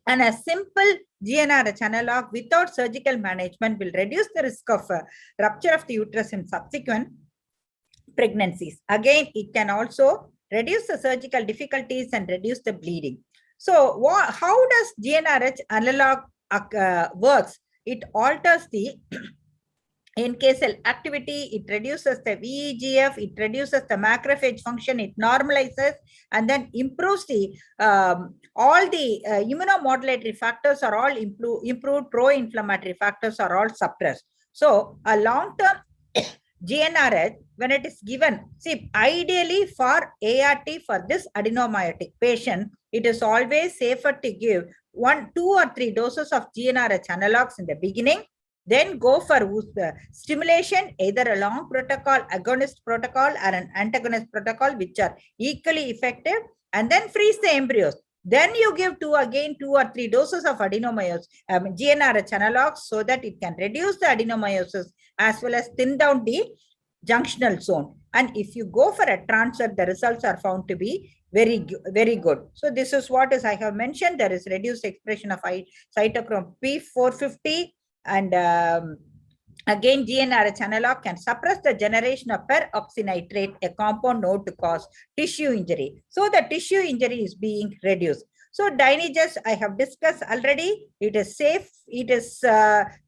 And a simple GnRH analog without surgical management will reduce the risk of rupture of the uterus in subsequent pregnancies. Again, it can also reduce the surgical difficulties and reduce the bleeding. So how does GnRH analog works? It alters the NK cell activity, it reduces the VEGF, it reduces the macrophage function, it normalizes, and then improves the all the immunomodulatory factors are all improved, pro-inflammatory factors are all suppressed. So a long-term GnRH, when it is given, see, ideally for ART, for this adenomyotic patient, it is always safer to give 1, 2 or 3 doses of GnRH analogs in the beginning, then go for stimulation, either a long protocol, agonist protocol, or an antagonist protocol, which are equally effective, and then freeze the embryos. Then you give 2 or 3 doses of adenomyosis, GnRH analogs, so that it can reduce the adenomyosis as well as thin down the junctional zone. And if you go for a transfer, the results are found to be very, very good. So this is what is I have mentioned. There is reduced expression of cytochrome P450, and again, GnRH analog can suppress the generation of peroxynitrate, a compound known to cause tissue injury. So the tissue injury is being reduced. So dynages, I have discussed already. It is safe. It is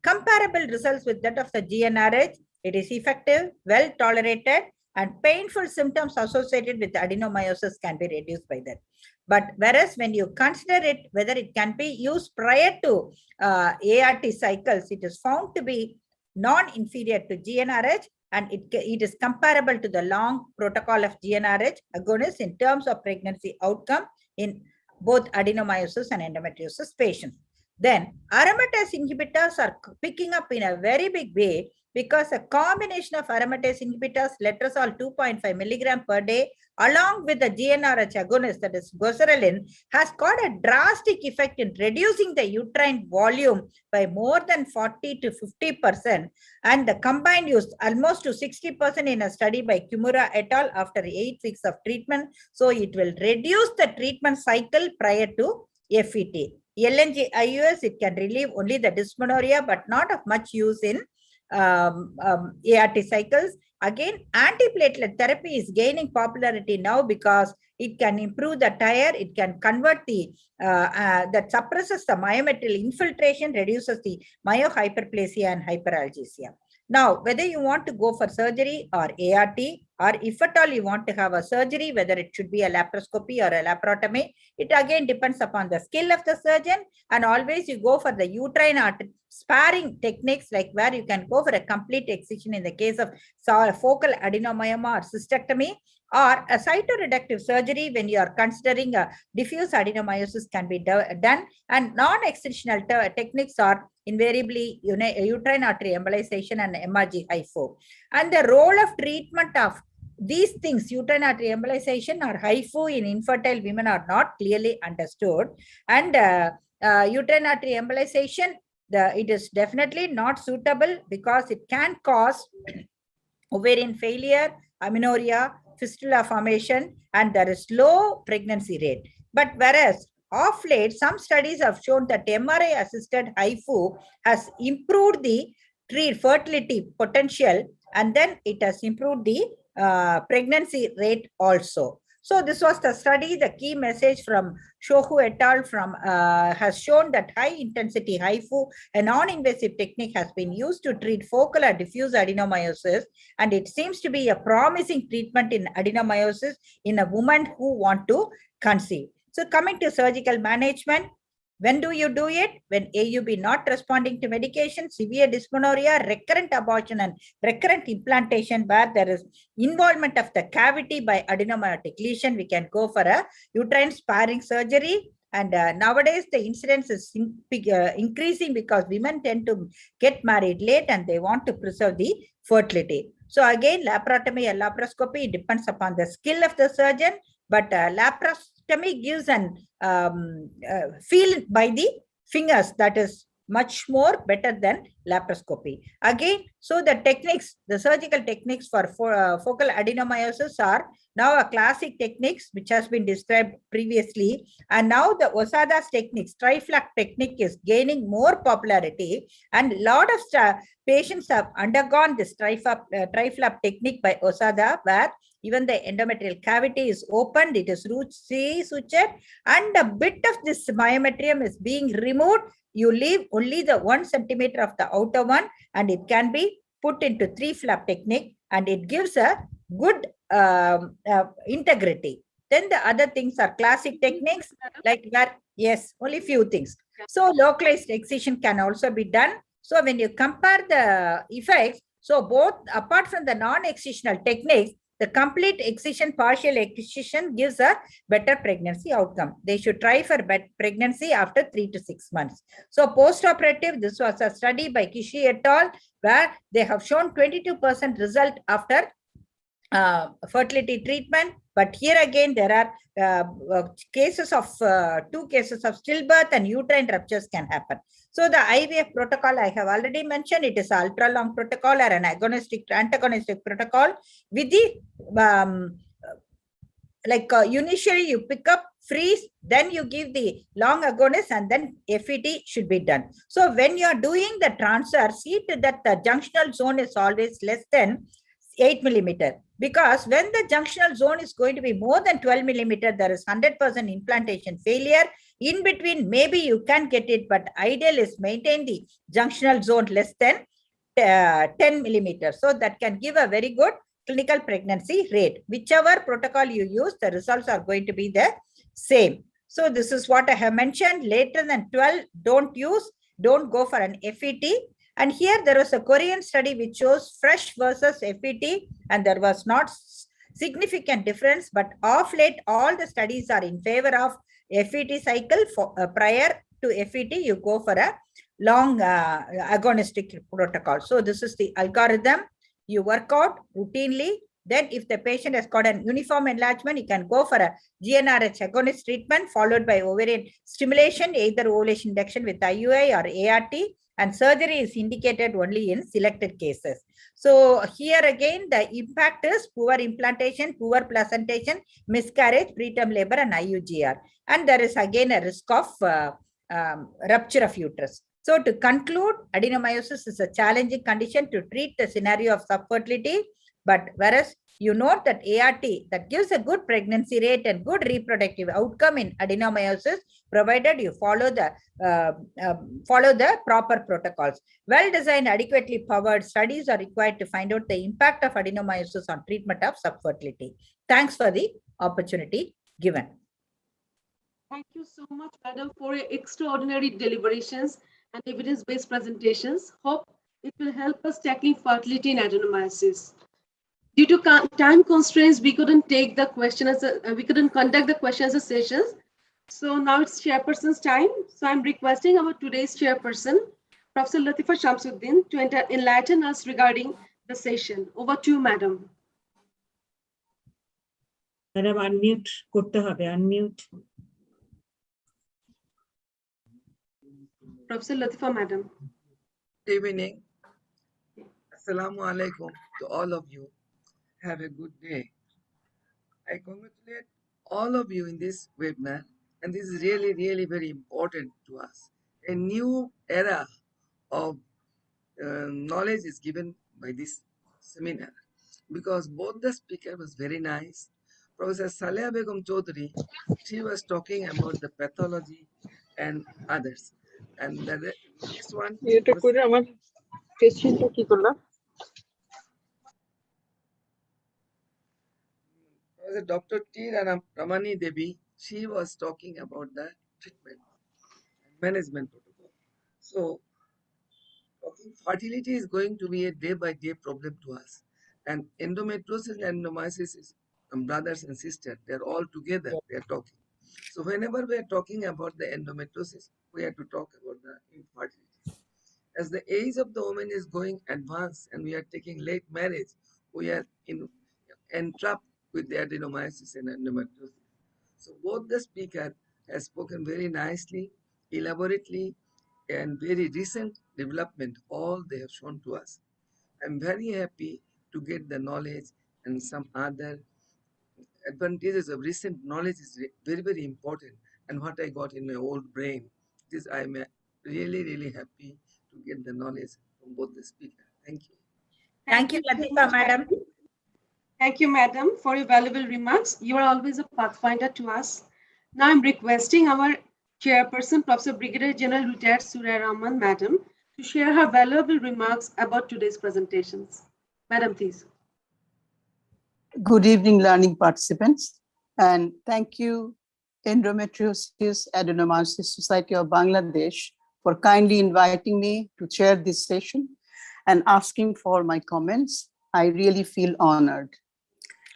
comparable results with that of the GnRH. It is effective, well tolerated, and painful symptoms associated with adenomyosis can be reduced by that. But whereas when you consider it, whether it can be used prior to ART cycles, it is found to be non-inferior to GnRH, and it is comparable to the long protocol of GnRH agonists in terms of pregnancy outcome in both adenomyosis and endometriosis patients. Then aromatase inhibitors are picking up in a very big way because a combination of aromatase inhibitors, letrozole 2.5 milligram per day, along with the GnRH agonist, that is goserelin, has got a drastic effect in reducing the uterine volume by more than 40 to 50%, and the combined use almost to 60% in a study by Kimura et al. After 8 weeks of treatment. So it will reduce the treatment cycle prior to FET. LNG IUS, it can relieve only the dysmenorrhea, but not of much use in ART cycles. Again, antiplatelet therapy is gaining popularity now because it can improve the tire, it can convert the, that suppresses the myometrial infiltration, reduces the myohyperplasia and hyperalgesia. Now, whether you want to go for surgery or ART, or if at all you want to have a surgery, whether it should be a laparoscopy or a laparotomy, it again depends upon the skill of the surgeon. And always you go for the uterine artery sparing techniques, like where you can go for a complete excision in the case of focal adenomyoma or cystectomy, or a cytoreductive surgery when you are considering a diffuse adenomyosis can be done. And non-excisional techniques are invariably uterine artery embolization and MRG HIFO. And the role of treatment of these things, uterine artery embolization or HIFO in infertile women, are not clearly understood. And uterine artery embolization, it is definitely not suitable because it can cause ovarian failure, amenorrhea, fistula formation, and there is low pregnancy rate. But whereas of late, some studies have shown that MRI-assisted HIFO has improved the fertility potential, and then it has improved the pregnancy rate also. So this was the study. The key message from Shohu et al. Has shown that high-intensity HIFO, a non-invasive technique, has been used to treat focal or diffuse adenomyosis, and it seems to be a promising treatment in adenomyosis in a woman who want to conceive. So coming to surgical management, when do you do it? When AUB not responding to medication, severe dysmenorrhea, recurrent abortion, and recurrent implantation where there is involvement of the cavity by adenomyotic lesion, we can go for a uterine sparing surgery. And nowadays, the incidence is increasing because women tend to get married late and they want to preserve the fertility. So again, laparotomy and laparoscopy depends upon the skill of the surgeon, but laparoscopy gives an feel by the fingers that is much more better than laparoscopy. Again, so the techniques, the surgical techniques for focal adenomyosis are now a classic techniques which has been described previously, and now the Osada's techniques, triflap technique, is gaining more popularity, and a lot of patients have undergone this triflap technique by Osada, where even the endometrial cavity is opened, it is root C sutured, and a bit of this myometrium is being removed. You leave only the 1 centimeter of the outer one, and it can be put into 3-flap technique, and it gives a good integrity. Then the other things are classic techniques, like where, yes, only few things. So localized excision can also be done. So when you compare the effects, so both, apart from the non-excisional techniques, the complete excision, partial excision gives a better pregnancy outcome. They should try for pregnancy after 3 to 6 months. So post-operative, this was a study by Kishi et al. Where they have shown 22% result after fertility treatment. But here again, there are cases of 2 cases of stillbirth and uterine ruptures can happen. So the IVF protocol I have already mentioned, it is an ultra-long protocol or an antagonistic protocol with the initially you pick up, freeze, then you give the long agonist, and then FET should be done. So when you are doing the transfer, see to that the junctional zone is always less than 8 millimeter, because when the junctional zone is going to be more than 12 millimeter, there is 100% implantation failure. In between, maybe you can get it, but ideal is maintain the junctional zone less than 10 millimeters. So that can give a very good clinical pregnancy rate. Whichever protocol you use, the results are going to be the same. So this is what I have mentioned. Later than 12, don't go for an FET. And here there was a Korean study which shows fresh versus FET, and there was not significant difference, but of late, all the studies are in favor of FET cycle. For prior to FET, you go for a long agonistic protocol. So this is the algorithm. You work out routinely. Then if the patient has got an uniform enlargement, you can go for a GnRH agonist treatment followed by ovarian stimulation, either ovulation induction with IUI or ART, and surgery is indicated only in selected cases. So here again, the impact is poor implantation, poor placentation, miscarriage, preterm labor, and IUGR. And there is again a risk of rupture of uterus. So to conclude, adenomyosis is a challenging condition to treat the scenario of subfertility. But whereas you note that ART that gives a good pregnancy rate and good reproductive outcome in adenomyosis, provided you follow the proper protocols. Well-designed, adequately powered studies are required to find out the impact of adenomyosis on treatment of subfertility. Thanks for the opportunity given. Thank you so much, Madam, for your extraordinary deliberations and evidence-based presentations. Hope it will help us tackling fertility in adenomyosis. Due to time constraints, we couldn't take the question we couldn't conduct the question as a sessions. So now it's chairperson's time. So I'm requesting our today's chairperson, Professor Latifa Shamsuddin, to enlighten us regarding the session. Over to you, Madam. Madam, unmute korte hobe, unmute. Professor Latifa, Madam. Good evening. Assalamu alaikum to all of you. Have a good day. I congratulate all of you in this webinar, and this is really, really very important to us. A new era of knowledge is given by this seminar, because both the speaker was very nice. Professor Saleh Begum Chaudhary, she was talking about the pathology and others. And the next one, Dr. T. Ramani Devi, she was talking about the treatment and management protocol. So, fertility is going to be a day-by-day problem to us. And endometriosis and adenomyosis is brothers and sisters. They're all together. They are talking. So whenever we are talking about the endometriosis, we have to talk about the infertility. As the age of the woman is going advanced and we are taking late marriage, we are entrapped with the adenomyosis and endometriosis. So both the speaker has spoken very nicely, elaborately, and very recent development, all they have shown to us. I'm very happy to get the knowledge and some other advantages of recent knowledge is very, very important. And what I got in my old brain, this I'm really, really happy to get the knowledge from both the speakers. Thank you. Thank you, Latifa, Madam. Thank you, Madam, for your valuable remarks. You are always a pathfinder to us. Now I'm requesting our chairperson, Professor Brigadier General Retired Surya Rahman, Madam, to share her valuable remarks about today's presentations. Madam, please. Good evening, learning participants, and thank you, Endometriosis Adenomyosis Society of Bangladesh, for kindly inviting me to chair this session and asking for my comments. I really feel honored.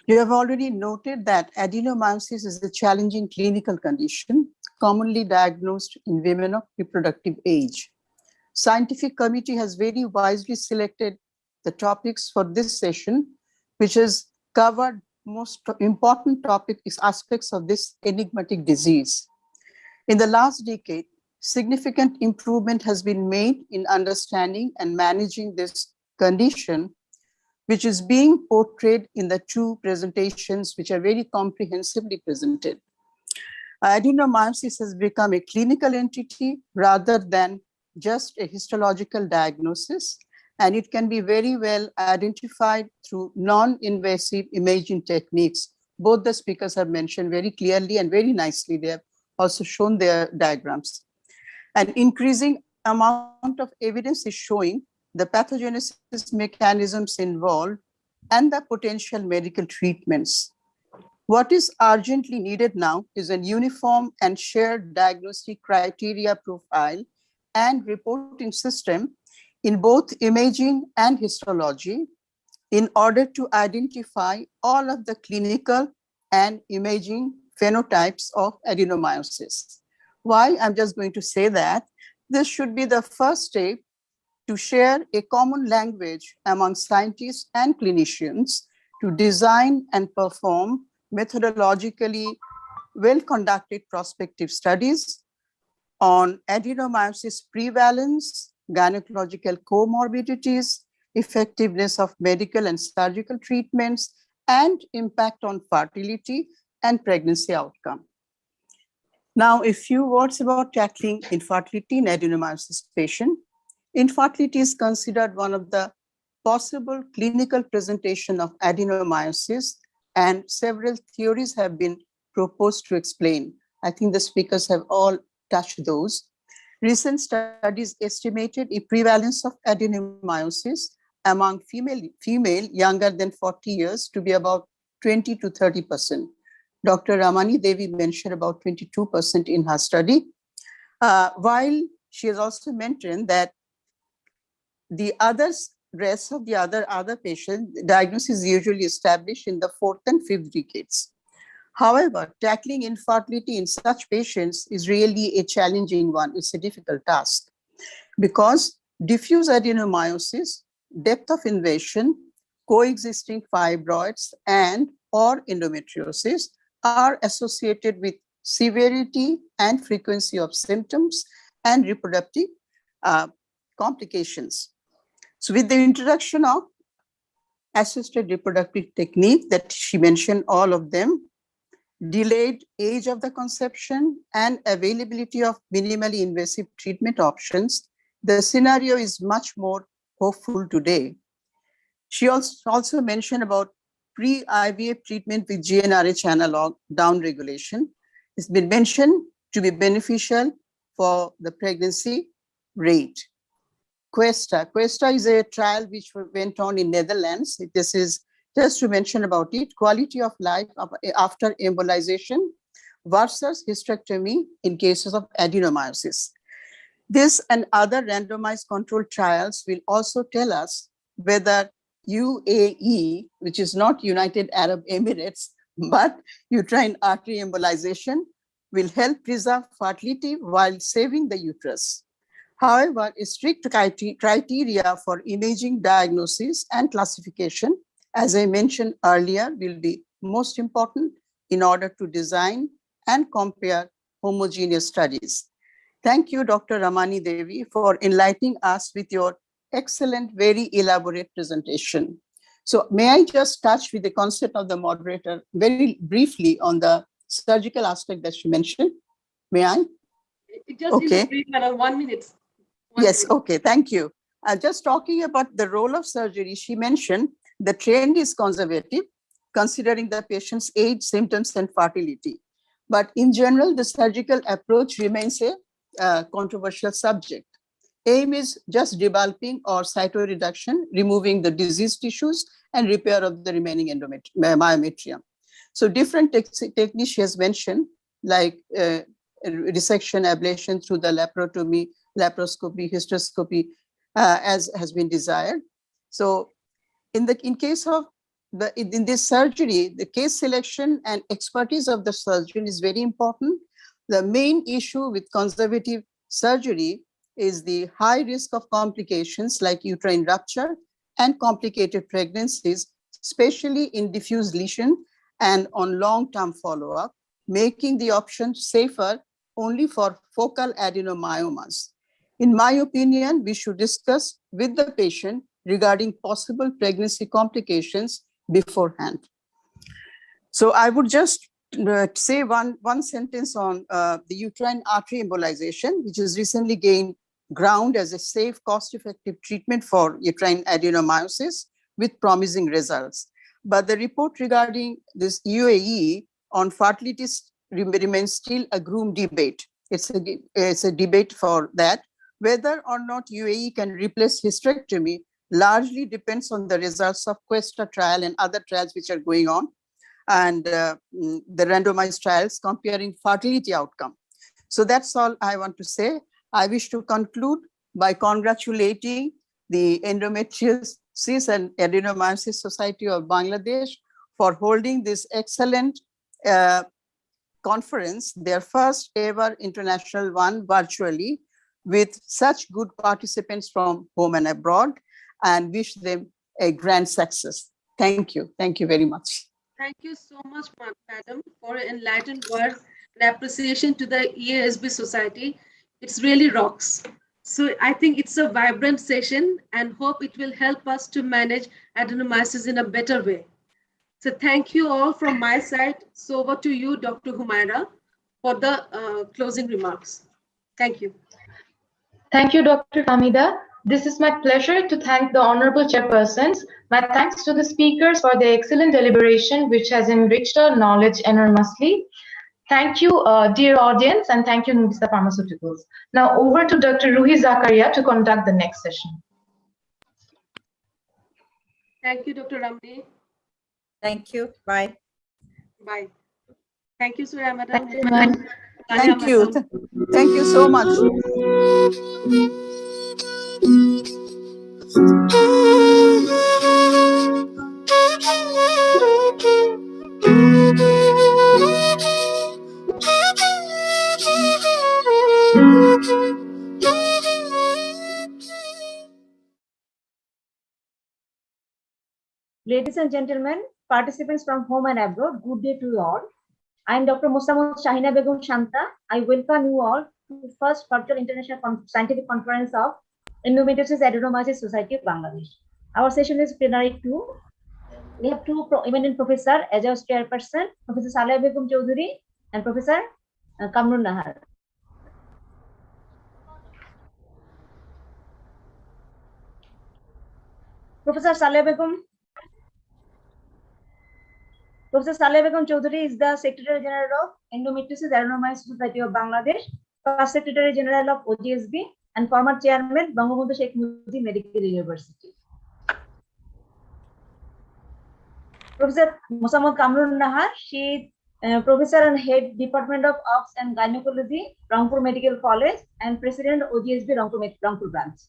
You have already noted that adenomyosis is a challenging clinical condition commonly diagnosed in women of reproductive age. Scientific committee has very wisely selected the topics for this session, which has covered most important topics, aspects of this enigmatic disease. In the last decade, significant improvement has been made in understanding and managing this condition, which is being portrayed in the two presentations, which are very comprehensively presented. Adenomyosis has become a clinical entity rather than just a histological diagnosis, and it can be very well identified through non-invasive imaging techniques. Both the speakers have mentioned very clearly and very nicely. They have also shown their diagrams. An increasing amount of evidence is showing the pathogenesis mechanisms involved and the potential medical treatments. What is urgently needed now is a uniform and shared diagnostic criteria profile and reporting system in both imaging and histology in order to identify all of the clinical and imaging phenotypes of adenomyosis. Why? I'm just going to say that this should be the first step to share a common language among scientists and clinicians to design and perform methodologically well-conducted prospective studies on adenomyosis prevalence, gynecological comorbidities, effectiveness of medical and surgical treatments, and impact on fertility and pregnancy outcome. Now, a few words about tackling infertility in adenomyosis patient. Infertility is considered one of the possible clinical presentation of adenomyosis, and several theories have been proposed to explain. I think the speakers have all touched those. Recent studies estimated a prevalence of adenomyosis among female younger than 40 years to be about 20 to 30%. Dr. Ramani Devi mentioned about 22% in her study, while she has also mentioned that the rest of the other patients, diagnosis is usually established in the 4th and 5th decades. However, tackling infertility in such patients is really a challenging one. It's a difficult task because diffuse adenomyosis, depth of invasion, coexisting fibroids, and or endometriosis are associated with severity and frequency of symptoms and reproductive complications. So with the introduction of assisted reproductive technique that she mentioned, all of them, delayed age of the conception, and availability of minimally invasive treatment options, the scenario is much more hopeful today. She also mentioned about pre-IVF treatment with GnRH analog downregulation. It's been mentioned to be beneficial for the pregnancy rate. Questa is a trial which went on in Netherlands. This is just to mention about it, quality of life after embolization versus hysterectomy in cases of adenomyosis. This and other randomized controlled trials will also tell us whether UAE, which is not United Arab Emirates, but uterine artery embolization, will help preserve fertility while saving the uterus. However, strict criteria for imaging, diagnosis, and classification, as I mentioned earlier, will be most important in order to design and compare homogeneous studies. Thank you, Dr. Ramani Devi, for enlightening us with your excellent, very elaborate presentation. So may I just touch with the concept of the moderator very briefly on the surgical aspect that she mentioned? May I? Just in a brief manner, 1 minute. Yes, okay, thank you. Just talking about the role of surgery, she mentioned the trend is conservative, considering the patient's age, symptoms, and fertility. But in general, the surgical approach remains a controversial subject. Aim is just debulking or cytoreduction, removing the diseased tissues and repair of the remaining myometrium. So different techniques she has mentioned, like resection, ablation through the laparotomy, laparoscopy, hysteroscopy, as has been desired. So in case of in this surgery, the case selection and expertise of the surgeon is very important. The main issue with conservative surgery is the high risk of complications like uterine rupture and complicated pregnancies, especially in diffuse lesion and on long-term follow-up, making the option safer only for focal adenomyomas. In my opinion, we should discuss with the patient regarding possible pregnancy complications beforehand. So I would just say one sentence on the uterine artery embolization, which has recently gained ground as a safe, cost-effective treatment for uterine adenomyosis with promising results. But the report regarding this UAE on fertility remains still a grim debate. It's a debate for that. Whether or not UAE can replace hysterectomy largely depends on the results of Questa trial and other trials which are going on, and the randomized trials comparing fertility outcome. So that's all I want to say. I wish to conclude by congratulating the Endometriosis and Adenomyosis Society of Bangladesh for holding this excellent conference, their first ever international one virtually, with such good participants from home and abroad, and wish them a grand success. Thank you. Thank you very much. Thank you so much, Madam, for enlightened words and appreciation to the EASB Society. It's really rocks. So I think it's a vibrant session and hope it will help us to manage adenomyosis in a better way. So thank you all from my side. So over to you, Dr. Humaira, for the closing remarks. Thank you. Thank you, Dr. Hamida. This is my pleasure to thank the honorable chairpersons. My thanks to the speakers for their excellent deliberation, which has enriched our knowledge enormously. Thank you, dear audience, and thank you, Nuvista Pharmaceuticals. Now over to Dr. Ruhi Zakaria to conduct the next session. Thank you, Dr. Ramani. Thank you. Bye. Bye. Thank you, Surya Madam. Thank you, ma'am. Thank you. Thank you so much. Ladies and gentlemen, participants from home and abroad, good day to you all. I am Dr. Mosamud Shahina Begum Shanta. I welcome you all to the first virtual international scientific conference of Endometriosis Adenomyosis Society of Bangladesh. Our session is plenary 2. We have two eminent professors as our chairperson, Professor Saleh Begum Choudhury and Professor Kamrun Nahar. Professor Saleh Begum Choudhury is the Secretary General of Endometriosis Adenomyosis Society of Bangladesh, First Secretary General of OGSB, and former Chairman, Bangabandhu Sheikh Mujib Medical University. Professor Mosamud Kamrun Nahar, she is Professor and Head Department of Obs and Gynecology, Rangpur Medical College, and President OGSB Rangpur Branch.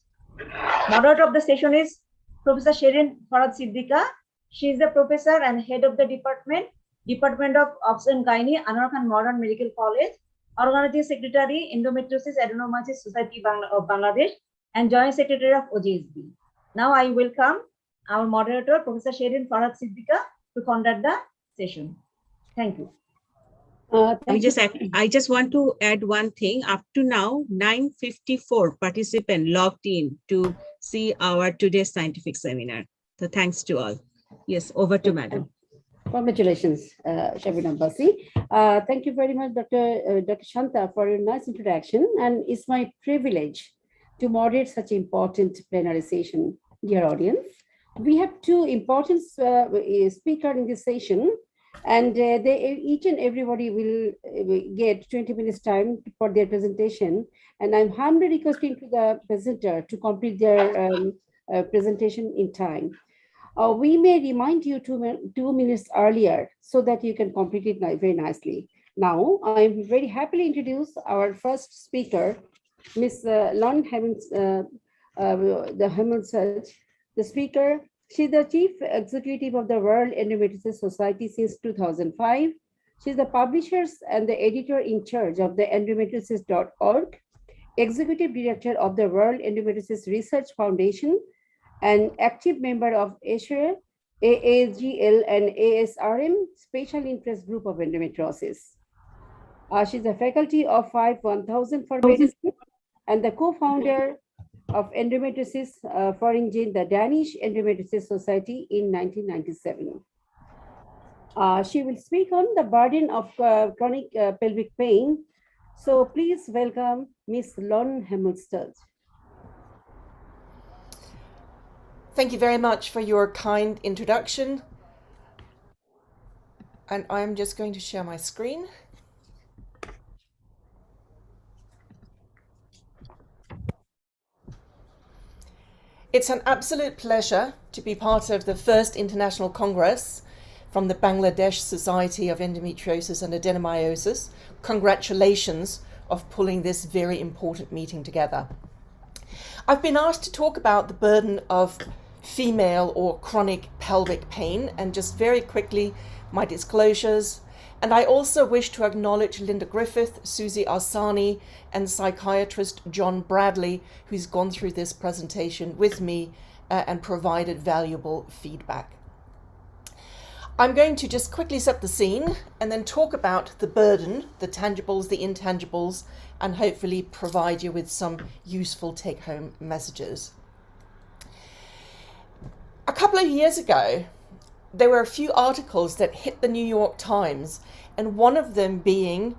Moderator of the session is Professor Sherin Farad Siddiqa. She is the Professor and Head of the Department of Obs and Gynae, Anwar Khan Modern Medical College, Organizing Secretary, Endometriosis Adenomyosis Society of Bangladesh, and Joint Secretary of OGSB. Now I welcome our moderator, Professor Sherin Farad Siddiqa, to conduct the session. Thank you. I just want to add one thing. Up to now, 954 participants logged in to see our today's scientific seminar. So thanks to all. Yes, over to Madam. Congratulations, Shabina Abbasi. Thank you very much, Dr. Shanta, for your nice introduction. And it's my privilege to moderate such important plenary session, dear audience. We have two important speakers in this session, and each and everybody will get 20 minutes time for their presentation. And I'm humbly requesting to the presenter to complete their presentation in time. We may remind you 2 minutes earlier so that you can complete it very nicely. Now, I'm very happily introduce our first speaker, Ms. Lon Hemmelsted. The speaker, she's the Chief Executive of the World Endometriosis Society since 2005. She's the publisher and the editor in charge of the endometriosis.org, Executive Director of the World Endometriosis Research Foundation, an active member of ASHRE, AAGL, and ASRM, Special Interest Group of Endometriosis. She's a faculty of 1000 for medicine and the co-founder of Endometriosis Foreningen, the Danish Endometriosis Society in 1997. She will speak on the burden of chronic pelvic pain. So please welcome Ms. Lon Hemmelsted. Thank you very much for your kind introduction. And I'm just going to share my screen. It's an absolute pleasure to be part of the first International Congress from the Bangladesh Society of Endometriosis and Adenomyosis. Congratulations of pulling this very important meeting together. I've been asked to talk about the burden of female or chronic pelvic pain, and just very quickly my disclosures. And I also wish to acknowledge Linda Griffith, Susie Arsani, and psychiatrist John Bradley, who's gone through this presentation with me and provided valuable feedback. I'm going to just quickly set the scene and then talk about the burden, the tangibles, the intangibles, and hopefully provide you with some useful take-home messages. A couple of years ago, there were a few articles that hit the New York Times, and one of them being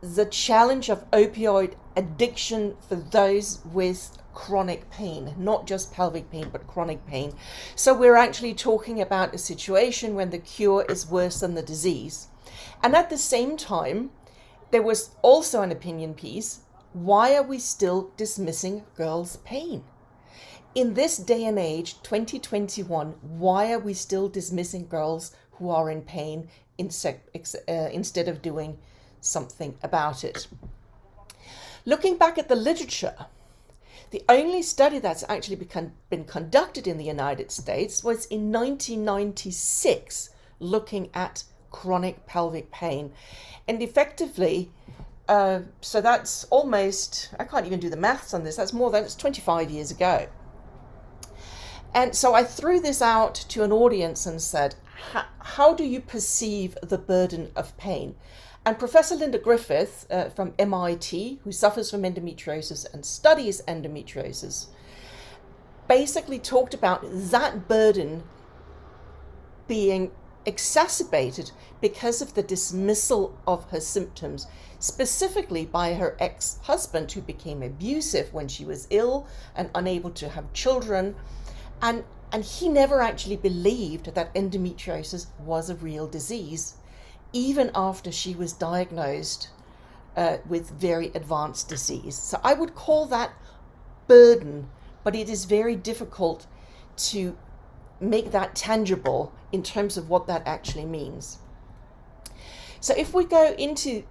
the challenge of opioid addiction for those with chronic pain, not just pelvic pain, but chronic pain. So we're actually talking about a situation when the cure is worse than the disease. And at the same time, there was also an opinion piece: why are we still dismissing girls' pain? In this day and age, 2021, why are we still dismissing girls who are in pain instead of doing something about it? Looking back at the literature, the only study that's actually been conducted in the United States was in 1996, looking at chronic pelvic pain. And effectively, so that's almost, I can't even do the maths on this, that's 25 years ago. And so I threw this out to an audience and said, how do you perceive the burden of pain? And Professor Linda Griffith from MIT, who suffers from endometriosis and studies endometriosis, basically talked about that burden being exacerbated because of the dismissal of her symptoms, specifically by her ex-husband, who became abusive when she was ill and unable to have children. And he never actually believed that endometriosis was a real disease, even after she was diagnosed with very advanced disease. So I would call that burden, but it is very difficult to make that tangible in terms of what that actually means. So if we go into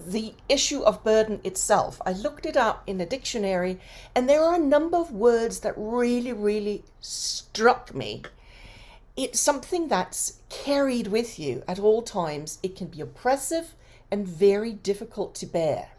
the issue of burden itself, I looked it up in a dictionary, and there are a number of words that really, really struck me. It's something that's carried with you at all times. It can be oppressive and very difficult to bear.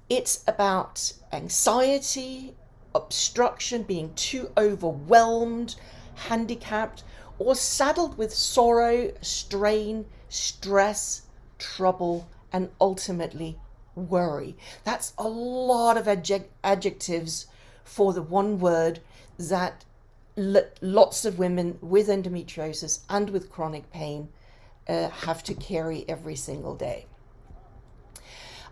It's about anxiety, obstruction, being too overwhelmed, handicapped, or saddled with sorrow, strain, stress, trouble, and ultimately worry. That's a lot of adjectives for the one word that lots of women with endometriosis and with chronic pain have to carry every single day.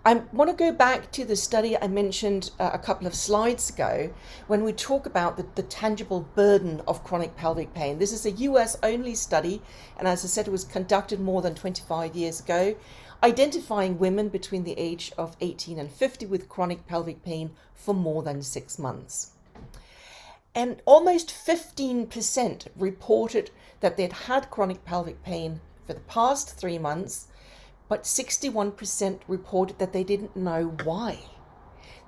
I want to go back to the study I mentioned a couple of slides ago when we talk about the tangible burden of chronic pelvic pain. This is a US only study, and as I said, it was conducted more than 25 years ago, identifying women between the age of 18 and 50 with chronic pelvic pain for more than 6 months. And almost 15% reported that they'd had chronic pelvic pain for the past 3 months, but 61% reported that they didn't know why.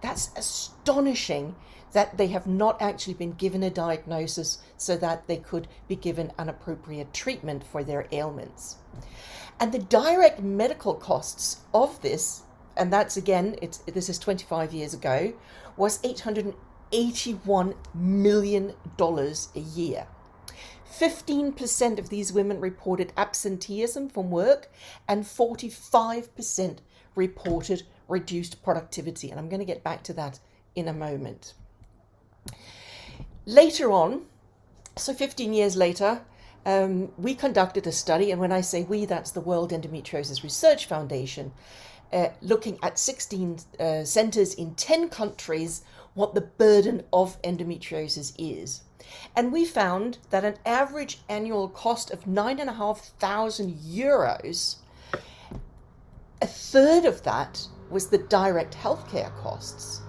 That's astonishing that they have not actually been given a diagnosis so that they could be given an appropriate treatment for their ailments. And the direct medical costs of this, and that's again, this is 25 years ago, was $881 million a year. 15% of these women reported absenteeism from work, and 45% reported reduced productivity. And I'm going to get back to that in a moment. Later on, so 15 years later, we conducted a study, and when I say we, that's the World Endometriosis Research Foundation, looking at 16 centers in 10 countries, what the burden of endometriosis is. And we found that an average annual cost of €9,500, a third of that was the direct healthcare costs,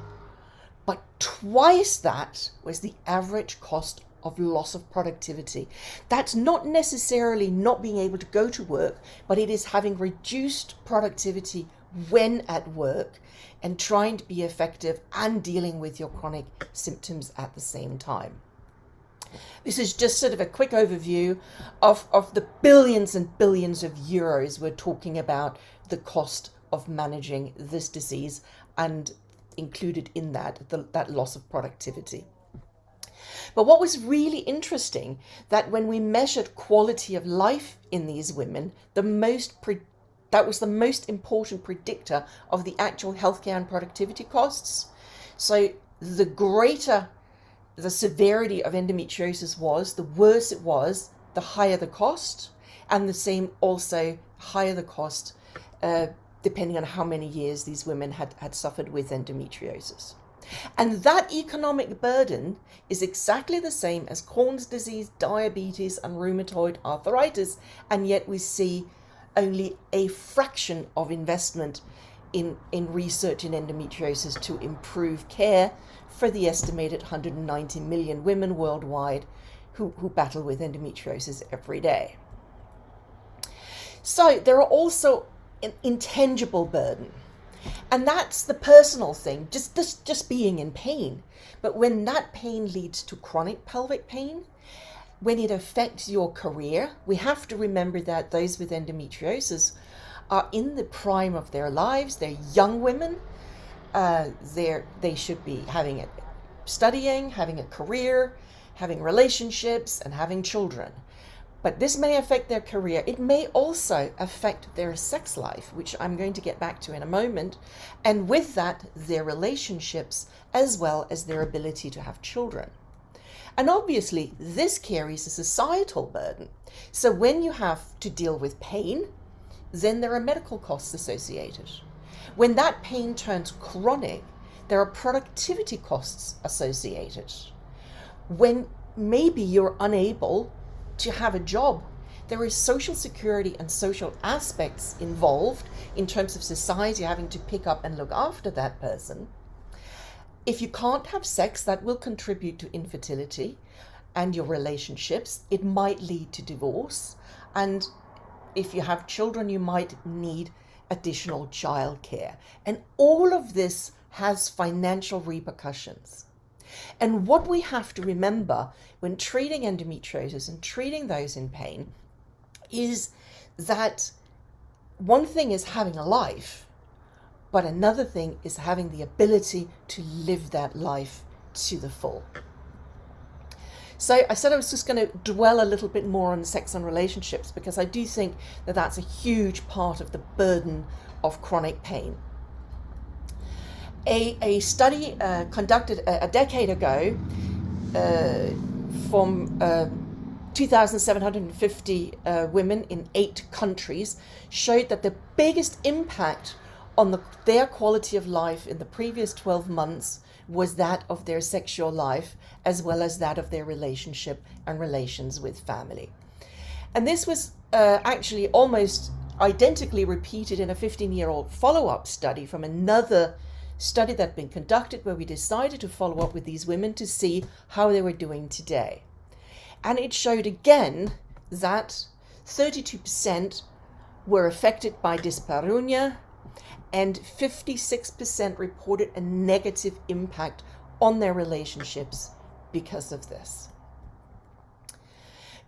but twice that was the average cost of loss of productivity. That's not necessarily not being able to go to work, but it is having reduced productivity when at work, and trying to be effective and dealing with your chronic symptoms at the same time. This is just sort of a quick overview of the billions and billions of euros we're talking about, the cost of managing this disease, and included in that, that loss of productivity. But what was really interesting, that when we measured quality of life in these women, that was the most important predictor of the actual healthcare and productivity costs. So the greater the severity of endometriosis was, the worse it was, the higher the cost, and the same also higher the cost depending on how many years these women had suffered with endometriosis. And that economic burden is exactly the same as Crohn's disease, diabetes, and rheumatoid arthritis, and yet we see only a fraction of investment in research in endometriosis to improve care for the estimated 190 million women worldwide who battle with endometriosis every day. So there are also an intangible burden. And that's the personal thing, just being in pain. But when that pain leads to chronic pelvic pain, when it affects your career, we have to remember that those with endometriosis are in the prime of their lives. They're young women. They should be studying, having a career, having relationships, and having children. But this may affect their career. It may also affect their sex life, which I'm going to get back to in a moment. And with that, their relationships, as well as their ability to have children. And obviously, this carries a societal burden. So when you have to deal with pain, then there are medical costs associated. When that pain turns chronic, there are productivity costs associated. When maybe you're unable to have a job, there is social security and social aspects involved in terms of society having to pick up and look after that person. If you can't have sex, that will contribute to infertility and your relationships. It might lead to divorce. And if you have children, you might need additional childcare. And all of this has financial repercussions. And what we have to remember when treating endometriosis and treating those in pain is that one thing is having a life, but another thing is having the ability to live that life to the full. So I said I was just going to dwell a little bit more on sex and relationships, because I do think that that's a huge part of the burden of chronic pain. A study conducted a decade ago from 2,750 women in 8 countries showed that the biggest impact on their quality of life in the previous 12 months was that of their sexual life, as well as that of their relationship and relations with family. And this was actually almost identically repeated in a 15-year-old follow-up study from another study that had been conducted, where we decided to follow up with these women to see how they were doing today. And it showed again that 32% were affected by dyspareunia, and 56% reported a negative impact on their relationships because of this.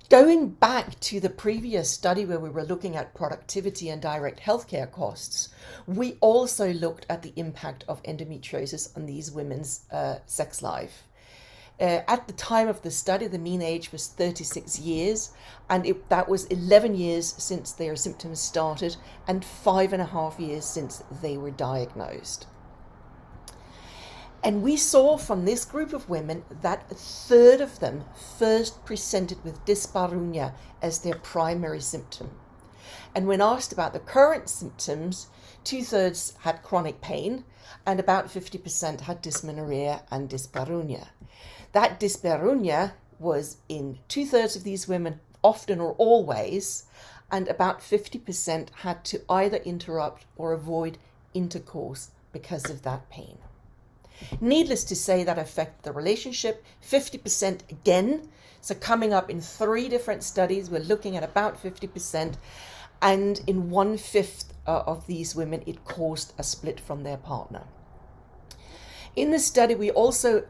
Going back to the previous study where we were looking at productivity and direct healthcare costs, we also looked at the impact of endometriosis on these women's sex life. At the time of the study, the mean age was 36 years, and that was 11 years since their symptoms started and 5.5 years since they were diagnosed. And we saw from this group of women that 1/3 of them first presented with dyspareunia as their primary symptom. And when asked about the current symptoms, 2/3 had chronic pain and about 50% had dysmenorrhea and dyspareunia. That dyspareunia was in 2/3 of these women, often or always, and about 50% had to either interrupt or avoid intercourse because of that pain. Needless to say, that affected the relationship, 50% again. So coming up in 3 different studies, we're looking at about 50%, and in 1/5 of these women, it caused a split from their partner. In this study, we also,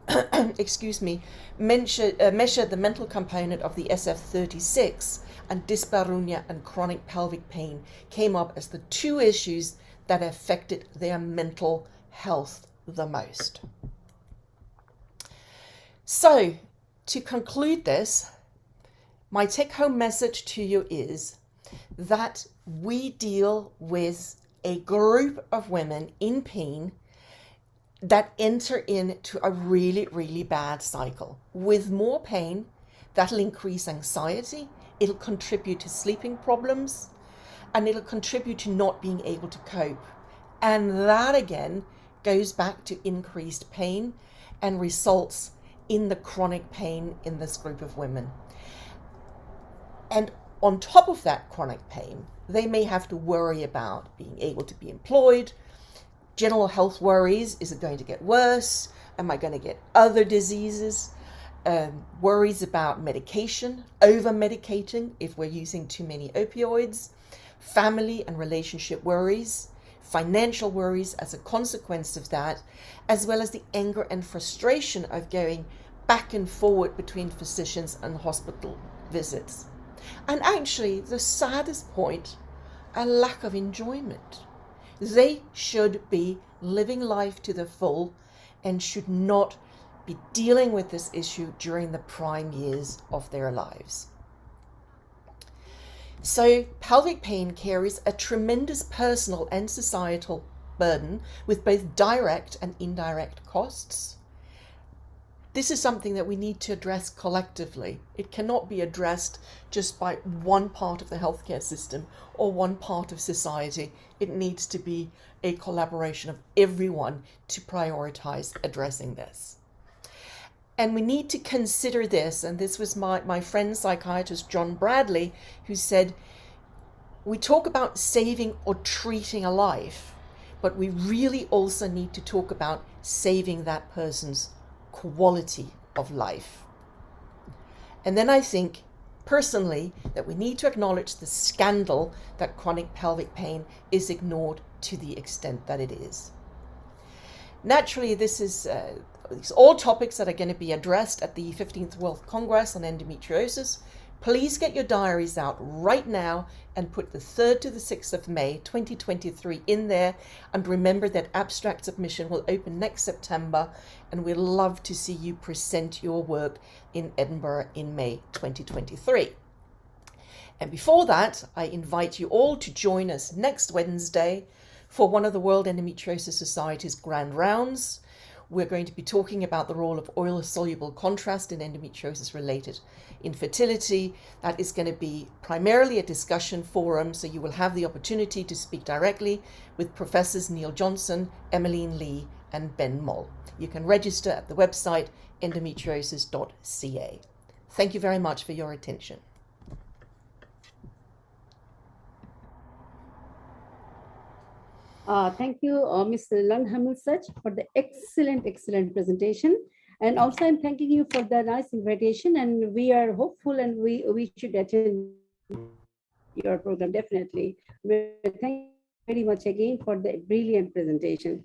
measured the mental component of the SF-36, and dyspareunia and chronic pelvic pain came up as the two issues that affected their mental health the most. So, to conclude this, my take-home message to you is that we deal with a group of women in pain that enter into a really, really bad cycle. With more pain, that'll increase anxiety, it'll contribute to sleeping problems, and it'll contribute to not being able to cope. And that again goes back to increased pain and results in the chronic pain in this group of women. And on top of that chronic pain, they may have to worry about being able to be employed, general health worries. Is it going to get worse? Am I going to get other diseases? Worries about medication, over-medicating if we're using too many opioids, family and relationship worries, financial worries as a consequence of that, as well as the anger and frustration of going back and forward between physicians and hospital visits. And actually, the saddest point, a lack of enjoyment. They should be living life to the full and should not be dealing with this issue during the prime years of their lives. So pelvic pain carries a tremendous personal and societal burden with both direct and indirect costs. This is something that we need to address collectively. It cannot be addressed just by one part of the healthcare system or one part of society. It needs to be a collaboration of everyone to prioritize addressing this. And we need to consider this, and this was my friend psychiatrist John Bradley who said, we talk about saving or treating a life, but we really also need to talk about saving that person's quality of life. And then I think personally that we need to acknowledge the scandal that chronic pelvic pain is ignored to the extent that it is. Naturally, this is these all topics that are going to be addressed at the 15th World Congress on Endometriosis. Please get your diaries out right now and put the 3rd to the 6th of May 2023 in there, and remember that abstract submission will open next September, and we'd love to see you present your work in Edinburgh in May 2023. And before that, I invite you all to join us next Wednesday for one of the World Endometriosis Society's grand rounds. We're going to be talking about the role of oil-soluble contrast in endometriosis-related infertility. That is going to be primarily a discussion forum, so you will have the opportunity to speak directly with Professors Neil Johnson, Emmeline Lee, and Ben Moll. You can register at the website endometriosis.ca. Thank you very much for your attention. Thank you, Mr. Lund-Hamilsach, for the excellent presentation. And also I'm thanking you for the nice invitation, and we are hopeful and we should attend your program definitely. Thank you very much again for the brilliant presentation.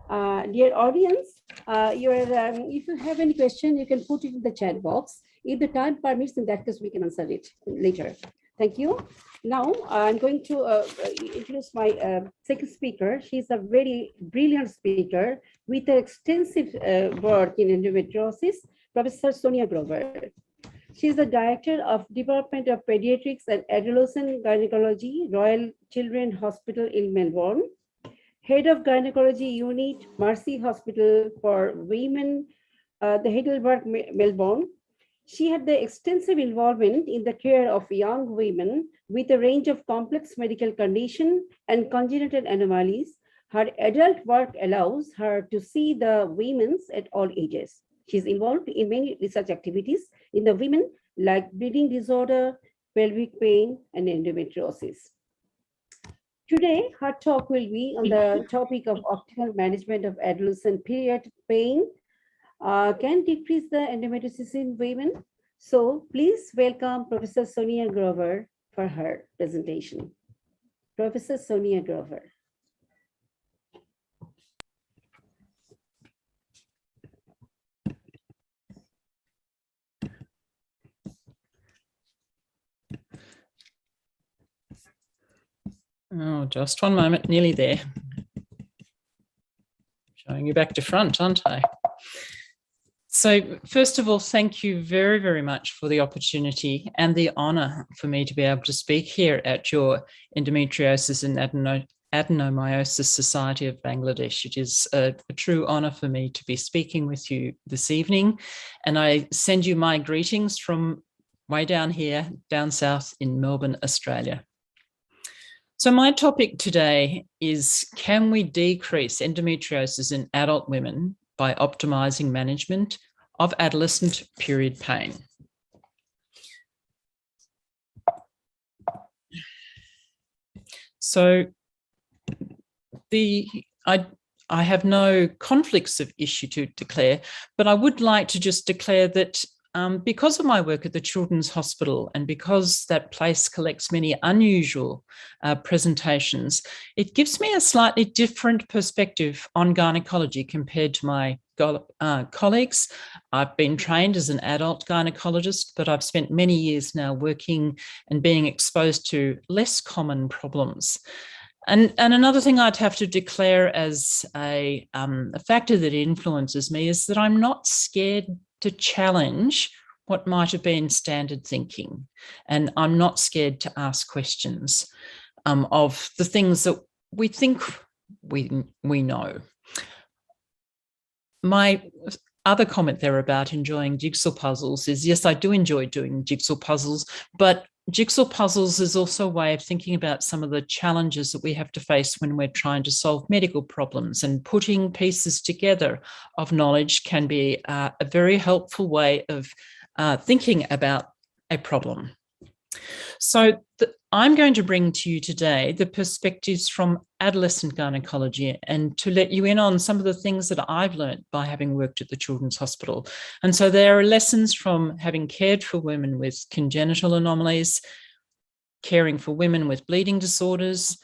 Dear audience, if you have any question, you can put it in the chat box. If the time permits, in that case, we can answer it later. Thank you. Now, I'm going to introduce my second speaker. She's a very brilliant speaker with an extensive work in endometriosis, Professor Sonia Grover. She's the Director of Department of Pediatrics and Adolescent Gynecology, Royal Children's Hospital in Melbourne, Head of Gynecology Unit, Mercy Hospital for Women, the Heidelberg, Melbourne. She had the extensive involvement in the care of young women with a range of complex medical conditions and congenital anomalies. Her adult work allows her to see the women at all ages. She's involved in many research activities in the women like bleeding disorder, pelvic pain, and endometriosis. Today, her talk will be on the topic of optimal management of adolescent period pain. Can decrease the endometriosis in women. So please welcome Professor Sonia Grover for her presentation. Professor Sonia Grover. Oh, just one moment, nearly there. Showing you back to front, aren't I? So first of all, thank you very, very much for the opportunity and the honour for me to be able to speak here at your Endometriosis and Adenomyosis Society of Bangladesh. It is a true honour for me to be speaking with you this evening, and I send you my greetings from way down here, down south in Melbourne, Australia. So my topic today is, can we decrease endometriosis in adult women by optimising management of adolescent period pain? So I have no conflicts of issue to declare, but I would like to just declare that because of my work at the Children's Hospital and because that place collects many unusual presentations, it gives me a slightly different perspective on gynecology compared to my colleagues. I've been trained as an adult gynecologist, but I've spent many years now working and being exposed to less common problems. And another thing I'd have to declare as a factor that influences me is that I'm not scared to challenge what might have been standard thinking. And I'm not scared to ask questions of the things that we think we know. My other comment there about enjoying jigsaw puzzles is, yes, I do enjoy doing jigsaw puzzles, but jigsaw puzzles is also a way of thinking about some of the challenges that we have to face when we're trying to solve medical problems, and putting pieces together of knowledge can be a very helpful way of thinking about a problem. So I'm going to bring to you today the perspectives from adolescent gynecology, and to let you in on some of the things that I've learned by having worked at the Children's Hospital. And so there are lessons from having cared for women with congenital anomalies, caring for women with bleeding disorders,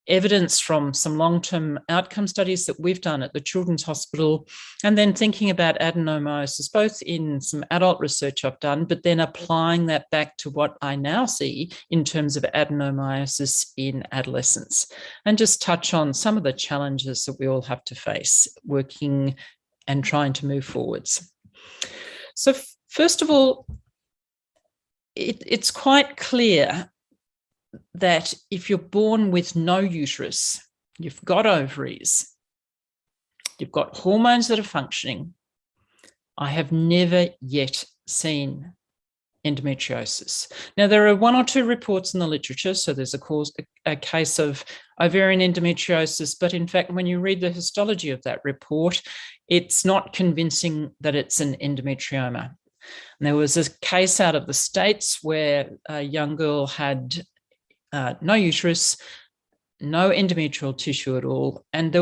evidence from some long-term outcome studies that we've done at the Children's Hospital, and then thinking about adenomyosis, both in some adult research I've done, but then applying that back to what I now see in terms of adenomyosis in adolescents, and just touch on some of the challenges that we all have to face working and trying to move forwards. So first of all, it's quite clear that if you're born with no uterus, you've got ovaries, you've got hormones that are functioning, I have never yet seen endometriosis. Now, there are one or two reports in the literature, so there's a case of ovarian endometriosis, but in fact, when you read the histology of that report, it's not convincing that it's an endometrioma. And there was a case out of the States where a young girl had no uterus, no endometrial tissue at all. And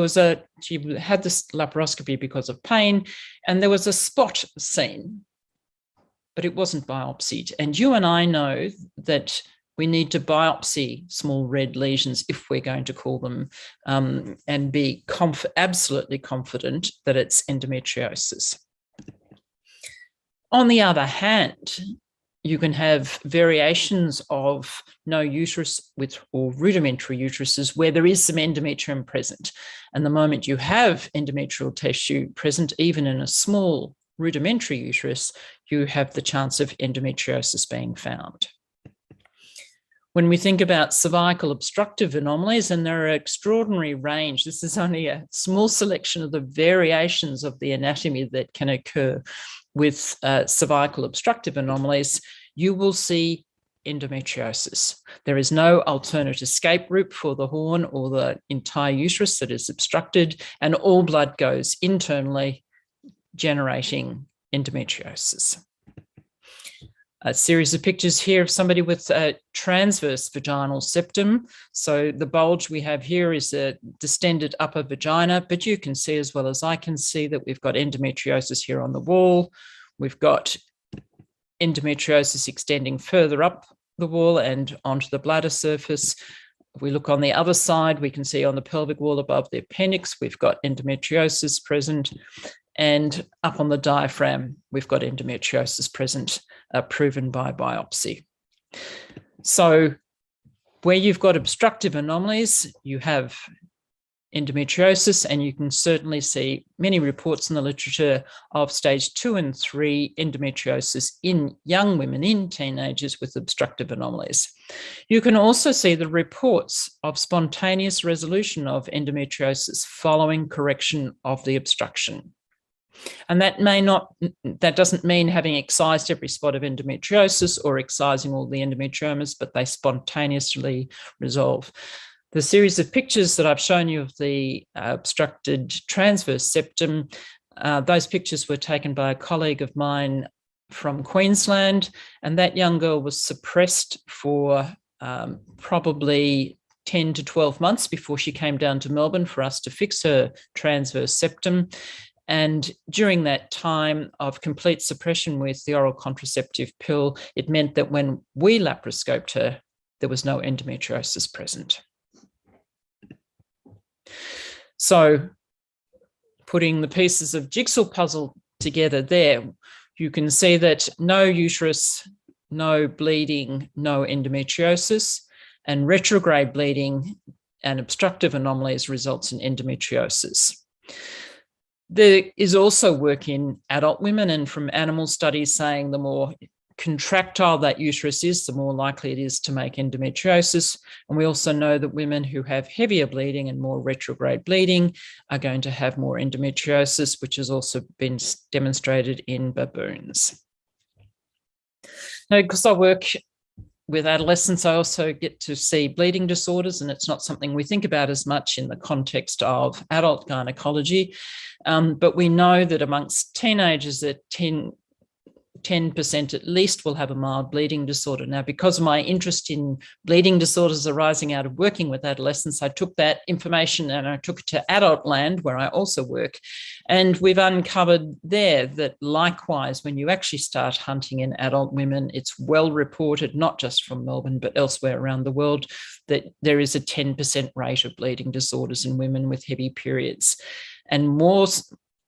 she had this laparoscopy because of pain, and there was a spot seen, but it wasn't biopsied. And you and I know that we need to biopsy small red lesions if we're going to call them, and be absolutely confident that it's endometriosis. On the other hand, you can have variations of no uterus or rudimentary uteruses where there is some endometrium present. And the moment you have endometrial tissue present, even in a small rudimentary uterus, you have the chance of endometriosis being found. When we think about cervical obstructive anomalies, and there are an extraordinary range, this is only a small selection of the variations of the anatomy that can occur with cervical obstructive anomalies, you will see endometriosis. There is no alternate escape route for the horn or the entire uterus that is obstructed, and all blood goes internally, generating endometriosis. A series of pictures here of somebody with a transverse vaginal septum. So the bulge we have here is a distended upper vagina, but you can see as well as I can see that we've got endometriosis here on the wall. We've got endometriosis extending further up the wall and onto the bladder surface. If we look on the other side, we can see on the pelvic wall above the appendix, we've got endometriosis present. And up on the diaphragm, we've got endometriosis present, proven by biopsy. So where you've got obstructive anomalies, you have endometriosis, and you can certainly see many reports in the literature of stage 2 and 3 endometriosis in young women, in teenagers with obstructive anomalies. You can also see the reports of spontaneous resolution of endometriosis following correction of the obstruction. And that doesn't mean having excised every spot of endometriosis or excising all the endometriomas, but they spontaneously resolve. The series of pictures that I've shown you of the obstructed transverse septum, those pictures were taken by a colleague of mine from Queensland, and that young girl was suppressed for probably 10 to 12 months before she came down to Melbourne for us to fix her transverse septum. And during that time of complete suppression with the oral contraceptive pill, it meant that when we laparoscoped her, there was no endometriosis present. So putting the pieces of jigsaw puzzle together there, you can see that no uterus, no bleeding, no endometriosis, and retrograde bleeding and obstructive anomalies results in endometriosis. There is also work in adult women and from animal studies saying the more contractile that uterus is, the more likely it is to make endometriosis. And we also know that women who have heavier bleeding and more retrograde bleeding are going to have more endometriosis, which has also been demonstrated in baboons. Now, because I work with adolescents, I also get to see bleeding disorders, and it's not something we think about as much in the context of adult gynecology. But we know that amongst teenagers, that 10% at least will have a mild bleeding disorder. Now, because of my interest in bleeding disorders arising out of working with adolescents, I took that information and I took it to adult land, where I also work. And we've uncovered there that likewise, when you actually start hunting in adult women, it's well reported, not just from Melbourne, but elsewhere around the world, that there is a 10% rate of bleeding disorders in women with heavy periods. And more,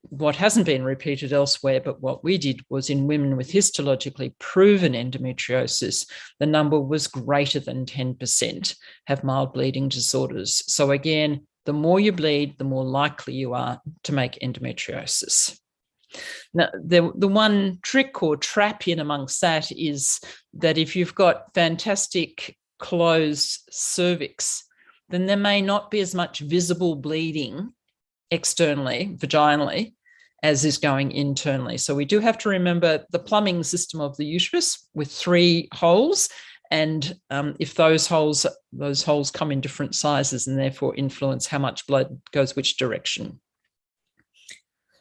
what hasn't been repeated elsewhere, but what we did was in women with histologically proven endometriosis, the number was greater than 10% have mild bleeding disorders. So again, the more you bleed, the more likely you are to make endometriosis. Now, the one trick or trap in amongst that is that if you've got fantastic closed cervix, then there may not be as much visible bleeding externally, vaginally, as is going internally. So we do have to remember the plumbing system of the uterus with 3 holes, and if those holes come in different sizes and therefore influence how much blood goes which direction.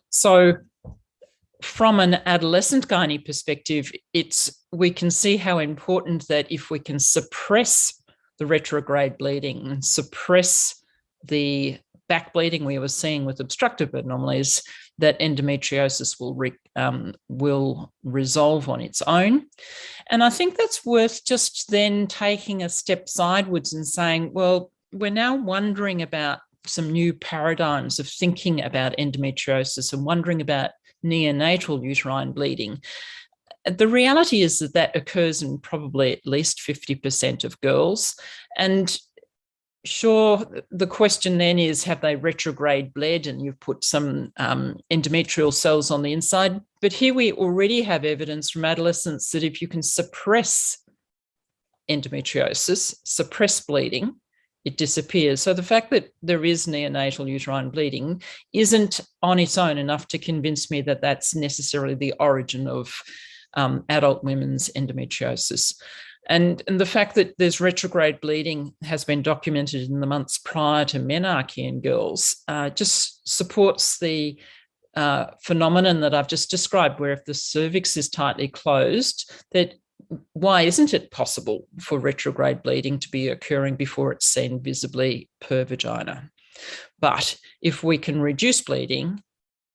So from an adolescent gynae perspective, we can see how important that if we can suppress the retrograde bleeding and suppress the back bleeding we were seeing with obstructive anomalies, that endometriosis will resolve on its own. And I think that's worth just then taking a step sideways and saying, well, we're now wondering about some new paradigms of thinking about endometriosis and wondering about neonatal uterine bleeding. The reality is that that occurs in probably at least 50% of girls. And sure, the question then is, have they retrograde bled and you've put some endometrial cells on the inside? But here we already have evidence from adolescents that if you can suppress endometriosis, suppress bleeding, it disappears. So the fact that there is neonatal uterine bleeding isn't on its own enough to convince me that that's necessarily the origin of adult women's endometriosis. And the fact that there's retrograde bleeding has been documented in the months prior to menarche in girls just supports the phenomenon that I've just described, where if the cervix is tightly closed, that why isn't it possible for retrograde bleeding to be occurring before it's seen visibly per vagina? But if we can reduce bleeding,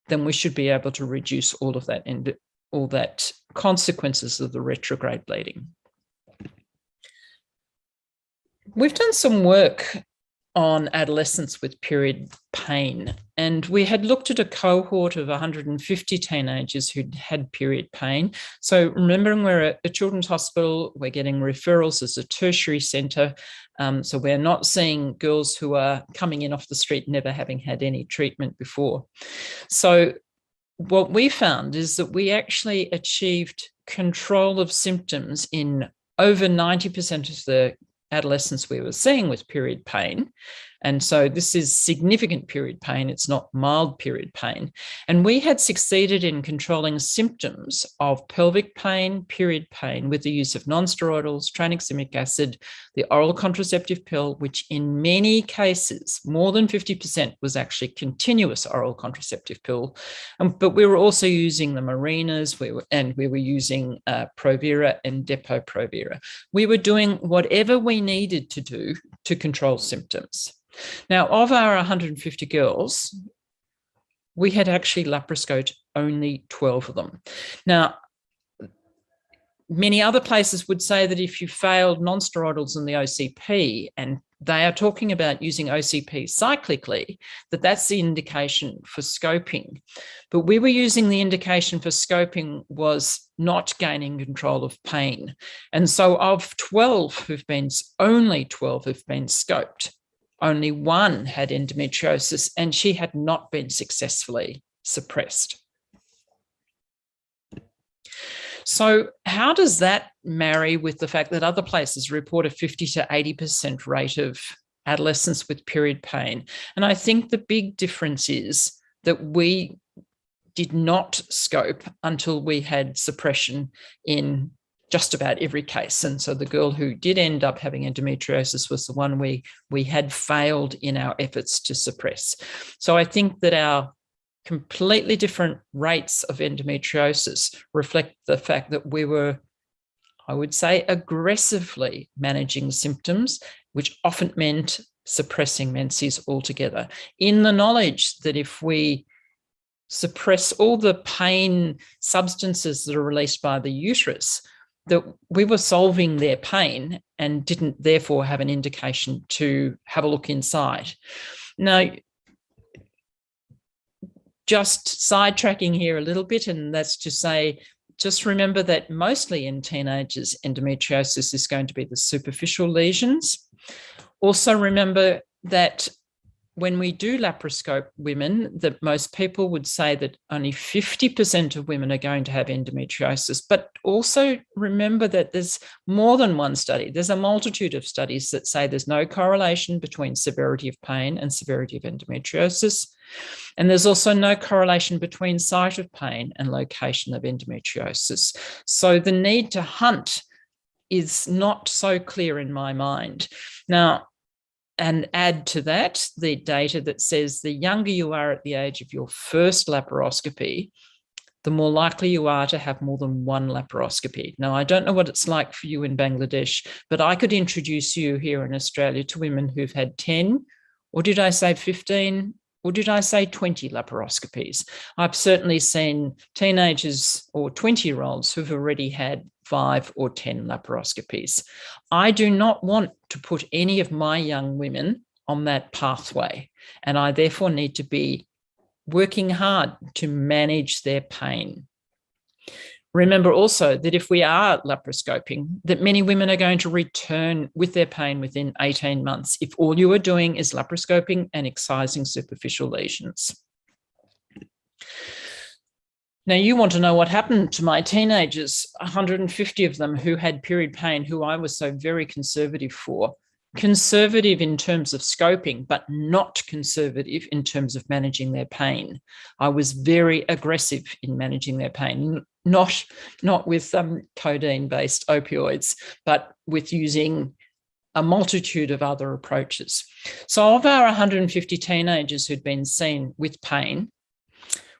then we should be able to reduce all of that and all that consequences of the retrograde bleeding. We've done some work on adolescents with period pain, and we had looked at a cohort of 150 teenagers who'd had period pain. So remembering we're at a children's hospital, we're getting referrals as a tertiary centre, so we're not seeing girls who are coming in off the street never having had any treatment before. So what we found is that we actually achieved control of symptoms in over 90% of the adolescents we were seeing with period pain. And so this is significant period pain. It's not mild period pain. And we had succeeded in controlling symptoms of pelvic pain, period pain, with the use of non-steroidals, tranexamic acid, the oral contraceptive pill, which in many cases, more than 50% was actually continuous oral contraceptive pill. But we were also using the Marinas, we were using Provera and Depo-Provera. We were doing whatever we needed to do to control symptoms. Now, of our 150 girls, we had actually laparoscoped only 12 of them. Now, many other places would say that if you failed non-steroidals in the OCP, and they are talking about using OCP cyclically, that's the indication for scoping. But we were using the indication for scoping was not gaining control of pain. And so of 12 only 12 who've been scoped, only one had endometriosis, and she had not been successfully suppressed. So how does that marry with the fact that other places report a 50 to 80% rate of adolescents with period pain? And I think the big difference is that we did not scope until we had suppression in just about every case. And so the girl who did end up having endometriosis was the one we had failed in our efforts to suppress. So I think that our completely different rates of endometriosis reflect the fact that we were, I would say, aggressively managing symptoms, which often meant suppressing menses altogether, in the knowledge that if we suppress all the pain substances that are released by the uterus, that we were solving their pain and didn't therefore have an indication to have a look inside. Now, just sidetracking here a little bit, and that's to say, just remember that mostly in teenagers, endometriosis is going to be the superficial lesions. Also remember that when we do laparoscope women, that most people would say that only 50% of women are going to have endometriosis. But also remember that there's more than one study. There's a multitude of studies that say there's no correlation between severity of pain and severity of endometriosis. And there's also no correlation between site of pain and location of endometriosis. So the need to hunt is not so clear in my mind. Now, and add to that the data that says the younger you are at the age of your first laparoscopy, the more likely you are to have more than one laparoscopy. Now, I don't know what it's like for you in Bangladesh, but I could introduce you here in Australia to women who've had 10, or did I say 15? Or did I say 20 laparoscopies? I've certainly seen teenagers or 20-year-olds who've already had 5 or 10 laparoscopies. I do not want to put any of my young women on that pathway, and I therefore need to be working hard to manage their pain. Remember also that if we are laparoscoping, that many women are going to return with their pain within 18 months if all you are doing is laparoscoping and excising superficial lesions. Now, you want to know what happened to my teenagers, 150 of them who had period pain, who I was so very conservative for. Conservative in terms of scoping, but not conservative in terms of managing their pain. I was very aggressive in managing their pain, not with codeine-based opioids, but with using a multitude of other approaches. So of our 150 teenagers who'd been seen with pain,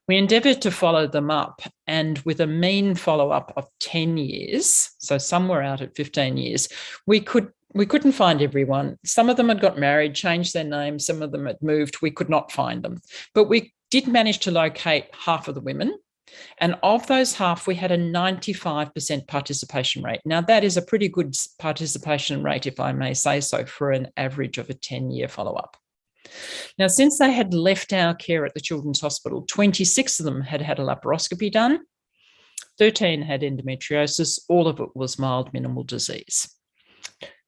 we endeavoured to follow them up, and with a mean follow-up of 10 years, so some were out at 15 years, we couldn't find everyone. Some of them had got married, changed their name, some of them had moved. We could not find them. But we did manage to locate half of the women, And of those half, we had a 95% participation rate. Now, that is a pretty good participation rate, if I may say so, for an average of a 10-year follow-up. Now, since they had left our care at the Children's Hospital, 26 of them had had a laparoscopy done, 13 had endometriosis, all of it was mild minimal disease.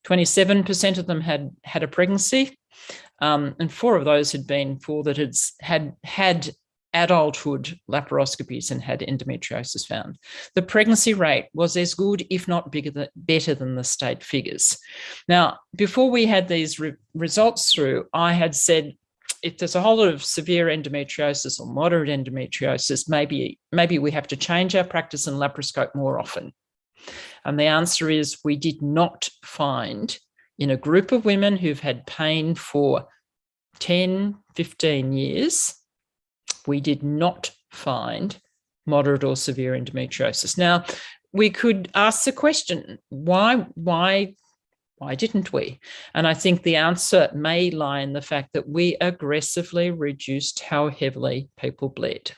27% of them had a pregnancy, and 4 of those had been that had adulthood laparoscopies and had endometriosis found. The pregnancy rate was as good, if not better than the state figures. Now, before we had these results through, I had said, if there's a whole lot of severe endometriosis or moderate endometriosis, maybe we have to change our practice and laparoscope more often. And the answer is we did not find, in a group of women who've had pain for 10, 15 years, we did not find moderate or severe endometriosis. Now, we could ask the question, why didn't we? And I think the answer may lie in the fact that we aggressively reduced how heavily people bled.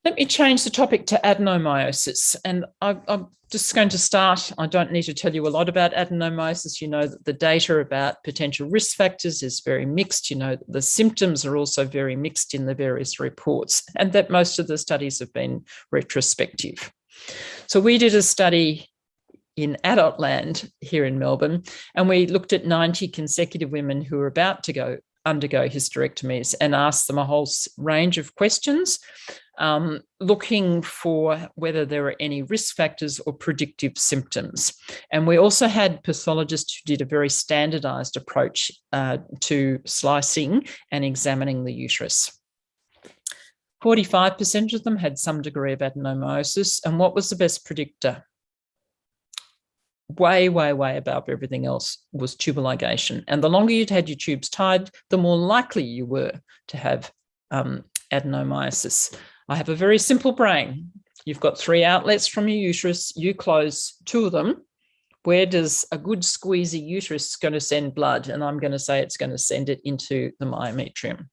Let me change the topic to adenomyosis. And I'm just going to start. I don't need to tell you a lot about adenomyosis. You know that the data about potential risk factors is very mixed. You know that the symptoms are also very mixed in the various reports, and that most of the studies have been retrospective. So we did a study in adult land here in Melbourne, and we looked at 90 consecutive women who were about to undergo hysterectomies and asked them a whole range of questions, looking for whether there were any risk factors or predictive symptoms. And we also had pathologists who did a very standardized approach to slicing and examining the uterus. 45% of them had some degree of adenomyosis. And what was the best predictor? Way, way, way above everything else was tubal ligation. And the longer you'd had your tubes tied, the more likely you were to have adenomyosis. I have a very simple brain. You've got 3 outlets from your uterus. You close 2 of them. Where does a good squeezy uterus going to send blood? And I'm going to say it's going to send it into the myometrium.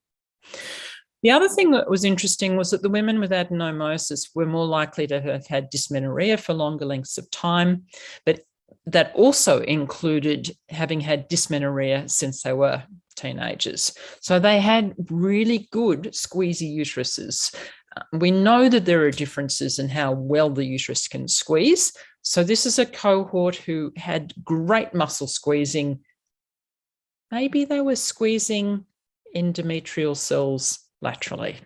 The other thing that was interesting was that the women with adenomyosis were more likely to have had dysmenorrhea for longer lengths of time, but that also included having had dysmenorrhea since they were teenagers. So they had really good squeezy uteruses. We know that there are differences in how well the uterus can squeeze. So this is a cohort who had great muscle squeezing. Maybe they were squeezing endometrial cells laterally.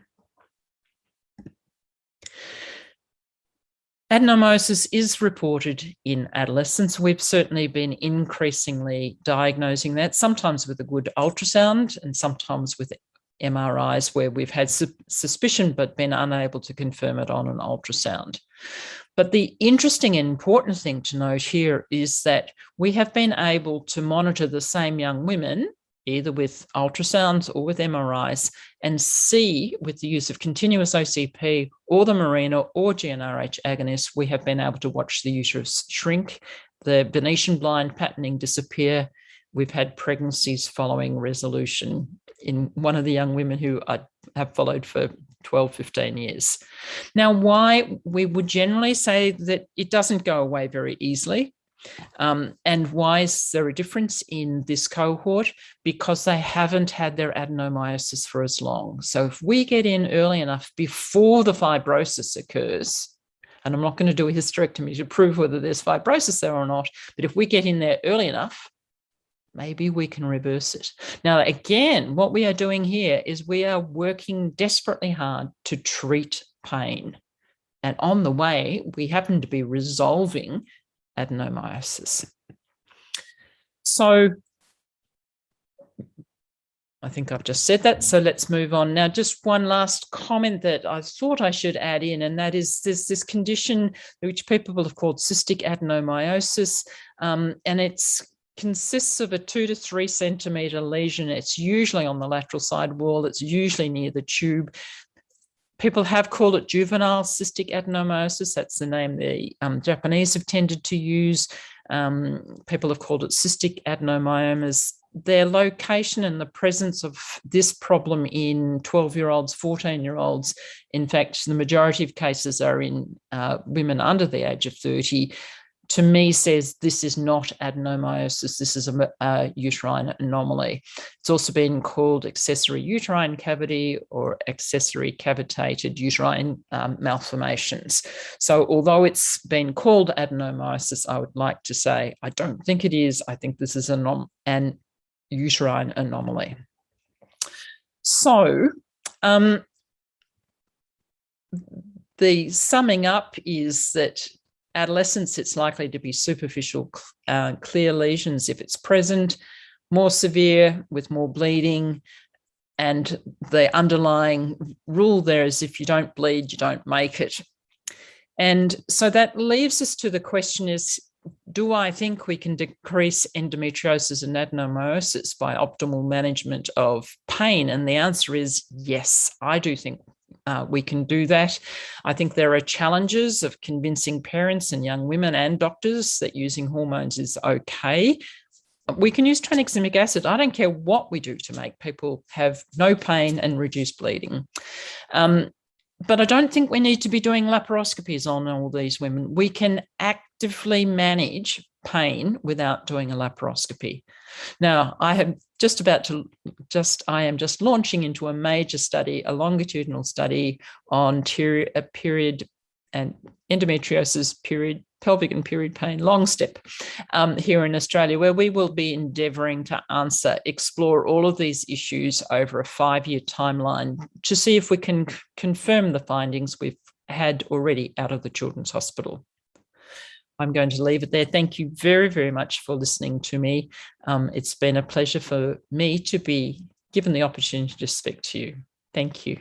Adenomyosis is reported in adolescence. We've certainly been increasingly diagnosing that, sometimes with a good ultrasound and sometimes with MRIs where we've had suspicion but been unable to confirm it on an ultrasound. But the interesting and important thing to note here is that we have been able to monitor the same young women either with ultrasounds or with MRIs, and see with the use of continuous OCP or the Mirena or GnRH agonists, we have been able to watch the uterus shrink, the Venetian blind patterning disappear. We've had pregnancies following resolution in one of the young women who I have followed for 12, 15 years. Now, why we would generally say that it doesn't go away very easily. And why is there a difference in this cohort? Because they haven't had their adenomyosis for as long. So if we get in early enough before the fibrosis occurs, and I'm not going to do a hysterectomy to prove whether there's fibrosis there or not, but if we get in there early enough, maybe we can reverse it. Now, again, what we are doing here is we are working desperately hard to treat pain. And on the way, we happen to be resolving adenomyosis. So I think I've just said that, so let's move on. Now, just one last comment that I thought I should add in, and that is this condition which people have called cystic adenomyosis, and it consists of a 2 to 3 centimetre lesion. It's usually on the lateral side wall. It's usually near the tube. People have called it juvenile cystic adenomyosis. That's the name the Japanese have tended to use. People have called it cystic adenomyomas. their location and the presence of this problem in 12-year-olds, 14-year-olds, in fact, the majority of cases are in women under the age of 30, to me says this is not adenomyosis, this is a uterine anomaly. It's also been called accessory uterine cavity or accessory cavitated uterine malformations. So although it's been called adenomyosis, I would like to say I don't think it is. I think this is an uterine anomaly. So the summing up is that adolescence, it's likely to be superficial clear lesions if it's present, more severe with more bleeding, and the underlying rule there is if you don't bleed, you don't make it. And so that leaves us to the question is, do I think we can decrease endometriosis and adenomyosis by optimal management of pain? And the answer is yes, I do think we can do that. I think there are challenges of convincing parents and young women and doctors that using hormones is okay. We can use tranexamic acid. I don't care what we do to make people have no pain and reduce bleeding. But I don't think we need to be doing laparoscopies on all these women. We can actively manage pain without doing a laparoscopy. Now, I am just launching into a major study, a longitudinal study on period and endometriosis, period, pelvic and period pain, long step here in Australia, where we will be endeavouring to explore all of these issues over a 5-year timeline to see if we can confirm the findings we've had already out of the Children's Hospital. I'm going to leave it there. Thank you very, very much for listening to me. It's been a pleasure for me to be given the opportunity to speak to you. Thank you.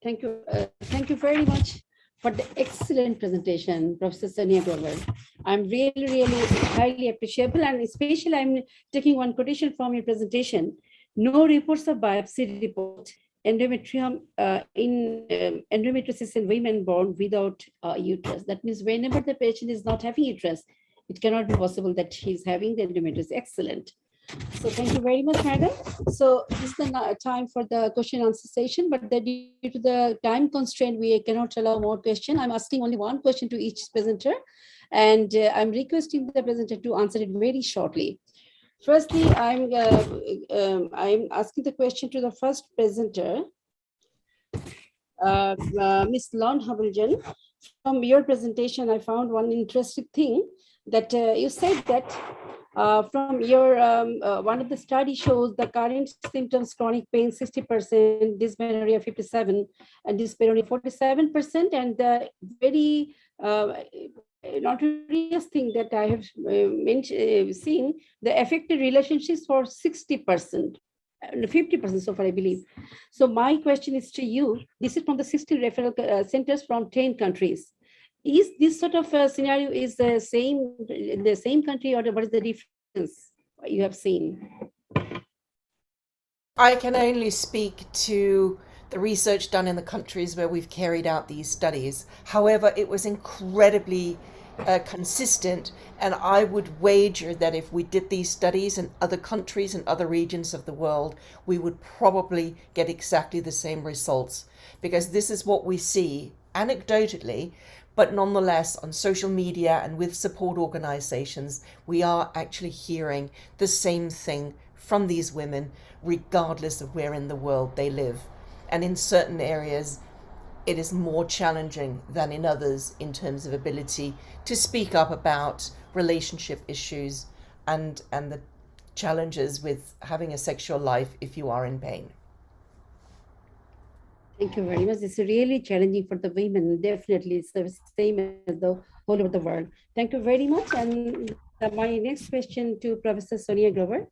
Thank you very much for the excellent presentation, Professor Sonia Glover. I'm really highly appreciable, and especially I'm taking one quotation from your presentation. No reports of biopsy report endometrium endometriosis in women born without uterus. That means whenever the patient is not having uterus, it cannot be possible that he's having the endometriosis. Excellent. So thank you very much, madam. So this is the time for the question and answer session, but due to the time constraint, we cannot allow more questions. I'm asking only one question to each presenter, and I'm requesting the presenter to answer it very shortly. Firstly, I'm asking the question to the first presenter, Ms. Lon Haviljan. From your presentation, I found one interesting thing that you said that from your one of the study shows the current symptoms: chronic pain 60%, dysmenorrhea 57%, and dyspareunia 47%, and the very notorious thing that I have seen, the affected relationships for 60%. 50% so far, I believe. So my question is to you. This is from the 60 referral centers from 10 countries. Is this sort of a scenario is the same in the same country, or what is the difference you have seen? I can only speak to the research done in the countries where we've carried out these studies. However, it was incredibly consistent, and I would wager that if we did these studies in other countries and other regions of the world, we would probably get exactly the same results, because this is what we see anecdotally, but nonetheless on social media and with support organizations, we are actually hearing the same thing from these women, regardless of where in the world they live. And in certain areas, it is more challenging than in others in terms of ability to speak up about relationship issues and the challenges with having a sexual life if you are in pain. Thank you very much. It's really challenging for the women. Definitely, it's the same as the whole of the world. Thank you very much. And my next question to Professor Sonia Glover.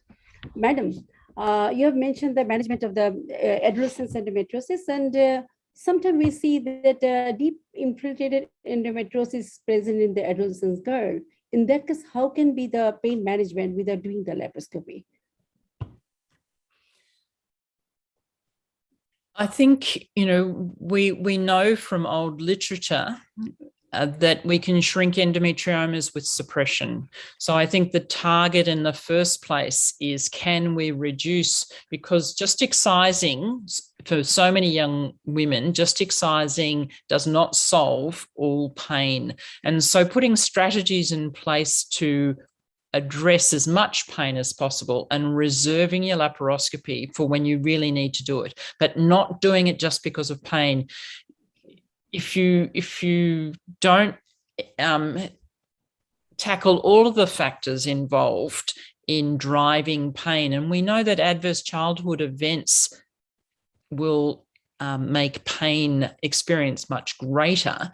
Madam, you have mentioned the management of the adolescent endometriosis, and sometimes we see that deep infiltrated endometriosis is present in the adolescent girl. In that case, how can be the pain management without doing the laparoscopy? I think, we know from old literature that we can shrink endometriomas with suppression. So I think the target in the first place is, can we reduce, because just excising, for so many young women, just excising does not solve all pain. And so putting strategies in place to address as much pain as possible and reserving your laparoscopy for when you really need to do it, but not doing it just because of pain. If you don't tackle all of the factors involved in driving pain, and we know that adverse childhood events will make pain experience much greater.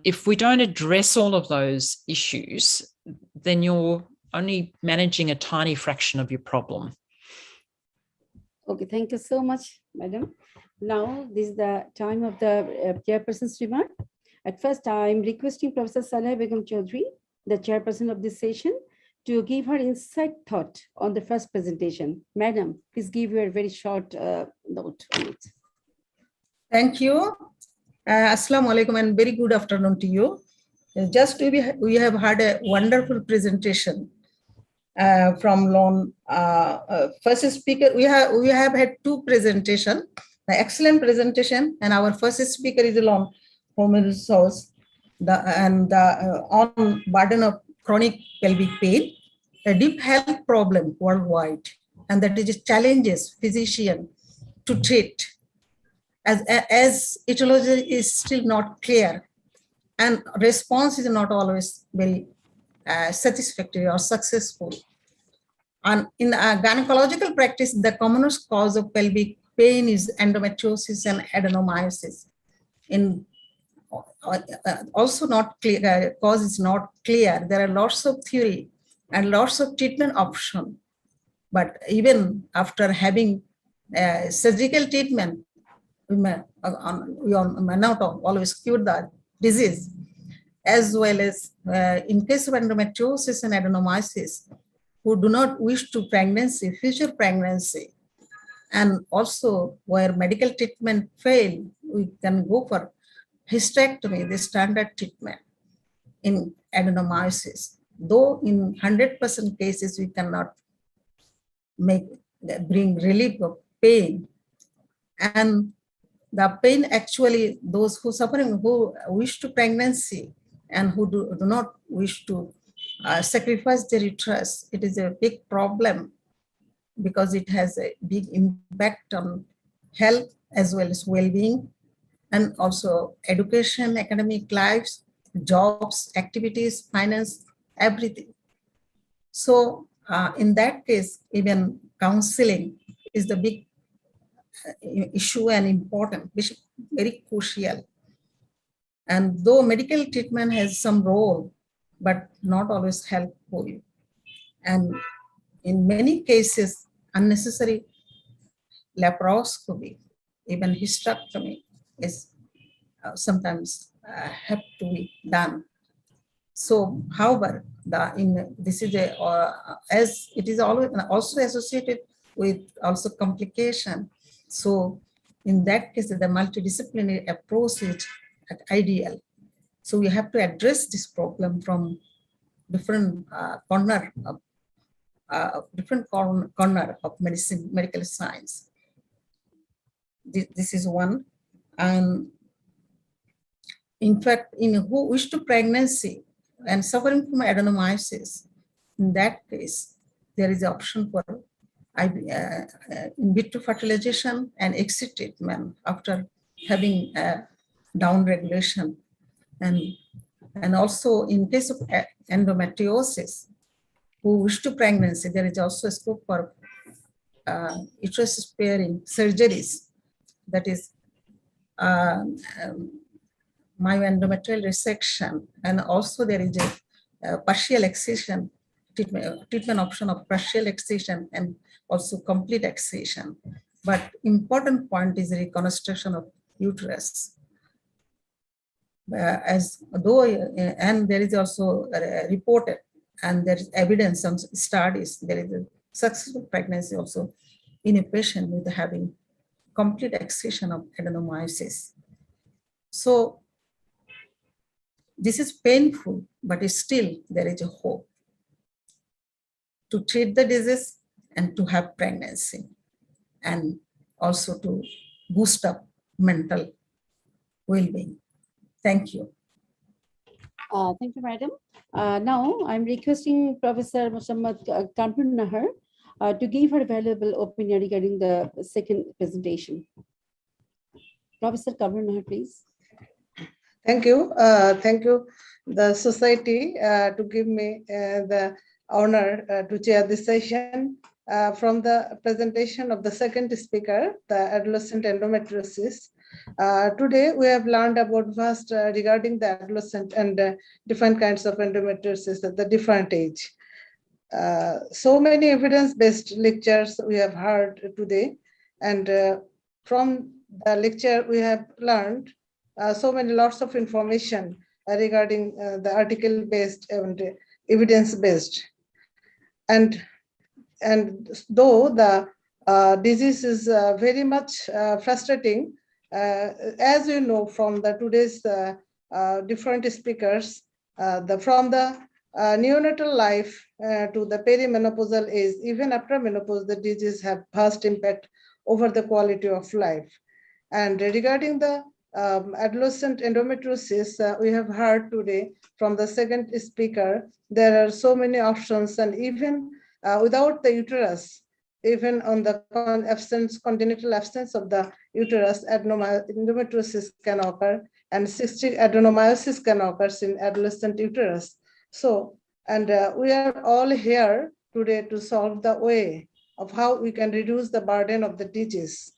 If we don't address all of those issues, then you're only managing a tiny fraction of your problem. Okay, thank you so much, madam. Now, this is the time of the chairperson's remark. At first, I'm requesting Professor Saleh Begum Chaudhary, the chairperson of this session, to give her insight thought on the first presentation. Madam, please give your very short note on it. Thank you. Assalamu alaikum and very good afternoon to you. Just we have had a wonderful presentation from Lon. First speaker, we have had two presentations, the excellent presentation, and our first speaker is Lon Home Resource, on burden of chronic pelvic pain, a deep health problem worldwide, and that is challenges physician to treat, as etiology is still not clear, and response is not always very satisfactory or successful. And in gynecological practice, the commonest cause of pelvic pain is endometriosis and adenomyosis. Also not clear, cause is not clear. There are lots of theory and lots of treatment option, but even after having surgical treatment, we may not always cure the disease, as well as in case of endometriosis and adenomyosis, who do not wish to future pregnancy, and also where medical treatment fail, we can go for hysterectomy, the standard treatment in adenomyosis. Though in 100% cases, we cannot bring relief of pain. And the pain actually, those who suffering, who wish to pregnancy and who do not wish to sacrifice their uterus, it is a big problem because it has a big impact on health as well as well-being, and also education, academic lives, jobs, activities, finance, everything. So in that case, even counseling is the big issue and important, which is very crucial. And though medical treatment has some role, but not always helpful. And in many cases, unnecessary laparoscopy, even hysterectomy is sometimes have to be done. So, however, this is as it is always also associated with also complication. So, in that case, the multidisciplinary approach is ideal. So, we have to address this problem from different corner of medicine, medical science. This is one, and in fact, in who wish to pregnancy and suffering from adenomyosis, in that case, there is an option for in vitro fertilization and exit treatment after having down regulation, and also in case of endometriosis, who wish to pregnancy, there is also a scope for uterus sparing surgeries, that is myoendometrial resection, and also there is a partial excision treatment option of partial excision and also complete excision. But important point is reconstruction of uterus. As though, and there is also reported, and there is evidence, some studies, there is a successful pregnancy also in a patient with having complete excision of adenomyosis. So This is painful, but still there is a hope to treat the disease and to have pregnancy, and also to boost up mental well-being. Thank you. Thank you, madam. Now I'm requesting Professor Muhammad Kamrun Nahar to give her valuable opinion regarding the second presentation. Professor Kamrun Nahar, please. Thank you. Thank you, the society, to give me the honor to chair this session. From the presentation of the second speaker, the adolescent endometriosis. Today, we have learned about first regarding the adolescent and different kinds of endometriosis at the different age. So many evidence-based lectures we have heard today, and from the lecture we have learned so many lots of information regarding the article-based and evidence-based. And though the disease is very much frustrating, as you know from the today's different speakers, from the neonatal life to the perimenopausal age, even after menopause, the disease have vast impact over the quality of life. And regarding the adolescent endometriosis, we have heard today from the second speaker, there are so many options, and even without the uterus, even on the congenital absence of the uterus, endometriosis can occur, and cystic adenomyosis can occur in adolescent uterus. So, and we are all here today to solve the way of how we can reduce the burden of the disease.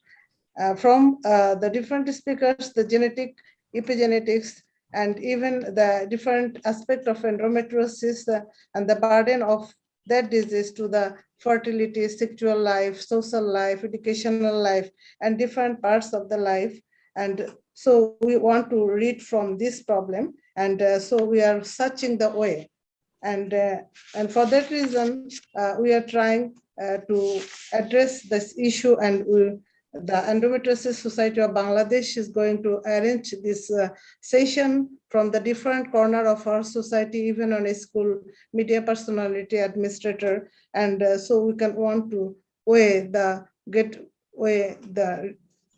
From the different speakers, the genetic, epigenetics, and even the different aspect of endometriosis and the burden of that disease to the fertility, sexual life, social life, educational life, and different parts of the life. And so we want to read from this problem, and so we are searching the way. And for that reason, we are trying to address this issue, and the Endometriosis Society of Bangladesh is going to arrange this session from the different corner of our society, even on a school, media personality, administrator, and so we can want to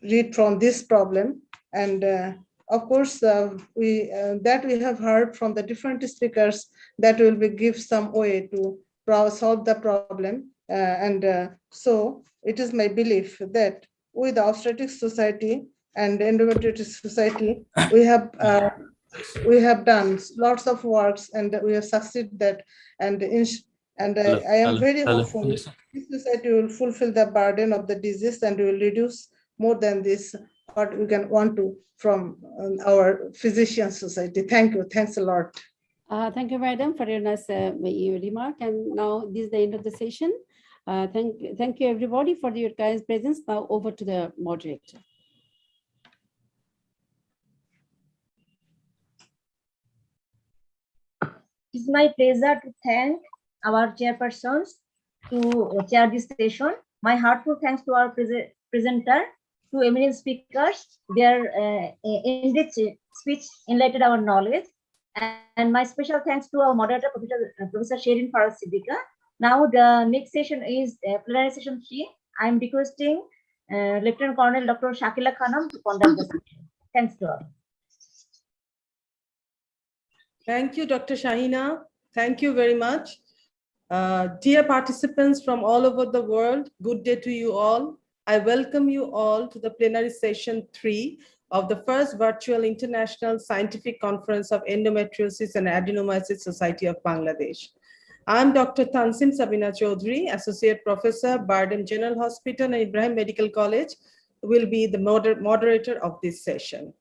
read from this problem. And of course, we have heard from the different speakers that will be give some way to solve the problem. So it is my belief that with the Obstetrics Society and Endometriosis Society, we have done lots of works, and we have succeeded that. And I am very hopeful this society will fulfill the burden of the disease and will reduce more than this what we can want to from our physician society. Thank you. Thanks a lot. Thank you, madam, for your nice remark. And now this is the end of the session. Thank you, everybody, for your kind presence. Now over to the moderator. It's my pleasure to thank our chairpersons to chair this session. My heartfelt thanks to our presenter, to eminent speakers. Their in-depth speech enlightened our knowledge. And my special thanks to our moderator, Professor Sherin Faraz Siddiqa. Now the next session is plenary session 3. I am requesting Lieutenant Colonel Dr. Shakila Khanam to conduct the session. Thanks to all. Thank you, Dr. Shahina. Thank you very much. Dear participants from all over the world, good day to you all. I welcome you all to the plenary session 3 of the first virtual International Scientific Conference of Endometriosis and Adenomyosis Society of Bangladesh. I'm Dr. Tansim Sabina Chaudhry, Associate Professor, Bardem General Hospital and Ibrahim Medical College, will be the moderator of this session.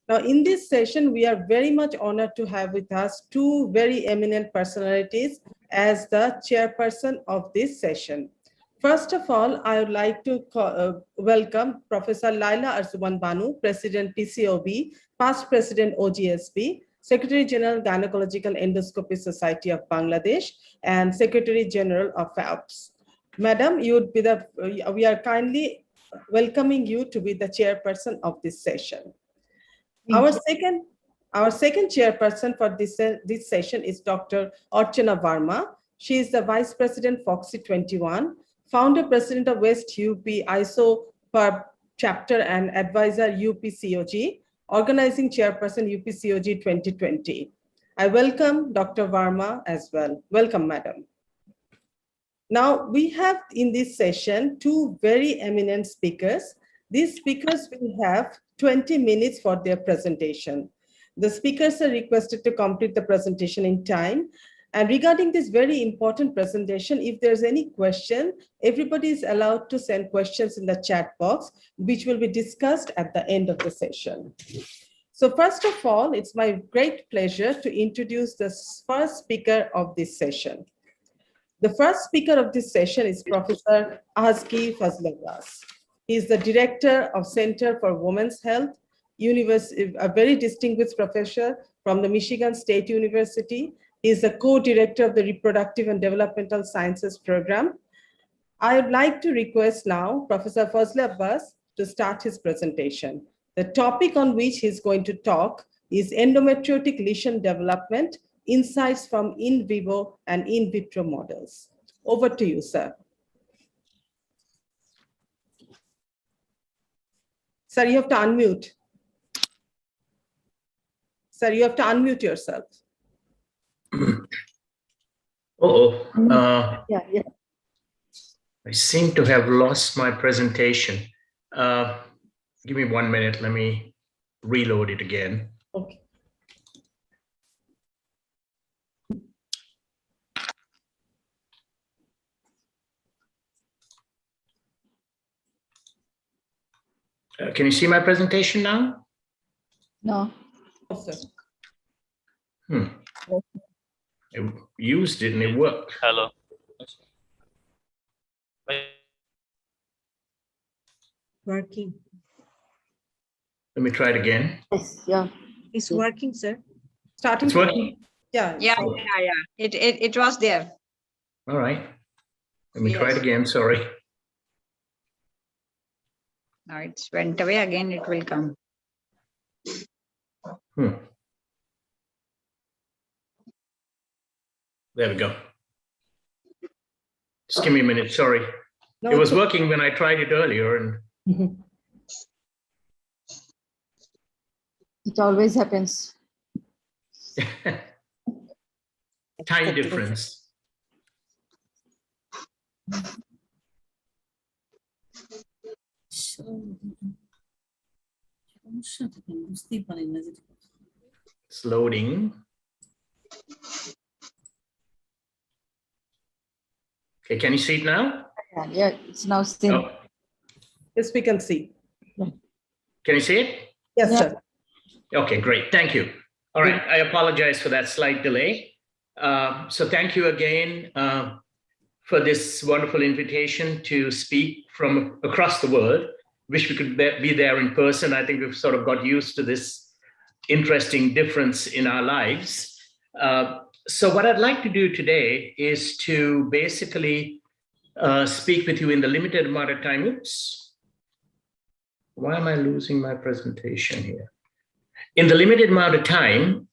Now, in this session, we are very much honored to have with us two very eminent personalities as the chairperson of this session. First of all, I would like to welcome Professor Laila Arzuman Banu, President PCOB, past President OGSB, Secretary General Gynecological Endoscopy Society of Bangladesh, and Secretary General of FAPS. Madam, you would be we are kindly welcoming you to be the chairperson of this session. Our second Our second chairperson for this session is Dr. Archana Verma. She is the Vice President Foxy 21, Founder President of West UP ISO per Chapter and Advisor UPCOG, Organizing Chairperson UPCOG 2020. I welcome Dr. Verma as well. Welcome, Madam. Now, we have in this session two very eminent speakers. These speakers will have 20 minutes for their presentation. The speakers are requested to complete the presentation in time. And regarding this very important presentation, if there's any question, everybody is allowed to send questions in the chat box, which will be discussed at the end of the session. So first of all, it's my great pleasure to introduce the first speaker of this session. The first speaker of this session is Professor Azki Fazlagas. He is the Director of Center for Women's Health, a very distinguished professor from the Michigan State University. He is the co-director of the Reproductive and Developmental Sciences Program. I would like to request now Professor Fazlagas to start his presentation. The topic on which he's going to talk is endometriotic lesion development, insights from in vivo and in vitro models. Over to you, sir. Sir, you have to unmute. Sir, you have to unmute yourself. Yeah. I seem to have lost my presentation. Give me 1 minute. Let me reload it again. Okay. Can you see my presentation now? No. I used it and it worked. Hello. Working. Let me try it again. Yes, yeah. It's working, sir. Starting. It's working? Yeah. It was there. All right. Let me try it again. Sorry. Now it's went away again, it will come. There we go. Just give me a minute. Sorry. No, it was working when I tried it earlier, and it always happens. Time difference. It's loading. Okay, can you see it now? Yeah, it's now still. Oh. Yes, we can see. Can you see it? Yes, sir. Okay, great. Thank you. All right. I apologize for that slight delay. So thank you again for this wonderful invitation to speak from across the world. Wish we could be there in person. I think we've sort of got used to this interesting difference in our lives. So what I'd like to do today is to basically speak with you in the limited amount of time. Oops. Why am I losing my presentation here? In the limited amount of time,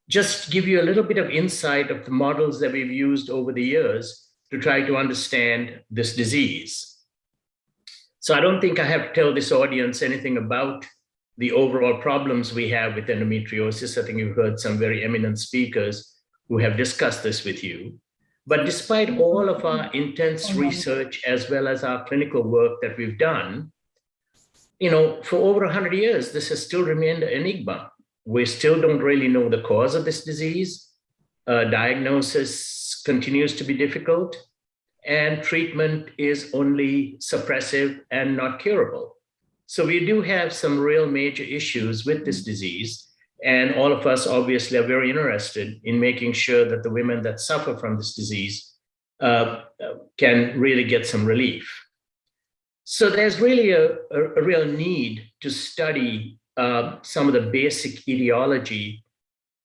just give you a little bit of insight of the models that we've used over the years to try to understand this disease. So I don't think I have to tell this audience anything about the overall problems we have with endometriosis. I think you've heard some very eminent speakers who have discussed this with you. But despite all of our intense research as well as our clinical work that we've done, for over 100 years, this has still remained an enigma. We still don't really know the cause of this disease. Diagnosis continues to be difficult, and treatment is only suppressive and not curable. So we do have some real major issues with this disease. And all of us obviously are very interested in making sure that the women that suffer from this disease can really get some relief. So there's really a real need to study some of the basic etiology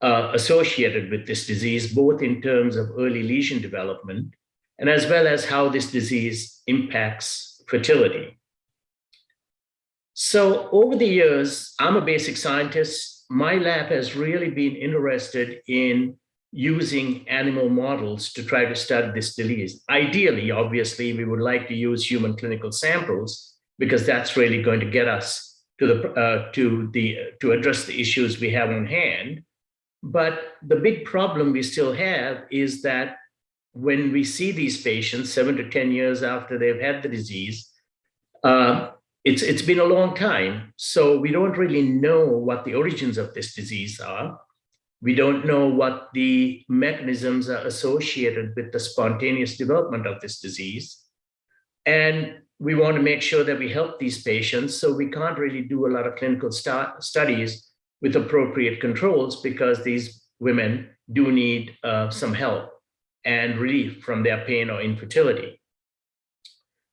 associated with this disease, both in terms of early lesion development and as well as how this disease impacts fertility. So over the years, I'm a basic scientist. my lab has really been interested in using animal models to try to study this disease. Ideally, obviously, we would like to use human clinical samples because that's really going to get us to address the issues we have on hand. But the big problem we still have is that when we see these patients 7 to 10 years after they've had the disease, it's been a long time. So we don't really know what the origins of this disease are. We don't know what the mechanisms are associated with the spontaneous development of this disease. And we want to make sure that we help these patients. So we can't really do a lot of clinical studies with appropriate controls because these women do need some help and relief from their pain or infertility.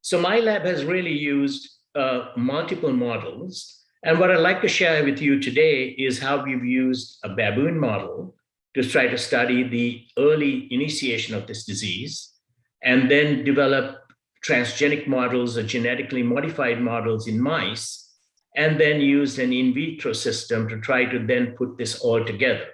So my lab has really used multiple models. And what I'd like to share with you today is how we've used a baboon model to try to study the early initiation of this disease, and then develop transgenic models or genetically modified models in mice, and then used an in vitro system to try to then put this all together.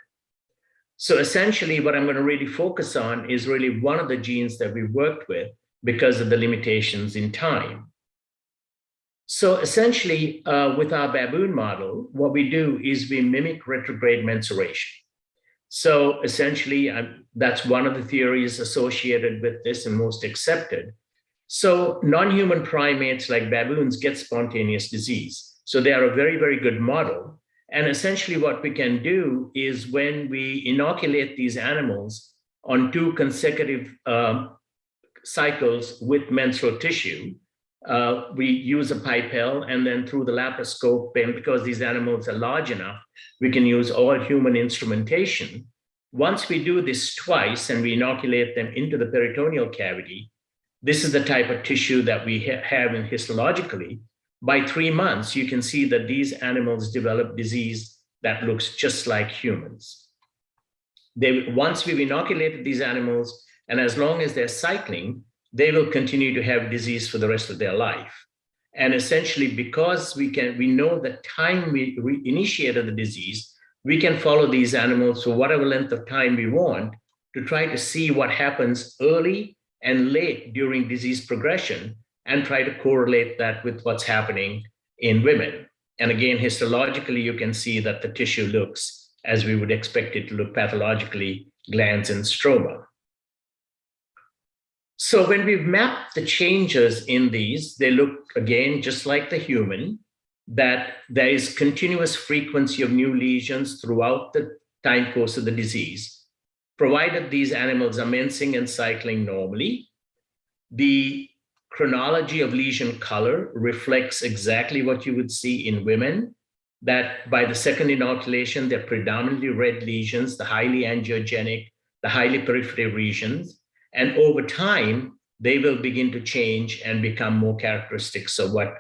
So essentially what I'm going to really focus on is really one of the genes that we worked with because of the limitations in time. So essentially, with our baboon model, what we do is we mimic retrograde mensuration. So essentially, that's one of the theories associated with this and most accepted. So non-human primates like baboons get spontaneous disease. So they are a very, very good model. And essentially what we can do is when we inoculate these animals on 2 consecutive cycles with menstrual tissue, we use a pipelle, and then through the laparoscope, and because these animals are large enough, we can use all human instrumentation. Once we do this twice and we inoculate them into the peritoneal cavity, this is the type of tissue that we have in histologically. By 3 months, you can see that these animals develop disease that looks just like humans. Once we've inoculated these animals, and as long as they're cycling, they will continue to have disease for the rest of their life. And essentially, because we know the time we initiated the disease, we can follow these animals for whatever length of time we want to try to see what happens early and late during disease progression, and try to correlate that with what's happening in women. And again, histologically, you can see that the tissue looks as we would expect it to look pathologically, glands and stroma. So when we've mapped the changes in these, they look, again, just like the human, that there is continuous frequency of new lesions throughout the time course of the disease, provided these animals are mensing and cycling normally. The chronology of lesion color reflects exactly what you would see in women, that by the second inoculation, they're predominantly red lesions, the highly angiogenic, the highly peripheral regions. And over time, they will begin to change and become more characteristics of what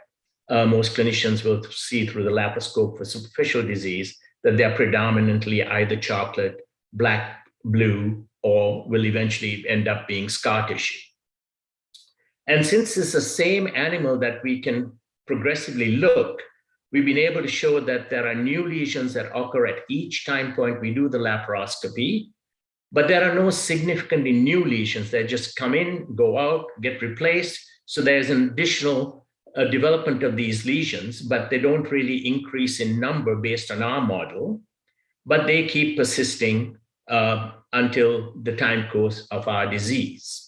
most clinicians will see through the laparoscope for superficial disease, that they're predominantly either chocolate, black, blue, or will eventually end up being scar tissue. And since it's the same animal that we can progressively look, we've been able to show that there are new lesions that occur at each time point we do the laparoscopy, but there are no significantly new lesions. They just come in, go out, get replaced. So there's an additional development of these lesions, but they don't really increase in number based on our model, but they keep persisting until the time course of our disease.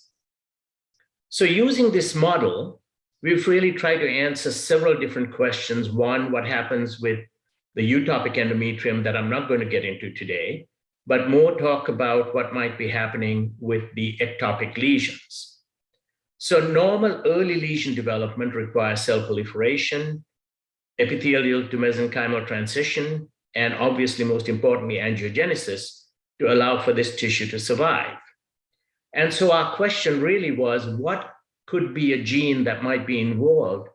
So using this model, we've really tried to answer several different questions. One, what happens with the eutopic endometrium that I'm not going to get into today, but more talk about what might be happening with the ectopic lesions. So normal early lesion development requires cell proliferation, epithelial to mesenchymal transition, and obviously, most importantly, angiogenesis to allow for this tissue to survive. And so our question really was, what could be a gene that might be involved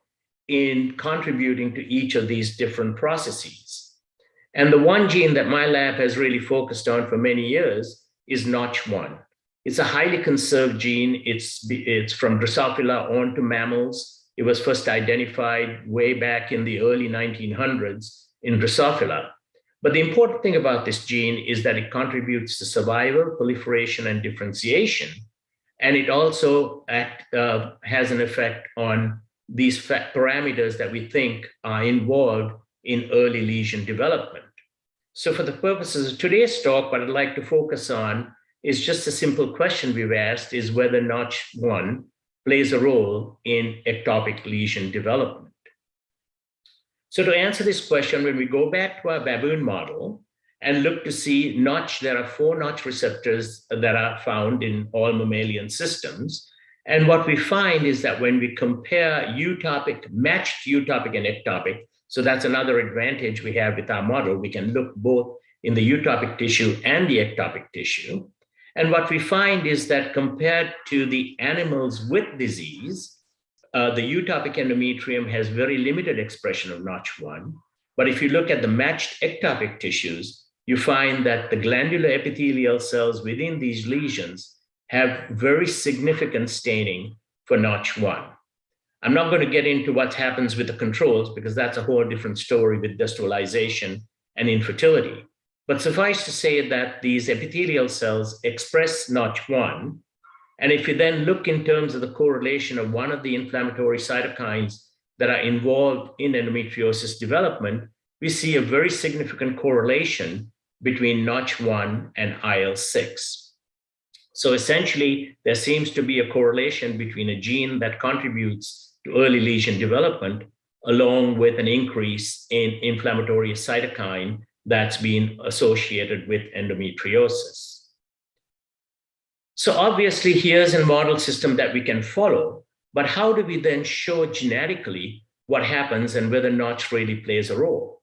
in contributing to each of these different processes? And the one gene that my lab has really focused on for many years is Notch1. It's a highly conserved gene. It's from Drosophila on to mammals. It was first identified way back in the early 1900s in Drosophila. But the important thing about this gene is that it contributes to survival, proliferation, and differentiation. And it also has an effect on these parameters that we think are involved in early lesion development. So for the purposes of today's talk, what I'd like to focus on is just a simple question we've asked, is whether Notch1 plays a role in ectopic lesion development. So to answer this question, when we go back to our baboon model and look to see notch, there are 4 notch receptors that are found in all mammalian systems. And what we find is that when we compare eutopic, matched eutopic and ectopic, so that's another advantage we have with our model, we can look both in the eutopic tissue and the ectopic tissue. And what we find is that compared to the animals with disease, the eutopic endometrium has very limited expression of Notch1. But if you look at the matched ectopic tissues, you find that the glandular epithelial cells within these lesions have very significant staining for Notch1. I'm not going to get into what happens with the controls because that's a whole different story with desteralization and infertility. But suffice to say that these epithelial cells express Notch1. And if you then look in terms of the correlation of one of the inflammatory cytokines that are involved in endometriosis development, we see a very significant correlation between Notch1 and IL-6. So essentially, there seems to be a correlation between a gene that contributes to early lesion development along with an increase in inflammatory cytokine that's been associated with endometriosis. So obviously, here's a model system that we can follow, but how do we then show genetically what happens and whether Notch really plays a role?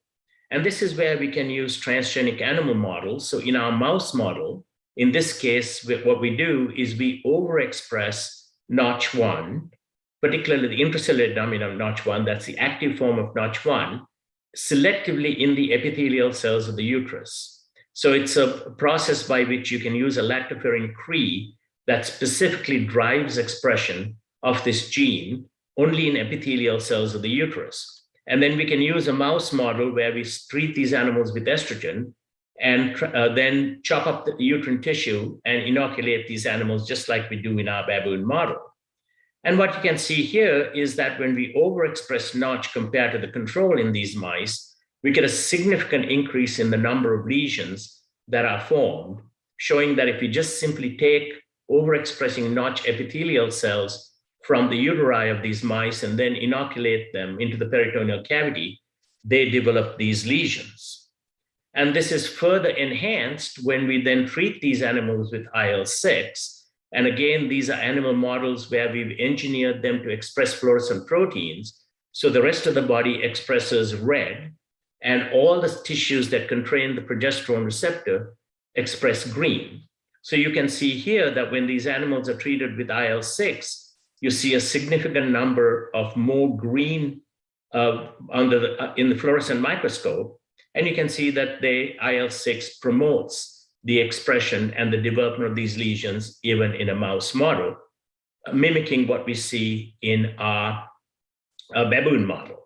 And this is where we can use transgenic animal models. So in our mouse model, in this case, what we do is we overexpress Notch1, particularly the intracellular domain of Notch1, that's the active form of Notch1, selectively in the epithelial cells of the uterus. So it's a process by which you can use a lactoferrin Cree that specifically drives expression of this gene only in epithelial cells of the uterus. And then we can use a mouse model where we treat these animals with estrogen and then chop up the uterine tissue and inoculate these animals just like we do in our baboon model. And what you can see here is that when we overexpress Notch compared to the control in these mice, we get a significant increase in the number of lesions that are formed, showing that if you just simply take overexpressing Notch epithelial cells from the uteri of these mice and then inoculate them into the peritoneal cavity, they develop these lesions. And this is further enhanced when we then treat these animals with IL-6. And again, these are animal models where we've engineered them to express fluorescent proteins. So the rest of the body expresses red, and all the tissues that contain the progesterone receptor express green. So you can see here that when these animals are treated with IL-6, you see a significant number of more green in the fluorescent microscope. And you can see that the IL-6 promotes the expression and the development of these lesions even in a mouse model, mimicking what we see in our baboon model.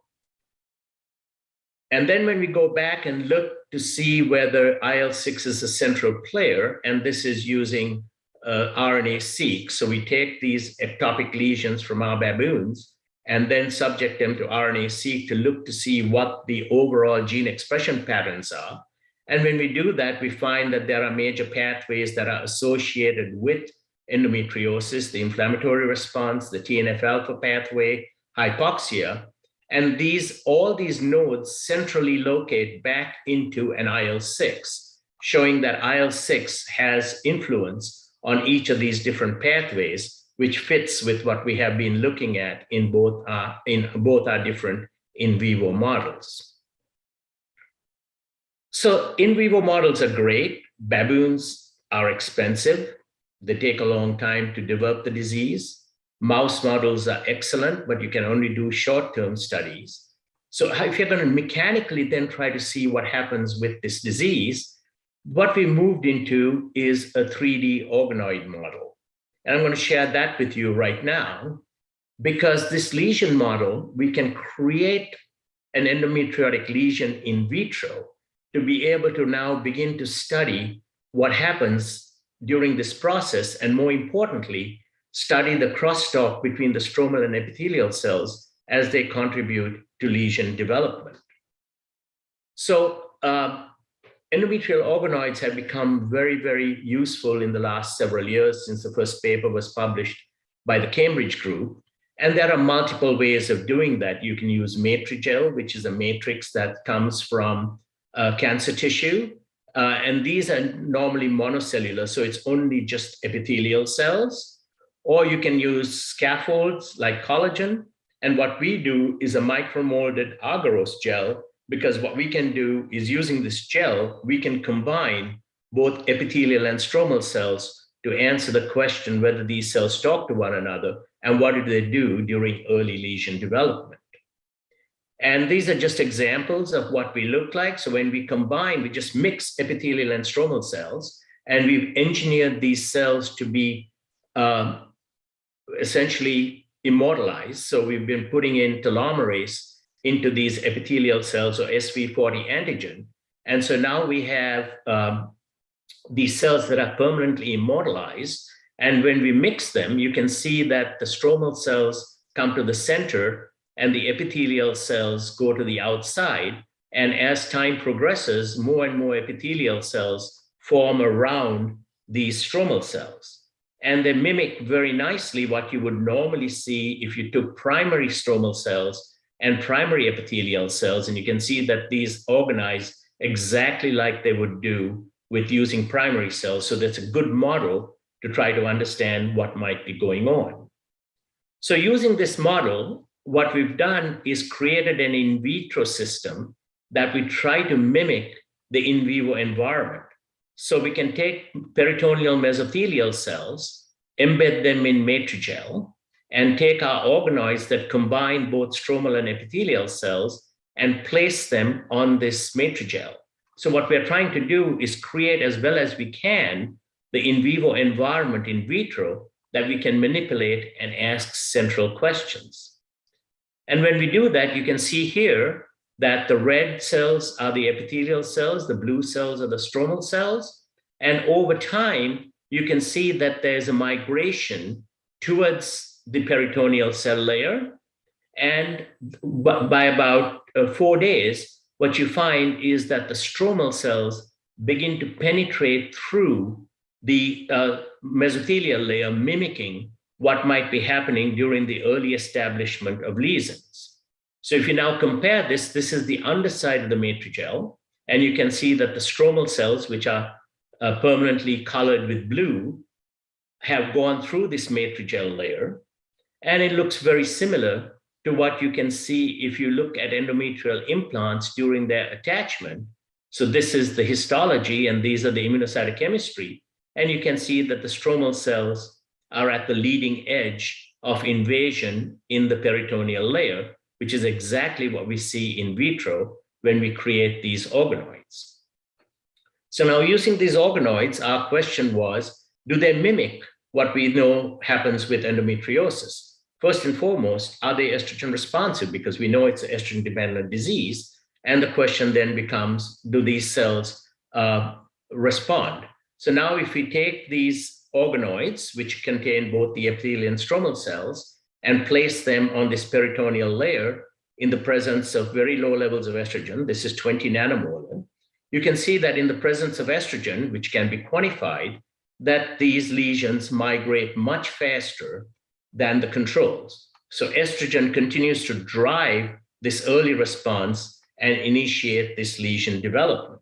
And then when we go back and look to see whether IL-6 is a central player, and this is using RNA-seq. So we take these ectopic lesions from our baboons and then subject them to RNA-seq to look to see what the overall gene expression patterns are. And when we do that, we find that there are major pathways that are associated with endometriosis, the inflammatory response, the TNF-alpha pathway, hypoxia. And all these nodes centrally locate back into an IL-6, showing that IL-6 has influence on each of these different pathways, which fits with what we have been looking at in both our different in vivo models. So in vivo models are great. Baboons are expensive. They take a long time to develop the disease. Mouse models are excellent, but you can only do short-term studies. So if you're going to mechanically then try to see what happens with this disease, what we moved into is a 3D organoid model. And I'm going to share that with you right now, because this lesion model, we can create an endometriotic lesion in vitro to be able to now begin to study what happens during this process, and more importantly, study the crosstalk between the stromal and epithelial cells as they contribute to lesion development. So endometrial organoids have become very, very useful in the last several years since the first paper was published by the Cambridge group. And there are multiple ways of doing that. You can use Matrigel, which is a matrix that comes from cancer tissue. And these are normally monocellular, so it's only just epithelial cells. Or you can use scaffolds like collagen. And what we do is a micromolded agarose gel, because what we can do is, using this gel, we can combine both epithelial and stromal cells to answer the question whether these cells talk to one another and what do they do during early lesion development. And these are just examples of what we look like. So when we combine, we just mix epithelial and stromal cells, and we've engineered these cells to be essentially immortalized. So we've been putting in telomerase into these epithelial cells, or SV40 antigen. And so now we have these cells that are permanently immortalized. And when we mix them, you can see that the stromal cells come to the center and the epithelial cells go to the outside. And as time progresses, more and more epithelial cells form around these stromal cells. And they mimic very nicely what you would normally see if you took primary stromal cells and primary epithelial cells. And you can see that these organize exactly like they would do with using primary cells. So that's a good model to try to understand what might be going on. So using this model, what we've done is created an in vitro system that we try to mimic the in vivo environment. So we can take peritoneal mesothelial cells, embed them in Matrigel, and take our organoids that combine both stromal and epithelial cells and place them on this Matrigel. So what we're trying to do is create, as well as we can, the in vivo environment in vitro that we can manipulate and ask central questions. And when we do that, you can see here that the red cells are the epithelial cells, the blue cells are the stromal cells. And over time, you can see that there's a migration towards the peritoneal cell layer. And by about 4 days, what you find is that the stromal cells begin to penetrate through the mesothelial layer, mimicking what might be happening during the early establishment of lesions. So if you now compare this, this is the underside of the Matrigel, and you can see that the stromal cells, which are permanently colored with blue, have gone through this Matrigel layer. And it looks very similar to what you can see if you look at endometrial implants during their attachment. So this is the histology, and these are the immunocytochemistry. And you can see that the stromal cells are at the leading edge of invasion in the peritoneal layer, which is exactly what we see in vitro when we create these organoids. So now, using these organoids, our question was, do they mimic what we know happens with endometriosis? First and foremost, are they estrogen responsive? Because we know it's an estrogen dependent disease. And the question then becomes, do these cells respond? So now if we take these organoids, which contain both the epithelial and stromal cells, and place them on this peritoneal layer in the presence of very low levels of estrogen, this is 20 nanomolar, you can see that in the presence of estrogen, which can be quantified, that these lesions migrate much faster than the controls. So estrogen continues to drive this early response and initiate this lesion development.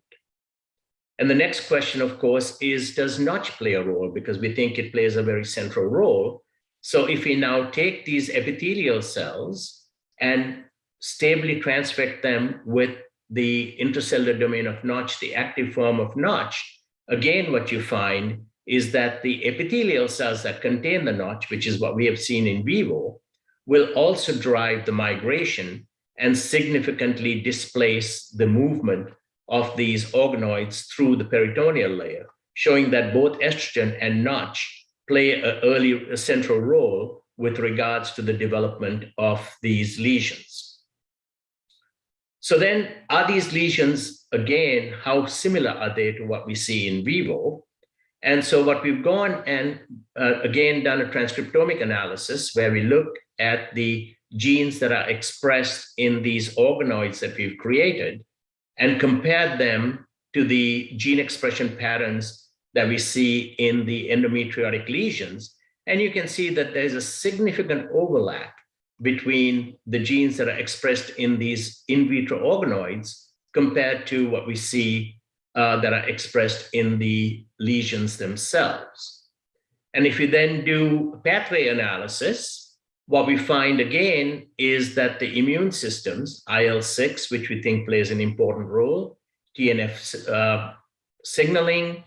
And the next question, of course, is, does Notch play a role? Because we think it plays a very central role. So if we now take these epithelial cells and stably transfect them with the intracellular domain of Notch, the active form of Notch, again, what you find is that the epithelial cells that contain the Notch, which is what we have seen in vivo, will also drive the migration and significantly displace the movement of these organoids through the peritoneal layer, showing that both estrogen and Notch play a central role with regards to the development of these lesions. So then, are these lesions again, how similar are they to what we see in vivo? And so what we've gone and again done a transcriptomic analysis where we look at the genes that are expressed in these organoids that we've created and compared them to the gene expression patterns that we see in the endometriotic lesions. And you can see that there's a significant overlap between the genes that are expressed in these in vitro organoids compared to what we see that are expressed in the lesions themselves. And if you then do pathway analysis, what we find again is that the immune systems, IL-6, which we think plays an important role, TNF signaling,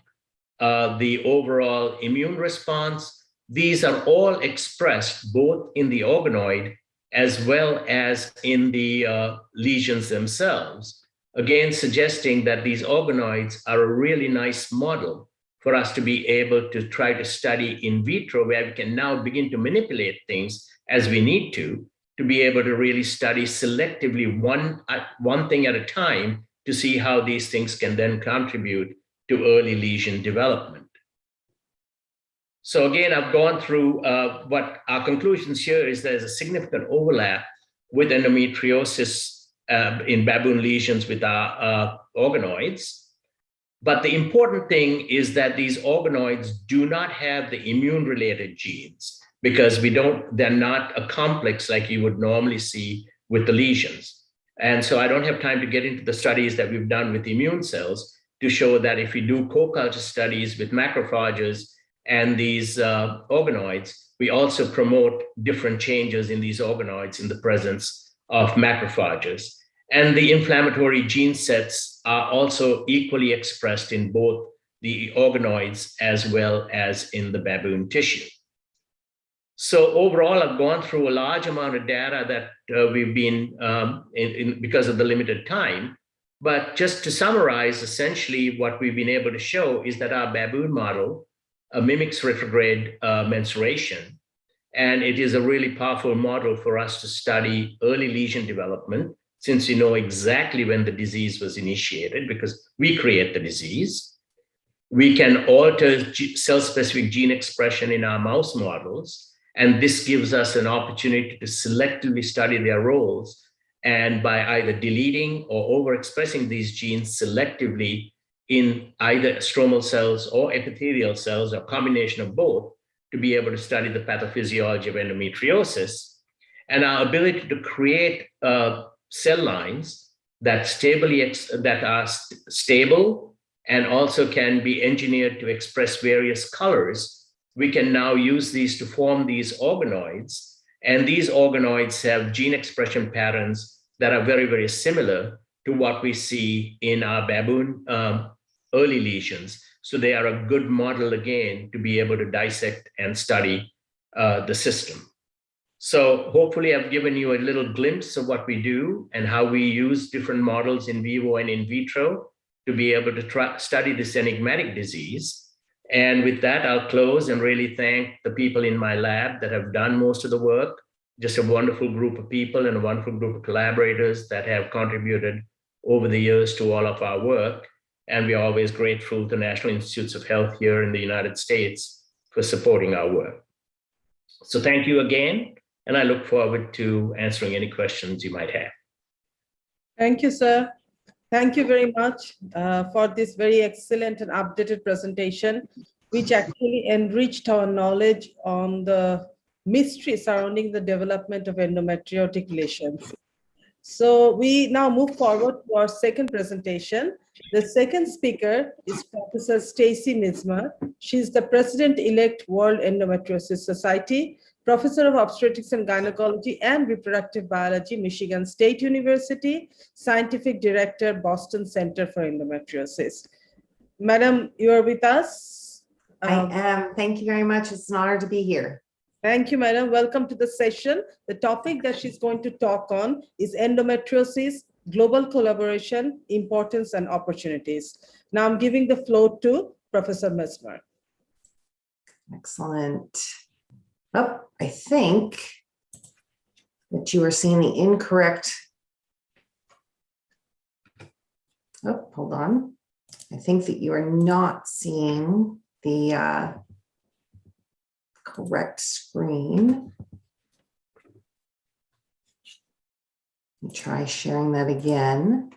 the overall immune response, these are all expressed both in the organoid as well as in the lesions themselves. Again, suggesting that these organoids are a really nice model for us to be able to try to study in vitro, where we can now begin to manipulate things as we need to be able to really study selectively one thing at a time to see how these things can then contribute to early lesion development. So again, I've gone through what our conclusions here is there's a significant overlap with endometriosis in baboon lesions with our organoids. But the important thing is that these organoids do not have the immune-related genes because they're not a complex like you would normally see with the lesions. And so I don't have time to get into the studies that we've done with immune cells to show that if we do co-culture studies with macrophages and these organoids, we also promote different changes in these organoids in the presence of macrophages. And the inflammatory gene sets are also equally expressed in both the organoids as well as in the baboon tissue. So overall, I've gone through a large amount of data that we've been because of the limited time. But just to summarize, essentially what we've been able to show is that our baboon model mimics retrograde menstruation. And it is a really powerful model for us to study early lesion development, since we know exactly when the disease was initiated because we create the disease. We can alter cell-specific gene expression in our mouse models, and this gives us an opportunity to selectively study their roles, and by either deleting or overexpressing these genes selectively in either stromal cells or epithelial cells, or combination of both, to be able to study the pathophysiology of endometriosis. And our ability to create cell lines that are stable and also can be engineered to express various colors, we can now use these to form these organoids. And these organoids have gene expression patterns that are very, very similar to what we see in our baboon early lesions. So they are a good model, again, to be able to dissect and study the system. So hopefully I've given you a little glimpse of what we do and how we use different models in vivo and in vitro to be able to study this enigmatic disease. And with that, I'll close and really thank the people in my lab that have done most of the work. Just a wonderful group of people and a wonderful group of collaborators that have contributed over the years to all of our work. And we're always grateful to National Institutes of Health here in the United States for supporting our work. So thank you again. And I look forward to answering any questions you might have. Thank you, sir. Thank you very much for this very excellent and updated presentation, which actually enriched our knowledge on the mystery surrounding the development of endometriotic lesions. So we now move forward to our second presentation. The second speaker is Professor Stacy Mismer. She's the President-elect World Endometriosis Society, Professor of Obstetrics and Gynecology and Reproductive Biology, Michigan State University, Scientific Director, Boston Center for Endometriosis. Madam, you are with us? I am. Thank you very much. It's an honor to be here. Thank you, madam. Welcome to the session. The topic that she's going to talk on is endometriosis, global collaboration, importance, and opportunities. Now I'm giving the floor to Professor Mismer. Excellent. Oh, I think that you are seeing the incorrect. oh, hold on. I think that you are not seeing the correct screen. Let me try sharing that again.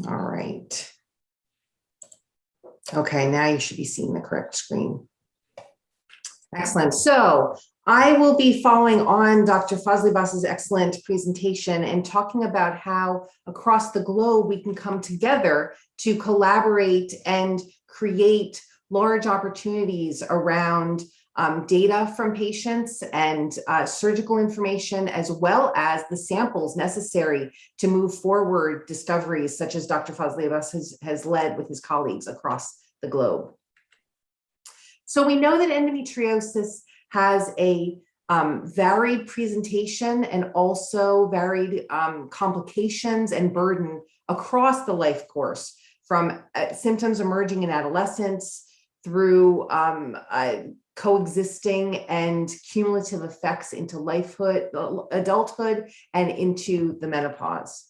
All right. Okay, now you should be seeing the correct screen. Excellent. So I will be following on Dr. Fazli Abbas's excellent presentation and talking about how across the globe we can come together to collaborate and create large opportunities around data from patients and surgical information, as well as the samples necessary to move forward discoveries such as Dr. Fazli Abbas has led with his colleagues across the globe. So we know that endometriosis has a varied presentation and also varied complications and burden across the life course, from symptoms emerging in adolescence through coexisting and cumulative effects into adulthood, and into the menopause.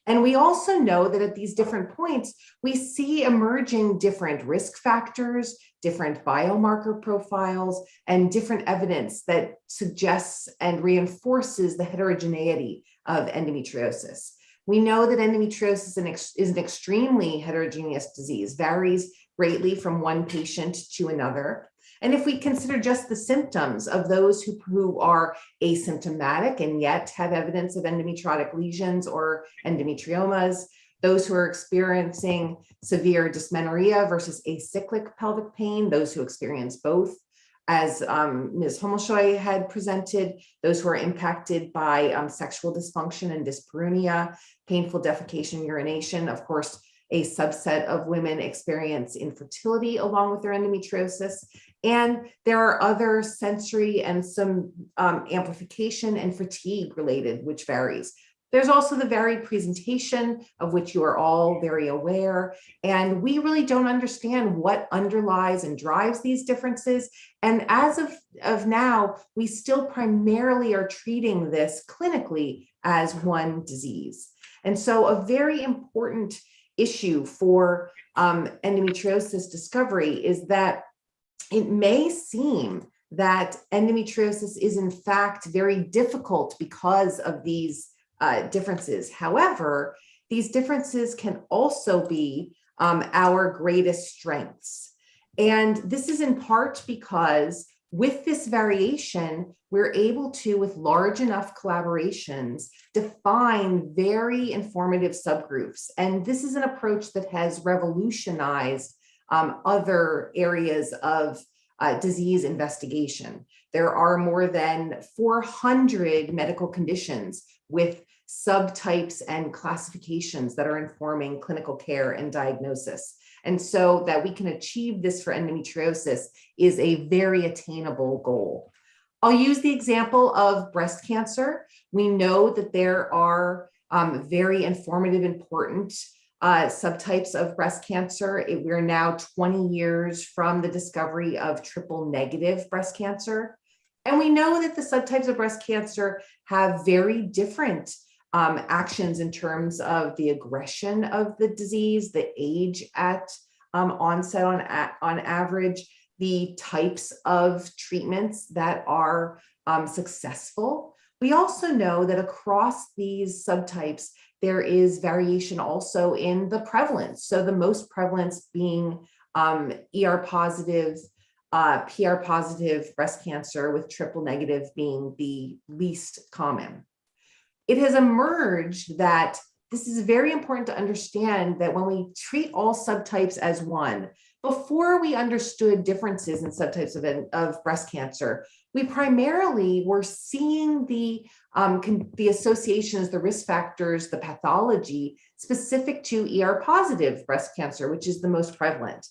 And we also know that at these different points, we see emerging different risk factors, different biomarker profiles, and different evidence that suggests and reinforces the heterogeneity of endometriosis. We know that endometriosis is an extremely heterogeneous disease, varies greatly from one patient to another. And if we consider just the symptoms of those who are asymptomatic and yet have evidence of endometriotic lesions or endometriomas, those who are experiencing severe dysmenorrhea versus acyclic pelvic pain, those who experience both, as Ms. Homolshoy had presented, those who are impacted by sexual dysfunction and dyspareunia, painful defecation, urination. Of course, a subset of women experience infertility along with their endometriosis. And there are other sensory and some amplification and fatigue related, which varies. There's also the varied presentation, of which you are all very aware. And we really don't understand what underlies and drives these differences. And as of now, we still primarily are treating this clinically as one disease. And so a very important issue for endometriosis discovery is that it may seem that endometriosis is in fact very difficult because of these differences. However, these differences can also be our greatest strengths. And this is in part because with this variation, we're able to, with large enough collaborations, define very informative subgroups. And this is an approach that has revolutionized other areas of disease investigation. There are more than 400 medical conditions with subtypes and classifications that are informing clinical care and diagnosis. And so that we can achieve this for endometriosis is a very attainable goal. I'll use the example of breast cancer. We know that there are very informative, important subtypes of breast cancer. We're now 20 years from the discovery of triple negative breast cancer. And we know that the subtypes of breast cancer have very different actions in terms of the aggression of the disease, the age at onset on average, the types of treatments that are successful. We also know that across these subtypes, there is variation also in the prevalence. So the most prevalence being ER positive, PR positive breast cancer, with triple negative being the least common. It has emerged that this is very important to understand that when we treat all subtypes as one, before we understood differences in subtypes of breast cancer, we primarily were seeing the associations, the risk factors, the pathology specific to ER positive breast cancer, which is the most prevalent.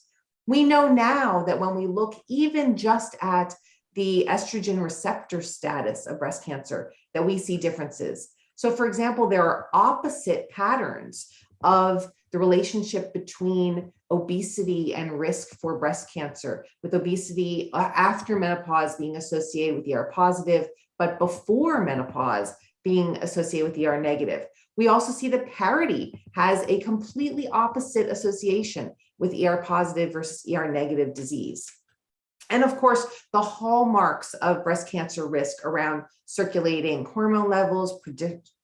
We know now that when we look even just at the estrogen receptor status of breast cancer, that we see differences. So for example, there are opposite patterns of the relationship between obesity and risk for breast cancer, with obesity after menopause being associated with ER positive, but before menopause being associated with ER negative. We also see that parity has a completely opposite association with ER positive versus ER negative disease. And of course, the hallmarks of breast cancer risk around circulating hormone levels,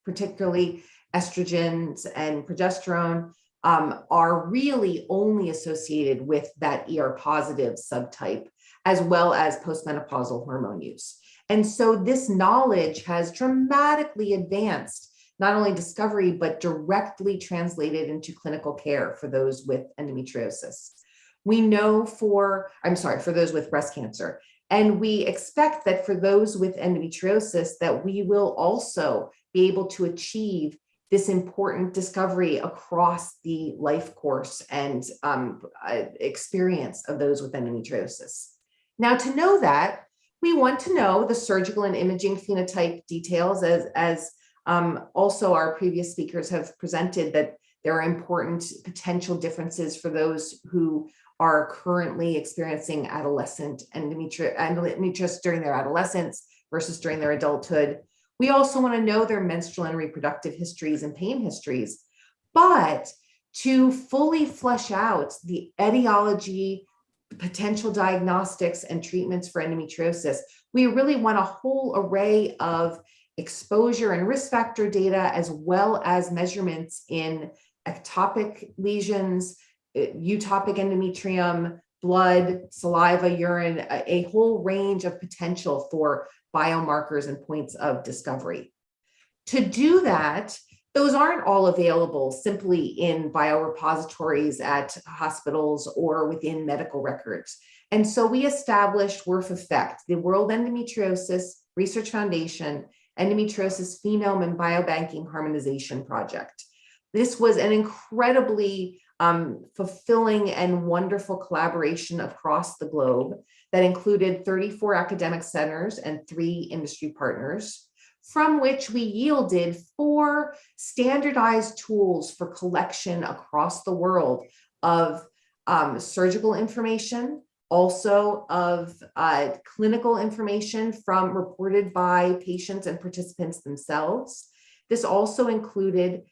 particularly estrogens and progesterone, are really only associated with that ER positive subtype, as well as postmenopausal hormone use. And so this knowledge has dramatically advanced not only discovery, but directly translated into clinical care for those with endometriosis. We know for those with breast cancer. And we expect that for those with endometriosis, that we will also be able to achieve this important discovery across the life course and experience of those with endometriosis. Now, to know that, we want to know the surgical and imaging phenotype details, as also our previous speakers have presented, that there are important potential differences for those who are currently experiencing adolescent endometriosis during their adolescence versus during their adulthood. We also want to know their menstrual and reproductive histories and pain histories. But to fully flesh out the etiology, potential diagnostics, and treatments for endometriosis, we really want a whole array of exposure and risk factor data, as well as measurements in ectopic lesions, eutopic endometrium, blood, saliva, urine, a whole range of potential for biomarkers and points of discovery. To do that, those aren't all available simply in biorepositories at hospitals or within medical records. And so we established WRF-EFFECT, the World Endometriosis Research Foundation Endometriosis Phenome and Biobanking Harmonization Project. This was an incredibly fulfilling and wonderful collaboration across the globe that included 34 academic centers and 3 industry partners, from which we yielded 4 standardized tools for collection across the world of surgical information, also of clinical information reported by patients and participants themselves. This also included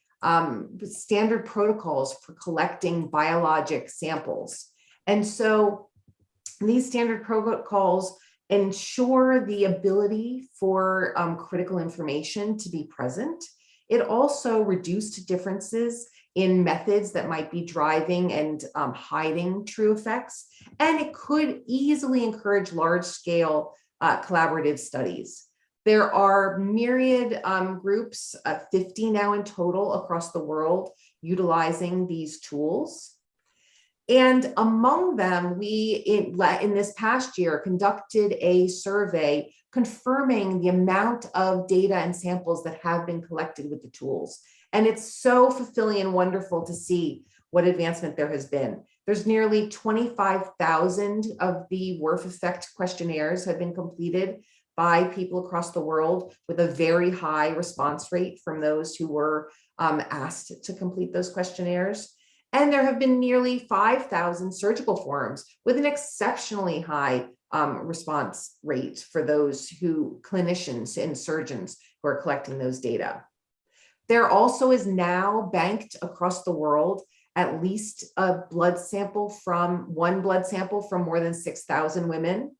standard protocols for collecting biologic samples. And so these standard protocols ensure the ability for critical information to be present. It also reduced differences in methods that might be driving and hiding true effects. And it could easily encourage large-scale collaborative studies. There are myriad groups, 50 now in total across the world, utilizing these tools. And among them, we, in this past year, conducted a survey confirming the amount of data and samples that have been collected with the tools. And it's so fulfilling and wonderful to see what advancement there has been. There's nearly 25,000 of the WRF-EFFECT questionnaires have been completed by people across the world, with a very high response rate from those who were asked to complete those questionnaires. And there have been nearly 5,000 surgical forums with an exceptionally high response rate for those clinicians and surgeons who are collecting those data. There also is now banked across the world at least one blood sample from more than 6,000 women,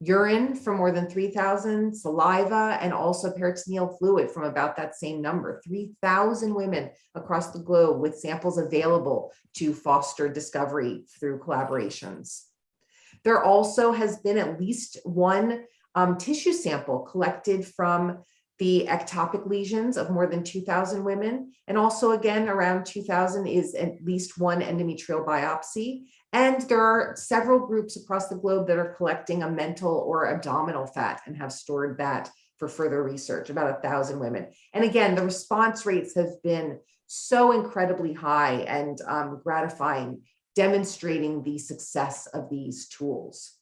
urine from more than 3,000, saliva, and also peritoneal fluid from about that same number, 3,000 women across the globe with samples available to foster discovery through collaborations. There also has been at least one tissue sample collected from the ectopic lesions of more than 2,000 women. And also again, around 2,000 is at least one endometrial biopsy. And there are several groups across the globe that are collecting a mental or abdominal fat and have stored that for further research, about 1,000 women. And again, the response rates have been so incredibly high and gratifying, demonstrating the success of these tools.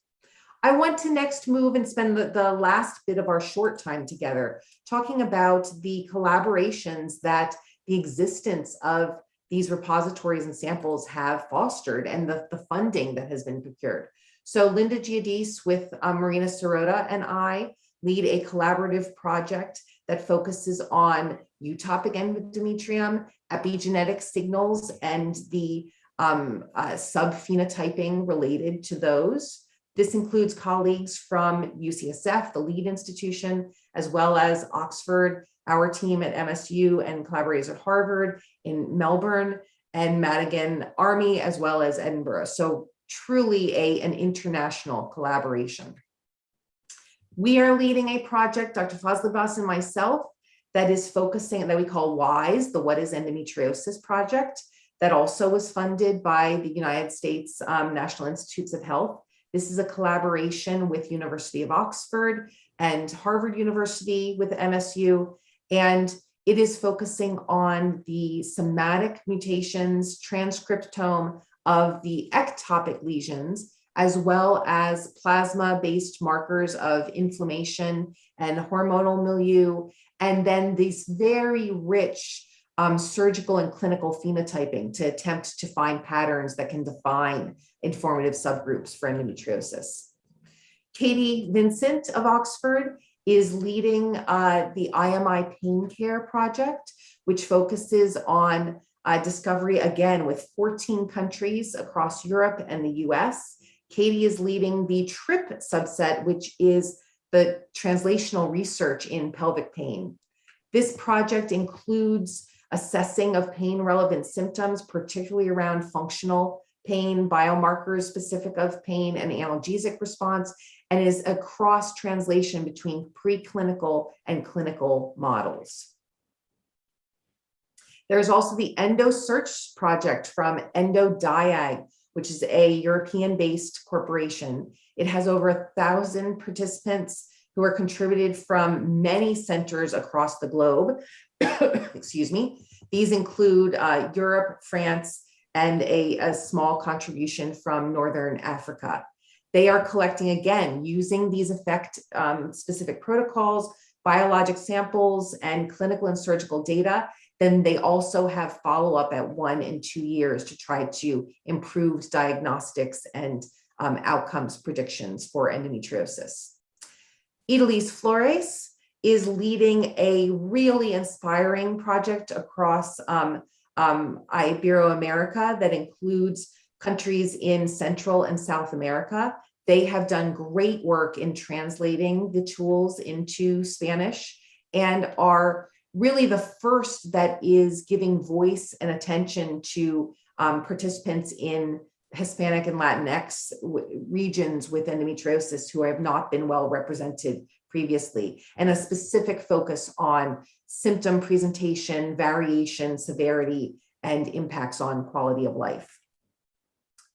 I want to next move and spend the last bit of our short time together talking about the collaborations that the existence of these repositories and samples have fostered and the funding that has been procured. So Linda Giudice with Marina Sirota and I lead a collaborative project that focuses on utopic endometrium, epigenetic signals, and the subphenotyping related to those. This includes colleagues from UCSF, the lead institution, as well as Oxford, our team at MSU, and collaborators at Harvard, in Melbourne, and Madigan Army, as well as Edinburgh. So truly an international collaboration. We are leading a project, Dr. Fazlabas and myself, that is focusing, that we call WISE, the What is Endometriosis Project, that also was funded by the United States National Institutes of Health. This is a collaboration with University of Oxford and Harvard University with MSU, and it is focusing on the somatic mutations, transcriptome of the ectopic lesions, as well as plasma-based markers of inflammation and hormonal milieu, and then these very rich surgical and clinical phenotyping to attempt to find patterns that can define informative subgroups for endometriosis. Katie Vincent of Oxford is leading the IMI Pain Care Project, which focuses on discovery, again, with 14 countries across Europe and the US. Katie is leading the TRIP subset, which is the translational research in pelvic pain. This project includes assessing of pain-relevant symptoms, particularly around functional pain, biomarkers specific of pain, and analgesic response, and is a cross-translation between preclinical and clinical models. There's also the EndoSearch project from EndoDiag, which is a European-based corporation. It has over 1,000 participants who are contributed from many centers across the globe. Excuse me. These include Europe, France, and a small contribution from Northern Africa. They are collecting, again, using these effect-specific protocols, biologic samples, and clinical and surgical data. Then they also have follow-up at 1 and 2 years to try to improve diagnostics and outcomes predictions for endometriosis. Idelise Flores is leading a really inspiring project across Iberoamerica that includes countries in Central and South America. They have done great work in translating the tools into Spanish and are really the first that is giving voice and attention to participants in Hispanic and Latinx regions with endometriosis who have not been well represented previously, and a specific focus on symptom presentation, variation, severity, and impacts on quality of life.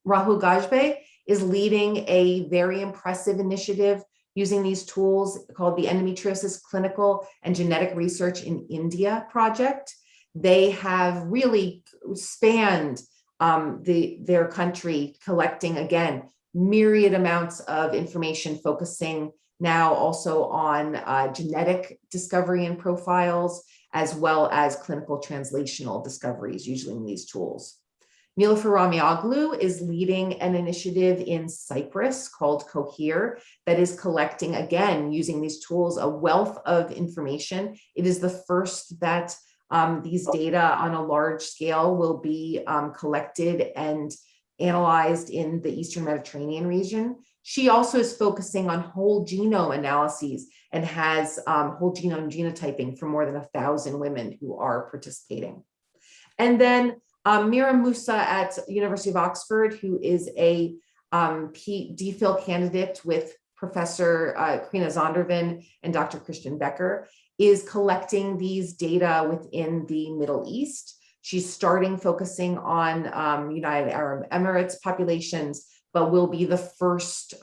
Rahul Gajbeh is leading a very impressive initiative using these tools called the Endometriosis Clinical and Genetic Research in India project. They have really spanned their country, collecting, again, myriad amounts of information, focusing now also on genetic discovery and profiles, as well as clinical translational discoveries using these tools. Nilüfer Ramioglu is leading an initiative in Cyprus called Cohere that is collecting, again, using these tools, a wealth of information. It is the first that these data on a large scale will be collected and analyzed in the Eastern Mediterranean region. She also is focusing on whole genome analyses and has whole genome genotyping for more than 1,000 women who are participating. And then Miriam Musa at University of Oxford, who is a DPhil candidate with Professor Krina Zondervan and Dr. Christian Becker, is collecting these data within the Middle East. She's starting focusing on United Arab Emirates populations, but will be the first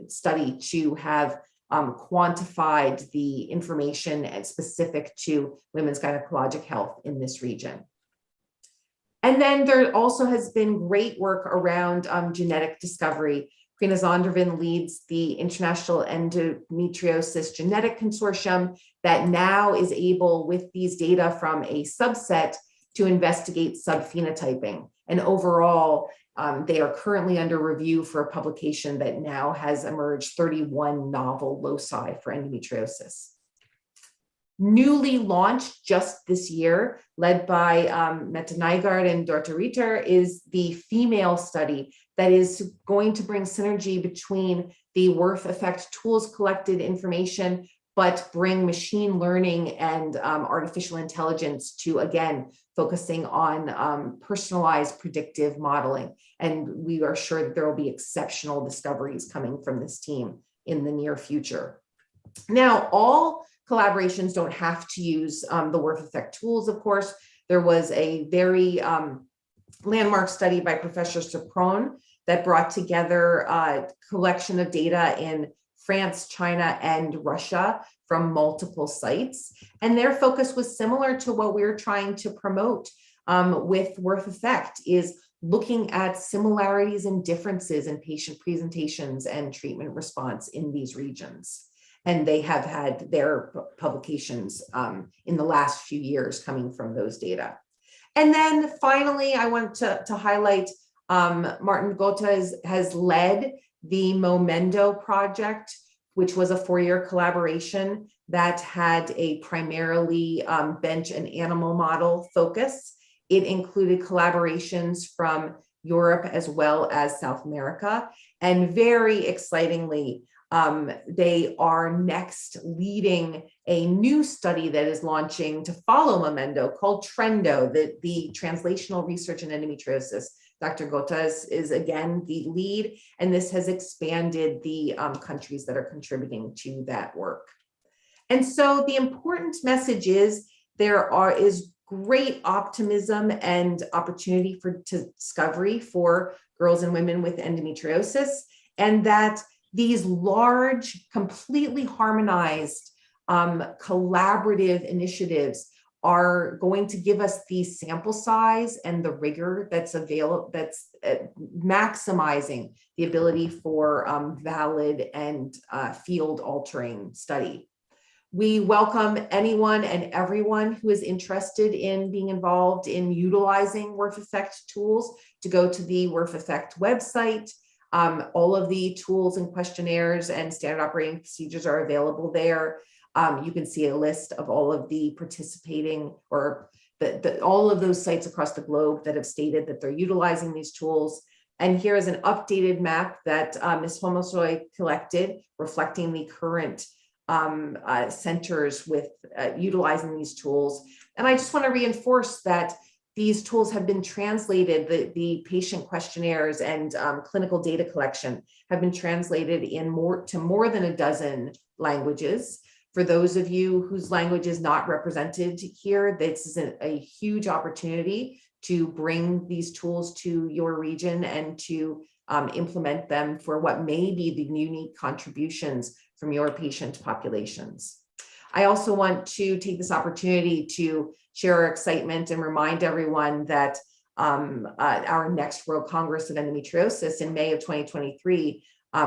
study to have quantified the information and specific to women's gynecologic health in this region. And then there also has been great work around genetic discovery. Krina Zondervan leads the International Endometriosis Genetic Consortium that now is able, with these data from a subset, to investigate subphenotyping. And overall, they are currently under review for a publication that now has emerged 31 novel loci for endometriosis. newly launched just this year, led by Mette Nygaard and Dorte Ritter, is the female study that is going to bring synergy between the Worth Effect tools collected information, but bring machine learning and artificial intelligence to, again, focusing on personalized predictive modeling. And we are sure that there will be exceptional discoveries coming from this team in the near future. Now, all collaborations don't have to use the Worth Effect tools, of course. There was a very landmark study by Professor Sopron that brought together a collection of data in France, China, and Russia from multiple sites. And their focus was similar to what we're trying to promote with Worth Effect, is looking at similarities and differences in patient presentations and treatment response in these regions. And they have had their publications in the last few years coming from those data. And then finally, I want to highlight Martin Gota has led the Momendo project, which was a 4-year collaboration that had a primarily bench and animal model focus. It included collaborations from Europe as well as South America. And very excitingly, they are next leading a new study that is launching to follow Momendo called Trendo, the Translational Research in Endometriosis. Dr. Gota is again the lead, and this has expanded the countries that are contributing to that work. And so the important message is there is great optimism and opportunity for discovery for girls and women with endometriosis, and that these large, completely harmonized, collaborative initiatives are going to give us the sample size and the rigor that's available, that's maximizing the ability for valid and field-altering study. We welcome anyone and everyone who is interested in being involved in utilizing Worth Effect tools to go to the Worth Effect website. All of the tools and questionnaires and standard operating procedures are available there. You can see a list of all of the participating, or all of those sites across the globe that have stated that they're utilizing these tools. And here is an updated map that Ms. Homosoy collected, reflecting the current centers with utilizing these tools. And I just want to reinforce that these tools have been translated, the patient questionnaires and clinical data collection have been translated to more than a dozen languages. For those of you whose language is not represented here, this is a huge opportunity to bring these tools to your region and to implement them for what may be the unique contributions from your patient populations. I also want to take this opportunity to share our excitement and remind everyone that our next World Congress of Endometriosis in May of 2023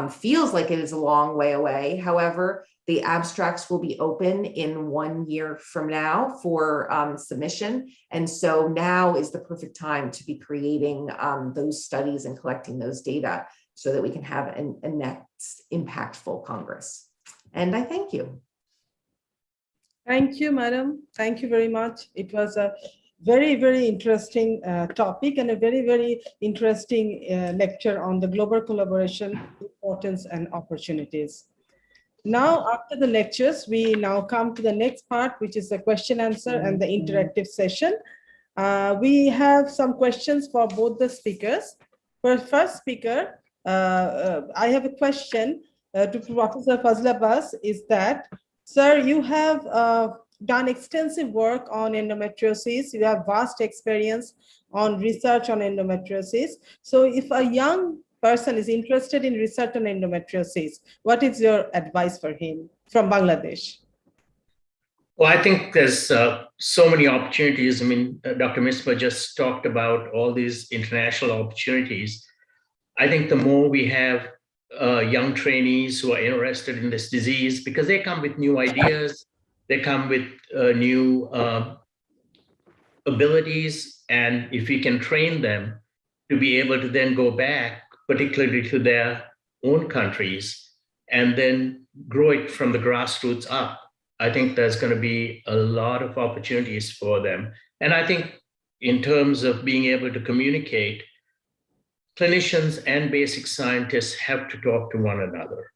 feels like it is a long way away. However, the abstracts will be open in 1 year from now for submission. And so now is the perfect time to be creating those studies and collecting those data so that we can have a next impactful Congress. And I thank you. Thank you, madam. Thank you very much. It was a very, very interesting topic and a very, very interesting lecture on the global collaboration, importance and opportunities. Now, after the lectures, we now come to the next part, which is the question answer and the interactive session. We have some questions for both the speakers. For first speaker, I have a question to Professor Fazl Abbas, is that, sir, you have done extensive work on endometriosis. You have vast experience on research on endometriosis. So if a young person is interested in research on endometriosis, what is your advice for him from Bangladesh? Well, I think there's so many opportunities. I mean, Dr. Misbah just talked about all these international opportunities. I think the more we have young trainees who are interested in this disease, because they come with new ideas, they come with new abilities, and if we can train them to be able to then go back, particularly to their own countries, and then grow it from the grassroots up, I think there's going to be a lot of opportunities for them. And I think in terms of being able to communicate, clinicians and basic scientists have to talk to one another.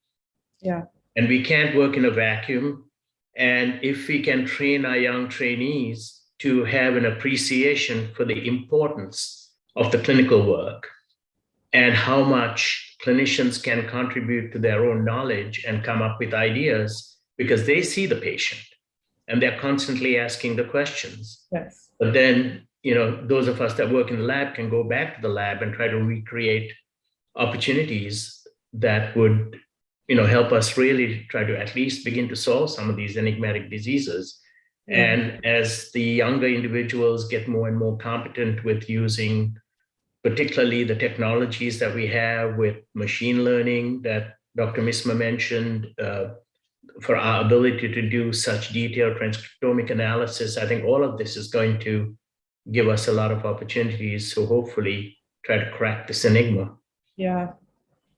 Yeah. And we can't work in a vacuum. And if we can train our young trainees to have an appreciation for the importance of the clinical work and how much clinicians can contribute to their own knowledge and come up with ideas, because they see the patient and they're constantly asking the questions. Yes. But then, those of us that work in the lab can go back to the lab and try to recreate opportunities that would, help us really try to at least begin to solve some of these enigmatic diseases. Yeah. And as the younger individuals get more and more competent with using particularly the technologies that we have with machine learning that Dr. Misma mentioned, for our ability to do such detailed transcriptomic analysis, I think all of this is going to give us a lot of opportunities to hopefully try to crack this enigma. Yeah,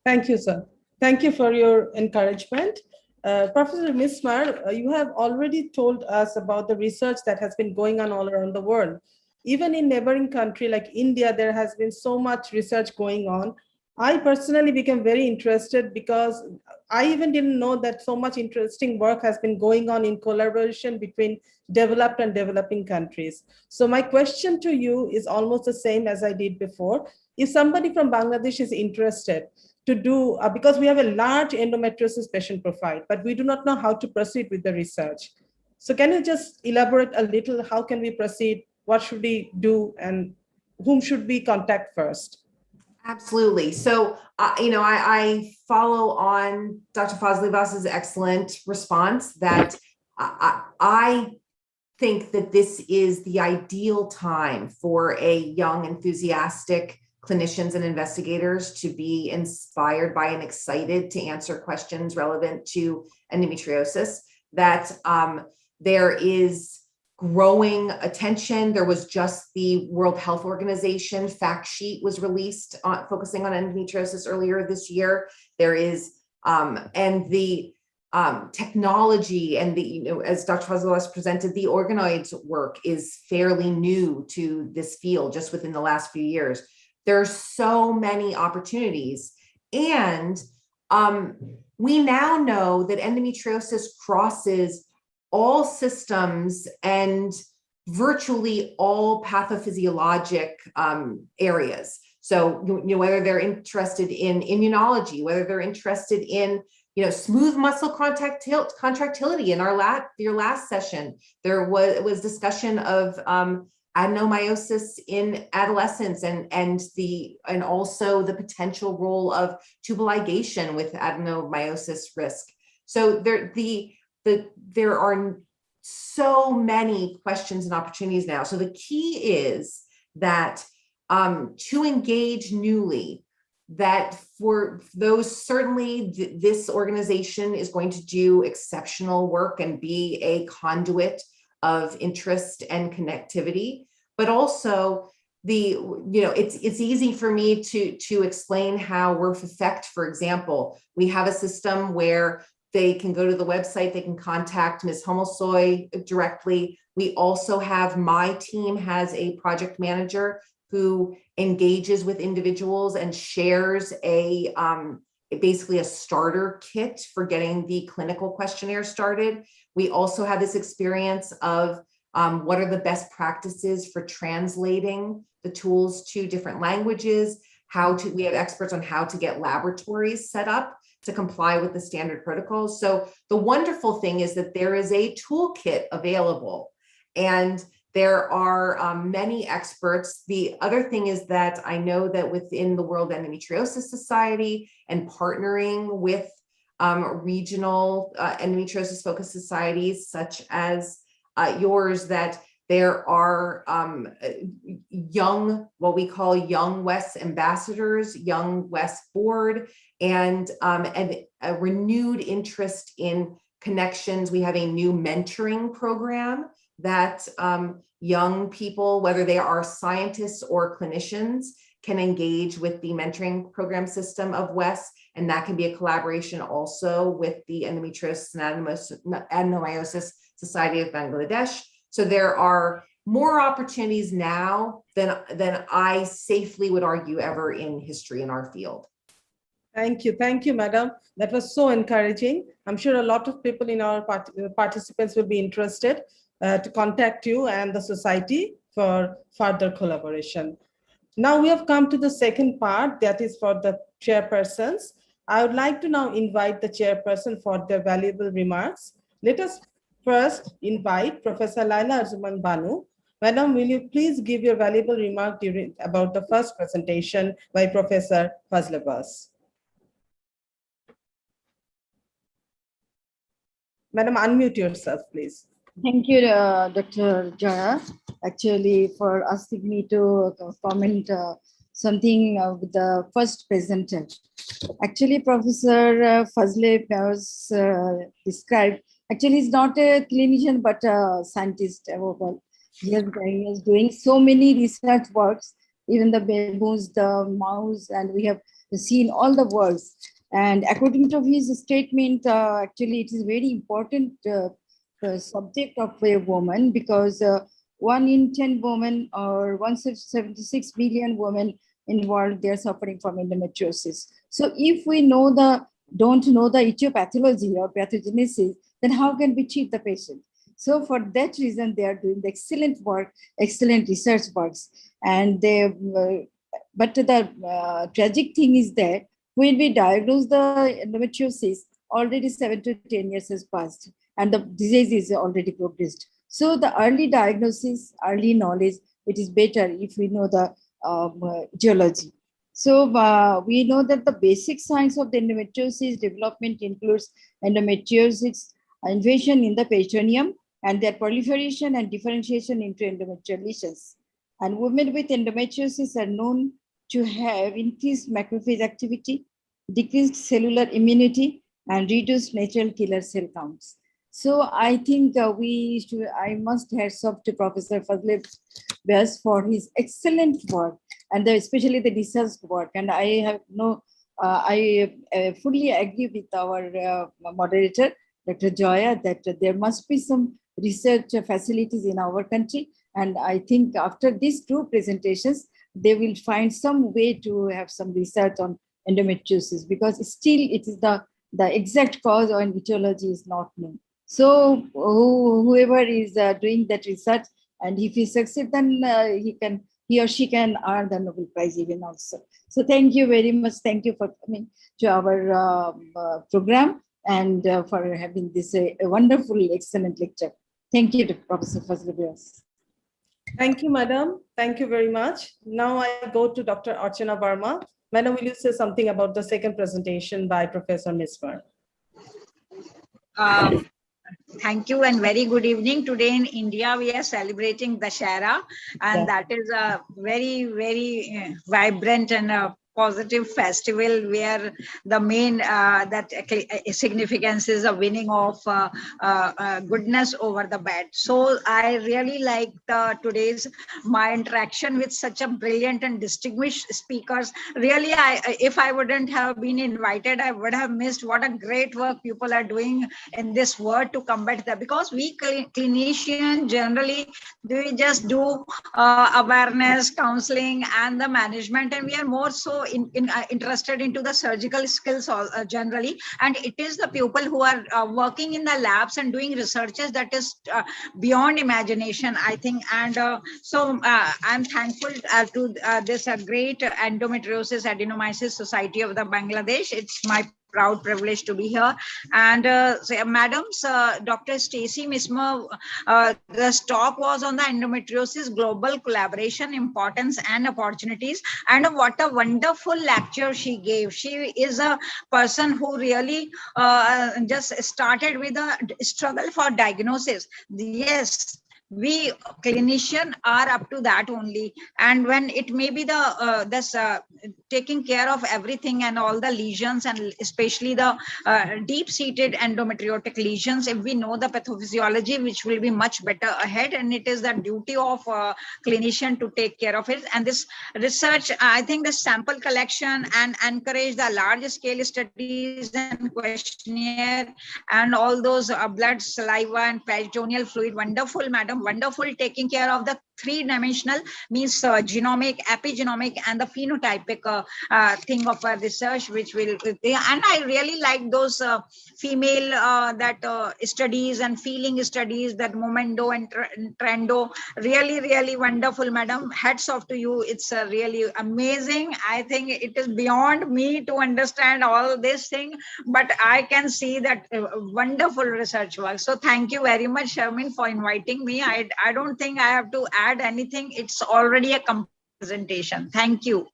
thank you, sir. Thank you for your encouragement. Professor Mismar, you have already told us about the research that has been going on all around the world. Even in neighboring country like India, there has been so much research going on. I personally became very interested because I even didn't know that so much interesting work has been going on in collaboration between developed and developing countries. So my question to you is almost the same as I did before. If somebody from Bangladesh is interested to do, because we have a large endometriosis patient profile, but we do not know how to proceed with the research. So can you just elaborate a little, how can we proceed? What should we do and whom should we contact first? Absolutely. So, I follow on Dr. Fazlivas's excellent response that I think that this is the ideal time for a young, enthusiastic clinicians and investigators to be inspired by and excited to answer questions relevant to endometriosis, that there is growing attention. There was just the World Health Organization fact sheet was released focusing on endometriosis earlier this year. There is, and the technology and the, as Dr. Fazlivas presented, the organoids work is fairly new to this field just within the last few years. There are so many opportunities. And we now know that endometriosis crosses all systems and virtually all pathophysiologic areas. So, whether they're interested in immunology, whether they're interested in, smooth muscle contractility. In your last session, there was discussion of adenomyosis in adolescence and also the potential role of tubal ligation with adenomyosis risk. So there are so many questions and opportunities now. So the key is that to engage newly, that for those, certainly this organization is going to do exceptional work and be a conduit of interest and connectivity, but also it's easy for me to explain how Worth Effect, for example, we have a system where they can go to the website, they can contact Ms. Homelsoy directly. We also have, my team has a project manager who engages with individuals and shares basically a starter kit for getting the clinical questionnaire started. We also have this experience of what are the best practices for translating the tools to different languages, we have experts on how to get laboratories set up to comply with the standard protocols. So the wonderful thing is that there is a toolkit available and there are many experts. The other thing is that I know that within the World Endometriosis Society and partnering with regional endometriosis focused societies such as yours, that there are what we call Young West ambassadors, Young West board, and a renewed interest in connections. We have a new mentoring program that young people, whether they are scientists or clinicians, can engage with the mentoring program system of WES And that can be a collaboration also with the Endometriosis and Adenomyosis Society of Bangladesh. So there are more opportunities now than I safely would argue ever in history in our field. Thank you, madam. That was so encouraging. I'm sure a lot of people in our participants will be interested to contact you and the society for further collaboration. Now we have come to the second part, that is for the chairpersons. I would like to now invite the chairperson for their valuable remarks. Let us first invite Professor Laila Arzuman Banu. Madam, will you please give your valuable remark about the first presentation by Professor Fazl Abbas. Madam, unmute yourself, please. Thank you, Dr. Jaya, actually, for asking me to comment something with the first presenter. Actually, Professor Fazle was described, actually, he's not a clinician, but a scientist. He is doing so many research works, even the baboons, the mouse, and we have seen all the works. And according to his statement, actually, it is very important subject of a woman, because 1 in 10 women or 176 million women in the world, they are suffering from endometriosis. So if we don't know the etiology or pathogenesis, then how can we treat the patient? So for that reason, they are doing the excellent work, excellent research works. And but the tragic thing is that when we diagnose the endometriosis, already 7 to 10 years has passed and the disease is already progressed. So the early diagnosis, early knowledge, it is better if we know the etiology. So we know that the basic signs of the endometriosis development includes endometriosis invasion in the peritoneum and their proliferation and differentiation into endometrial lesions. And women with endometriosis are known to have increased macrophage activity, decreased cellular immunity, and reduced natural killer cell counts. So I think I must hats off to Professor Fazle Abbas for his excellent work, and especially the research work. And I have I fully agree with our moderator, Dr. Joya, that there must be some research facilities in our country. And I think after these two presentations, they will find some way to have some research on endometriosis, because still it is the exact cause or etiology is not known. So whoever is doing that research, and if he succeeds, then he or she can earn the Nobel Prize even also. So thank you very much. Thank you for coming to our program and for having this a wonderful, excellent lecture. Thank you, Professor Fazle Abbas. Thank you, madam. Thank you very much. Now I go to Dr. Archana Verma. Madam, will you say something about the second presentation by Professor Miswar? Thank you and very good evening. Today in India, we are celebrating Dashera, and that is a very, very vibrant and positive festival where the main significance is a winning of goodness over the bad. So I really like my interaction with such a brilliant and distinguished speakers. Really, if I wouldn't have been invited, I would have missed what a great work people are doing in this world to combat that. Because we clinicians generally, we just do awareness, counseling, and the management, and we are more so interested into the surgical skills generally, and it is the people who are working in the labs and doing researches that is beyond imagination, I think. And so I'm thankful to this great endometriosis adenomyosis society of the Bangladesh. It's my proud privilege to be here. And madams, Dr. Stacey Mismer, the talk was on the endometriosis global collaboration, importance and opportunities. And what a wonderful lecture she gave. She is a person who really just started with a struggle for diagnosis. Yes, we clinician are up to that only. And when it may be the this taking care of everything and all the lesions, and especially the deep-seated endometriotic lesions, if we know the pathophysiology, which will be much better ahead, and it is the duty of clinician to take care of it. And this research, I think the sample collection and encourage the large scale studies and questionnaire and all those blood, saliva and peritoneal fluid, wonderful, madam, wonderful, taking care of the three-dimensional, means genomic, epigenomic and the phenotypic thing of research, which will, and I really like those female studies and feeling studies, that momento and trendo, really wonderful, madam. Hats off to you. It's really amazing. I think it is beyond me to understand all this thing, but I can see that wonderful research work. So thank you very much, Sharmin, for inviting me. I don't think I have to add anything. It's already a presentation. Thank you.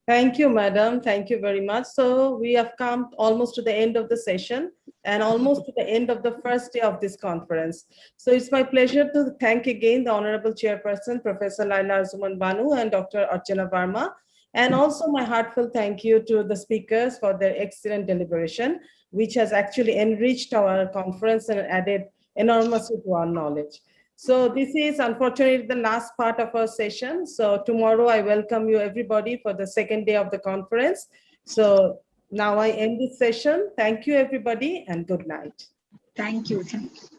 Thank you, madam. Thank you very much. So we have come almost to the end of the session and almost to the end of the first day of this conference. So it's my pleasure to thank again the Honorable Chairperson, Professor Laila Arzuman Banu and Dr. Archana Verma, and also my heartfelt thank you to the speakers for their excellent deliberation, which has actually enriched our conference and added enormously to our knowledge. So this is unfortunately the last part of our session. So tomorrow I welcome you everybody for the second day of the conference. So now I end this session. Thank you everybody and good night. Thank you. Thank you.